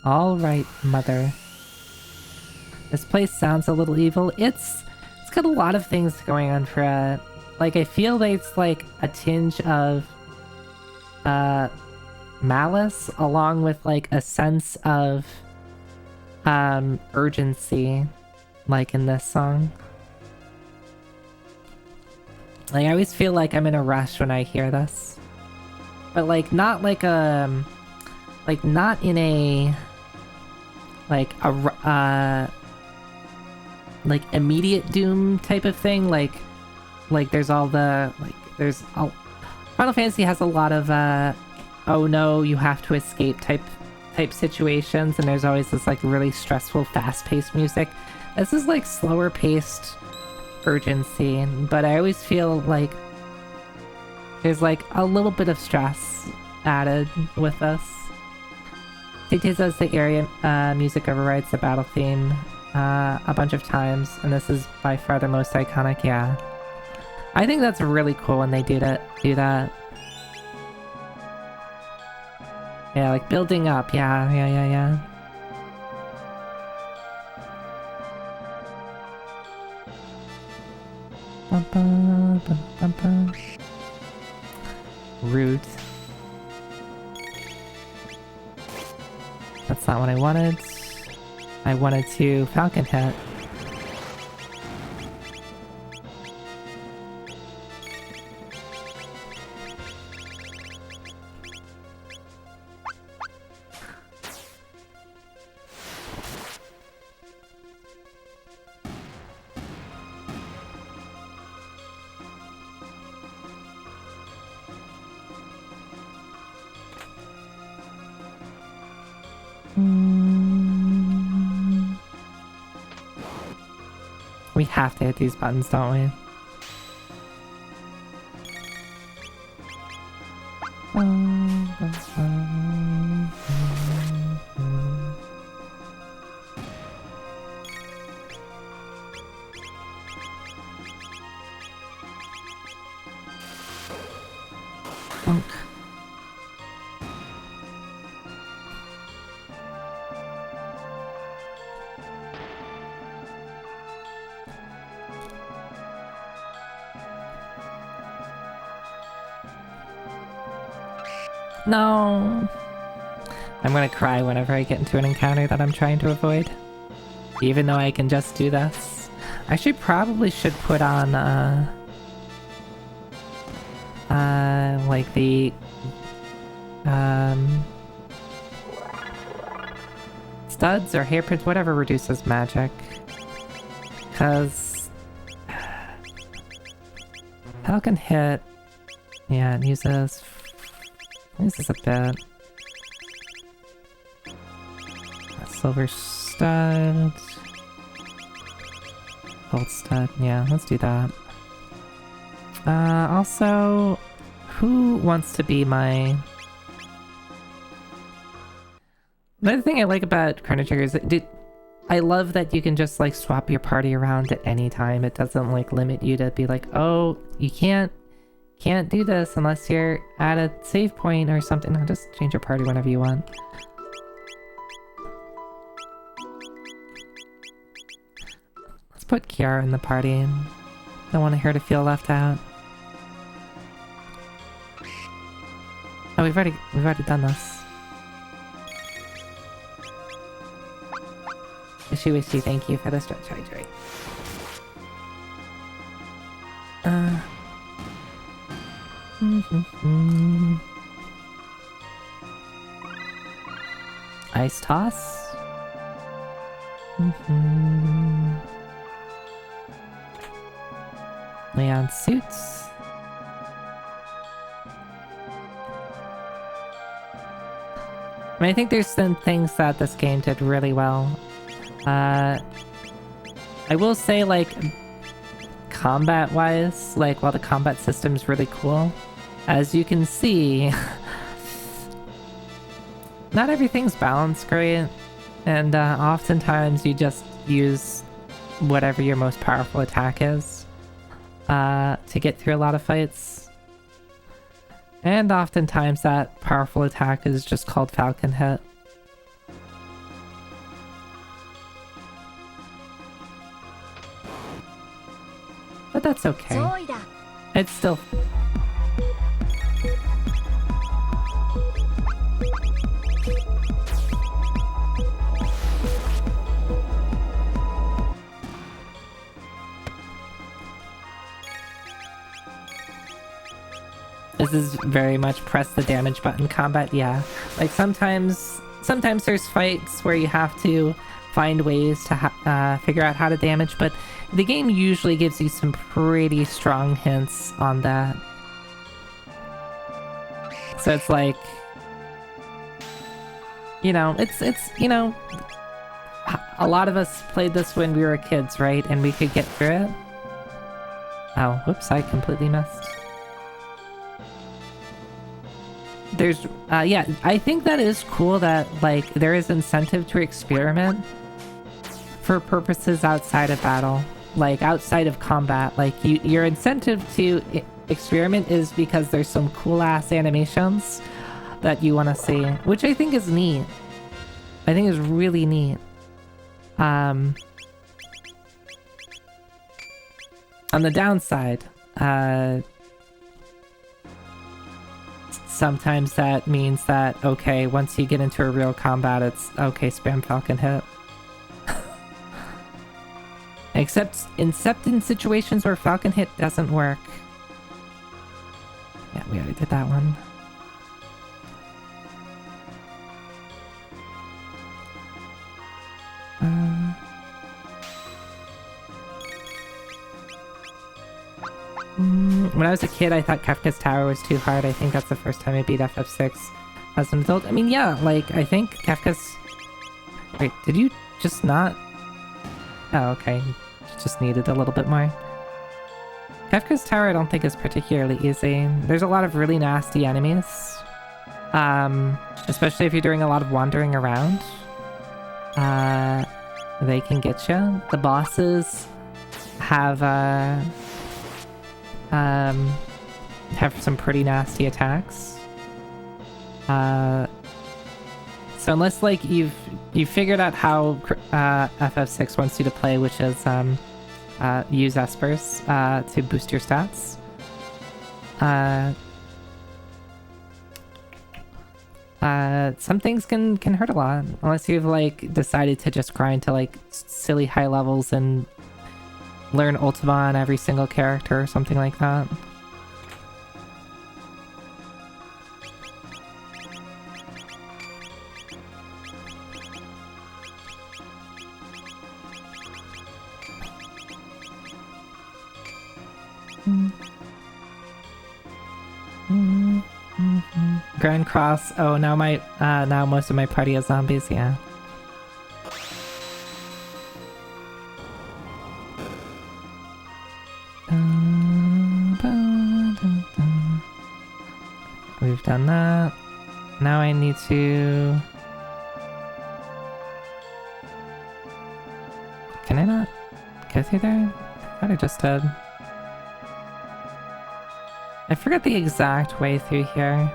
D: All right, mother. This place sounds a little evil. It's got a lot of things going on for it. Like, I feel that it's like a tinge of malice along with like a sense of urgency, like in this song. Like, I always feel like I'm in a rush when I hear this, but like not like not in a like immediate doom type of thing. Like there's all the Final Fantasy has a lot of oh no, you have to escape type situations, and there's always this like really stressful fast-paced music. This is like slower paced urgency, but I always feel like there's like a little bit of stress added with this. Dictates as the area music overrides the battle theme a bunch of times, and this is by far the most iconic. Yeah, I think that's really cool when they do that. Yeah, like building up. Yeah. Rude. That's not what I wanted. I wanted to Falcon hit. We have to hit these buttons, don't we? No! I'm gonna cry whenever I get into an encounter that I'm trying to avoid. Even though I can just do this. I actually probably should put on, like the, studs or hairpins, whatever reduces magic. Cause Falcon hit, yeah, it uses a bit. Silver stud. Gold stud. Yeah, let's do that. Also, who wants to be my... Another thing I like about Chrono Trigger is that I love that you can just like swap your party around at any time. It doesn't like limit you to be like, oh, you can't do this unless you're at a save point or something. No, just change your party whenever you want. Let's put Kiara in the party. Don't want her to feel left out. Oh, we've already done this. Wishy, thank you for the stretch hydrate.
A: Ice toss. Leon suits. I mean, I think there's some things that this game did really well. I will say, like, combat-wise, like, while the combat system's really cool, as you can see, not everything's balanced great, and oftentimes you just use whatever your most powerful attack is to get through a lot of fights. And oftentimes that powerful attack is just called Falcon Hit. But that's okay. It's still... This is very much press the damage button combat, yeah. Like sometimes there's fights where you have to find ways to figure out how to damage, but the game usually gives you some pretty strong hints on that. So it's like, you know, it's you know, a lot of us played this when we were kids, right? And we could get through it. Oh, whoops, I completely missed. There's, yeah, I think that is cool that, like, there is incentive to experiment for purposes outside of battle. Like, outside of combat. Like, your incentive to experiment is because there's some cool-ass animations that you want to see, which I think is neat. I think is really neat. On the downside, sometimes that means that, okay, once you get into a real combat, it's, okay, spam Falcon Hit. Except in situations where Falcon Hit doesn't work. Yeah, we already did that one. When I was a kid, I thought Kafka's Tower was too hard. I think that's the first time I beat FF6 as an adult. I mean, yeah, like, I think Kafka's... Wait, did you just not... Oh, okay. Just needed a little bit more. Kafka's Tower I don't think is particularly easy. There's a lot of really nasty enemies. Especially if you're doing a lot of wandering around. They can get you. The bosses have some pretty nasty attacks. So unless, like, you've figured out how FF6 wants you to play, which is use Espers to boost your stats. Some things can hurt a lot, unless you've, like, decided to just grind to, like, silly high levels and learn Ultima on every single character or something like that. Grand Cross. Oh, now now most of my party is zombies. Yeah. We've done that. Now I need to... Can I not go through there? I thought I just did. I forgot the exact way through here.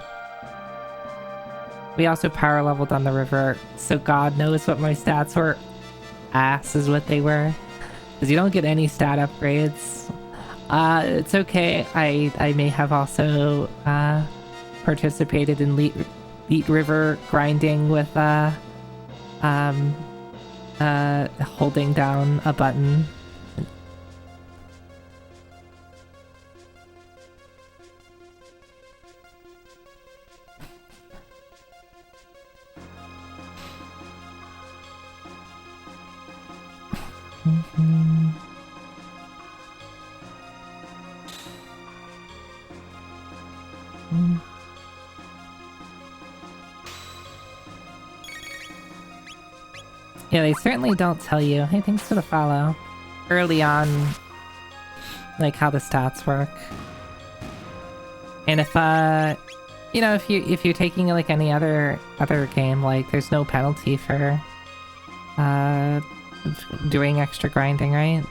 A: We also power leveled on the river, so God knows what my stats were. Ass is what they were. Because you don't get any stat upgrades. It's okay. I may have also participated in Leet River grinding with holding down a button.
D: Yeah, they certainly don't tell you. Hey, thanks for the follow. Early on, like how the stats work. And if you know, if you're taking like any other game, like there's no penalty for doing extra grinding, right?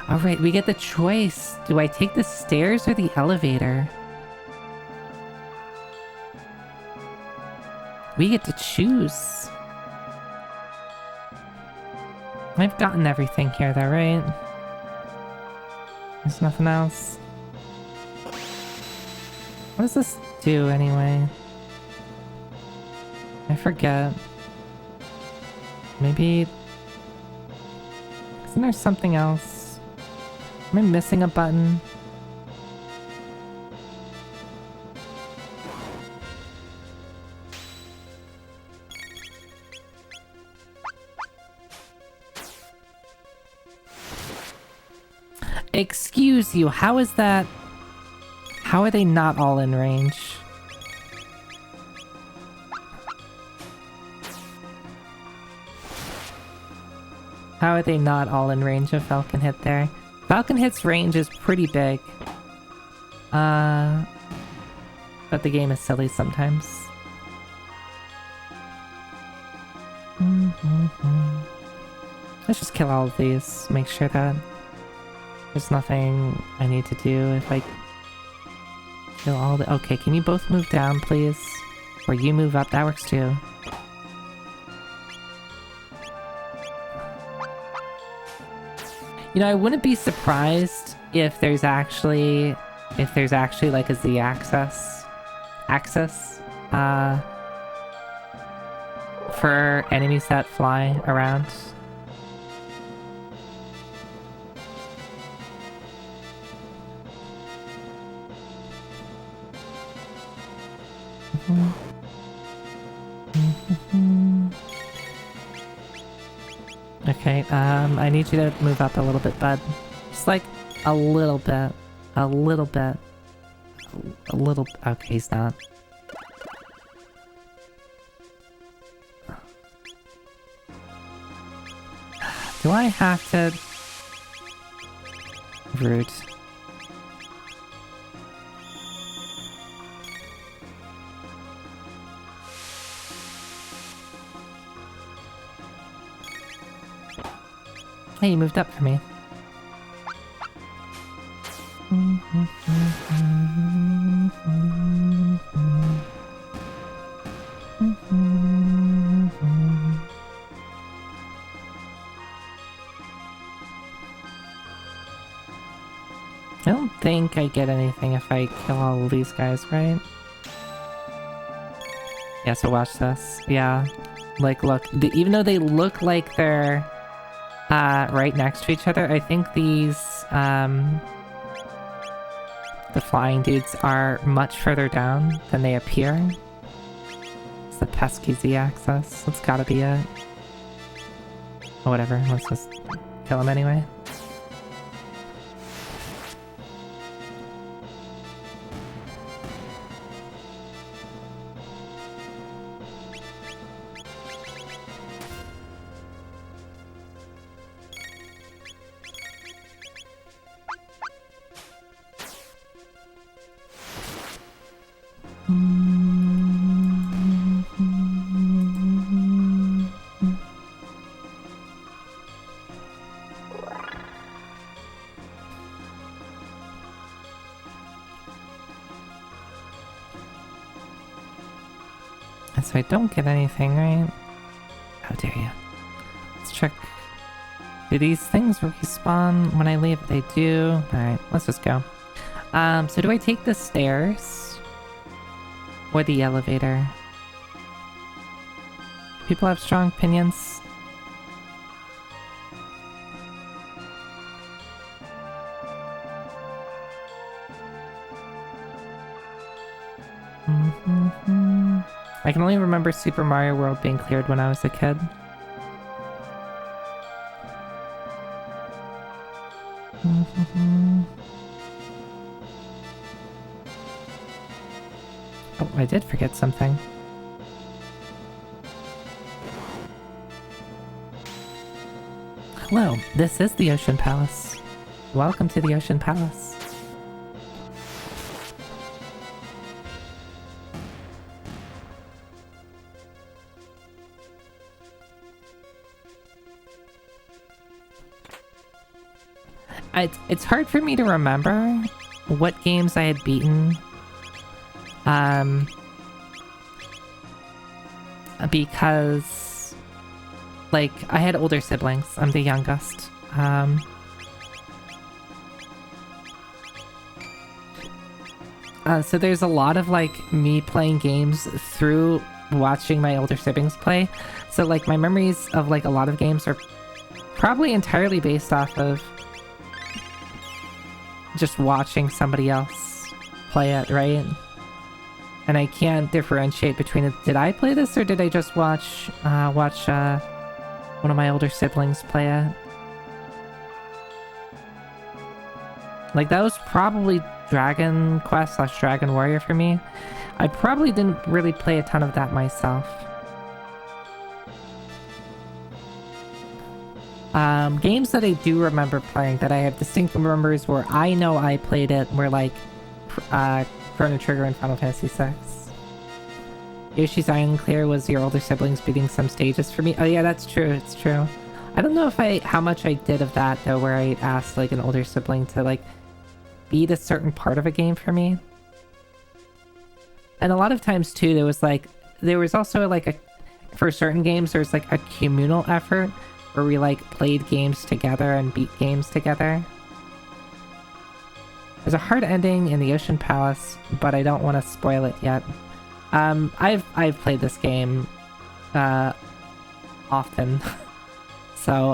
D: All right, we get the choice. Do I take the stairs or the elevator? We get to choose. I've gotten everything here though, right? There's nothing else. What does this do anyway? I forget. Maybe... Isn't there something else? Am I missing a button? Excuse you, how is that? How are they not all in range? How are they not all in range of Falcon Hit there? Falcon Hit's range is pretty big. But the game is silly sometimes. Let's just kill all of these. Make sure that there's nothing I need to do if I kill all the... Okay, can you both move down, please? Or you move up, that works too. You know, I wouldn't be surprised if there's actually like a Z axis for enemies that fly around. Okay, I need you to move up a little bit, bud. Just like a little bit. A little bit. A little... Okay, he's not. Do I have to... Rude. Hey, you moved up for me. I don't think I get anything if I kill all of these guys, right? Yeah, so watch this. Yeah. Like, look. Even though they look like they're right next to each other, I think these, the flying dudes are much further down than they appear. It's the pesky Z-axis. That's gotta be it. Oh, whatever. Let's just kill him anyway. So I don't get anything, right? How dare you. Let's check. Do these things respawn when I leave? They do. Alright, let's just go. So do I take the stairs? Or the elevator? People have strong opinions. I can only remember Super Mario World being cleared when I was a kid. Oh, I did forget something. Hello, this is the Ocean Palace. Welcome to the Ocean Palace. It's hard for me to remember what games I had beaten. Because, like, I had older siblings. I'm the youngest. So there's a lot of, like, me playing games through watching my older siblings play. So, like, my memories of, like, a lot of games are probably entirely based off of just watching somebody else play it, right? And I can't differentiate between it. Did I play this or did I just watch one of my older siblings play it? Like, that was probably Dragon Quest / Dragon Warrior for me. I probably didn't really play a ton of that myself. Games that I do remember playing that I have distinct memories where I know I played it were like Chrono Trigger and Final Fantasy VI. Yoshi's Island Clear was your older siblings beating some stages for me. Oh yeah, that's true, it's true. I don't know if how much I did of that though, where I asked like an older sibling to like beat a certain part of a game for me. And a lot of times too, there was also like for certain games there's like a communal effort where we like played games together and beat games together. There's a hard ending in the Ocean Palace, but I don't want to spoil it yet. I've played this game often, so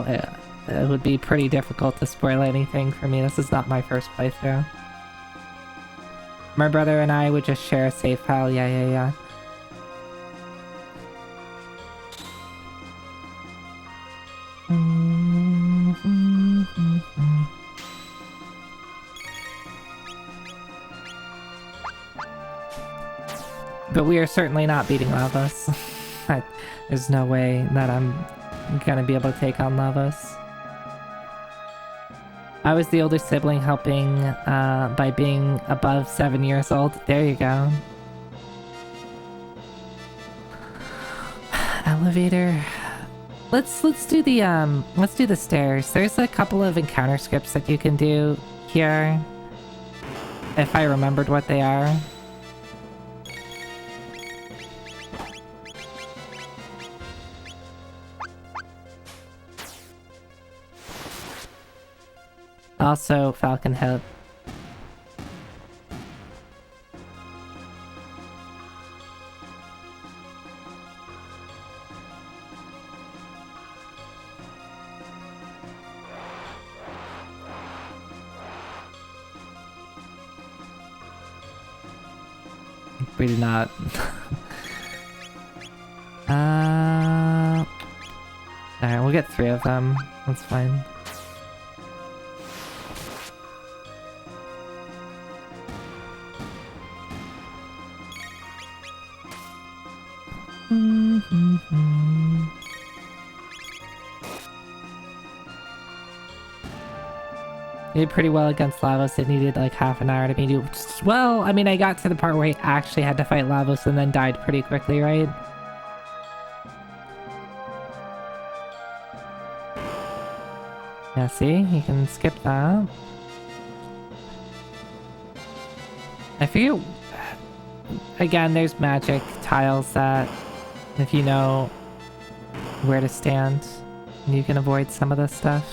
D: it would be pretty difficult to spoil anything for me. This is not my first playthrough. My brother and I would just share a save file. Yeah. But we are certainly not beating Lavos. There's no way that I'm gonna be able to take on Lavos. I was the older sibling helping by being above 7 years old. There you go. Elevator. Let's do the stairs. There's a couple of encounter scripts that you can do here. If I remembered what they are. Also, Falcon Hip. We did not. Alright, we'll get 3 of them. That's fine. I did pretty well against Lavos. It needed like half an hour to be well, I mean, I got to the part where I actually had to fight Lavos and then died pretty quickly, right? Yeah, see? You can skip that. I figure... Again, there's magic tiles that, if you know where to stand, you can avoid some of this stuff.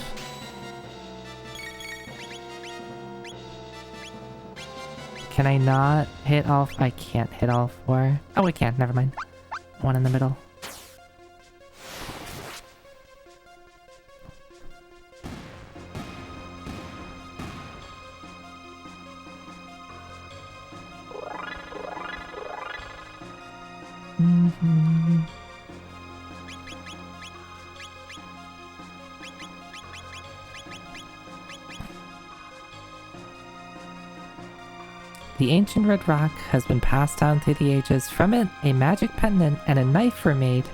D: Can I not hit all... I can't hit all 4. Oh, I can. Never mind. One in the middle.
A: The ancient red rock has been passed down through the ages. From it, a magic pendant and a knife were made.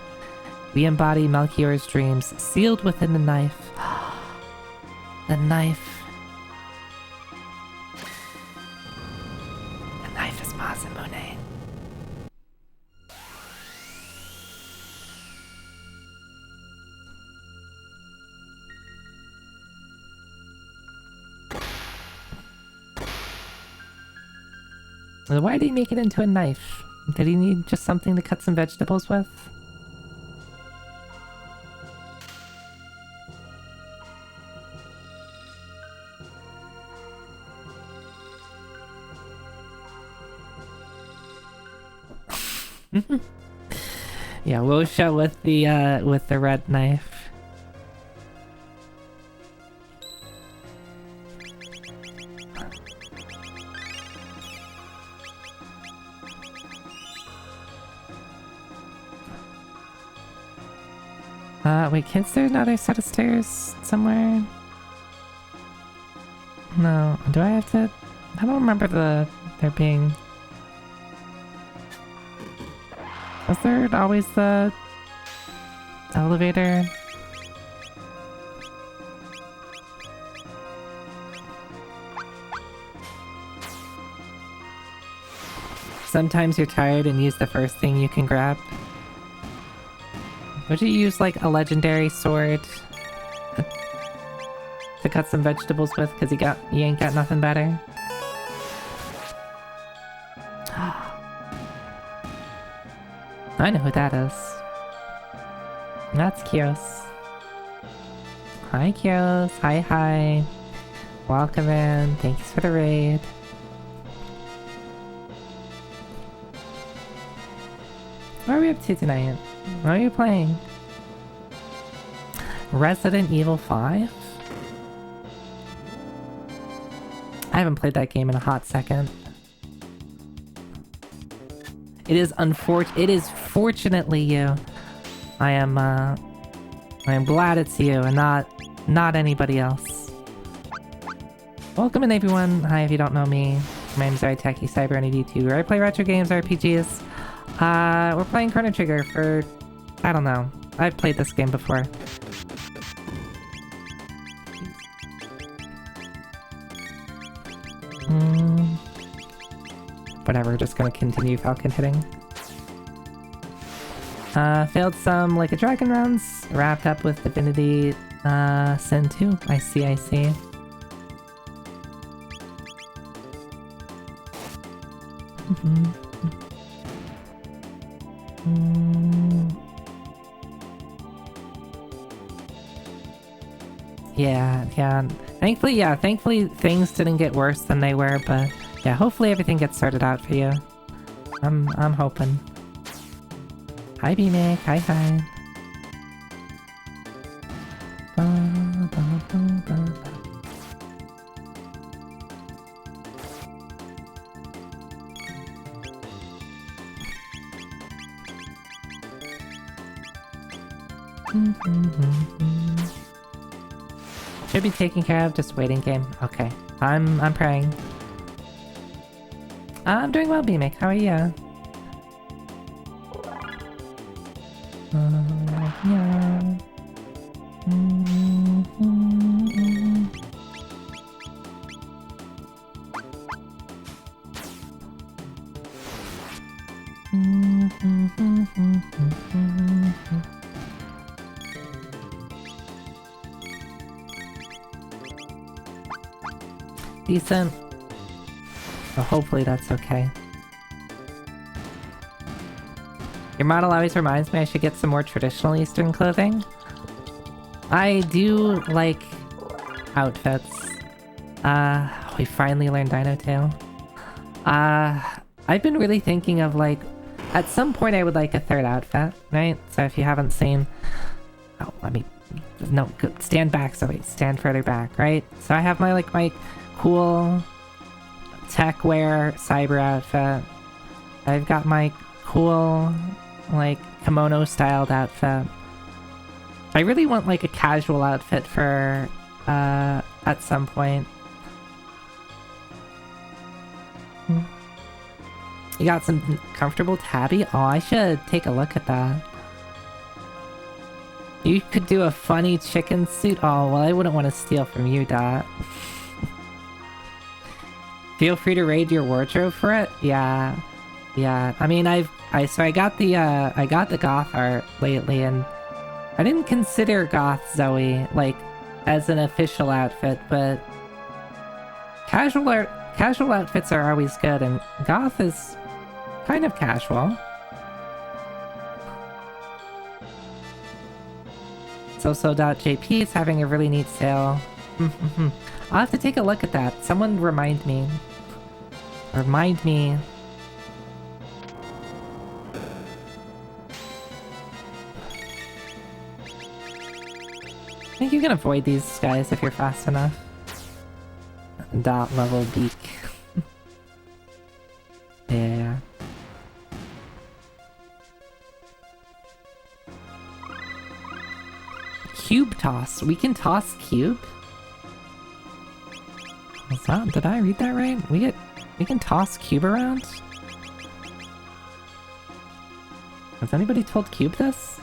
A: We embody Melchior's dreams, sealed within the knife. The knife. The knife is Masamune. Why did he make it into a knife? Did he need just something to cut some vegetables with? Yeah, Wosha with the red knife. Wait, is there another set of stairs somewhere? No, do I have to? I don't remember there being. Was there always the elevator? Sometimes you're tired and use the first thing you can grab. Would you use like a legendary sword to cut some vegetables with? Cause you ain't got nothing better. I know who that is. That's Kios. Hi Kios. Hi. Welcome in. Thanks for the raid. What are we up to tonight? What are you playing? Resident Evil 5? I haven't played that game in a hot second. It is fortunately you. I am glad it's you and not anybody else. Welcome in everyone. Hi, if you don't know me. My name's Techie Cyberony D2, where I play retro games, RPGs. We're playing Chrono Trigger for, I don't know. I've played this game before. Whatever, just gonna continue Falcon hitting. Failed some Like a Dragon rounds, wrapped up with Divinity Sin 2. I see. Yeah. Thankfully things didn't get worse than they were, but yeah, hopefully everything gets sorted out for you. I'm hoping. Hi B-Mick, hi. Should be taken care of, just waiting game. Okay. I'm praying. I'm doing well, B-Mick. How are you? Yeah. Decent. Well, hopefully that's okay. Your model always reminds me I should get some more traditional Eastern clothing. I do like outfits. We finally learned Dino Tail. I've been really thinking of like, at some point I would like a third outfit, right? So if you haven't seen, stand back, so wait, stand further back, right? So I have my cool tech wear cyber outfit. I've got my cool kimono styled outfit. I really want a casual outfit for at some point.
D: You got some comfortable tabby? Oh, I should take a look at that. You could do a funny chicken suit? Oh, well, I wouldn't want to steal from you, Dot. Feel free to raid your wardrobe for it? Yeah. Yeah. I mean, I got the goth art lately, and I didn't consider goth Zoe, like, as an official outfit, but casual outfits are always good, and goth is kind of casual. So.jp is having a really neat sale. I'll have to take a look at that. Someone remind me. Remind me. I think you can avoid these guys if you're fast enough. Dot level beak. Yeah. Cube toss. We can toss cube? What's that? Did I read that right? We can toss cube around? Has anybody told Cube this?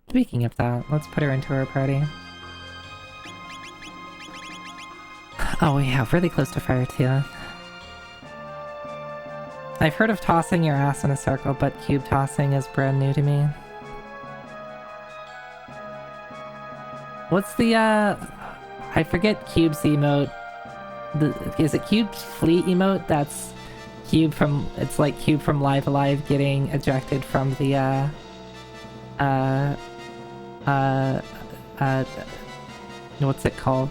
D: Speaking of that, let's put her into our party. Oh yeah, really close to fire too. I've heard of tossing your ass in a circle, but cube tossing is brand new to me. What's the I forget Cube's emote. Is it Cube's fleet emote? That's Cube from, it's like Cube from Live Alive getting ejected from the what's it called?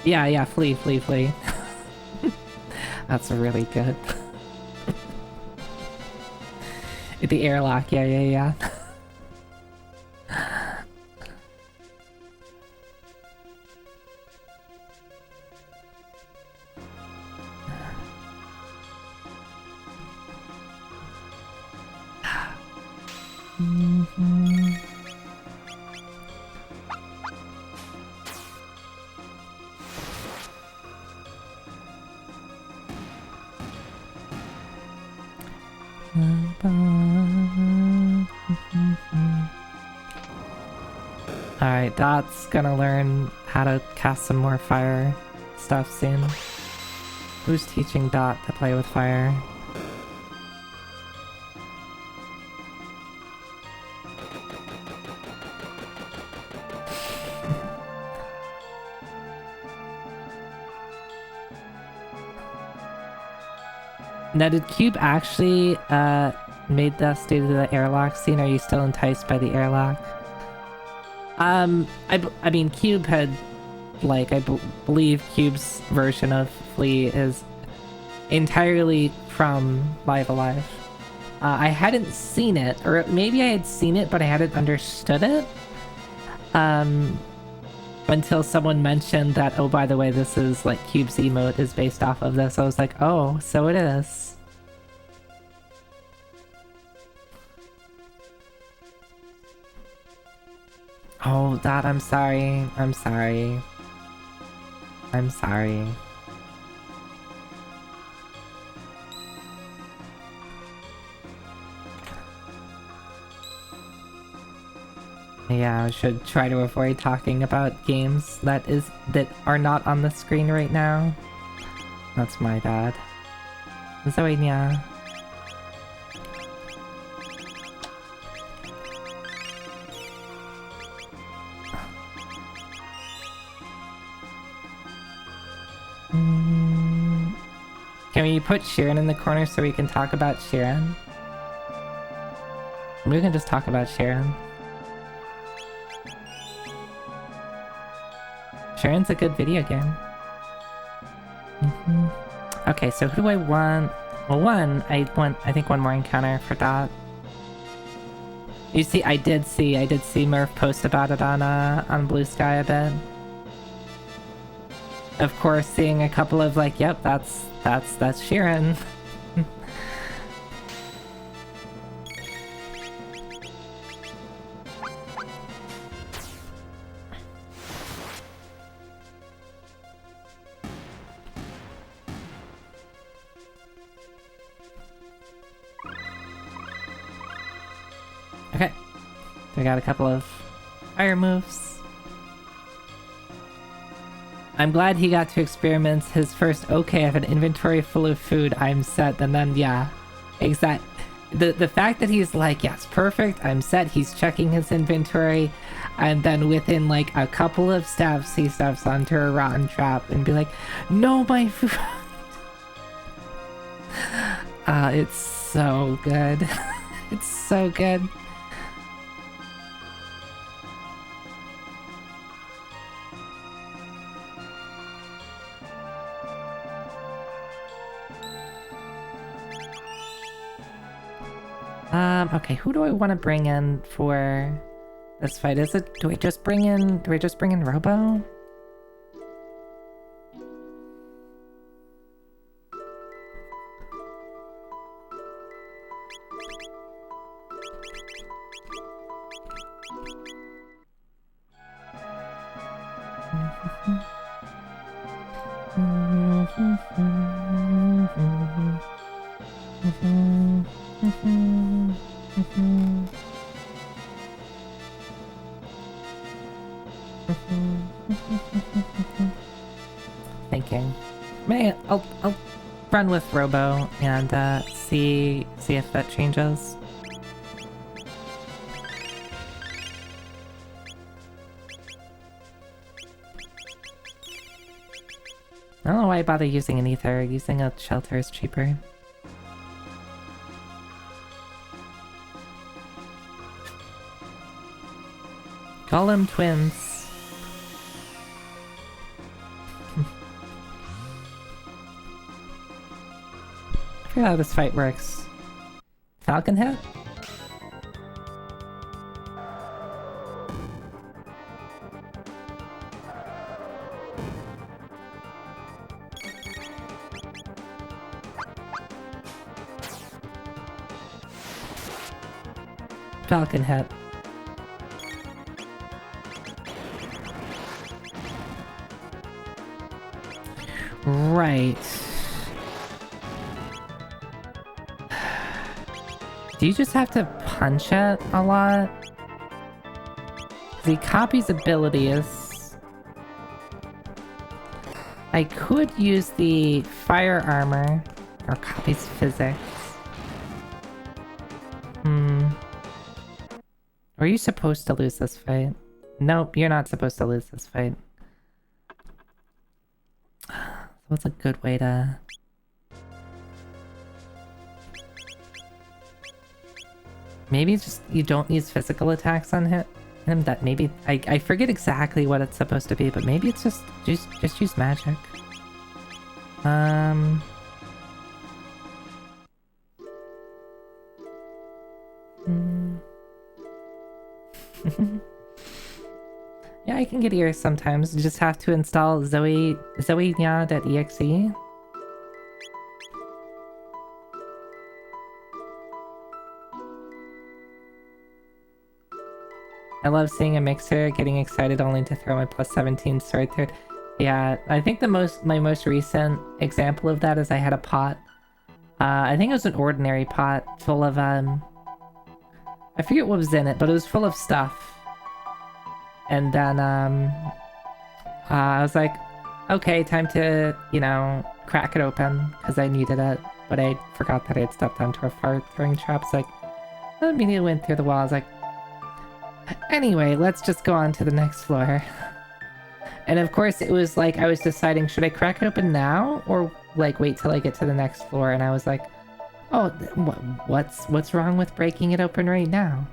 D: Yeah, flee. That's really good. The airlock, yeah. Alright, Dot's gonna learn how to cast some more fire stuff soon. Who's teaching Dot to play with fire? Now, did Cube actually made us do the airlock scene? Are you still enticed by the airlock? I mean, Cube had, like, I believe Cube's version of Flea is entirely from Live Alive. I hadn't seen it, or maybe I had seen it, but I hadn't understood it. Until someone mentioned that, oh, by the way, this is, like, Cube's emote is based off of this. I was like, oh, so it is. Oh, Dot, I'm sorry. I'm sorry. Yeah, I should try to avoid talking about games that are not on the screen right now. That's my bad. Zoenia. Can we put Sharon in the corner so we can talk about Sharon? We can just talk about Sharon. Sharon's a good video game. Okay, so who do I want? Well, I think one more encounter for Dot. You see, I did see Murph post about it on Blue Sky a bit. of course, seeing a couple of like, yep, that's Sheeran. Okay, we got a couple of fire moves. I'm glad he got to experiment his first, okay, I have an inventory full of food, I'm set, and then, yeah, exact. The fact that he's like, yes, perfect, I'm set, he's checking his inventory, and then within, like, a couple of steps, he steps onto a rotten trap and be like, no, my food! It's so good. It's so good. Okay, who do I want to bring in for this fight? Do we just bring in Robo? Thinking. I'll run with Robo and see if that changes. I don't know why I bother using an ether. Using a shelter is cheaper. Golem twins. I forget how this fight works. Falcon hit? Falcon hit. Right. Do you just have to punch it a lot? He copies abilities. I could use the fire armor, or copies physics. Are you supposed to lose this fight? Nope, you're not supposed to lose this fight. What's a good way to... Maybe it's just you don't use physical attacks on him. That maybe I forget exactly what it's supposed to be, but maybe it's just use magic. Yeah, I can get ears sometimes. You just have to install zoeya.exe. I love seeing a mixer getting excited only to throw my plus 17 sword through it. Yeah, I think my most recent example of that is I had a pot. I think it was an ordinary pot full of I forget what was in it, but it was full of stuff. And then I was like, okay, time to, you know, crack it open because I needed it, but I forgot that I had stepped onto a fart throwing trap. So like, I immediately went through the wall. I was like, anyway, let's just go on to the next floor. And of course, it was like I was deciding, should I crack it open now or like wait till I get to the next floor? And I was like, oh, what's wrong with breaking it open right now?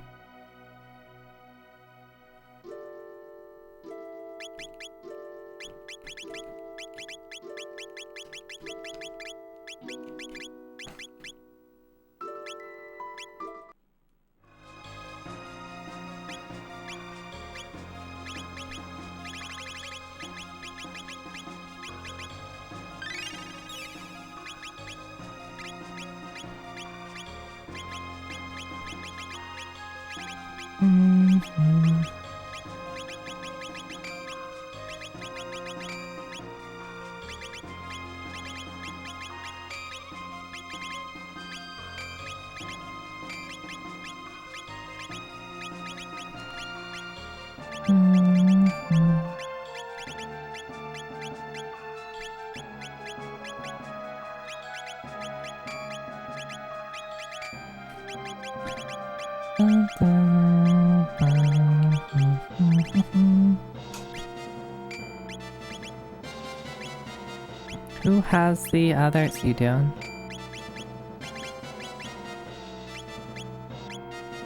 D: Who has the others? You do.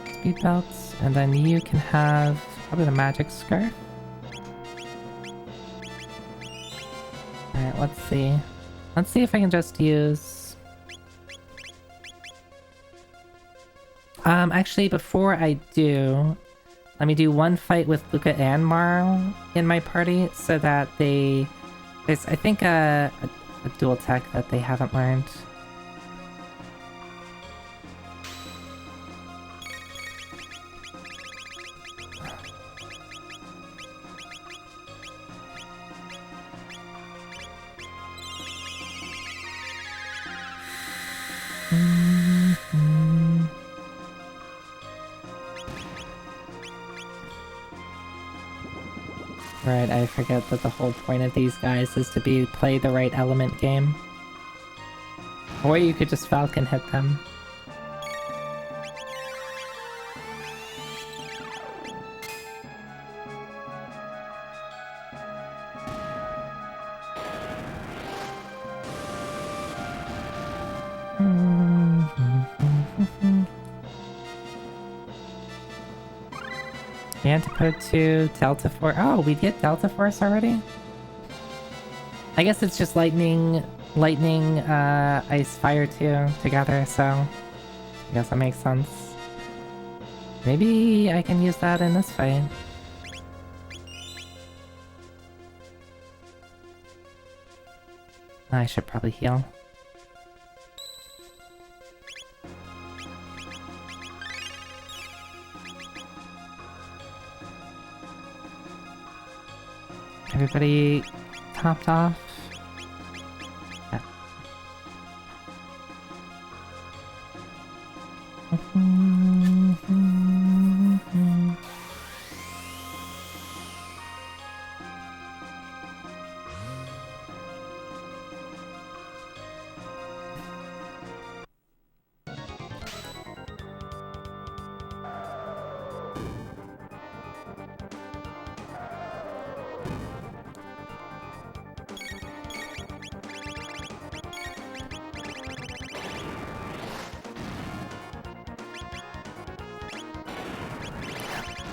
D: Speed belts, and then you can have probably the magic scarf. Alright, let's see. Let's see if I can just use... Actually, before I do, let me do one fight with Luca and Marl in my party so that there's, I think, a dual tech that they haven't learned. Right, I forget that the whole point of these guys is to play the right element game. Or you could just Falcon hit them. Antipode to Delta Force. Oh, we get Delta Force already? I guess it's just lightning, ice, fire 2 together, so I guess that makes sense. Maybe I can use that in this fight. I should probably heal. Everybody topped off? Yeah.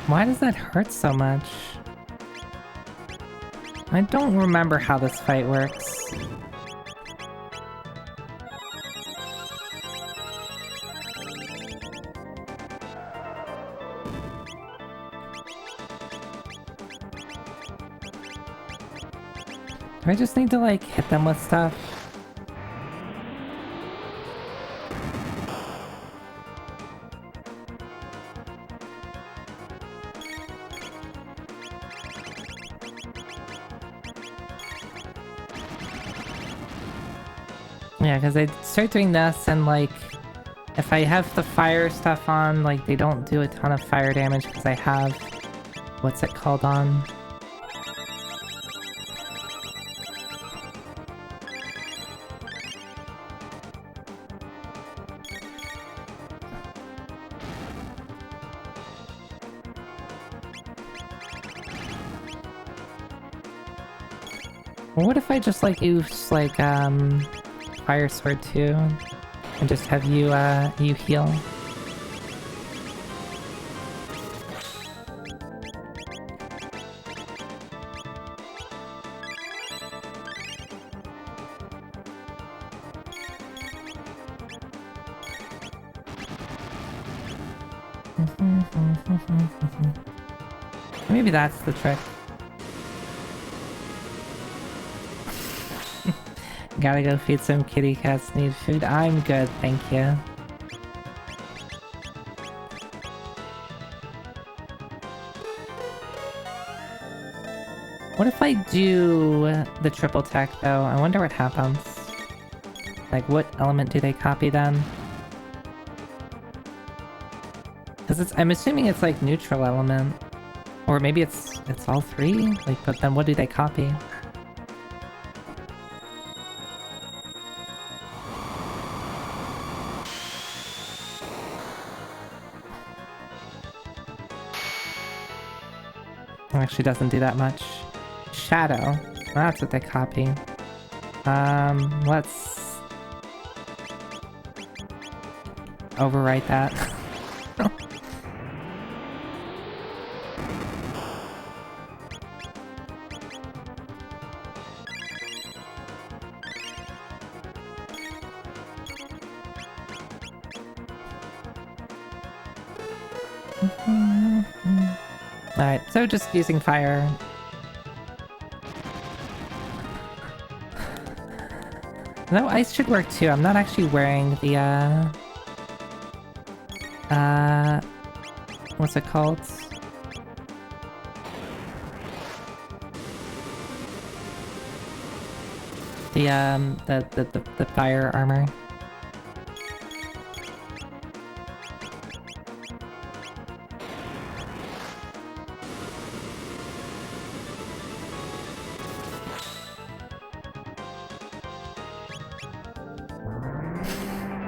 D: Why does that hurt so much? I don't remember how this fight works. Do I just need to, like, hit them with stuff? Yeah, because I start doing this and, like, if I have the fire stuff on, like, they don't do a ton of fire damage because I have... what's it called on? What if I just, like, use, like, Fire Sword too, and just have you, you heal? Maybe that's the trick. Gotta go feed some kitty cats, need food. I'm good, thank you. What if I do the triple tech though? I wonder what happens. Like, what element do they copy then? Because I'm assuming it's like neutral element. Or maybe it's all three? Like, but then what do they copy? Actually doesn't do that much. Shadow. That's what they copy. Let's overwrite that. Alright, so just using fire. No, ice should work too. I'm not actually wearing the, what's it called? The fire armor.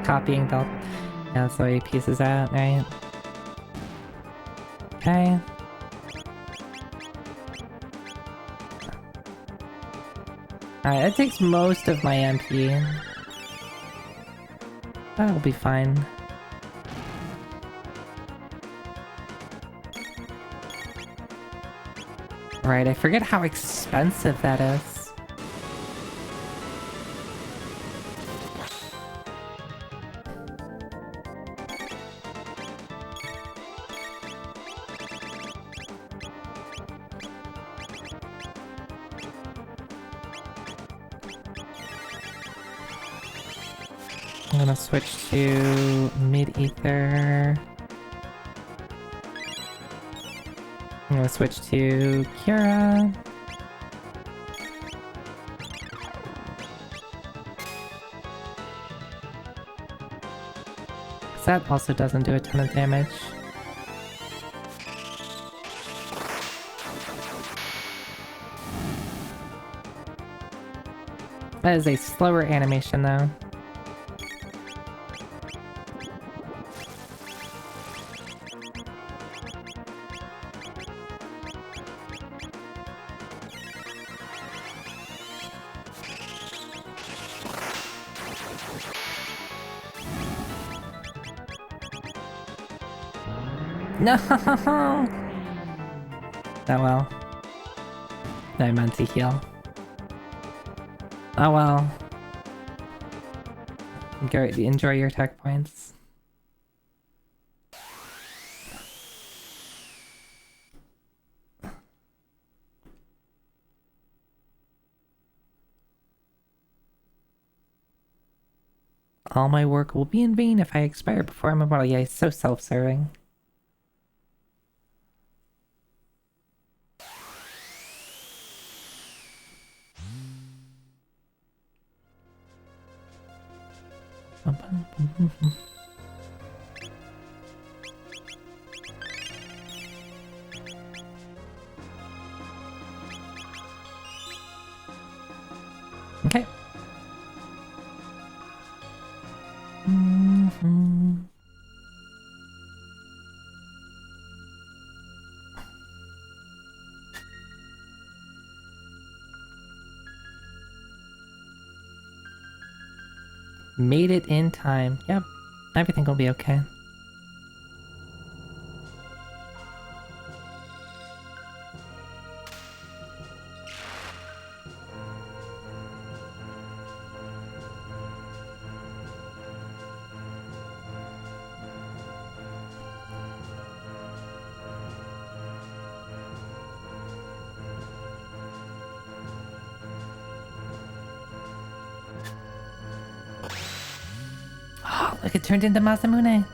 D: Copying belt. Yeah, that's the way he pieces out, right? Okay. Alright, that takes most of my MP. That'll be fine. Right, I forget how expensive that is. I'm gonna switch to mid-ether. I'm gonna switch to Kira. That also doesn't do a ton of damage. That is a slower animation though. No! Oh well. I meant to heal. Oh well. Enjoy your tech points. All my work will be in vain if I expire before I'm immortal. Yeah, it's so self-serving. Okay. Made it in time. Yep. Everything will be okay. Oh, look, it turned into Masamune.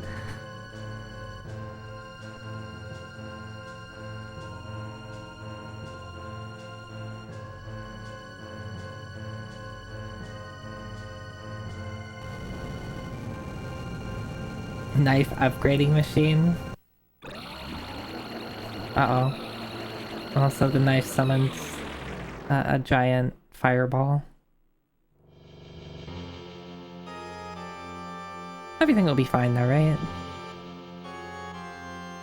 D: Knife upgrading machine. Uh-oh. Also, the knife summons a giant fireball. Everything will be fine though, right?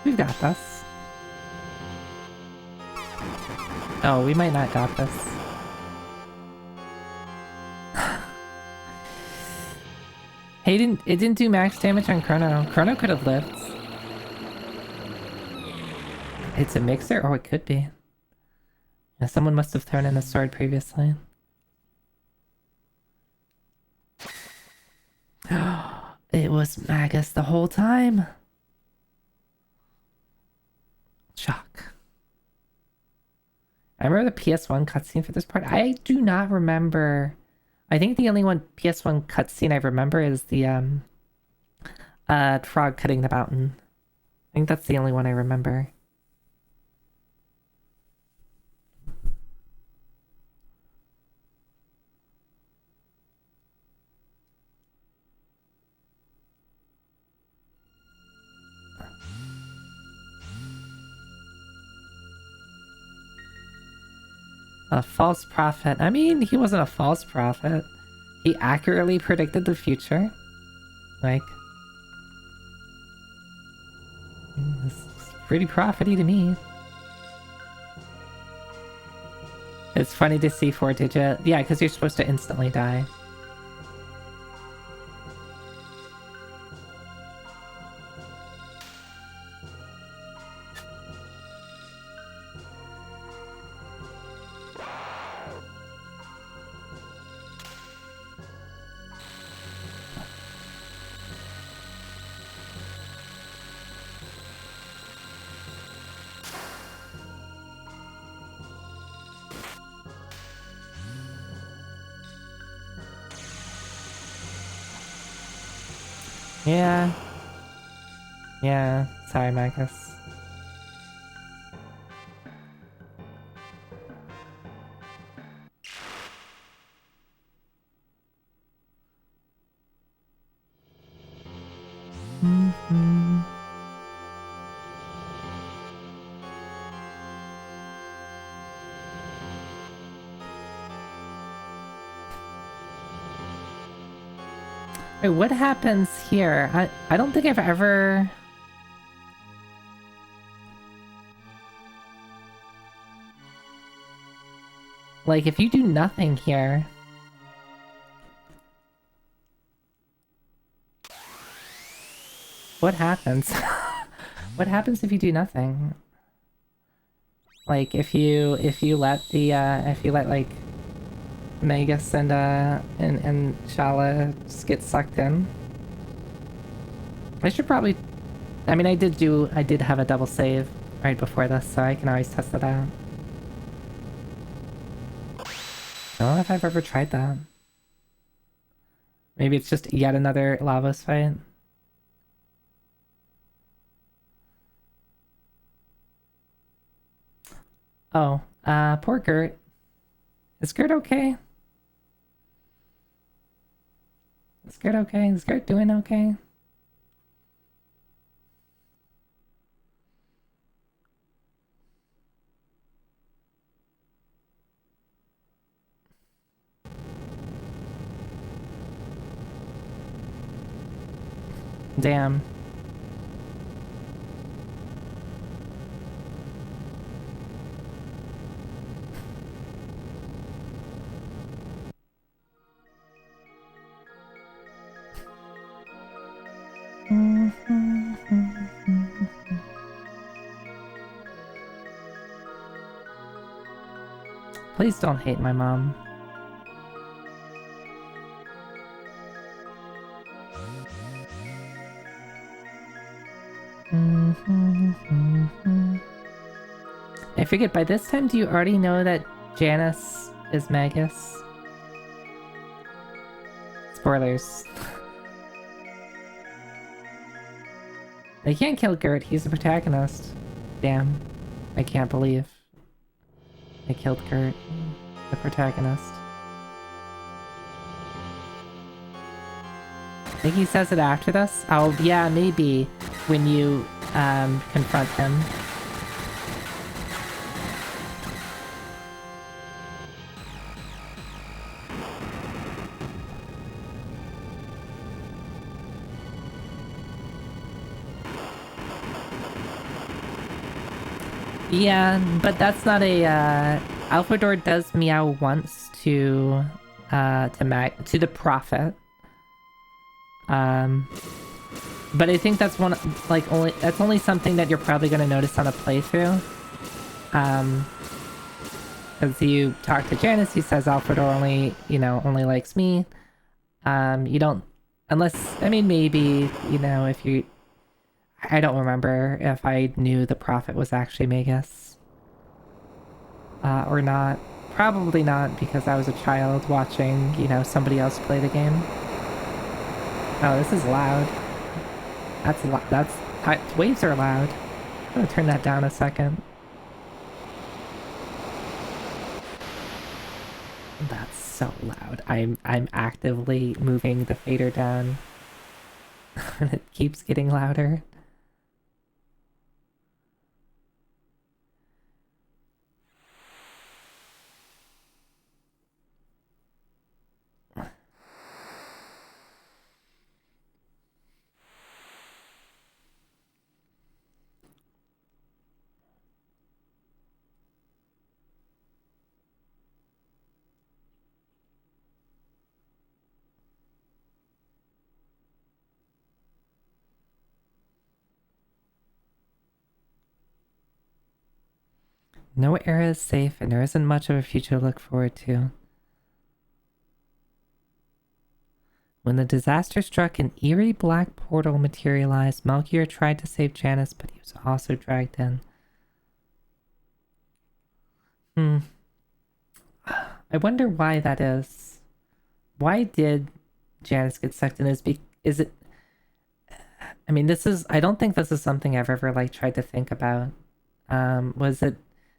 D: We've got this. Oh, we might not got this. Hey, it didn't do max damage on Chrono. Chrono could have lived. It's a mixer? Oh, it could be. Yeah, someone must have thrown in a sword previously. It was Magus the whole time. Shock. I remember the PS1 cutscene for this part. I do not remember. I think the only one PS1 cutscene I remember is the frog cutting the mountain. I think that's the only one I remember. A false prophet. I mean, he wasn't a false prophet. He accurately predicted the future. Like, it's pretty prophet-y to me. It's funny to see 4-digit. Yeah, because you're supposed to instantly die. Yeah. Yeah. Sorry, Magus. Wait, what happens here? I don't think I've ever... Like, if you do nothing here... What happens? What happens if you do nothing? Like, if you let the, if you let, like, Magus and Shala just get sucked in. I should probably... I mean, I did have a double save right before this, so I can always test it out. I don't know if I've ever tried that. Maybe it's just yet another Lavos fight. Oh, poor Gert. Is Gert okay? Is Gert okay? Is Gert doing okay? Damn. Please don't hate my mom. I forget, by this time, do you already know that Janice is Magus? Spoilers. They can't kill Gert, he's the protagonist. Damn. I can't believe they killed Gert, the protagonist. think he says it after this? Oh, yeah, maybe when you confront him. Yeah, but that's not a, Alfredor does meow once to the Prophet. But I think that's that's only something that you're probably gonna notice on a playthrough. As you talk to Janice, he says Alfredor only likes me. You don't, unless, I mean, maybe, if you, I don't remember if I knew the Prophet was actually Magus. Or not. Probably not, because I was a child watching, somebody else play the game. Oh, this is loud. Waves are loud. I'm gonna turn that down a second. That's so loud. I'm actively moving the fader down. And it keeps getting louder. No era is safe, and there isn't much of a future to look forward to. When the disaster struck, an eerie black portal materialized. Melchior tried to save Janice, but he was also dragged in. I wonder why that is. Why did Janice get sucked in? Is it... I mean, I don't think this is something I've ever, tried to think about.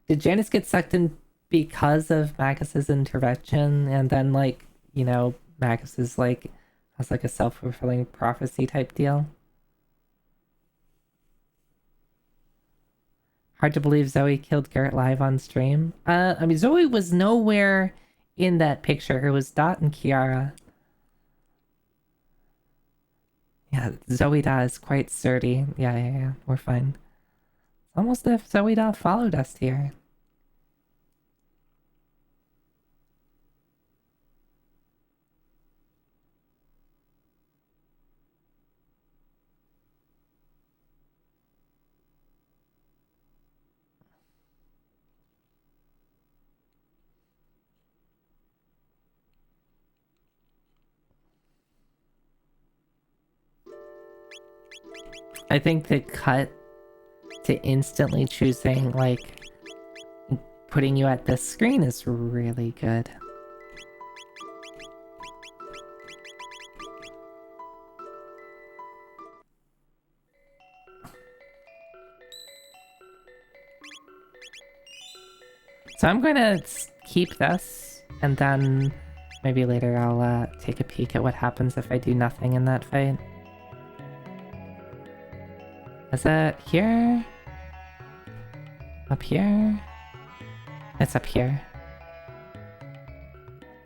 D: Did Janice get sucked in because of Magus's intervention, and then, Magus is, has, a self-fulfilling prophecy type deal? Hard to believe Zoe killed Garrett live on stream. I mean, Zoe was nowhere in that picture. It was Dot and Kiara. Yeah, Zoe Dot is quite sturdy. Yeah, we're fine. It's almost as if Zoe Dot followed us here. I think the cut to instantly choosing, putting you at this screen is really good. So I'm gonna keep this, and then maybe later I'll take a peek at what happens if I do nothing in that fight. Is it here? Up here? It's up here.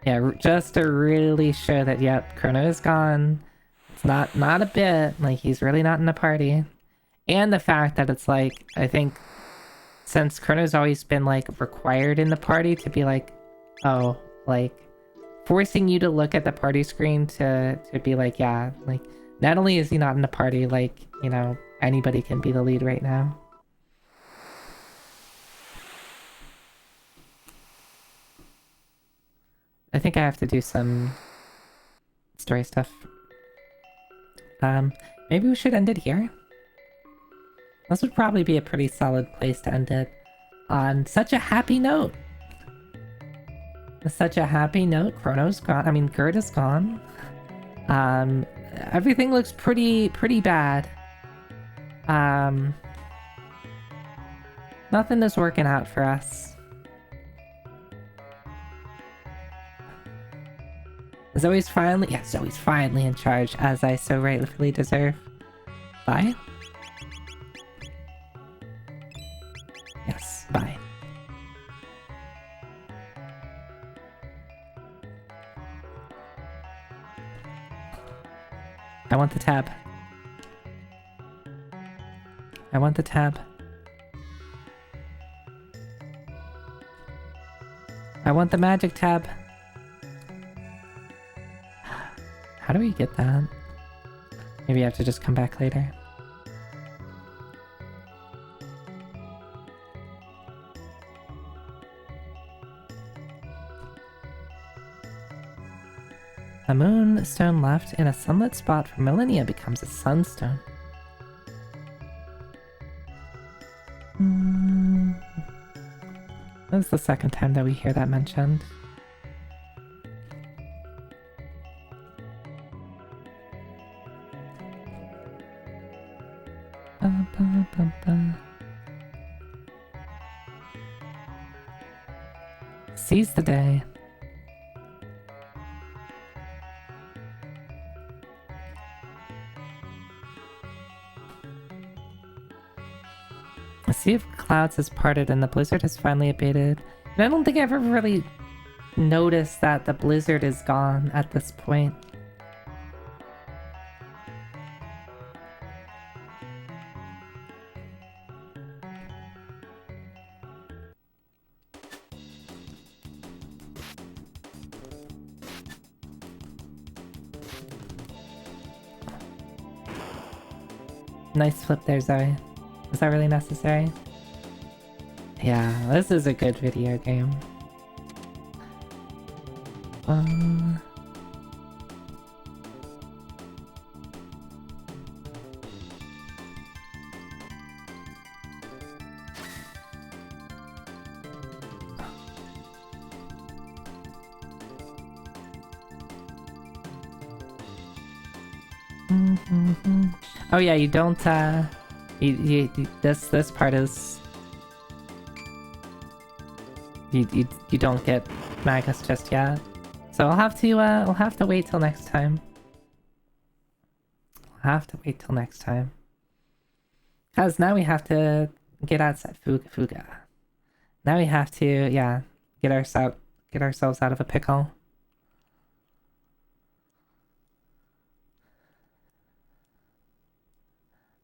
D: Yeah, just to really show that, yep, Chrono is gone. It's not a bit, he's really not in the party. And the fact that it's I think, since Chrono's always been, required in the party to be forcing you to look at the party screen to be yeah, not only is he not in the party, anybody can be the lead right now. I think I have to do some story stuff. Maybe we should end it here. This would probably be a pretty solid place to end it. On such a happy note. Such a happy note. Chrono's gone. I mean, Gert is gone. Everything looks pretty bad. Nothing is working out for us. Zoe's finally, yeah, Zoe's finally in charge, as I so rightfully deserve. Bye? Yes, bye. I want the tab. I want the tab. I want the magic tab. How do we get that? Maybe I have to just come back later. A moonstone left in a sunlit spot for millennia becomes a sunstone. This is the second time that we hear that mentioned. Ba, ba, ba, ba. Seize the day. A sea of clouds has parted and the blizzard has finally abated. And I don't think I've ever really noticed that the blizzard is gone at this point. Nice flip there, Zoe. Was that really necessary? Yeah, this is a good video game. Oh yeah, you don't, this part is... You don't get Magus just yet. So I'll have to wait till next time. I'll have to wait till next time. Cause now we have to get outside Fuga. Now we have to, yeah, get ourselves out of a pickle.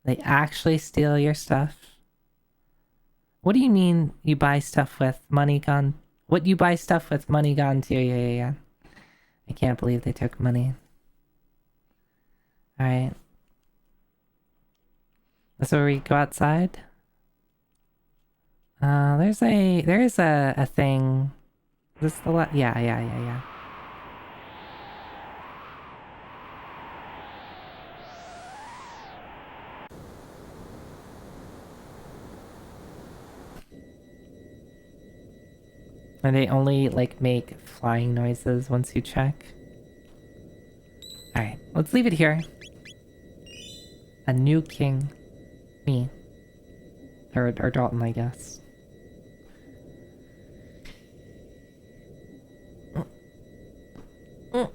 D: They actually steal your stuff? What do you mean you buy stuff with money gone? What, you buy stuff with money gone too? Yeah. I can't believe they took money. Alright. So where we go outside? There is a thing. Is this the yeah. And they only, like, make flying noises once you check. Alright, let's leave it here. A new king. Me. Or Dalton, I guess. Oh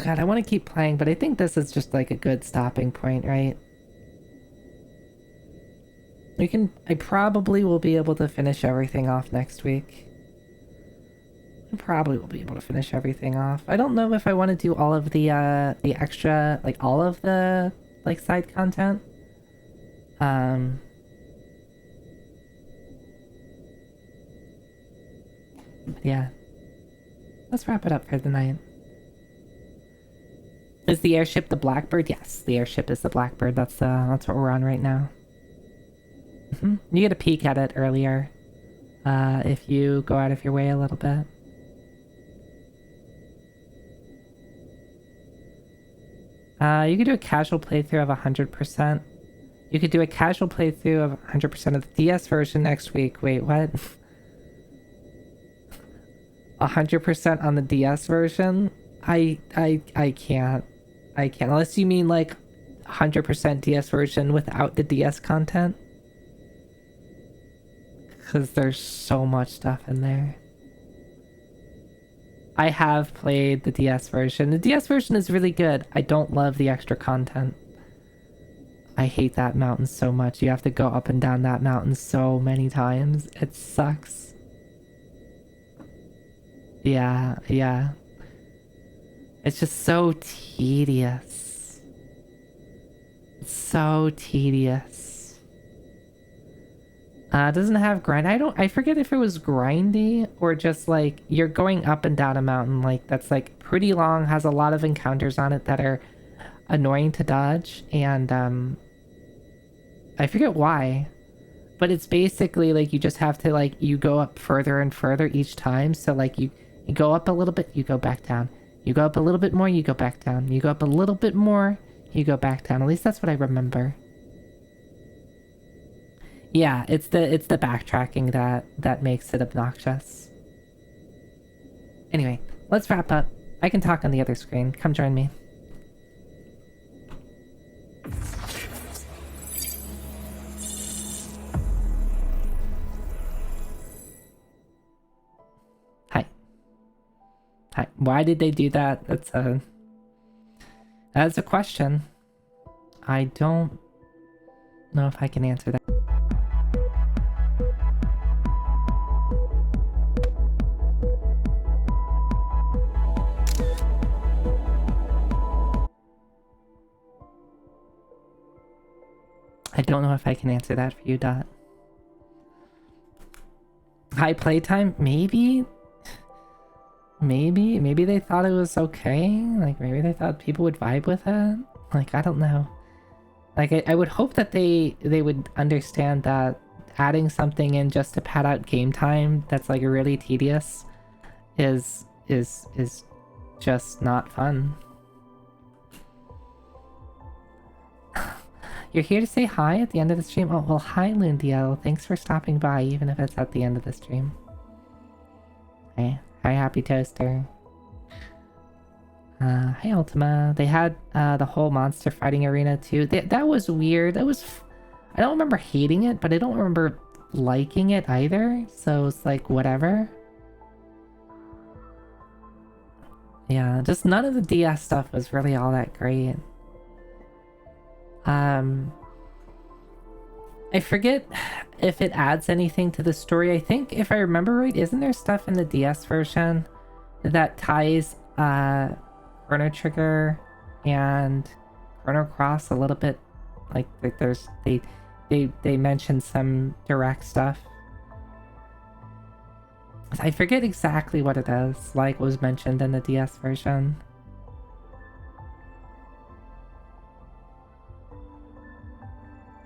D: god, I want to keep playing, but I think this is just, like, a good stopping point, right? I probably will be able to finish everything off next week. I probably will be able to finish everything off. I don't know if I want to do all of the extra, like, all of the, like, side content. Yeah. Let's wrap it up for the night. Is the airship the Blackbird? Yes, the airship is the Blackbird. That's what we're on right now. You get a peek at it earlier, if you go out of your way a little bit. You could do a casual playthrough of 100%. You could do a casual playthrough of 100% of the DS version next week. Wait, what? 100% on the DS version? I can't. I can't. Unless you mean, like, 100% DS version without the DS content. Because there's so much stuff in there. I have played the DS version. The DS version is really good. I don't love the extra content. I hate that mountain so much. You have to go up and down that mountain so many times. It sucks. Yeah, yeah. It's just so tedious. It's so tedious. Doesn't have grind. I forget if it was grindy or just like you're going up and down a mountain like that's like pretty long, has a lot of encounters on it that are annoying to dodge, and I forget why, but it's basically like you just have to like you go up further and further each time. So like you go up a little bit, you go back down. You go up a little bit more, you go back down. You go up a little bit more, you go back down. At least that's what I remember. Yeah, it's the backtracking that makes it obnoxious. Anyway, let's wrap up. I can talk on the other screen. Come join me. Hi. Hi. Why did they do that? That's a question. I don't know if I can answer that. I don't know if I can answer that for you, Dot. High playtime? Maybe? Maybe they thought it was okay? Like, maybe they thought people would vibe with it? Like, I don't know. Like, I would hope that they would understand that adding something in just to pad out game time that's, like, really tedious is just not fun. You're here to say hi at the end of the stream? Oh, well, hi, Lundiel. Thanks for stopping by, even if it's at the end of the stream. Hey, hi, Happy Toaster. Hi, Ultima. They had the whole monster fighting arena, too. That was weird. I don't remember hating it, but I don't remember liking it either. So it's like, whatever. Yeah, just none of the DS stuff was really all that great. I forget if it adds anything to the story. I think, if I remember right, isn't there stuff in the DS version that ties Chrono Trigger and Chrono Cross a little bit? Like there's they mentioned some direct stuff. I forget exactly what it is, like was mentioned in the DS version.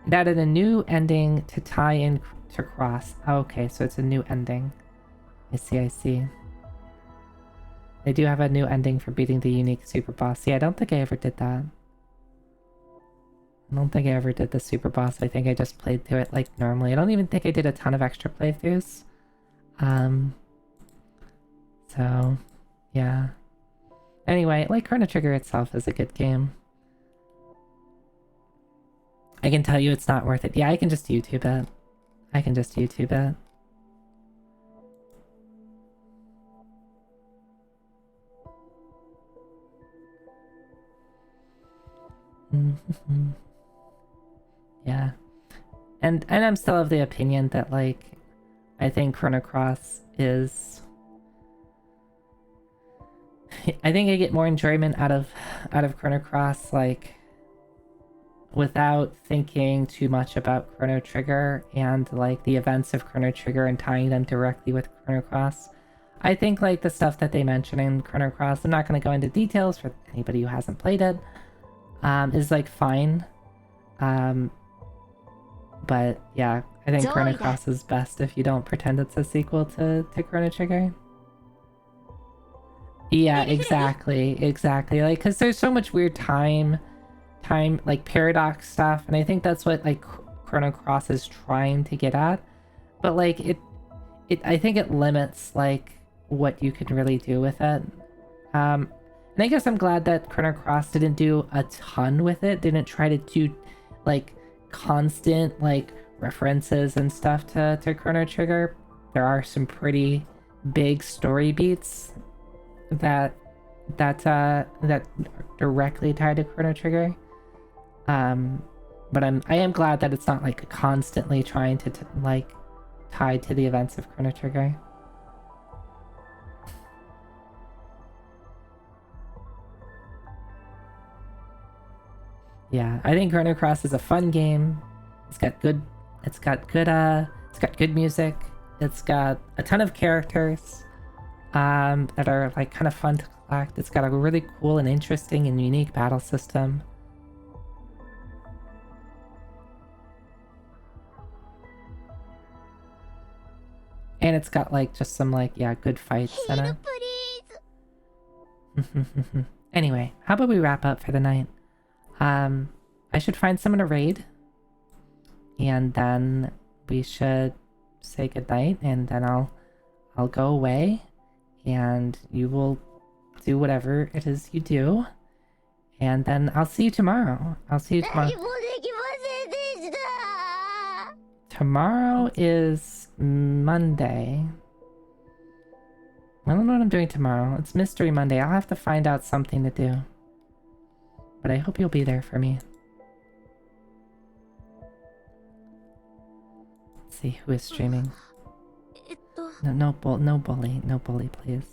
D: It added a new ending to tie in to Cross. Oh, okay, so it's a new ending. I see. They do have a new ending for beating the unique super boss. Yeah, I don't think I ever did that. I don't think I ever did the super boss. I think I just played through it like normally. I don't even think I did a ton of extra playthroughs. So, yeah. Anyway, like Chrono Trigger itself is a good game. I can tell you it's not worth it. Yeah, I can just YouTube it. Yeah. And I'm still of the opinion that, like, I think Chrono Cross is... I think I get more enjoyment out of Chrono Cross, like, without thinking too much about Chrono Trigger and like the events of Chrono Trigger and tying them directly with Chrono Cross. I think like the stuff that they mention in Chrono Cross, I'm not going to go into details for anybody who hasn't played it, is like fine. But yeah, I think Chrono Cross is best if you don't pretend it's a sequel to Chrono Trigger. Yeah, exactly. Like, because there's so much weird time like paradox stuff, and I think that's what like Chrono Cross is trying to get at, but like I think it limits like what you can really do with it. And I guess I'm glad that Chrono Cross didn't do a ton with it, didn't try to do like constant like references and stuff to Chrono Trigger. There are some pretty big story beats that directly tied to Chrono Trigger. But I am glad that it's not like constantly trying to like tied to the events of Chrono Trigger. Yeah, I think Chrono Cross is a fun game. It's got good music. It's got a ton of characters that are like kind of fun to collect. It's got a really cool and interesting and unique battle system. And it's got like just some like, yeah, good fights in it. Anyway, how about we wrap up for the night? I should find someone to raid. And then we should say goodnight, and then I'll go away and you will do whatever it is you do. And then I'll see you tomorrow. I'll see you tomorrow. Tomorrow is Monday. I don't know what I'm doing tomorrow. It's Mystery Monday. I'll have to find out something to do. But I hope you'll be there for me. Let's see who is streaming. No bully, please.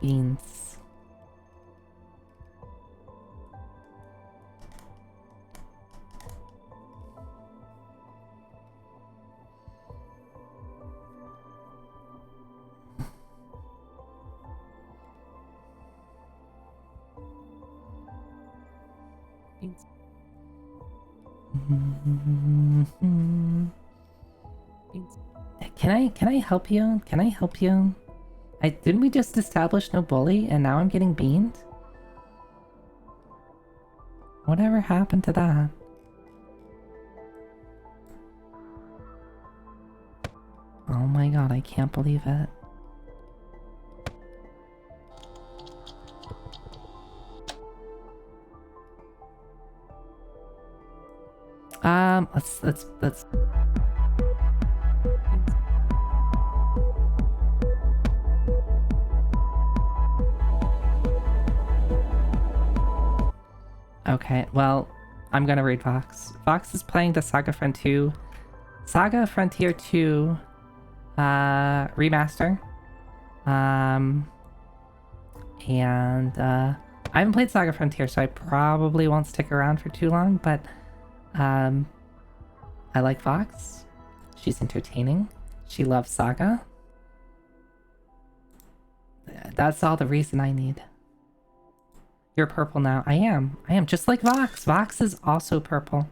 D: Beans. Can I help you? Can I help you? Didn't we just establish no bully and now I'm getting beamed? Whatever happened to that? Oh my god, I can't believe it. Let's Okay, well, I'm gonna read Vox. Vox is playing the Saga Frontier 2 remaster. And I haven't played Saga Frontier, so I probably won't stick around for too long, but I like Vox. She's entertaining. She loves Saga. That's all the reason I need. You're purple now. I am just like Vox. Vox is also purple.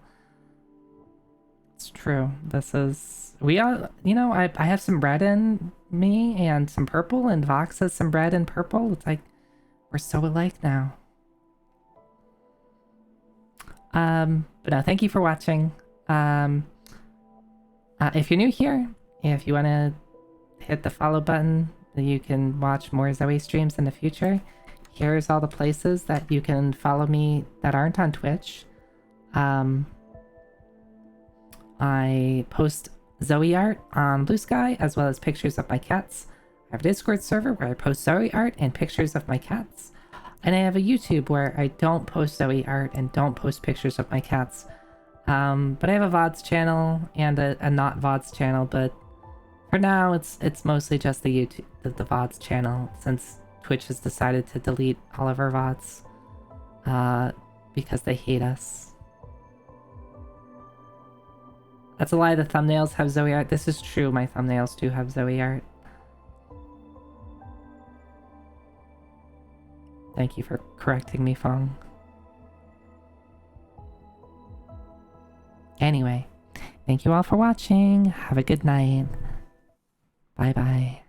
D: It's true. This is... We are... You know, I have some red in me and some purple, and Vox has some red and purple. It's like, we're so alike now. But no, thank you for watching. If you're new here, if you want to hit the follow button, you can watch more Zoe streams in the future. Here's all the places that you can follow me that aren't on Twitch. I post Zoe art on Blue Sky, as well as pictures of my cats. I have a Discord server where I post Zoe art and pictures of my cats. And I have a YouTube where I don't post Zoe art and don't post pictures of my cats. But I have a VODs channel and a not VODs channel, but for now it's mostly just the YouTube, the VODs channel, since Twitch has decided to delete all of our VODs because they hate us. That's a lie, the thumbnails have Zoe art. This is true, my thumbnails do have Zoe art. Thank you for correcting me, Fong. Anyway, thank you all for watching. Have a good night. Bye-bye.